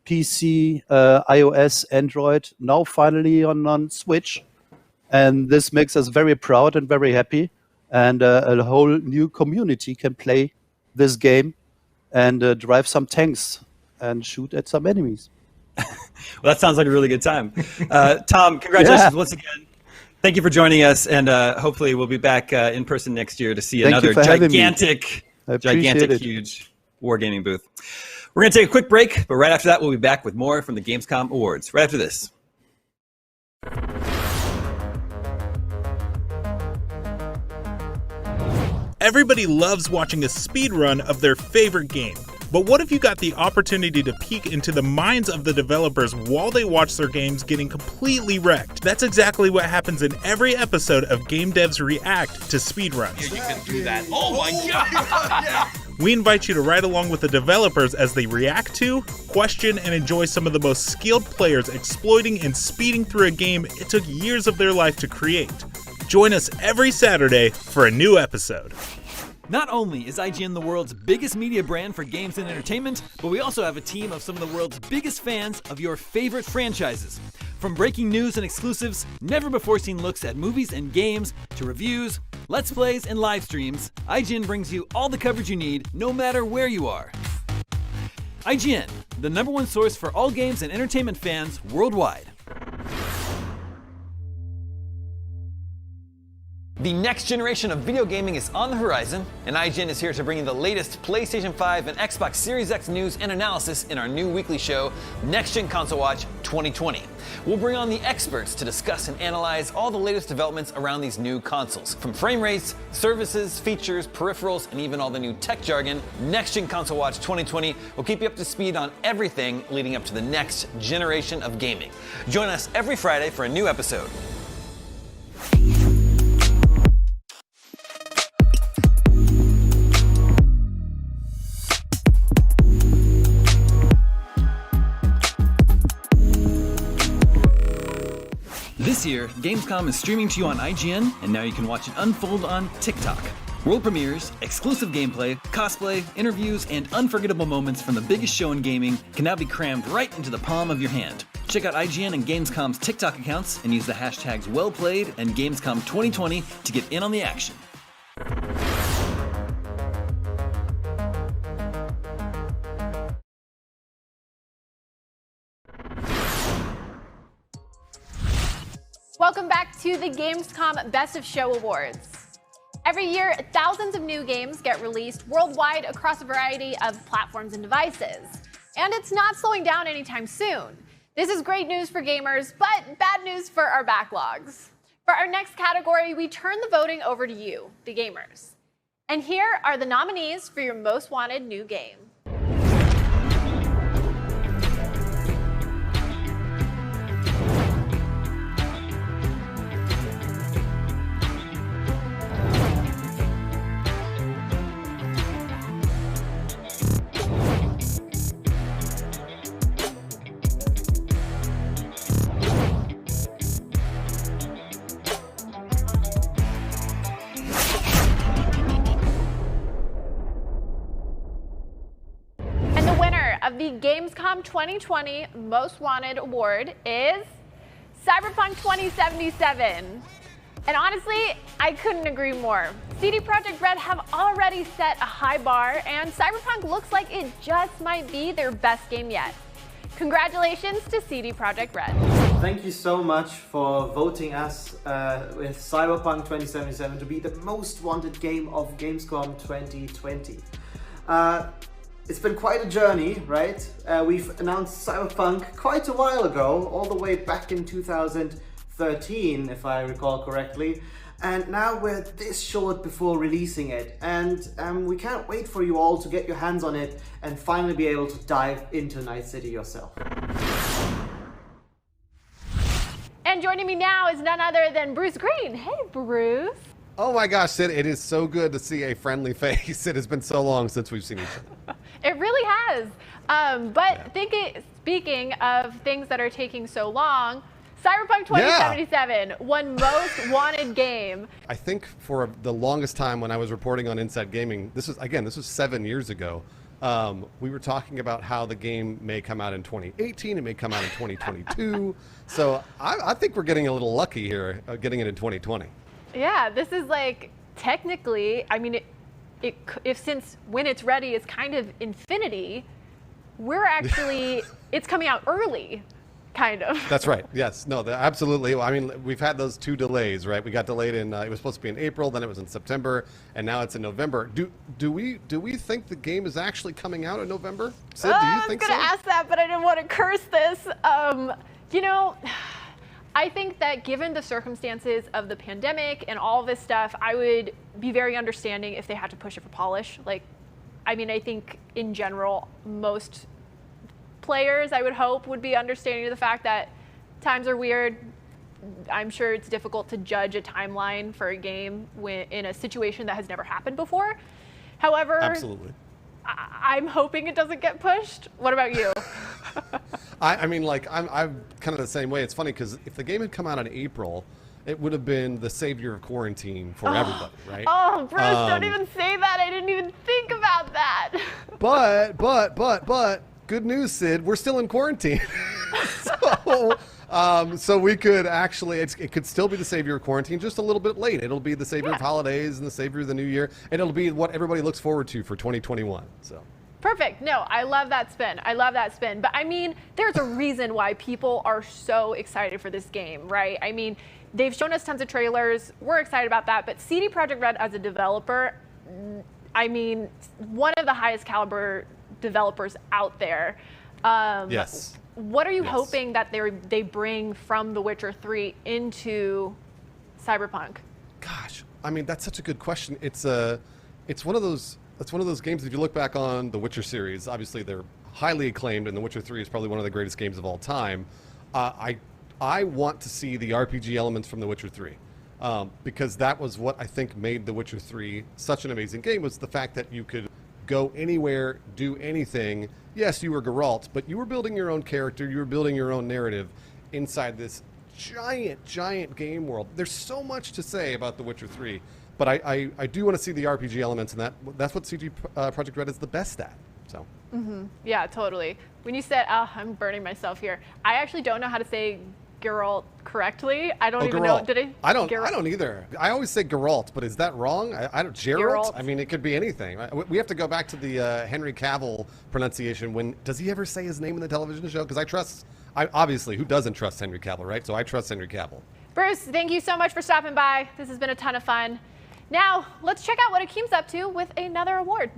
PC, iOS, Android, now finally on Switch. And this makes us very proud and very happy. And a whole new community can play this game and drive some tanks and shoot at some enemies. Well, that sounds like a really good time. Tom, congratulations once again. Thank you for joining us, and hopefully we'll be back in person next year to see another gigantic, huge wargaming booth. We're going to take a quick break, but right after that, we'll be back with more from the Gamescom Awards. Right after this. Everybody loves watching a speedrun of their favorite game. But what if you got the opportunity to peek into the minds of the developers while they watch their games getting completely wrecked? That's exactly what happens in every episode of Game Devs React to speedruns. Yeah, you can do that. Oh my god! Yeah. We invite you to ride along with the developers as they react to, question, and enjoy some of the most skilled players exploiting and speeding through a game it took years of their life to create. Join us every Saturday for a new episode. Not only is IGN the world's biggest media brand for games and entertainment, but we also have a team of some of the world's biggest fans of your favorite franchises. From breaking news and exclusives, never-before-seen looks at movies and games, to reviews, let's plays, and live streams, IGN brings you all the coverage you need, no matter where you are. IGN, the #1 source for all games and entertainment fans worldwide. The next generation of video gaming is on the horizon, and IGN is here to bring you the latest PlayStation 5 and Xbox Series X news and analysis in our new weekly show, Next Gen Console Watch 2020. We'll bring on the experts to discuss and analyze all the latest developments around these new consoles. From frame rates, services, features, peripherals, and even all the new tech jargon, Next Gen Console Watch 2020 will keep you up to speed on everything leading up to the next generation of gaming. Join us every Friday for a new episode. This year, Gamescom is streaming to you on IGN, and now you can watch it unfold on TikTok. World premieres, exclusive gameplay, cosplay, interviews, and unforgettable moments from the biggest show in gaming can now be crammed right into the palm of your hand. Check out IGN and Gamescom's TikTok accounts and use the hashtags WellPlayed and Gamescom 2020 to get in on the action. Welcome back to the Gamescom Best of Show Awards. Every year, thousands of new games get released worldwide across a variety of platforms and devices. And it's not slowing down anytime soon. This is great news for gamers, but bad news for our backlogs. For our next category, we turn the voting over to you, the gamers. And here are the nominees for your most wanted new game. Of the Gamescom 2020 Most Wanted Award is Cyberpunk 2077. And honestly, I couldn't agree more. CD Projekt Red have already set a high bar, and Cyberpunk looks like it just might be their best game yet. Congratulations to CD Projekt Red. Thank you so much for voting us with Cyberpunk 2077 to be the most wanted game of Gamescom 2020. It's been quite a journey, right? We've announced Cyberpunk quite a while ago, all the way back in 2013, if I recall correctly. And now we're this short before releasing it. And we can't wait for you all to get your hands on it and finally be able to dive into Night City yourself. And joining me now is none other than Bruce Green. Hey, Bruce. Oh my gosh, Sid, it is so good to see a friendly face. It has been so long since we've seen each other. It really has. Speaking of things that are taking so long, Cyberpunk 2077 won most wanted game. I think for the longest time when I was reporting on Inside Gaming, this was 7 years ago. We were talking about how the game may come out in 2018, it may come out in 2022. So I think we're getting a little lucky here, getting it in 2020. Yeah, this is like technically, I mean, if since when it's ready is kind of infinity, we're actually, it's coming out early. Kind of. That's right. Yes. No, absolutely. I mean, we've had those 2 delays, right? We got delayed in, it was supposed to be in April, then it was in September, and now it's in November. Do we think the game is actually coming out in November? Sid, do you think so? I was going to ask that, but I didn't want to curse this. You know, I think that given the circumstances of the pandemic and all this stuff, I would be very understanding if they had to push it for polish. Like, I mean, I think in general, most players, I would hope, would be understanding of the fact that times are weird. I'm sure it's difficult to judge a timeline for a game in a situation that has never happened before. However, absolutely, I'm hoping it doesn't get pushed. What about you? I mean, like, I'm kind of the same way. It's funny because if the game had come out in April, it would have been the savior of quarantine for everybody, right? Oh, Bruce, don't even say that. I didn't even think about that. But good news, Sid. We're still in quarantine. So we could actually, it could still be the savior of quarantine, just a little bit late. It'll be the savior of holidays and the savior of the new year, and it'll be what everybody looks forward to for 2021. So. Perfect. No, I love that spin. I love that spin. But I mean, there's a reason why people are so excited for this game, right? I mean, they've shown us tons of trailers. We're excited about that. But CD Projekt Red as a developer, I mean, one of the highest caliber developers out there. Yes. What are you hoping that they bring from The Witcher 3 into Cyberpunk? Gosh, I mean, that's such a good question. It's one of those games. If you look back on the Witcher series, obviously they're highly acclaimed, and The Witcher 3 is probably one of the greatest games of all time. I want to see the RPG elements from The Witcher 3. Because that was what I think made The Witcher 3 such an amazing game, was the fact that you could go anywhere, do anything. Yes, you were Geralt, but you were building your own character, you were building your own narrative inside this giant game world. There's so much to say about The Witcher 3, but I do want to see the RPG elements, and that's what CD Projekt Red is the best at. So. Mm-hmm. Yeah, totally. When you said, I'm burning myself here, I actually don't know how to say Geralt correctly. I don't even know. Did I? I don't either. I always say Geralt, but is that wrong? I don't. Geralt? I mean, it could be anything. We have to go back to the Henry Cavill pronunciation. Does he ever say his name in the television show? Because obviously, who doesn't trust Henry Cavill, right? So I trust Henry Cavill. Bruce, thank you so much for stopping by. This has been a ton of fun. Now, let's check out what Akeem's up to with another award.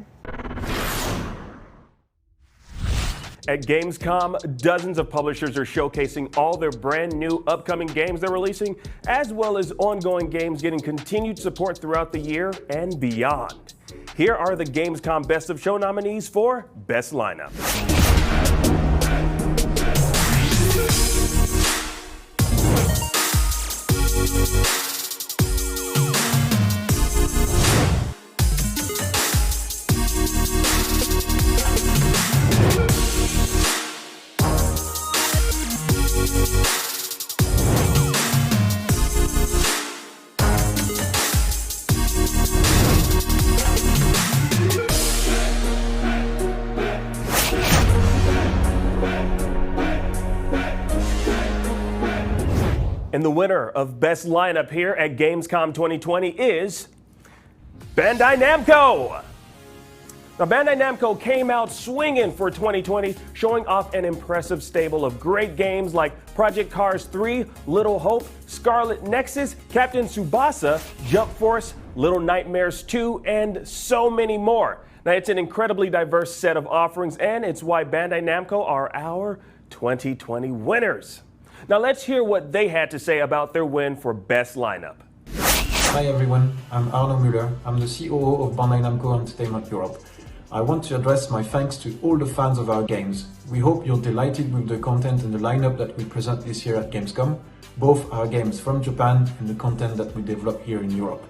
At Gamescom, dozens of publishers are showcasing all their brand new upcoming games they're releasing, as well as ongoing games getting continued support throughout the year and beyond. Here are the Gamescom Best of Show nominees for Best Lineup. And the winner of Best Lineup here at Gamescom 2020 is Bandai Namco. Now, Bandai Namco came out swinging for 2020, showing off an impressive stable of great games like Project Cars 3, Little Hope, Scarlet Nexus, Captain Tsubasa, Jump Force, Little Nightmares 2, and so many more. Now, it's an incredibly diverse set of offerings, and it's why Bandai Namco are our 2020 winners. Now let's hear what they had to say about their win for Best Lineup. Hi everyone, I'm Arno Müller. I'm the COO of Bandai Namco Entertainment Europe. I want to address my thanks to all the fans of our games. We hope you're delighted with the content and the lineup that we present this year at Gamescom, both our games from Japan and the content that we develop here in Europe.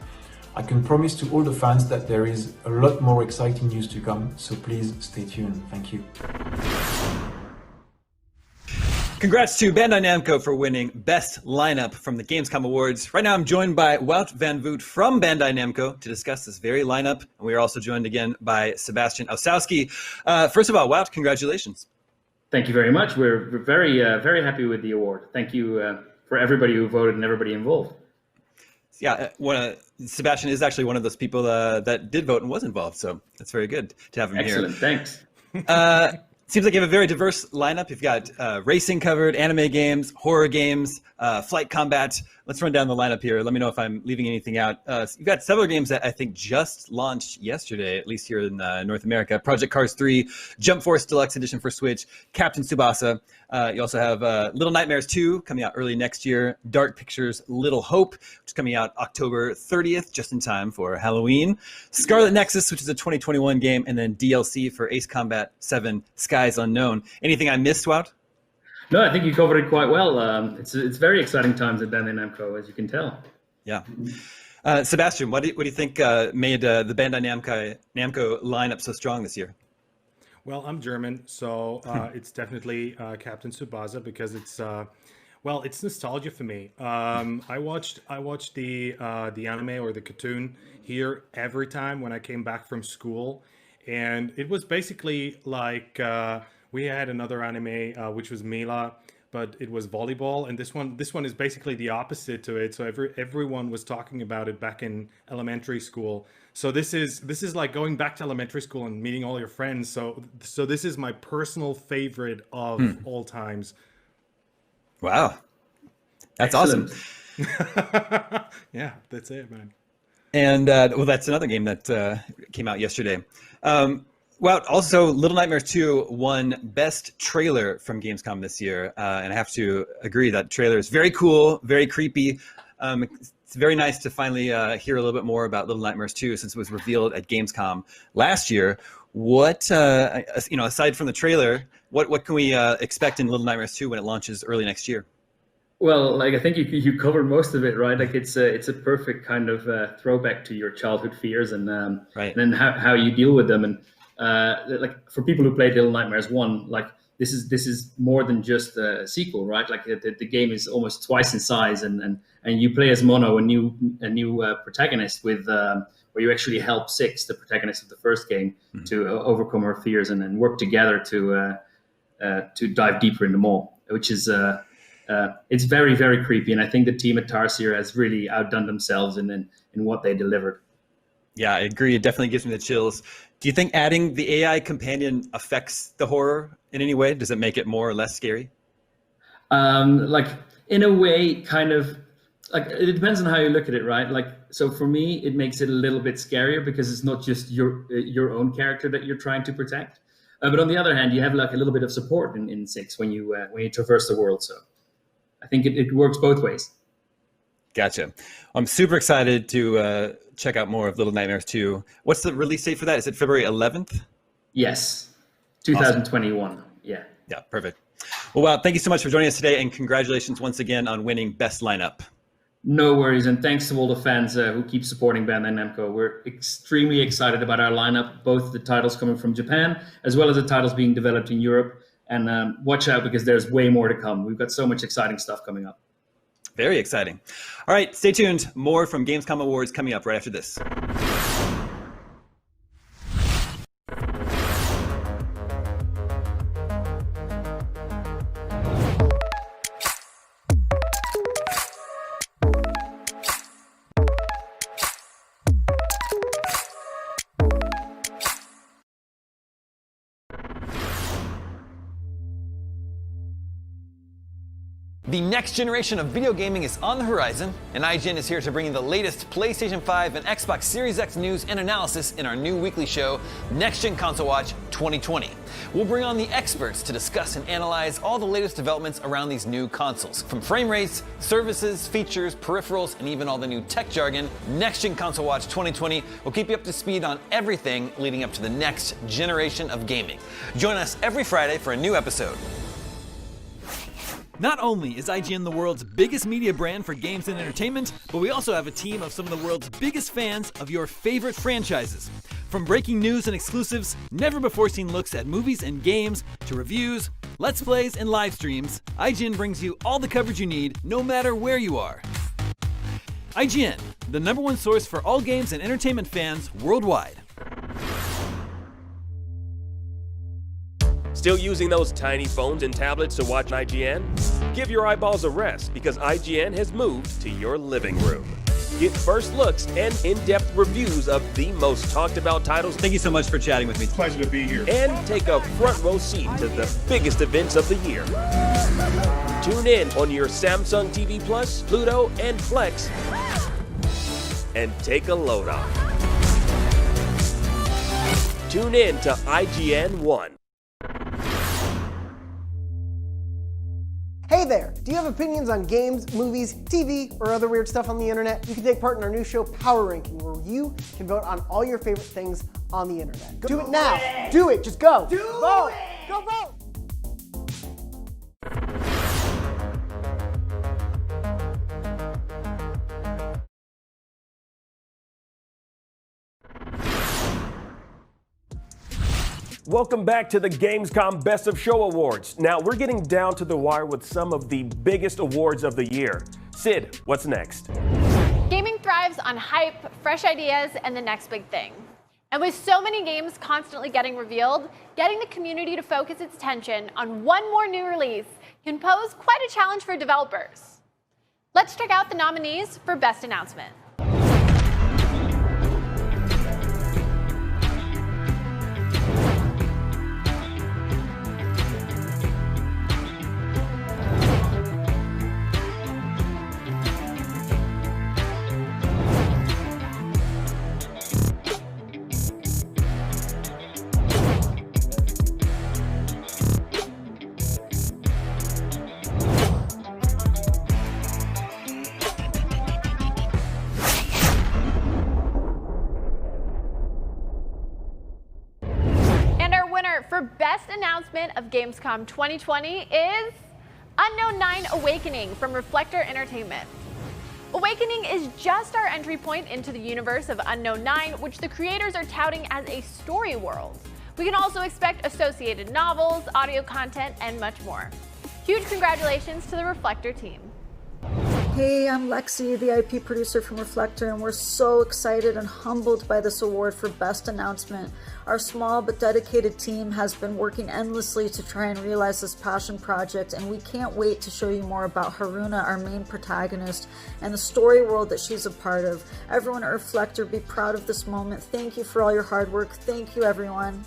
I can promise to all the fans that there is a lot more exciting news to come, so please stay tuned. Thank you. Congrats to Bandai Namco for winning Best Lineup from the Gamescom Awards. Right now I'm joined by Wout van Voot from Bandai Namco to discuss this very lineup. And we are also joined again by Sebastian Osowski. First of all, Wout, congratulations. Thank you very much. We're very, very happy with the award. Thank you for everybody who voted and everybody involved. Yeah, Sebastian is actually one of those people that did vote and was involved, so that's very good to have him Excellent. here. Thanks. Seems like you have a very diverse lineup. You've got racing covered, anime games, horror games, flight combat. Let's run down the lineup here. Let me know if I'm leaving anything out. You've got several games that I think just launched yesterday, at least here in North America. Project Cars 3, Jump Force Deluxe Edition for Switch, Captain Tsubasa. You also have Little Nightmares 2 coming out early next year, Dark Pictures Little Hope, which is coming out October 30th, just in time for Halloween, Scarlet Nexus, which is a 2021 game, and then DLC for Ace Combat 7 Skies Unknown. Anything I missed, Wout? No, I think you covered it quite well. It's very exciting times at Bandai Namco, as you can tell. Yeah. Sebastian, what do you think made the Bandai Namco lineup so strong this year? Well, I'm German, so it's definitely Captain Tsubasa because it's it's nostalgia for me. I watched the anime or the cartoon here every time when I came back from school, and it was basically like we had another anime which was Mila, but it was volleyball, and this one is basically the opposite to it. So everyone was talking about it back in elementary school. So this is like going back to elementary school and meeting all your friends. So this is my personal favorite of all times. Wow, that's Excellent. awesome. Yeah, that's it, man. And that's another game that came out yesterday. Well, also, Little Nightmares 2 won Best Trailer from Gamescom this year, and I have to agree that trailer is very cool, very creepy. It's very nice to finally hear a little bit more about Little Nightmares 2 since it was revealed at Gamescom last year. What, aside from the trailer, what can we expect in Little Nightmares 2 when it launches early next year? Well, I think you covered most of it, right? Like it's a perfect kind of throwback to your childhood fears and right. and then how you deal with them. And like for people who played Little Nightmares 1, like this is more than just a sequel, right? Like the game is almost twice in size, and you play as Mono, a new protagonist with where you actually help Six, the protagonist of the first game, to overcome her fears and work together to dive deeper into more, which is it's very, very creepy. And I think the team at Tarsier has really outdone themselves in what they delivered. Yeah, I agree. It definitely gives me the chills. Do you think adding the AI companion affects the horror in any way? Does it make it more or less scary? Like in a way, kind of. Like it depends on how you look at it, right? Like so, for me, it makes it a little bit scarier because it's not just your own character that you're trying to protect. But on the other hand, you have like a little bit of support in Six when you traverse the world. So I think it works both ways. Gotcha. I'm super excited to check out more of Little Nightmares 2. What's the release date for that? Is it February 11th? Yes, 2021. Awesome. Yeah. Yeah, perfect. Well, wow, thank you so much for joining us today, and congratulations once again on winning Best Lineup. No worries, and thanks to all the fans who keep supporting Bandai Namco. We're extremely excited about our lineup, both the titles coming from Japan, as well as the titles being developed in Europe. And watch out because there's way more to come. We've got so much exciting stuff coming up. Very exciting. All right, stay tuned. More from Gamescom Awards coming up right after this. The next generation of video gaming is on the horizon, and IGN is here to bring you the latest PlayStation 5 and Xbox Series X news and analysis in our new weekly show, Next Gen Console Watch 2020. We'll bring on the experts to discuss and analyze all the latest developments around these new consoles. From frame rates, services, features, peripherals, and even all the new tech jargon, Next Gen Console Watch 2020 will keep you up to speed on everything leading up to the next generation of gaming. Join us every Friday for a new episode. Not only is IGN the world's biggest media brand for games and entertainment, but we also have a team of some of the world's biggest fans of your favorite franchises. From breaking news and exclusives, never-before-seen looks at movies and games, to reviews, Let's Plays, and live streams, IGN brings you all the coverage you need, no matter where you are. IGN, the #1 source for all games and entertainment fans worldwide. Still using those tiny phones and tablets to watch IGN? Give your eyeballs a rest because IGN has moved to your living room. Get first looks and in-depth reviews of the most talked about titles. Thank you so much for chatting with me. Pleasure to be here. And take a front row seat to the biggest events of the year. Tune in on your Samsung TV Plus, Pluto, and Plex and take a load off. Tune in to IGN 1. Hey there! Do you have opinions on games, movies, TV, or other weird stuff on the internet? You can take part in our new show, Power Ranking, where you can vote on all your favorite things on the internet. Do it now! Do it! Just go! Vote! Go vote! Welcome back to the Gamescom Best of Show Awards. Now we're getting down to the wire with some of the biggest awards of the year. Sid, what's next? Gaming thrives on hype, fresh ideas, and the next big thing. And with so many games constantly getting revealed, getting the community to focus its attention on one more new release can pose quite a challenge for developers. Let's check out the nominees for Best Announcement. For Best Announcement of Gamescom 2020 is Unknown 9 Awakening from Reflector Entertainment. Awakening is just our entry point into the universe of Unknown 9, which the creators are touting as a story world. We can also expect associated novels, audio content, and much more. Huge congratulations to the Reflector team. Hey, I'm Lexi, the IP producer from Reflector, and we're so excited and humbled by this award for Best Announcement. Our small but dedicated team has been working endlessly to try and realize this passion project, and we can't wait to show you more about Haruna, our main protagonist, and the story world that she's a part of. Everyone at Reflector, be proud of this moment. Thank you for all your hard work. Thank you, everyone.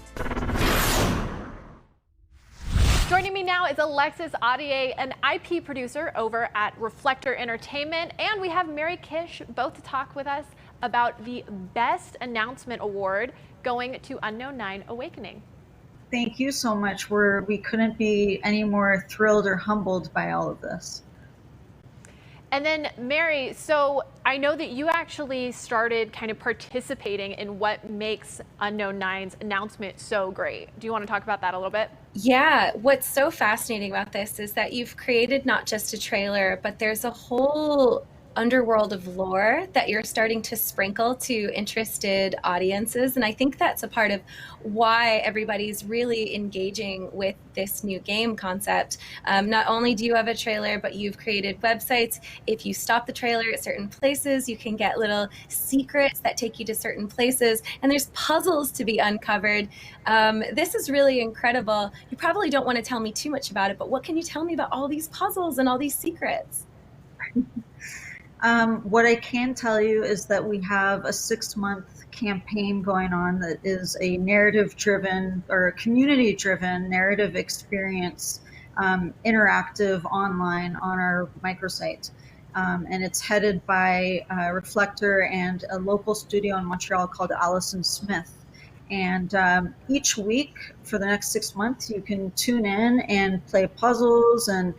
Joining me now is Alexis Audier, an IP producer over at Reflector Entertainment, and we have Mary Kish both to talk with us about the Best Announcement Award going to Unknown 9 Awakening. Thank you so much. We couldn't be any more thrilled or humbled by all of this. And then Mary, so I know that you actually started kind of participating in what makes Unknown 9's announcement so great. Do you want to talk about that a little bit? Yeah, what's so fascinating about this is that you've created not just a trailer, but there's a whole underworld of lore that you're starting to sprinkle to interested audiences. And I think that's a part of why everybody's really engaging with this new game concept. Not only do you have a trailer, but you've created websites. If you stop the trailer at certain places, you can get little secrets that take you to certain places. And there's puzzles to be uncovered. This is really incredible. You probably don't want to tell me too much about it, but what can you tell me about all these puzzles and all these secrets? What I can tell you is that we have a 6-month campaign going on that is a narrative-driven or a community-driven narrative experience, interactive online on our microsite. And it's headed by Reflector and a local studio in Montreal called Allison Smith. And each week for the next 6 months, you can tune in and play puzzles and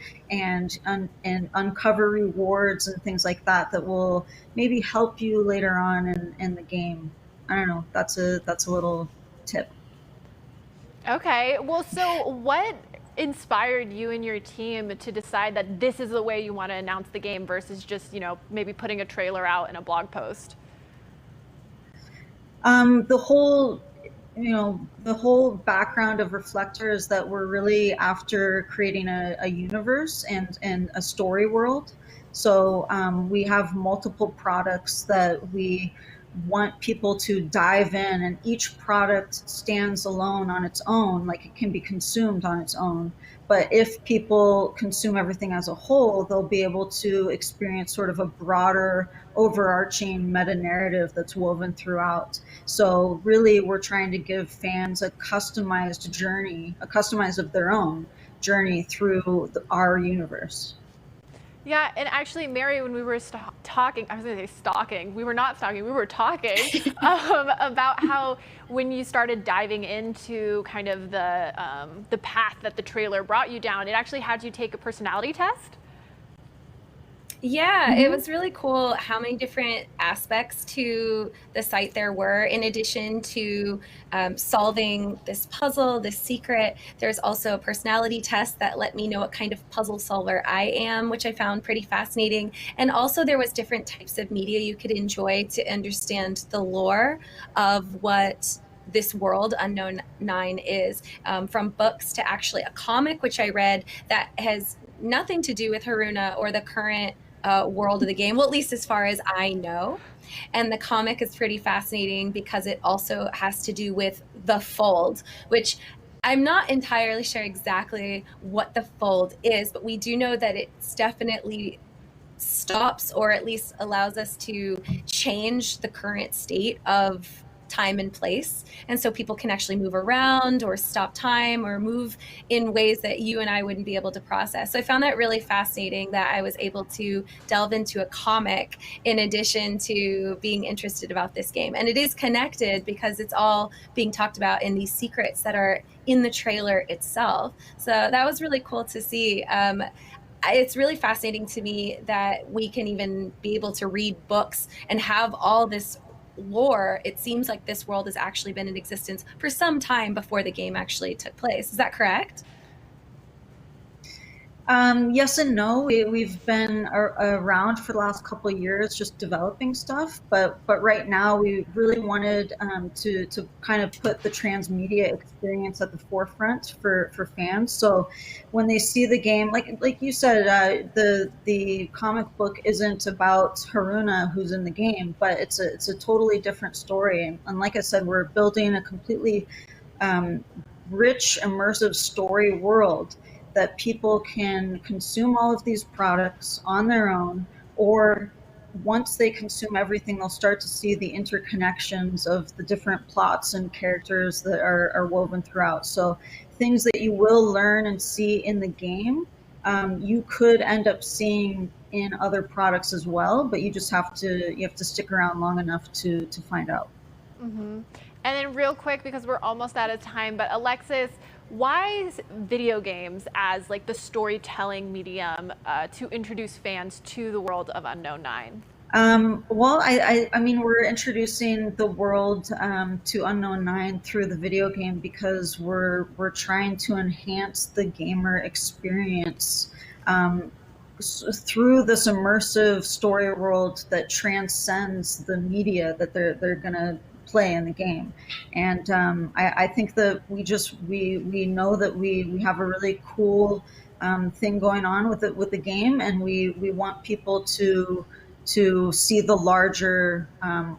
uncover rewards and things like that that will maybe help you later on in the game. I don't know. That's a little tip. Okay. Well, so what inspired you and your team to decide that this is the way you want to announce the game versus just, maybe putting a trailer out in a blog post? the whole background of Reflector is that we're really after creating a universe and a story world. So we have multiple products that we want people to dive in, and each product stands alone on its own, like it can be consumed on its own. But if people consume everything as a whole, they'll be able to experience sort of a broader, overarching meta narrative that's woven throughout. So really, we're trying to give fans a customized journey, a customized of their own journey through our universe. Yeah, and actually, Mary, when we were talking, I was going to say stalking. We were not stalking. We were talking about how when you started diving into kind of the path that the trailer brought you down, it actually had you take a personality test. Yeah, it was really cool how many different aspects to the site there were. In addition to solving this puzzle, this secret, there's also a personality test that let me know what kind of puzzle solver I am, which I found pretty fascinating. And also there was different types of media you could enjoy to understand the lore of what this world Unknown 9 is, from books to actually a comic, which I read that has nothing to do with Haruna or the current world of the game, well, at least as far as I know. And the comic is pretty fascinating because it also has to do with the Fold, which I'm not entirely sure exactly what the Fold is, but we do know that it's definitely stops, or at least allows us to change the current state of time and place. And so people can actually move around or stop time or move in ways that you and I wouldn't be able to process. So I found that really fascinating that I was able to delve into a comic in addition to being interested about this game. And it is connected because it's all being talked about in these secrets that are in the trailer itself. So that was really cool to see. It's really fascinating to me that we can even be able to read books and have all this lore. It seems like this world has actually been in existence for some time before the game actually took place. Is that correct? Yes and no. We've been around for the last couple of years just developing stuff, but right now we really wanted to kind of put the transmedia experience at the forefront for fans. So when they see the game, like you said, the comic book isn't about Haruna who's in the game, but it's a totally different story. And like I said, we're building a completely rich, immersive story world that people can consume all of these products on their own, or once they consume everything, they'll start to see the interconnections of the different plots and characters that are woven throughout. So things that you will learn and see in the game, you could end up seeing in other products as well, but you have to stick around long enough to find out. Mm-hmm. And then real quick, because we're almost out of time, but Alexis, why is video games as like the storytelling medium to introduce fans to the world of Unknown 9? Well, I mean, we're introducing the world to Unknown 9 through the video game because we're trying to enhance the gamer experience through this immersive story world that transcends the media that they're gonna play in the game. And I think that we know that we have a really cool thing going on with the game, and we want people to see the larger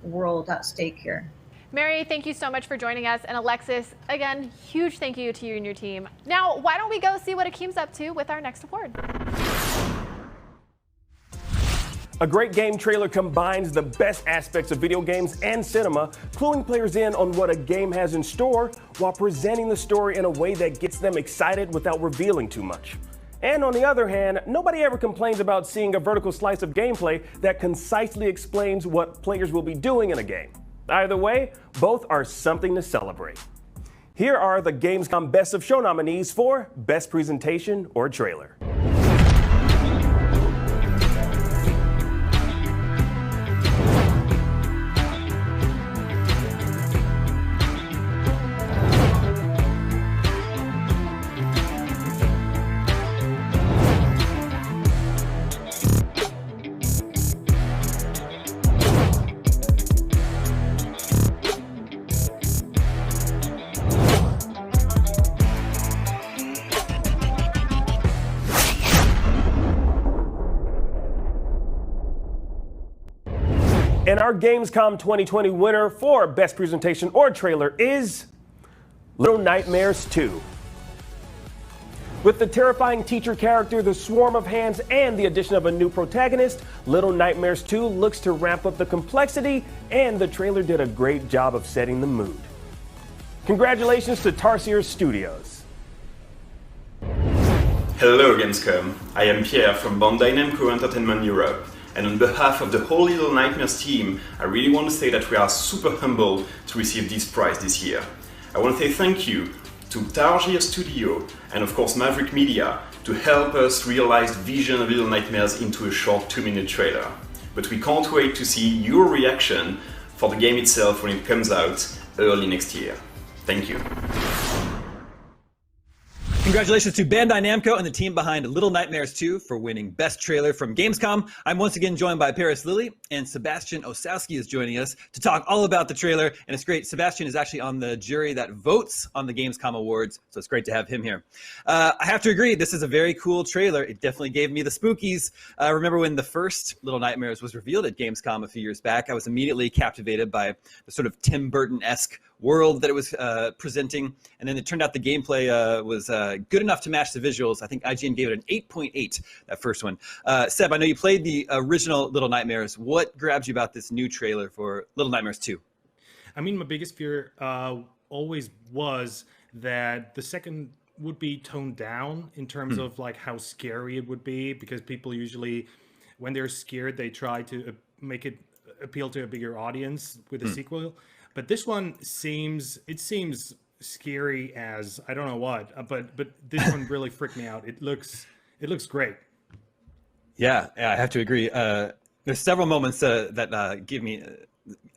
world at stake here. Mary, thank you so much for joining us. And Alexis, again, huge thank you to you and your team. Now, why don't we go see what Akeem's up to with our next award? A great game trailer combines the best aspects of video games and cinema, cluing players in on what a game has in store while presenting the story in a way that gets them excited without revealing too much. And on the other hand, nobody ever complains about seeing a vertical slice of gameplay that concisely explains what players will be doing in a game. Either way, both are something to celebrate. Here are the Gamescom Best of Show nominees for Best Presentation or Trailer. And our Gamescom 2020 winner for Best Presentation or Trailer is Little Nightmares 2. With the terrifying teacher character, the swarm of hands, and the addition of a new protagonist, Little Nightmares 2 looks to ramp up the complexity, and the trailer did a great job of setting the mood. Congratulations to Tarsier Studios. Hello Gamescom, I am Pierre from Bandai Namco Entertainment Europe, and on behalf of the whole Little Nightmares team, I really want to say that we are super humbled to receive this prize this year. I want to say thank you to Tarsier Studio and of course Maverick Media to help us realize the vision of Little Nightmares into a short 2-minute trailer. But we can't wait to see your reaction for the game itself when it comes out early next year. Thank you. Congratulations to Bandai Namco and the team behind Little Nightmares 2 for winning Best Trailer from Gamescom. I'm once again joined by Paris Lilly, and Sebastian Osowski is joining us to talk all about the trailer. And it's great, Sebastian is actually on the jury that votes on the Gamescom Awards, so it's great to have him here. I have to agree, this is a very cool trailer. It definitely gave me the spookies. Remember when the first Little Nightmares was revealed at Gamescom a few years back, I was immediately captivated by the sort of Tim Burton-esque world that it was presenting, and then it turned out the gameplay was good enough to match the visuals. I think IGN gave it an 8.8, that first one. Seb, I know you played the original Little Nightmares. What grabbed you about this new trailer for Little Nightmares 2? I mean, my biggest fear always was that the second would be toned down in terms of like how scary it would be, because people usually, when they're scared, they try to make it appeal to a bigger audience with a sequel. But this one seems scary as I don't know what, but this one really freaked me out. It looks great. Yeah, I have to agree. There's several moments that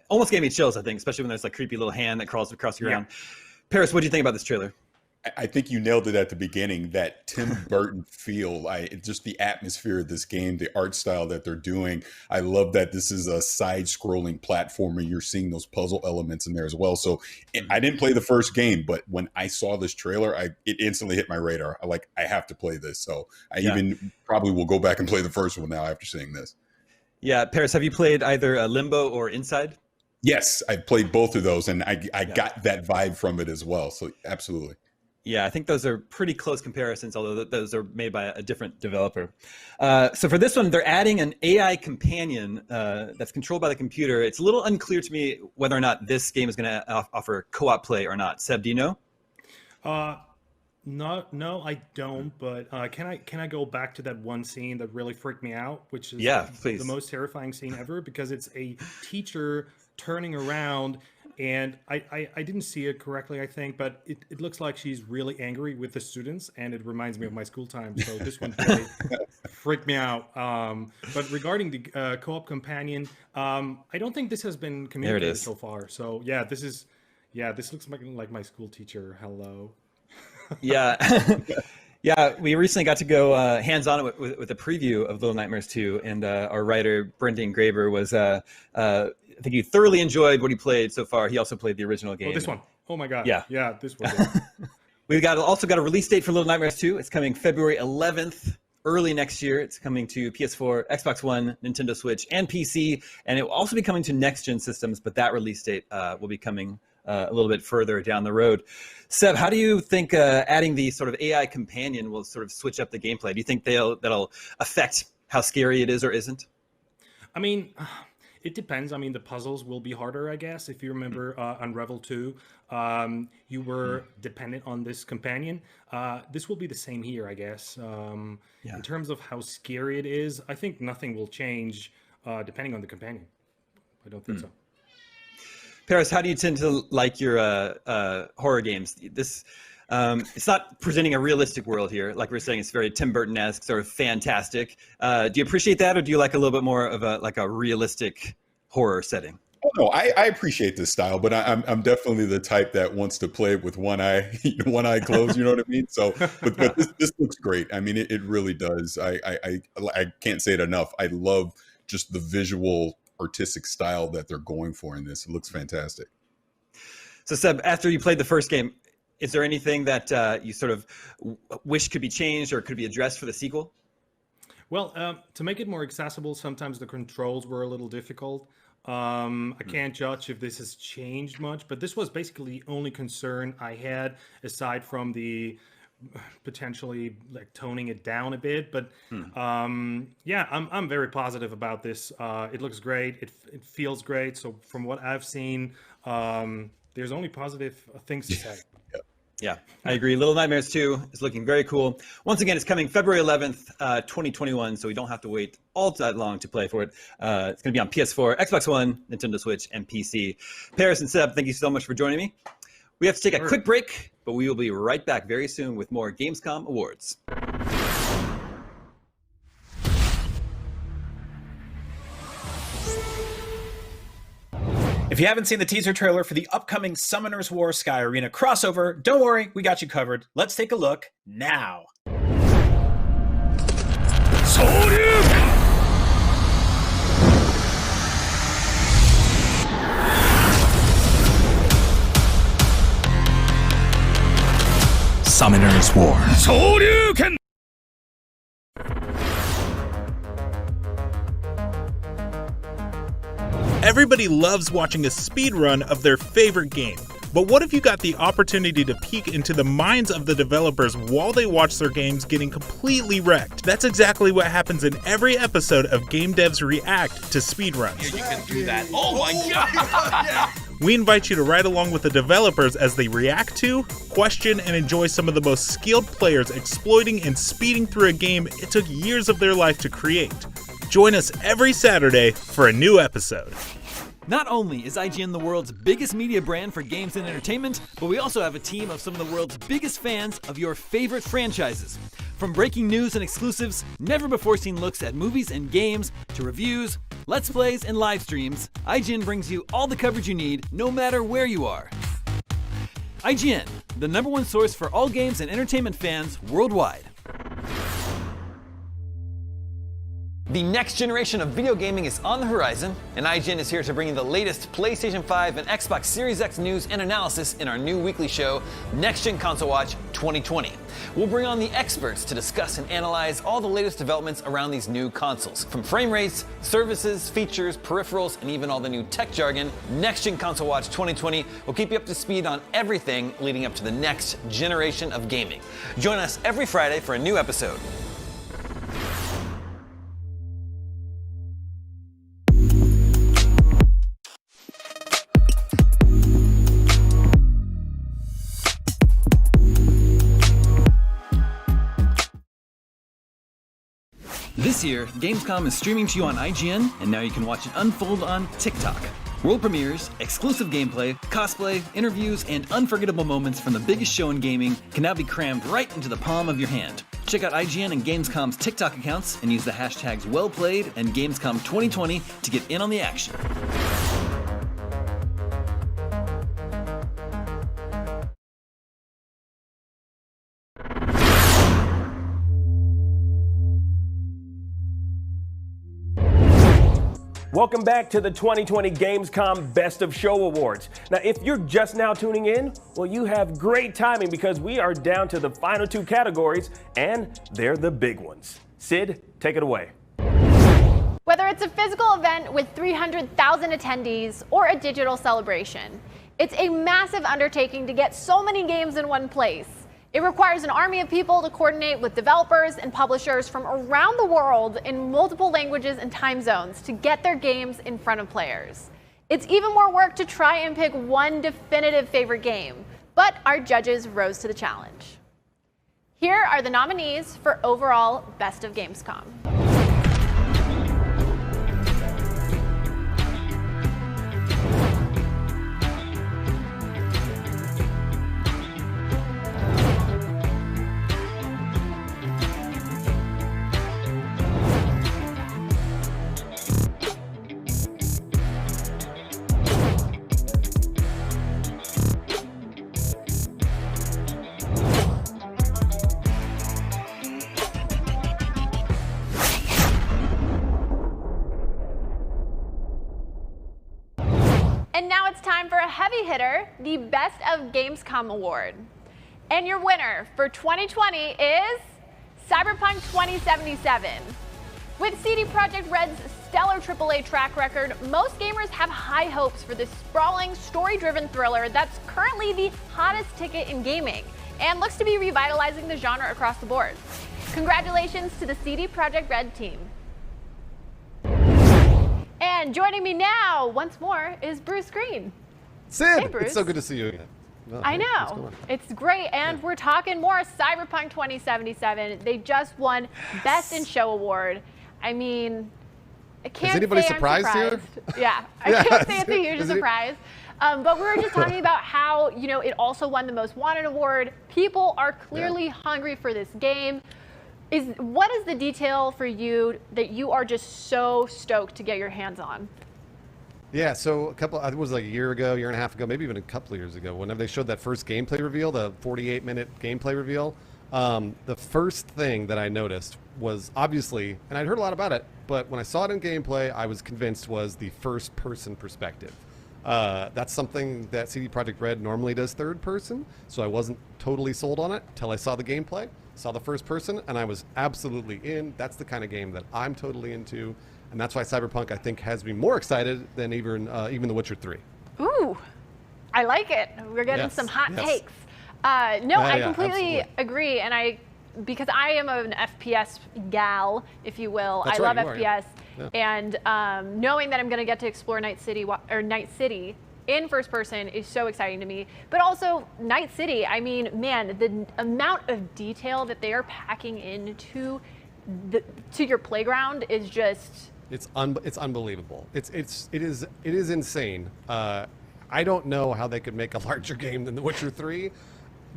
almost gave me chills, I think, especially when there's like creepy little hand that crawls across the ground. Paris, what do you think about this trailer? I think you nailed it at the beginning, that Tim Burton feel, just the atmosphere of this game, the art style that they're doing. I love that this is a side-scrolling platformer. You're seeing those puzzle elements in there as well. So I didn't play the first game, but when I saw this trailer, it instantly hit my radar. I have to play this. So I even probably will go back and play the first one now after seeing this. Yeah, Paris, have you played either Limbo or Inside? Yes, I played both of those, and I got that vibe from it as well. So absolutely. Yeah, I think those are pretty close comparisons, although those are made by a different developer. So for this one, they're adding an AI companion that's controlled by the computer. It's a little unclear to me whether or not this game is going to offer co-op play or not. Seb, do you know? No, I don't. But can I go back to that one scene that really freaked me out, which is please. The most terrifying scene ever, because it's a teacher turning around. And I didn't see it correctly, I think, but it looks like she's really angry with the students, and it reminds me of my school time. So this one really freaked me out. But regarding the co-op companion, I don't think this has been communicated so far. So this looks like my school teacher. Hello. Yeah. Yeah, we recently got to go hands-on with a preview of Little Nightmares 2, and our writer, Brendan Graber, was... I think he thoroughly enjoyed what he played so far. He also played the original game. Oh, this one. Oh my God. Yeah. Yeah, this one. We've also got a release date for Little Nightmares 2. It's coming February 11th, early next year. It's coming to PS4, Xbox One, Nintendo Switch, and PC. And it will also be coming to next-gen systems, but that release date will be coming a little bit further down the road. Seb, how do you think adding the sort of AI companion will sort of switch up the gameplay? Do you think that'll affect how scary it is or isn't? I mean... It depends. I mean, the puzzles will be harder, I guess. If you remember Unravel 2, you were dependent on this companion. This will be the same here, I guess. In terms of how scary it is, I think nothing will change depending on the companion. I don't think so. Paris, how do you tend to like your horror games? It's not presenting a realistic world here. Like we're saying, it's very Tim Burton-esque, sort of fantastic. Do you appreciate that, or do you like a little bit more of a realistic horror setting? Oh, no, I appreciate this style, but I'm definitely the type that wants to play it with one eye closed. You know what I mean? So, but this looks great. I mean, it really does. I can't say it enough. I love just the visual, artistic style that they're going for in this. It looks fantastic. So, Seb, after you played the first game, is there anything that you sort of wish could be changed or could be addressed for the sequel? Well, to make it more accessible, sometimes the controls were a little difficult. I can't judge if this has changed much, but this was basically the only concern I had, aside from the potentially like toning it down a bit. But yeah, I'm very positive about this. It looks great. It feels great. So from what I've seen, there's only positive things to say. Yeah, I agree. Little Nightmares 2 is looking very cool. Once again, it's coming February 11th, 2021, so we don't have to wait all that long to play for it. It's going to be on PS4, Xbox One, Nintendo Switch, and PC. Paris and Seb, thank you so much for joining me. We have to take a quick break, but we will be right back very soon with more Gamescom Awards. If you haven't seen the teaser trailer for the upcoming Summoner's War Sky Arena crossover, don't worry, we got you covered. Let's take a look now. Summoner's War. Everybody loves watching a speedrun of their favorite game. But what if you got the opportunity to peek into the minds of the developers while they watch their games getting completely wrecked? That's exactly what happens in every episode of Game Devs React to speedruns. You can do that. Oh my god! We invite you to ride along with the developers as they react to, question, and enjoy some of the most skilled players exploiting and speeding through a game it took years of their life to create. Join us every Saturday for a new episode. Not only is IGN the world's biggest media brand for games and entertainment, but we also have a team of some of the world's biggest fans of your favorite franchises. From breaking news and exclusives, never-before-seen looks at movies and games, to reviews, let's plays, and live streams, IGN brings you all the coverage you need, no matter where you are. IGN, the #1 source for all games and entertainment fans worldwide. The next generation of video gaming is on the horizon, and IGN is here to bring you the latest PlayStation 5 and Xbox Series X news and analysis in our new weekly show, Next Gen Console Watch 2020. We'll bring on the experts to discuss and analyze all the latest developments around these new consoles. From frame rates, services, features, peripherals, and even all the new tech jargon, Next Gen Console Watch 2020 will keep you up to speed on everything leading up to the next generation of gaming. Join us every Friday for a new episode. This year, Gamescom is streaming to you on IGN, and now you can watch it unfold on TikTok. World premieres, exclusive gameplay, cosplay, interviews, and unforgettable moments from the biggest show in gaming can now be crammed right into the palm of your hand. Check out IGN and Gamescom's TikTok accounts and use the hashtags WellPlayed and Gamescom 2020 to get in on the action. Welcome back to the 2020 Gamescom Best of Show Awards. Now, if you're just now tuning in, well, you have great timing because we are down to the final 2 categories, and they're the big ones. Sid, take it away. Whether it's a physical event with 300,000 attendees or a digital celebration, it's a massive undertaking to get so many games in one place. It requires an army of people to coordinate with developers and publishers from around the world in multiple languages and time zones to get their games in front of players. It's even more work to try and pick one definitive favorite game, but our judges rose to the challenge. Here are the nominees for overall Best of Gamescom. And now it's time for a heavy hitter, the Best of Gamescom Award. And your winner for 2020 is Cyberpunk 2077. With CD Projekt Red's stellar AAA track record, most gamers have high hopes for this sprawling, story-driven thriller that's currently the hottest ticket in gaming and looks to be revitalizing the genre across the board. Congratulations to the CD Projekt Red team. And joining me now, once more, is Bruce Green. Sid, hey, Bruce. It's so good to see you again. Oh, I know. It's great. And we're talking more Cyberpunk 2077. They just won Best in Show Award. I mean, I can't Is anybody say surprised I'm surprised. here? Yeah, I can't say it's a huge surprise. But we were just talking about how, it also won the Most Wanted Award. People are clearly hungry for this game. What is the detail for you that you are just so stoked to get your hands on? Yeah, so I think it was like a year ago, year and a half ago, maybe even a couple of years ago, whenever they showed that first gameplay reveal, the 48-minute gameplay reveal, the first thing that I noticed was obviously, and I'd heard a lot about it, but when I saw it in gameplay, I was convinced was the first-person perspective. That's something that CD Projekt Red normally does third person, so I wasn't totally sold on it until I saw the gameplay, saw the first person, and I was absolutely in. That's the kind of game that I'm totally into, and that's why Cyberpunk, I think, has me more excited than even The Witcher 3. Ooh, I like it. We're getting some hot takes. No, I completely agree, and because I am an FPS gal, if you will. That's I right, love you are, FPS, yeah. and knowing that I'm going to get to explore Night City in first person is so exciting to me. But also Night City, I mean, man, the amount of detail that they are packing into your playground is just it's unbelievable. It is insane. I don't know how they could make a larger game than The Witcher 3,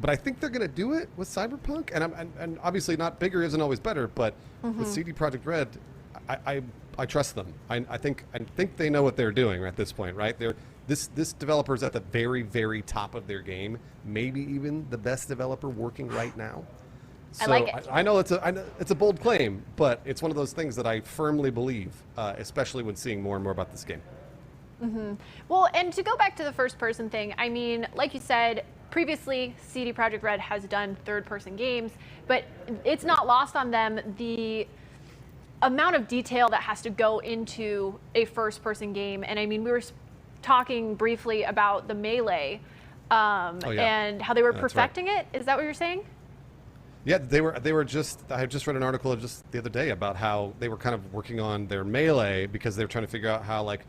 but I think they're going to do it with Cyberpunk. And obviously, not bigger isn't always better. But with CD Projekt Red, I trust them. I think they know what they're doing at this point, right? This developer is at the very, very top of their game. Maybe even the best developer working right now. So I like it. I know it's a bold claim, but it's one of those things that I firmly believe, especially when seeing more and more about this game. Well, and to go back to the first-person thing, I mean, like you said, previously CD Projekt Red has done third-person games, but it's not lost on them the amount of detail that has to go into a first-person game. And I mean, we were talking briefly about the Melee and how they were perfecting it. Is that what you're saying? Yeah, they were just. I just read an article just the other day about how they were kind of working on their Melee because they were trying to figure out how, like,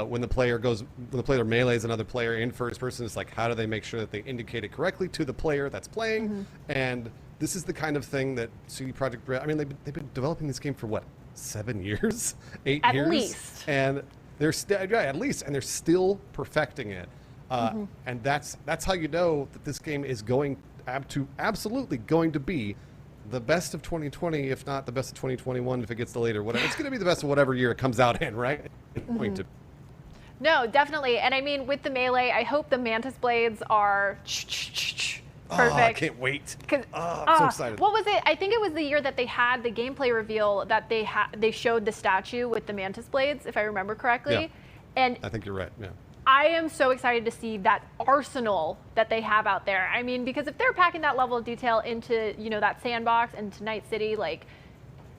when the player melees another player in first person, it's like, how do they make sure that they indicate it correctly to the player that's playing? And this is the kind of thing that CD Projekt Red, I mean, they've been developing this game for what, 7 years, 8 years, at least, and they're still perfecting it. And that's how you know that this game is absolutely going to be the best of 2020, if not the best of 2021, if it gets delayed or whatever. It's going to be the best of whatever year it comes out in, right? Going to. No, definitely. And I mean, with the Melee, I hope the Mantis Blades are perfect. Oh, I can't wait. I'm so excited. What was it? I think it was the year that they had the gameplay reveal that they showed the statue with the Mantis Blades, if I remember correctly. Yeah. And I think you're right, yeah. I am so excited to see that arsenal that they have out there. I mean, because if they're packing that level of detail into, that sandbox and to Night City, like,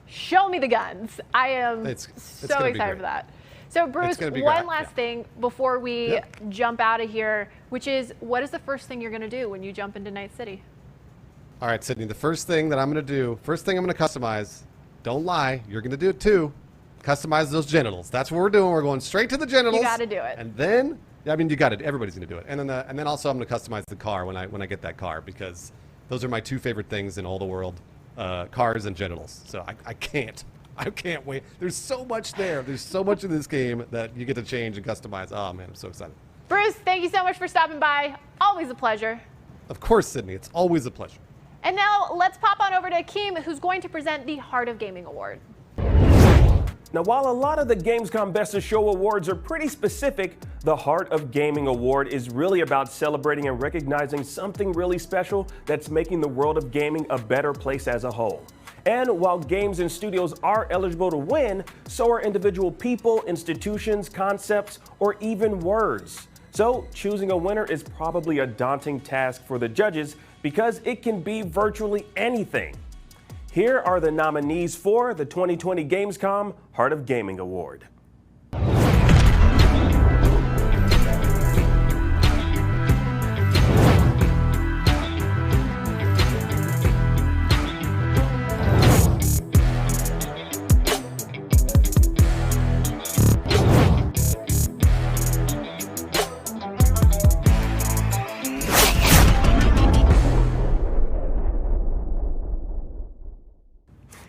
show me the guns. I am so excited for that. So, Bruce, one last thing before we jump out of here, which is, what is the first thing you're going to do when you jump into Night City? All right, Sydney, the first thing I'm going to customize, don't lie, you're going to do it too, customize those genitals. That's what we're doing. We're going straight to the genitals. You got to do it. And then, I mean, you got it. Everybody's going to do it. And then also I'm going to customize the car when I get that car, because those are my two favorite things in all the world, cars and genitals. So I can't wait. There's so much there. There's so much in this game that you get to change and customize. Oh, man, I'm so excited. Bruce, thank you so much for stopping by. Always a pleasure. Of course, Sydney. It's always a pleasure. And now let's pop on over to Akeem, who's going to present the Heart of Gaming Award. Now, while a lot of the Gamescom Best of Show awards are pretty specific, the Heart of Gaming Award is really about celebrating and recognizing something really special that's making the world of gaming a better place as a whole. And while games and studios are eligible to win, so are individual people, institutions, concepts, or even words. So choosing a winner is probably a daunting task for the judges because it can be virtually anything. Here are the nominees for the 2020 Gamescom Heart of Gaming Award.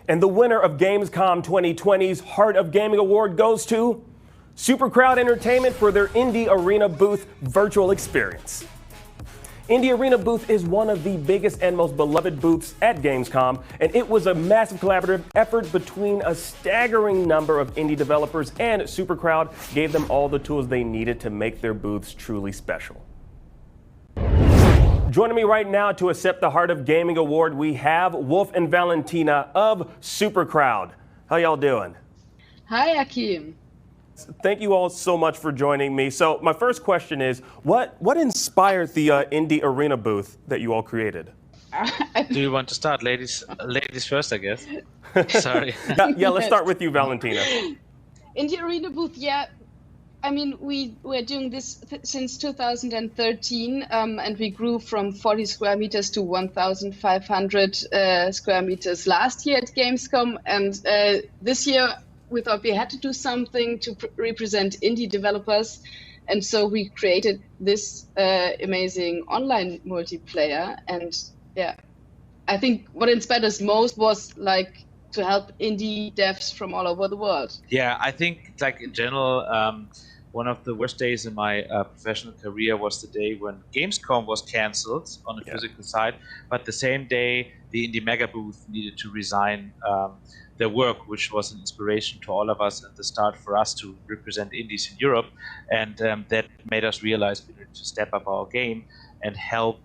And the winner of Gamescom 2020's Heart of Gaming Award goes to Supercrowd Entertainment for their Indie Arena booth virtual experience. Indie Arena booth is one of the biggest and most beloved booths at Gamescom, and it was a massive collaborative effort between a staggering number of indie developers, and Supercrowd gave them all the tools they needed to make their booths truly special. Joining me right now to accept the Heart of Gaming Award, we have Wolf and Valentina of Supercrowd. How y'all doing? Hi, Akeem. Thank you all so much for joining me. So my first question is, what inspired the Indie Arena booth that you all created? Do you want to start, ladies? Ladies first, I guess. Sorry. Yeah, let's start with you, Valentina. Indie Arena booth, yeah. I mean, we're doing this since 2013, and we grew from 40 square meters to 1,500 square meters last year at Gamescom. And this year, we thought we had to do something to represent indie developers. And so we created this amazing online multiplayer. And yeah, I think what inspired us most was like to help indie devs from all over the world. Yeah, I think like in general, one of the worst days in my professional career was the day when Gamescom was cancelled on the physical side, but the same day the Indie Mega booth needed to resign their work, which was an inspiration to all of us at the start for us to represent indies in Europe, and that made us realize we needed to step up our game and help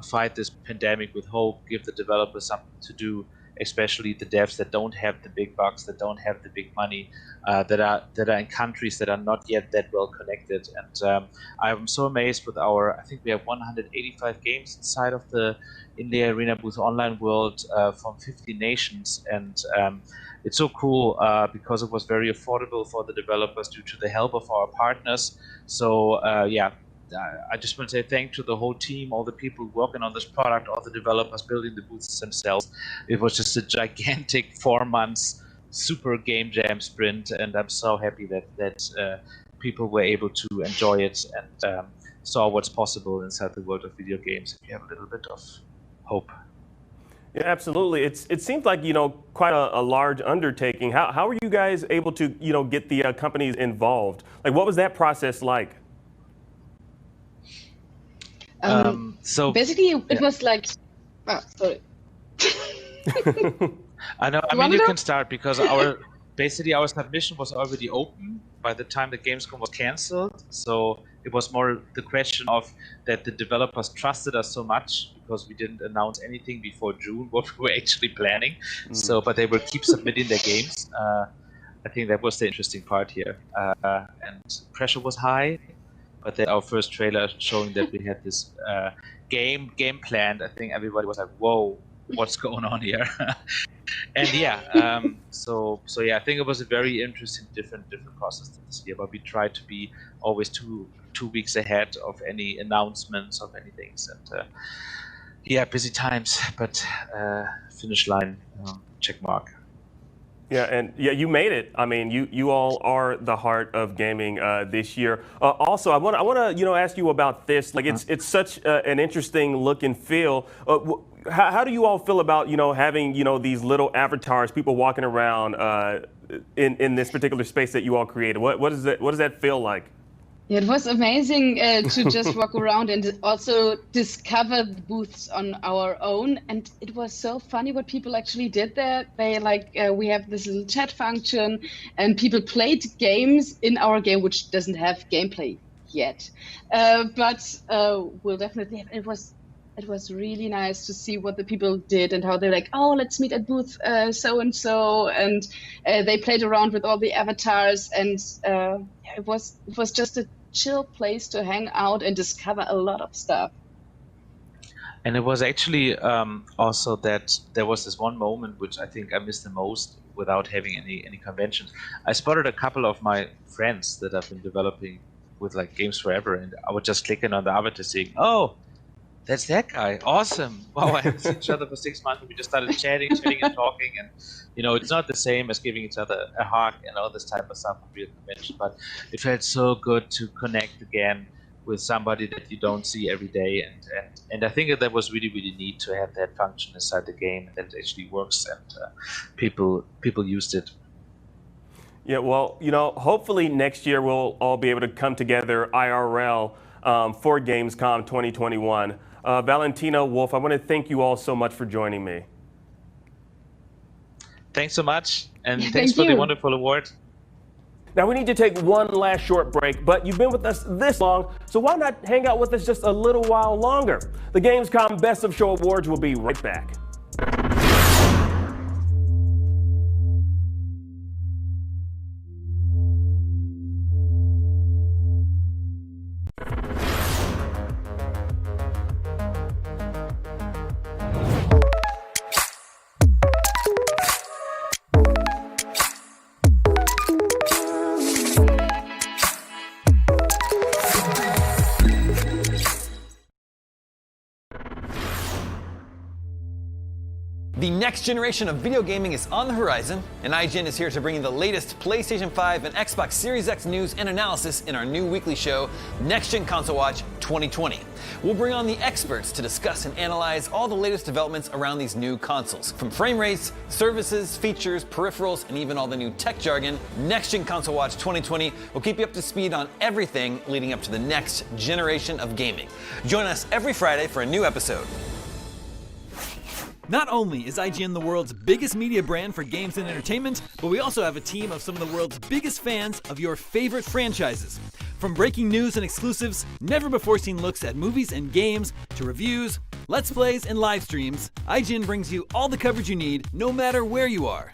fight this pandemic with hope, give the developers something to do, especially the devs that don't have the big bucks, that don't have the big money, that are in countries that are not yet that well connected. And I'm so amazed with I think we have 185 games inside of the Indie Arena booth online world from 50 nations. And it's so cool because it was very affordable for the developers due to the help of our partners. So yeah, I just want to say thank you to the whole team, all the people working on this product, all the developers building the booths themselves. It was just a gigantic 4 months super game jam sprint, and I'm so happy that people were able to enjoy it and saw what's possible inside the world of video games if you have a little bit of hope. Yeah, absolutely. It seems like, quite a large undertaking. How were you guys able to, get the companies involved? Like, what was that process like? So basically, it was like, sorry. I know. I mean, you can start because our submission was already open by the time the Gamescom was cancelled. So it was more the question of that the developers trusted us so much because we didn't announce anything before June what we were actually planning. So, but they will keep submitting their games. I think that was the interesting part here, and pressure was high. But then our first trailer showing that we had this game planned, I think everybody was like, "Whoa, what's going on here?" And yeah, so yeah, I think it was a very interesting, different process this year. But we tried to be always two weeks ahead of any announcements of any things, and yeah, busy times, but finish line check mark. Yeah, and yeah, you made it. I mean, you all are the heart of gaming this year. Also, I want to ask you about this. Like, it's such an interesting look and feel. How do you all feel about having these little avatars, people walking around in this particular space that you all created? What does that feel like? Yeah, it was amazing to just walk around and also discover the booths on our own. And it was so funny what people actually did there. They we have this little chat function, and people played games in our game, which doesn't have gameplay yet. But we'll definitely have, it was really nice to see what the people did and how they're like, oh, let's meet at booth so-and-so. And they played around with all the avatars, and it was just a chill place to hang out and discover a lot of stuff. And it was actually also that there was this one moment which I think I missed the most without having any conventions. I spotted a couple of my friends that I've been developing with like Games Forever, and I would just click in on the avatar saying, "Oh, that's that guy! Awesome! Wow, I haven't seen each other for 6 months, and we just started chatting and talking." And it's not the same as giving each other a hug and all this type of stuff at real convention, but it felt so good to connect again with somebody that you don't see every day, and I think that was really neat to have that function inside the game that actually works, and people used it. Yeah, well, hopefully next year we'll all be able to come together IRL for Gamescom 2021. Valentina, Wolf, I want to thank you all so much for joining me. Thanks so much, and thanks for the wonderful award. Now we need to take one last short break, but you've been with us this long, so why not hang out with us just a little while longer? The Gamescom Best of Show Awards will be right back. The next generation of video gaming is on the horizon, and IGN is here to bring you the latest PlayStation 5 and Xbox Series X news and analysis in our new weekly show, Next Gen Console Watch 2020. We'll bring on the experts to discuss and analyze all the latest developments around these new consoles. From frame rates, services, features, peripherals, and even all the new tech jargon, Next Gen Console Watch 2020 will keep you up to speed on everything leading up to the next generation of gaming. Join us every Friday for a new episode. Not only is IGN the world's biggest media brand for games and entertainment, but we also have a team of some of the world's biggest fans of your favorite franchises. From breaking news and exclusives, never-before-seen looks at movies and games, to reviews, let's plays, and live streams, IGN brings you all the coverage you need, no matter where you are.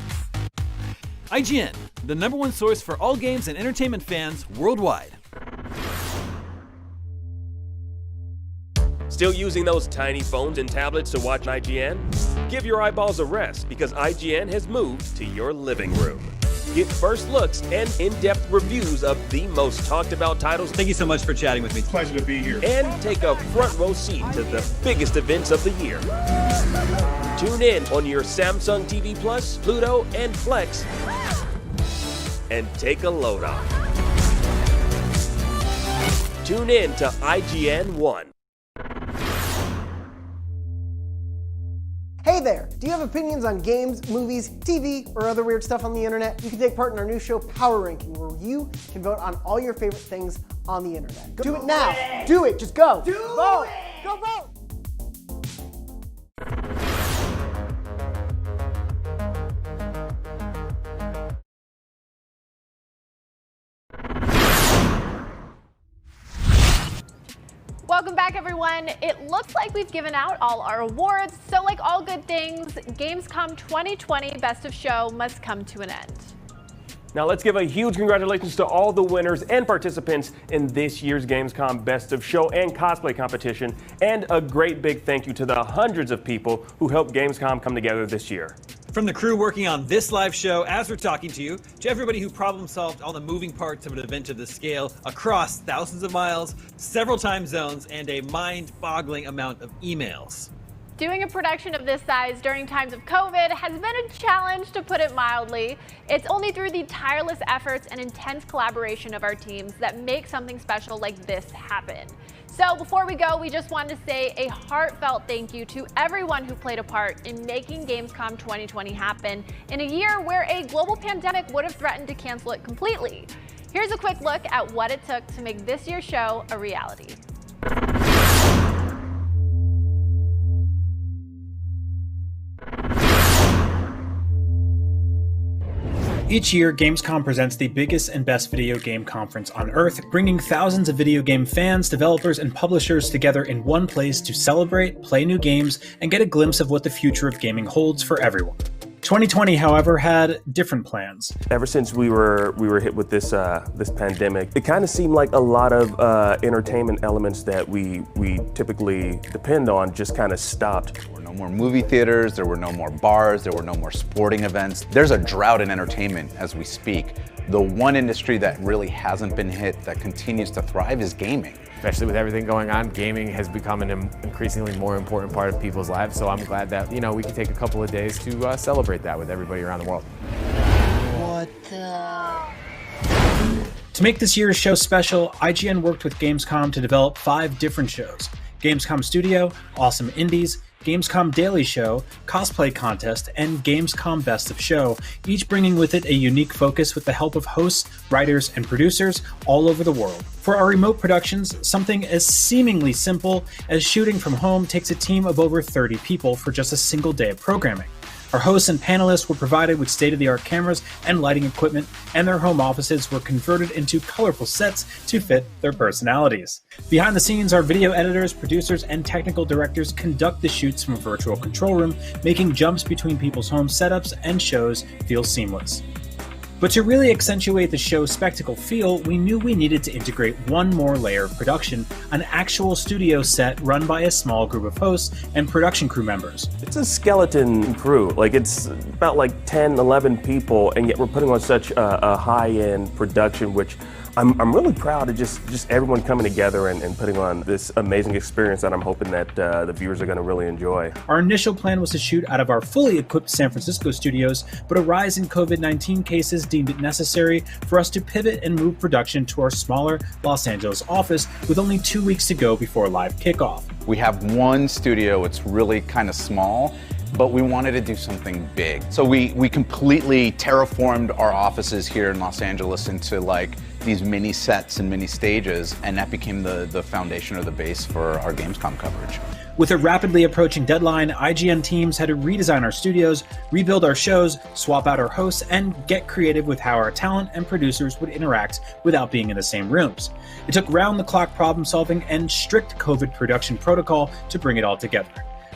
IGN, the #1 source for all games and entertainment fans worldwide. Still using those tiny phones and tablets to watch IGN? Give your eyeballs a rest, because IGN has moved to your living room. Get first looks and in-depth reviews of the most talked about titles. Thank you so much for chatting with me. Pleasure to be here. And take a front row seat to the biggest events of the year. Tune in on your Samsung TV Plus, Pluto, and Flex, and take a load off. Tune in to IGN 1. Hey there! Do you have opinions on games, movies, TV, or other weird stuff on the internet? You can take part in our new show, Power Ranking, where you can vote on all your favorite things on the internet. Do it now! Do it! Just go! Vote! Go vote! Welcome back, everyone. It looks like we've given out all our awards, so like all good things, Gamescom 2020 Best of Show must come to an end. Now let's give a huge congratulations to all the winners and participants in this year's Gamescom Best of Show and Cosplay competition, and a great big thank you to the hundreds of people who helped Gamescom come together this year. From the crew working on this live show as we're talking to you, to everybody who problem solved all the moving parts of an event of this scale across thousands of miles, several time zones, and a mind-boggling amount of emails. Doing a production of this size during times of COVID has been a challenge, to put it mildly. It's only through the tireless efforts and intense collaboration of our teams that make something special like this happen. So before we go, we just wanted to say a heartfelt thank you to everyone who played a part in making Gamescom 2020 happen in a year where a global pandemic would have threatened to cancel it completely. Here's a quick look at what it took to make this year's show a reality. Each year, Gamescom presents the biggest and best video game conference on Earth, bringing thousands of video game fans, developers, and publishers together in one place to celebrate, play new games, and get a glimpse of what the future of gaming holds for everyone. 2020, however, had different plans. Ever since we were hit with this this pandemic, it kind of seemed like a lot of entertainment elements that we typically depend on just kind of stopped. There were no more movie theaters, there were no more bars, there were no more sporting events. There's a drought in entertainment as we speak. The one industry that really hasn't been hit, that continues to thrive, is gaming. Especially with everything going on, gaming has become an increasingly more important part of people's lives. So I'm glad that, you know, we can take a couple of days to celebrate that with everybody around the world. What the? To make this year's show special, IGN worked with Gamescom to develop 5 different shows: Gamescom Studio, Awesome Indies, Gamescom Daily Show, Cosplay Contest, and Gamescom Best of Show, each bringing with it a unique focus with the help of hosts, writers, and producers all over the world. For our remote productions, something as seemingly simple as shooting from home takes a team of over 30 people for just a single day of programming. Our hosts and panelists were provided with state-of-the-art cameras and lighting equipment, and their home offices were converted into colorful sets to fit their personalities. Behind the scenes, our video editors, producers, and technical directors conduct the shoots from a virtual control room, making jumps between people's home setups and shows feel seamless. But to really accentuate the show's spectacle feel, we knew we needed to integrate one more layer of production, an actual studio set run by a small group of hosts and production crew members. It's a skeleton crew. Like, it's about like 10, 11 people, and yet we're putting on such a high-end production, which I'm really proud of just everyone coming together and putting on this amazing experience that I'm hoping that the viewers are going to really enjoy. Our initial plan was to shoot out of our fully equipped San Francisco studios, but a rise in COVID-19 cases deemed it necessary for us to pivot and move production to our smaller Los Angeles office with only 2 weeks to go before live kickoff. We have one studio, it's really kind of small, but we wanted to do something big. So we completely terraformed our offices here in Los Angeles into like these mini sets and mini stages, and that became the foundation or the base for our Gamescom coverage. With a rapidly approaching deadline, IGN teams had to redesign our studios, rebuild our shows, swap out our hosts, and get creative with how our talent and producers would interact without being in the same rooms. It took round-the-clock problem-solving and strict COVID production protocol to bring it all together.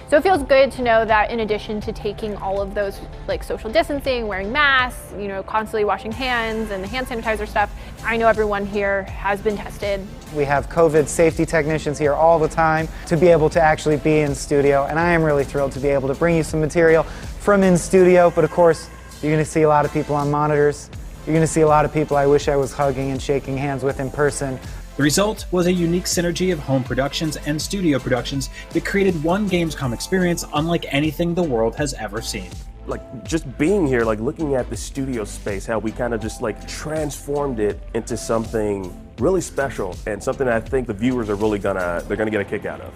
So it feels good to know that in addition to taking all of those like social distancing, wearing masks, you know, constantly washing hands and the hand sanitizer stuff, I know everyone here has been tested. We have COVID safety technicians here all the time to be able to actually be in studio, and I am really thrilled to be able to bring you some material from in studio, but of course you're going to see a lot of people on monitors. You're going to see a lot of people I wish I was hugging and shaking hands with in person. The result was a unique synergy of home productions and studio productions that created one Gamescom experience unlike anything the world has ever seen. Like, just being here, like looking at the studio space, how we kind of just like transformed it into something really special and something I think the viewers are really gonna get a kick out of.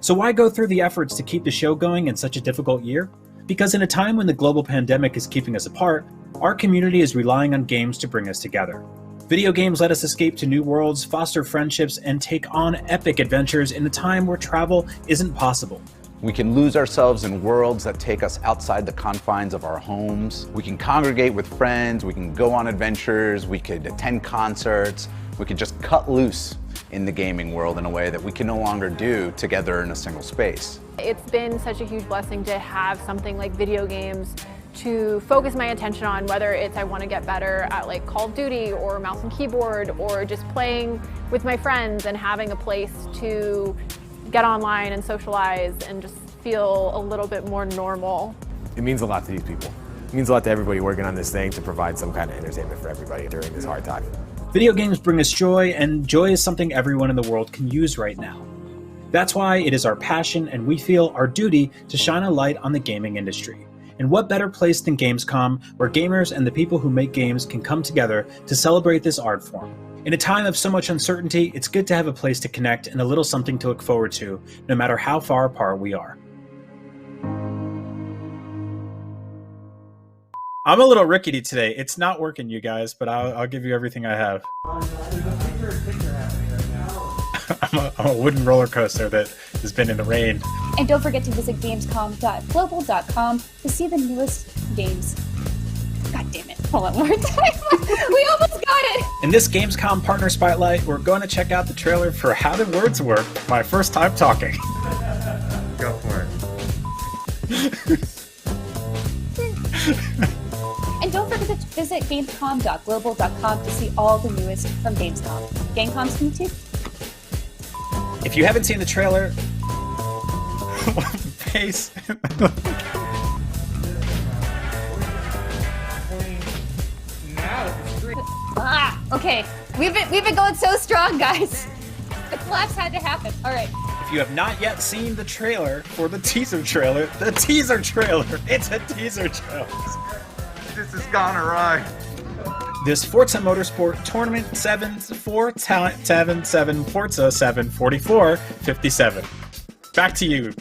So why go through the efforts to keep the show going in such a difficult year? Because in a time when the global pandemic is keeping us apart, our community is relying on games to bring us together. Video games let us escape to new worlds, foster friendships, and take on epic adventures in a time where travel isn't possible. We can lose ourselves in worlds that take us outside the confines of our homes. We can congregate with friends, we can go on adventures, we could attend concerts, we could just cut loose in the gaming world in a way that we can no longer do together in a single space. It's been such a huge blessing to have something like video games to focus my attention on, whether it's I want to get better at like Call of Duty or mouse and keyboard, or just playing with my friends and having a place to get online and socialize and just feel a little bit more normal. It means a lot to these people. It means a lot to everybody working on this thing to provide some kind of entertainment for everybody during this hard time. Video games bring us joy, and joy is something everyone in the world can use right now. That's why it is our passion and we feel our duty to shine a light on the gaming industry. And what better place than Gamescom, where gamers and the people who make games can come together to celebrate this art form. In a time of so much uncertainty, it's good to have a place to connect and a little something to look forward to, no matter how far apart we are. I'm a little rickety today. It's not working, you guys, but I'll give you everything I have. I'm a wooden roller coaster that has been in the rain. And don't forget to visit Gamescom.global.com to see the newest games. God damn it. Hold on one more time. We almost got it. In this Gamescom Partner Spotlight, we're going to check out the trailer for How Did Words Work? My first time talking. Go for it. And don't forget to visit Gamescom.global.com to see all the newest from Gamescom. Gamescom's coming too. If you haven't seen the trailer, face. Okay. We've been going so strong, guys. The collapse had to happen. All right. If you have not yet seen the trailer for the teaser trailer, it's a teaser trailer. This has gone awry. This Forza Motorsport Tournament 7-4 Talent 7-7 Forza 744 57. Back to you.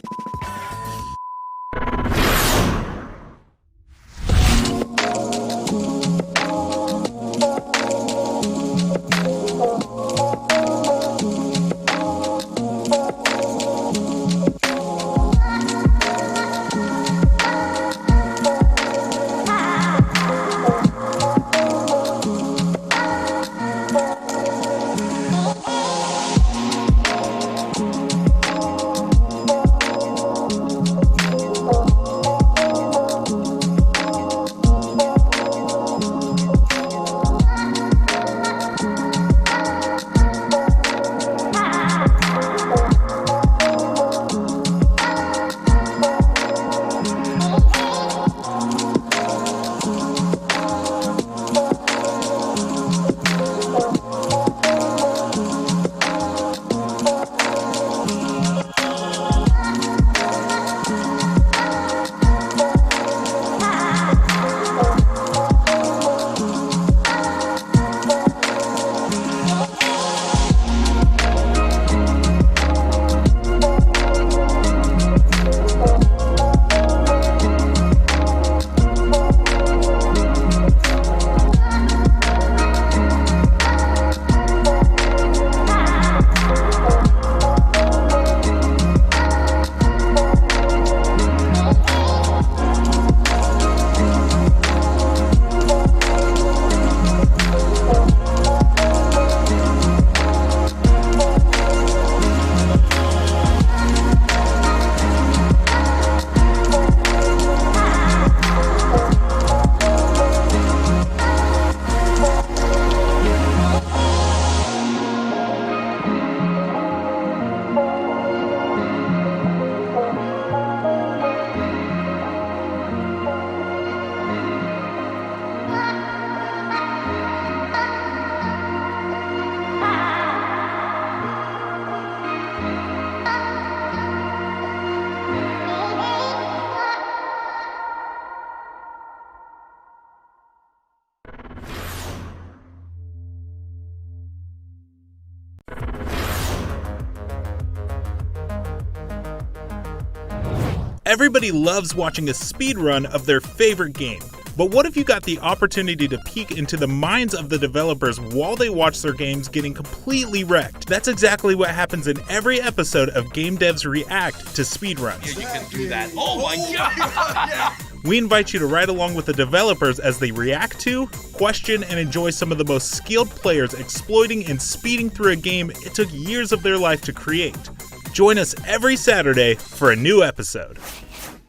Everybody loves watching a speedrun of their favorite game. But what if you got the opportunity to peek into the minds of the developers while they watch their games getting completely wrecked? That's exactly what happens in every episode of Game Devs React to speedruns. You can do that. Oh my god! We invite you to ride along with the developers as they react to, question, and enjoy some of the most skilled players exploiting and speeding through a game it took years of their life to create. Join us every Saturday for a new episode.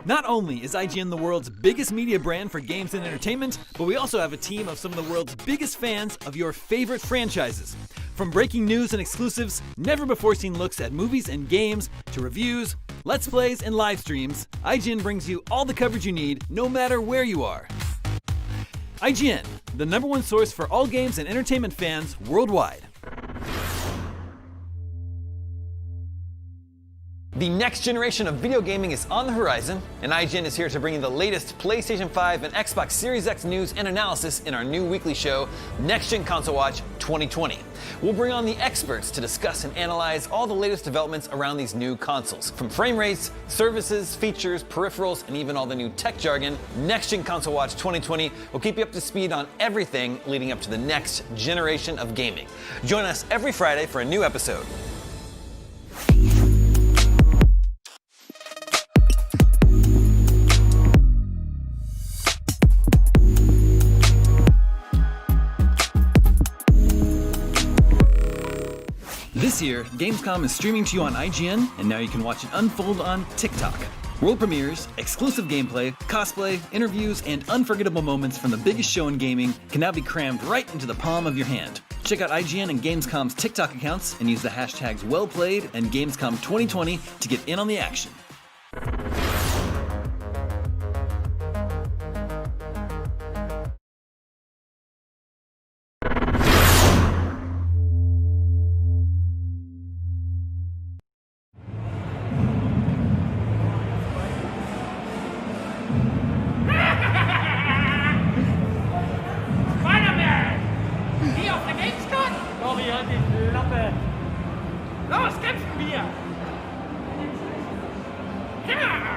Not only is IGN the world's biggest media brand for games and entertainment, but we also have a team of some of the world's biggest fans of your favorite franchises. From breaking news and exclusives, never-before-seen looks at movies and games, to reviews, let's plays, and live streams, IGN brings you all the coverage you need, no matter where you are. IGN, the #1 source for all games and entertainment fans worldwide. The next generation of video gaming is on the horizon, and IGN is here to bring you the latest PlayStation 5 and Xbox Series X news and analysis in our new weekly show, Next Gen Console Watch 2020. We'll bring on the experts to discuss and analyze all the latest developments around these new consoles. From frame rates, services, features, peripherals, and even all the new tech jargon, Next Gen Console Watch 2020 will keep you up to speed on everything leading up to the next generation of gaming. Join us every Friday for a new episode. This year, Gamescom is streaming to you on IGN, and now you can watch it unfold on TikTok. World premieres, exclusive gameplay, cosplay, interviews, and unforgettable moments from the biggest show in gaming can now be crammed right into the palm of your hand. Check out IGN and Gamescom's TikTok accounts and use the hashtags WellPlayed and Gamescom 2020 to get in on the action. Los, kämpfen wir! Ja!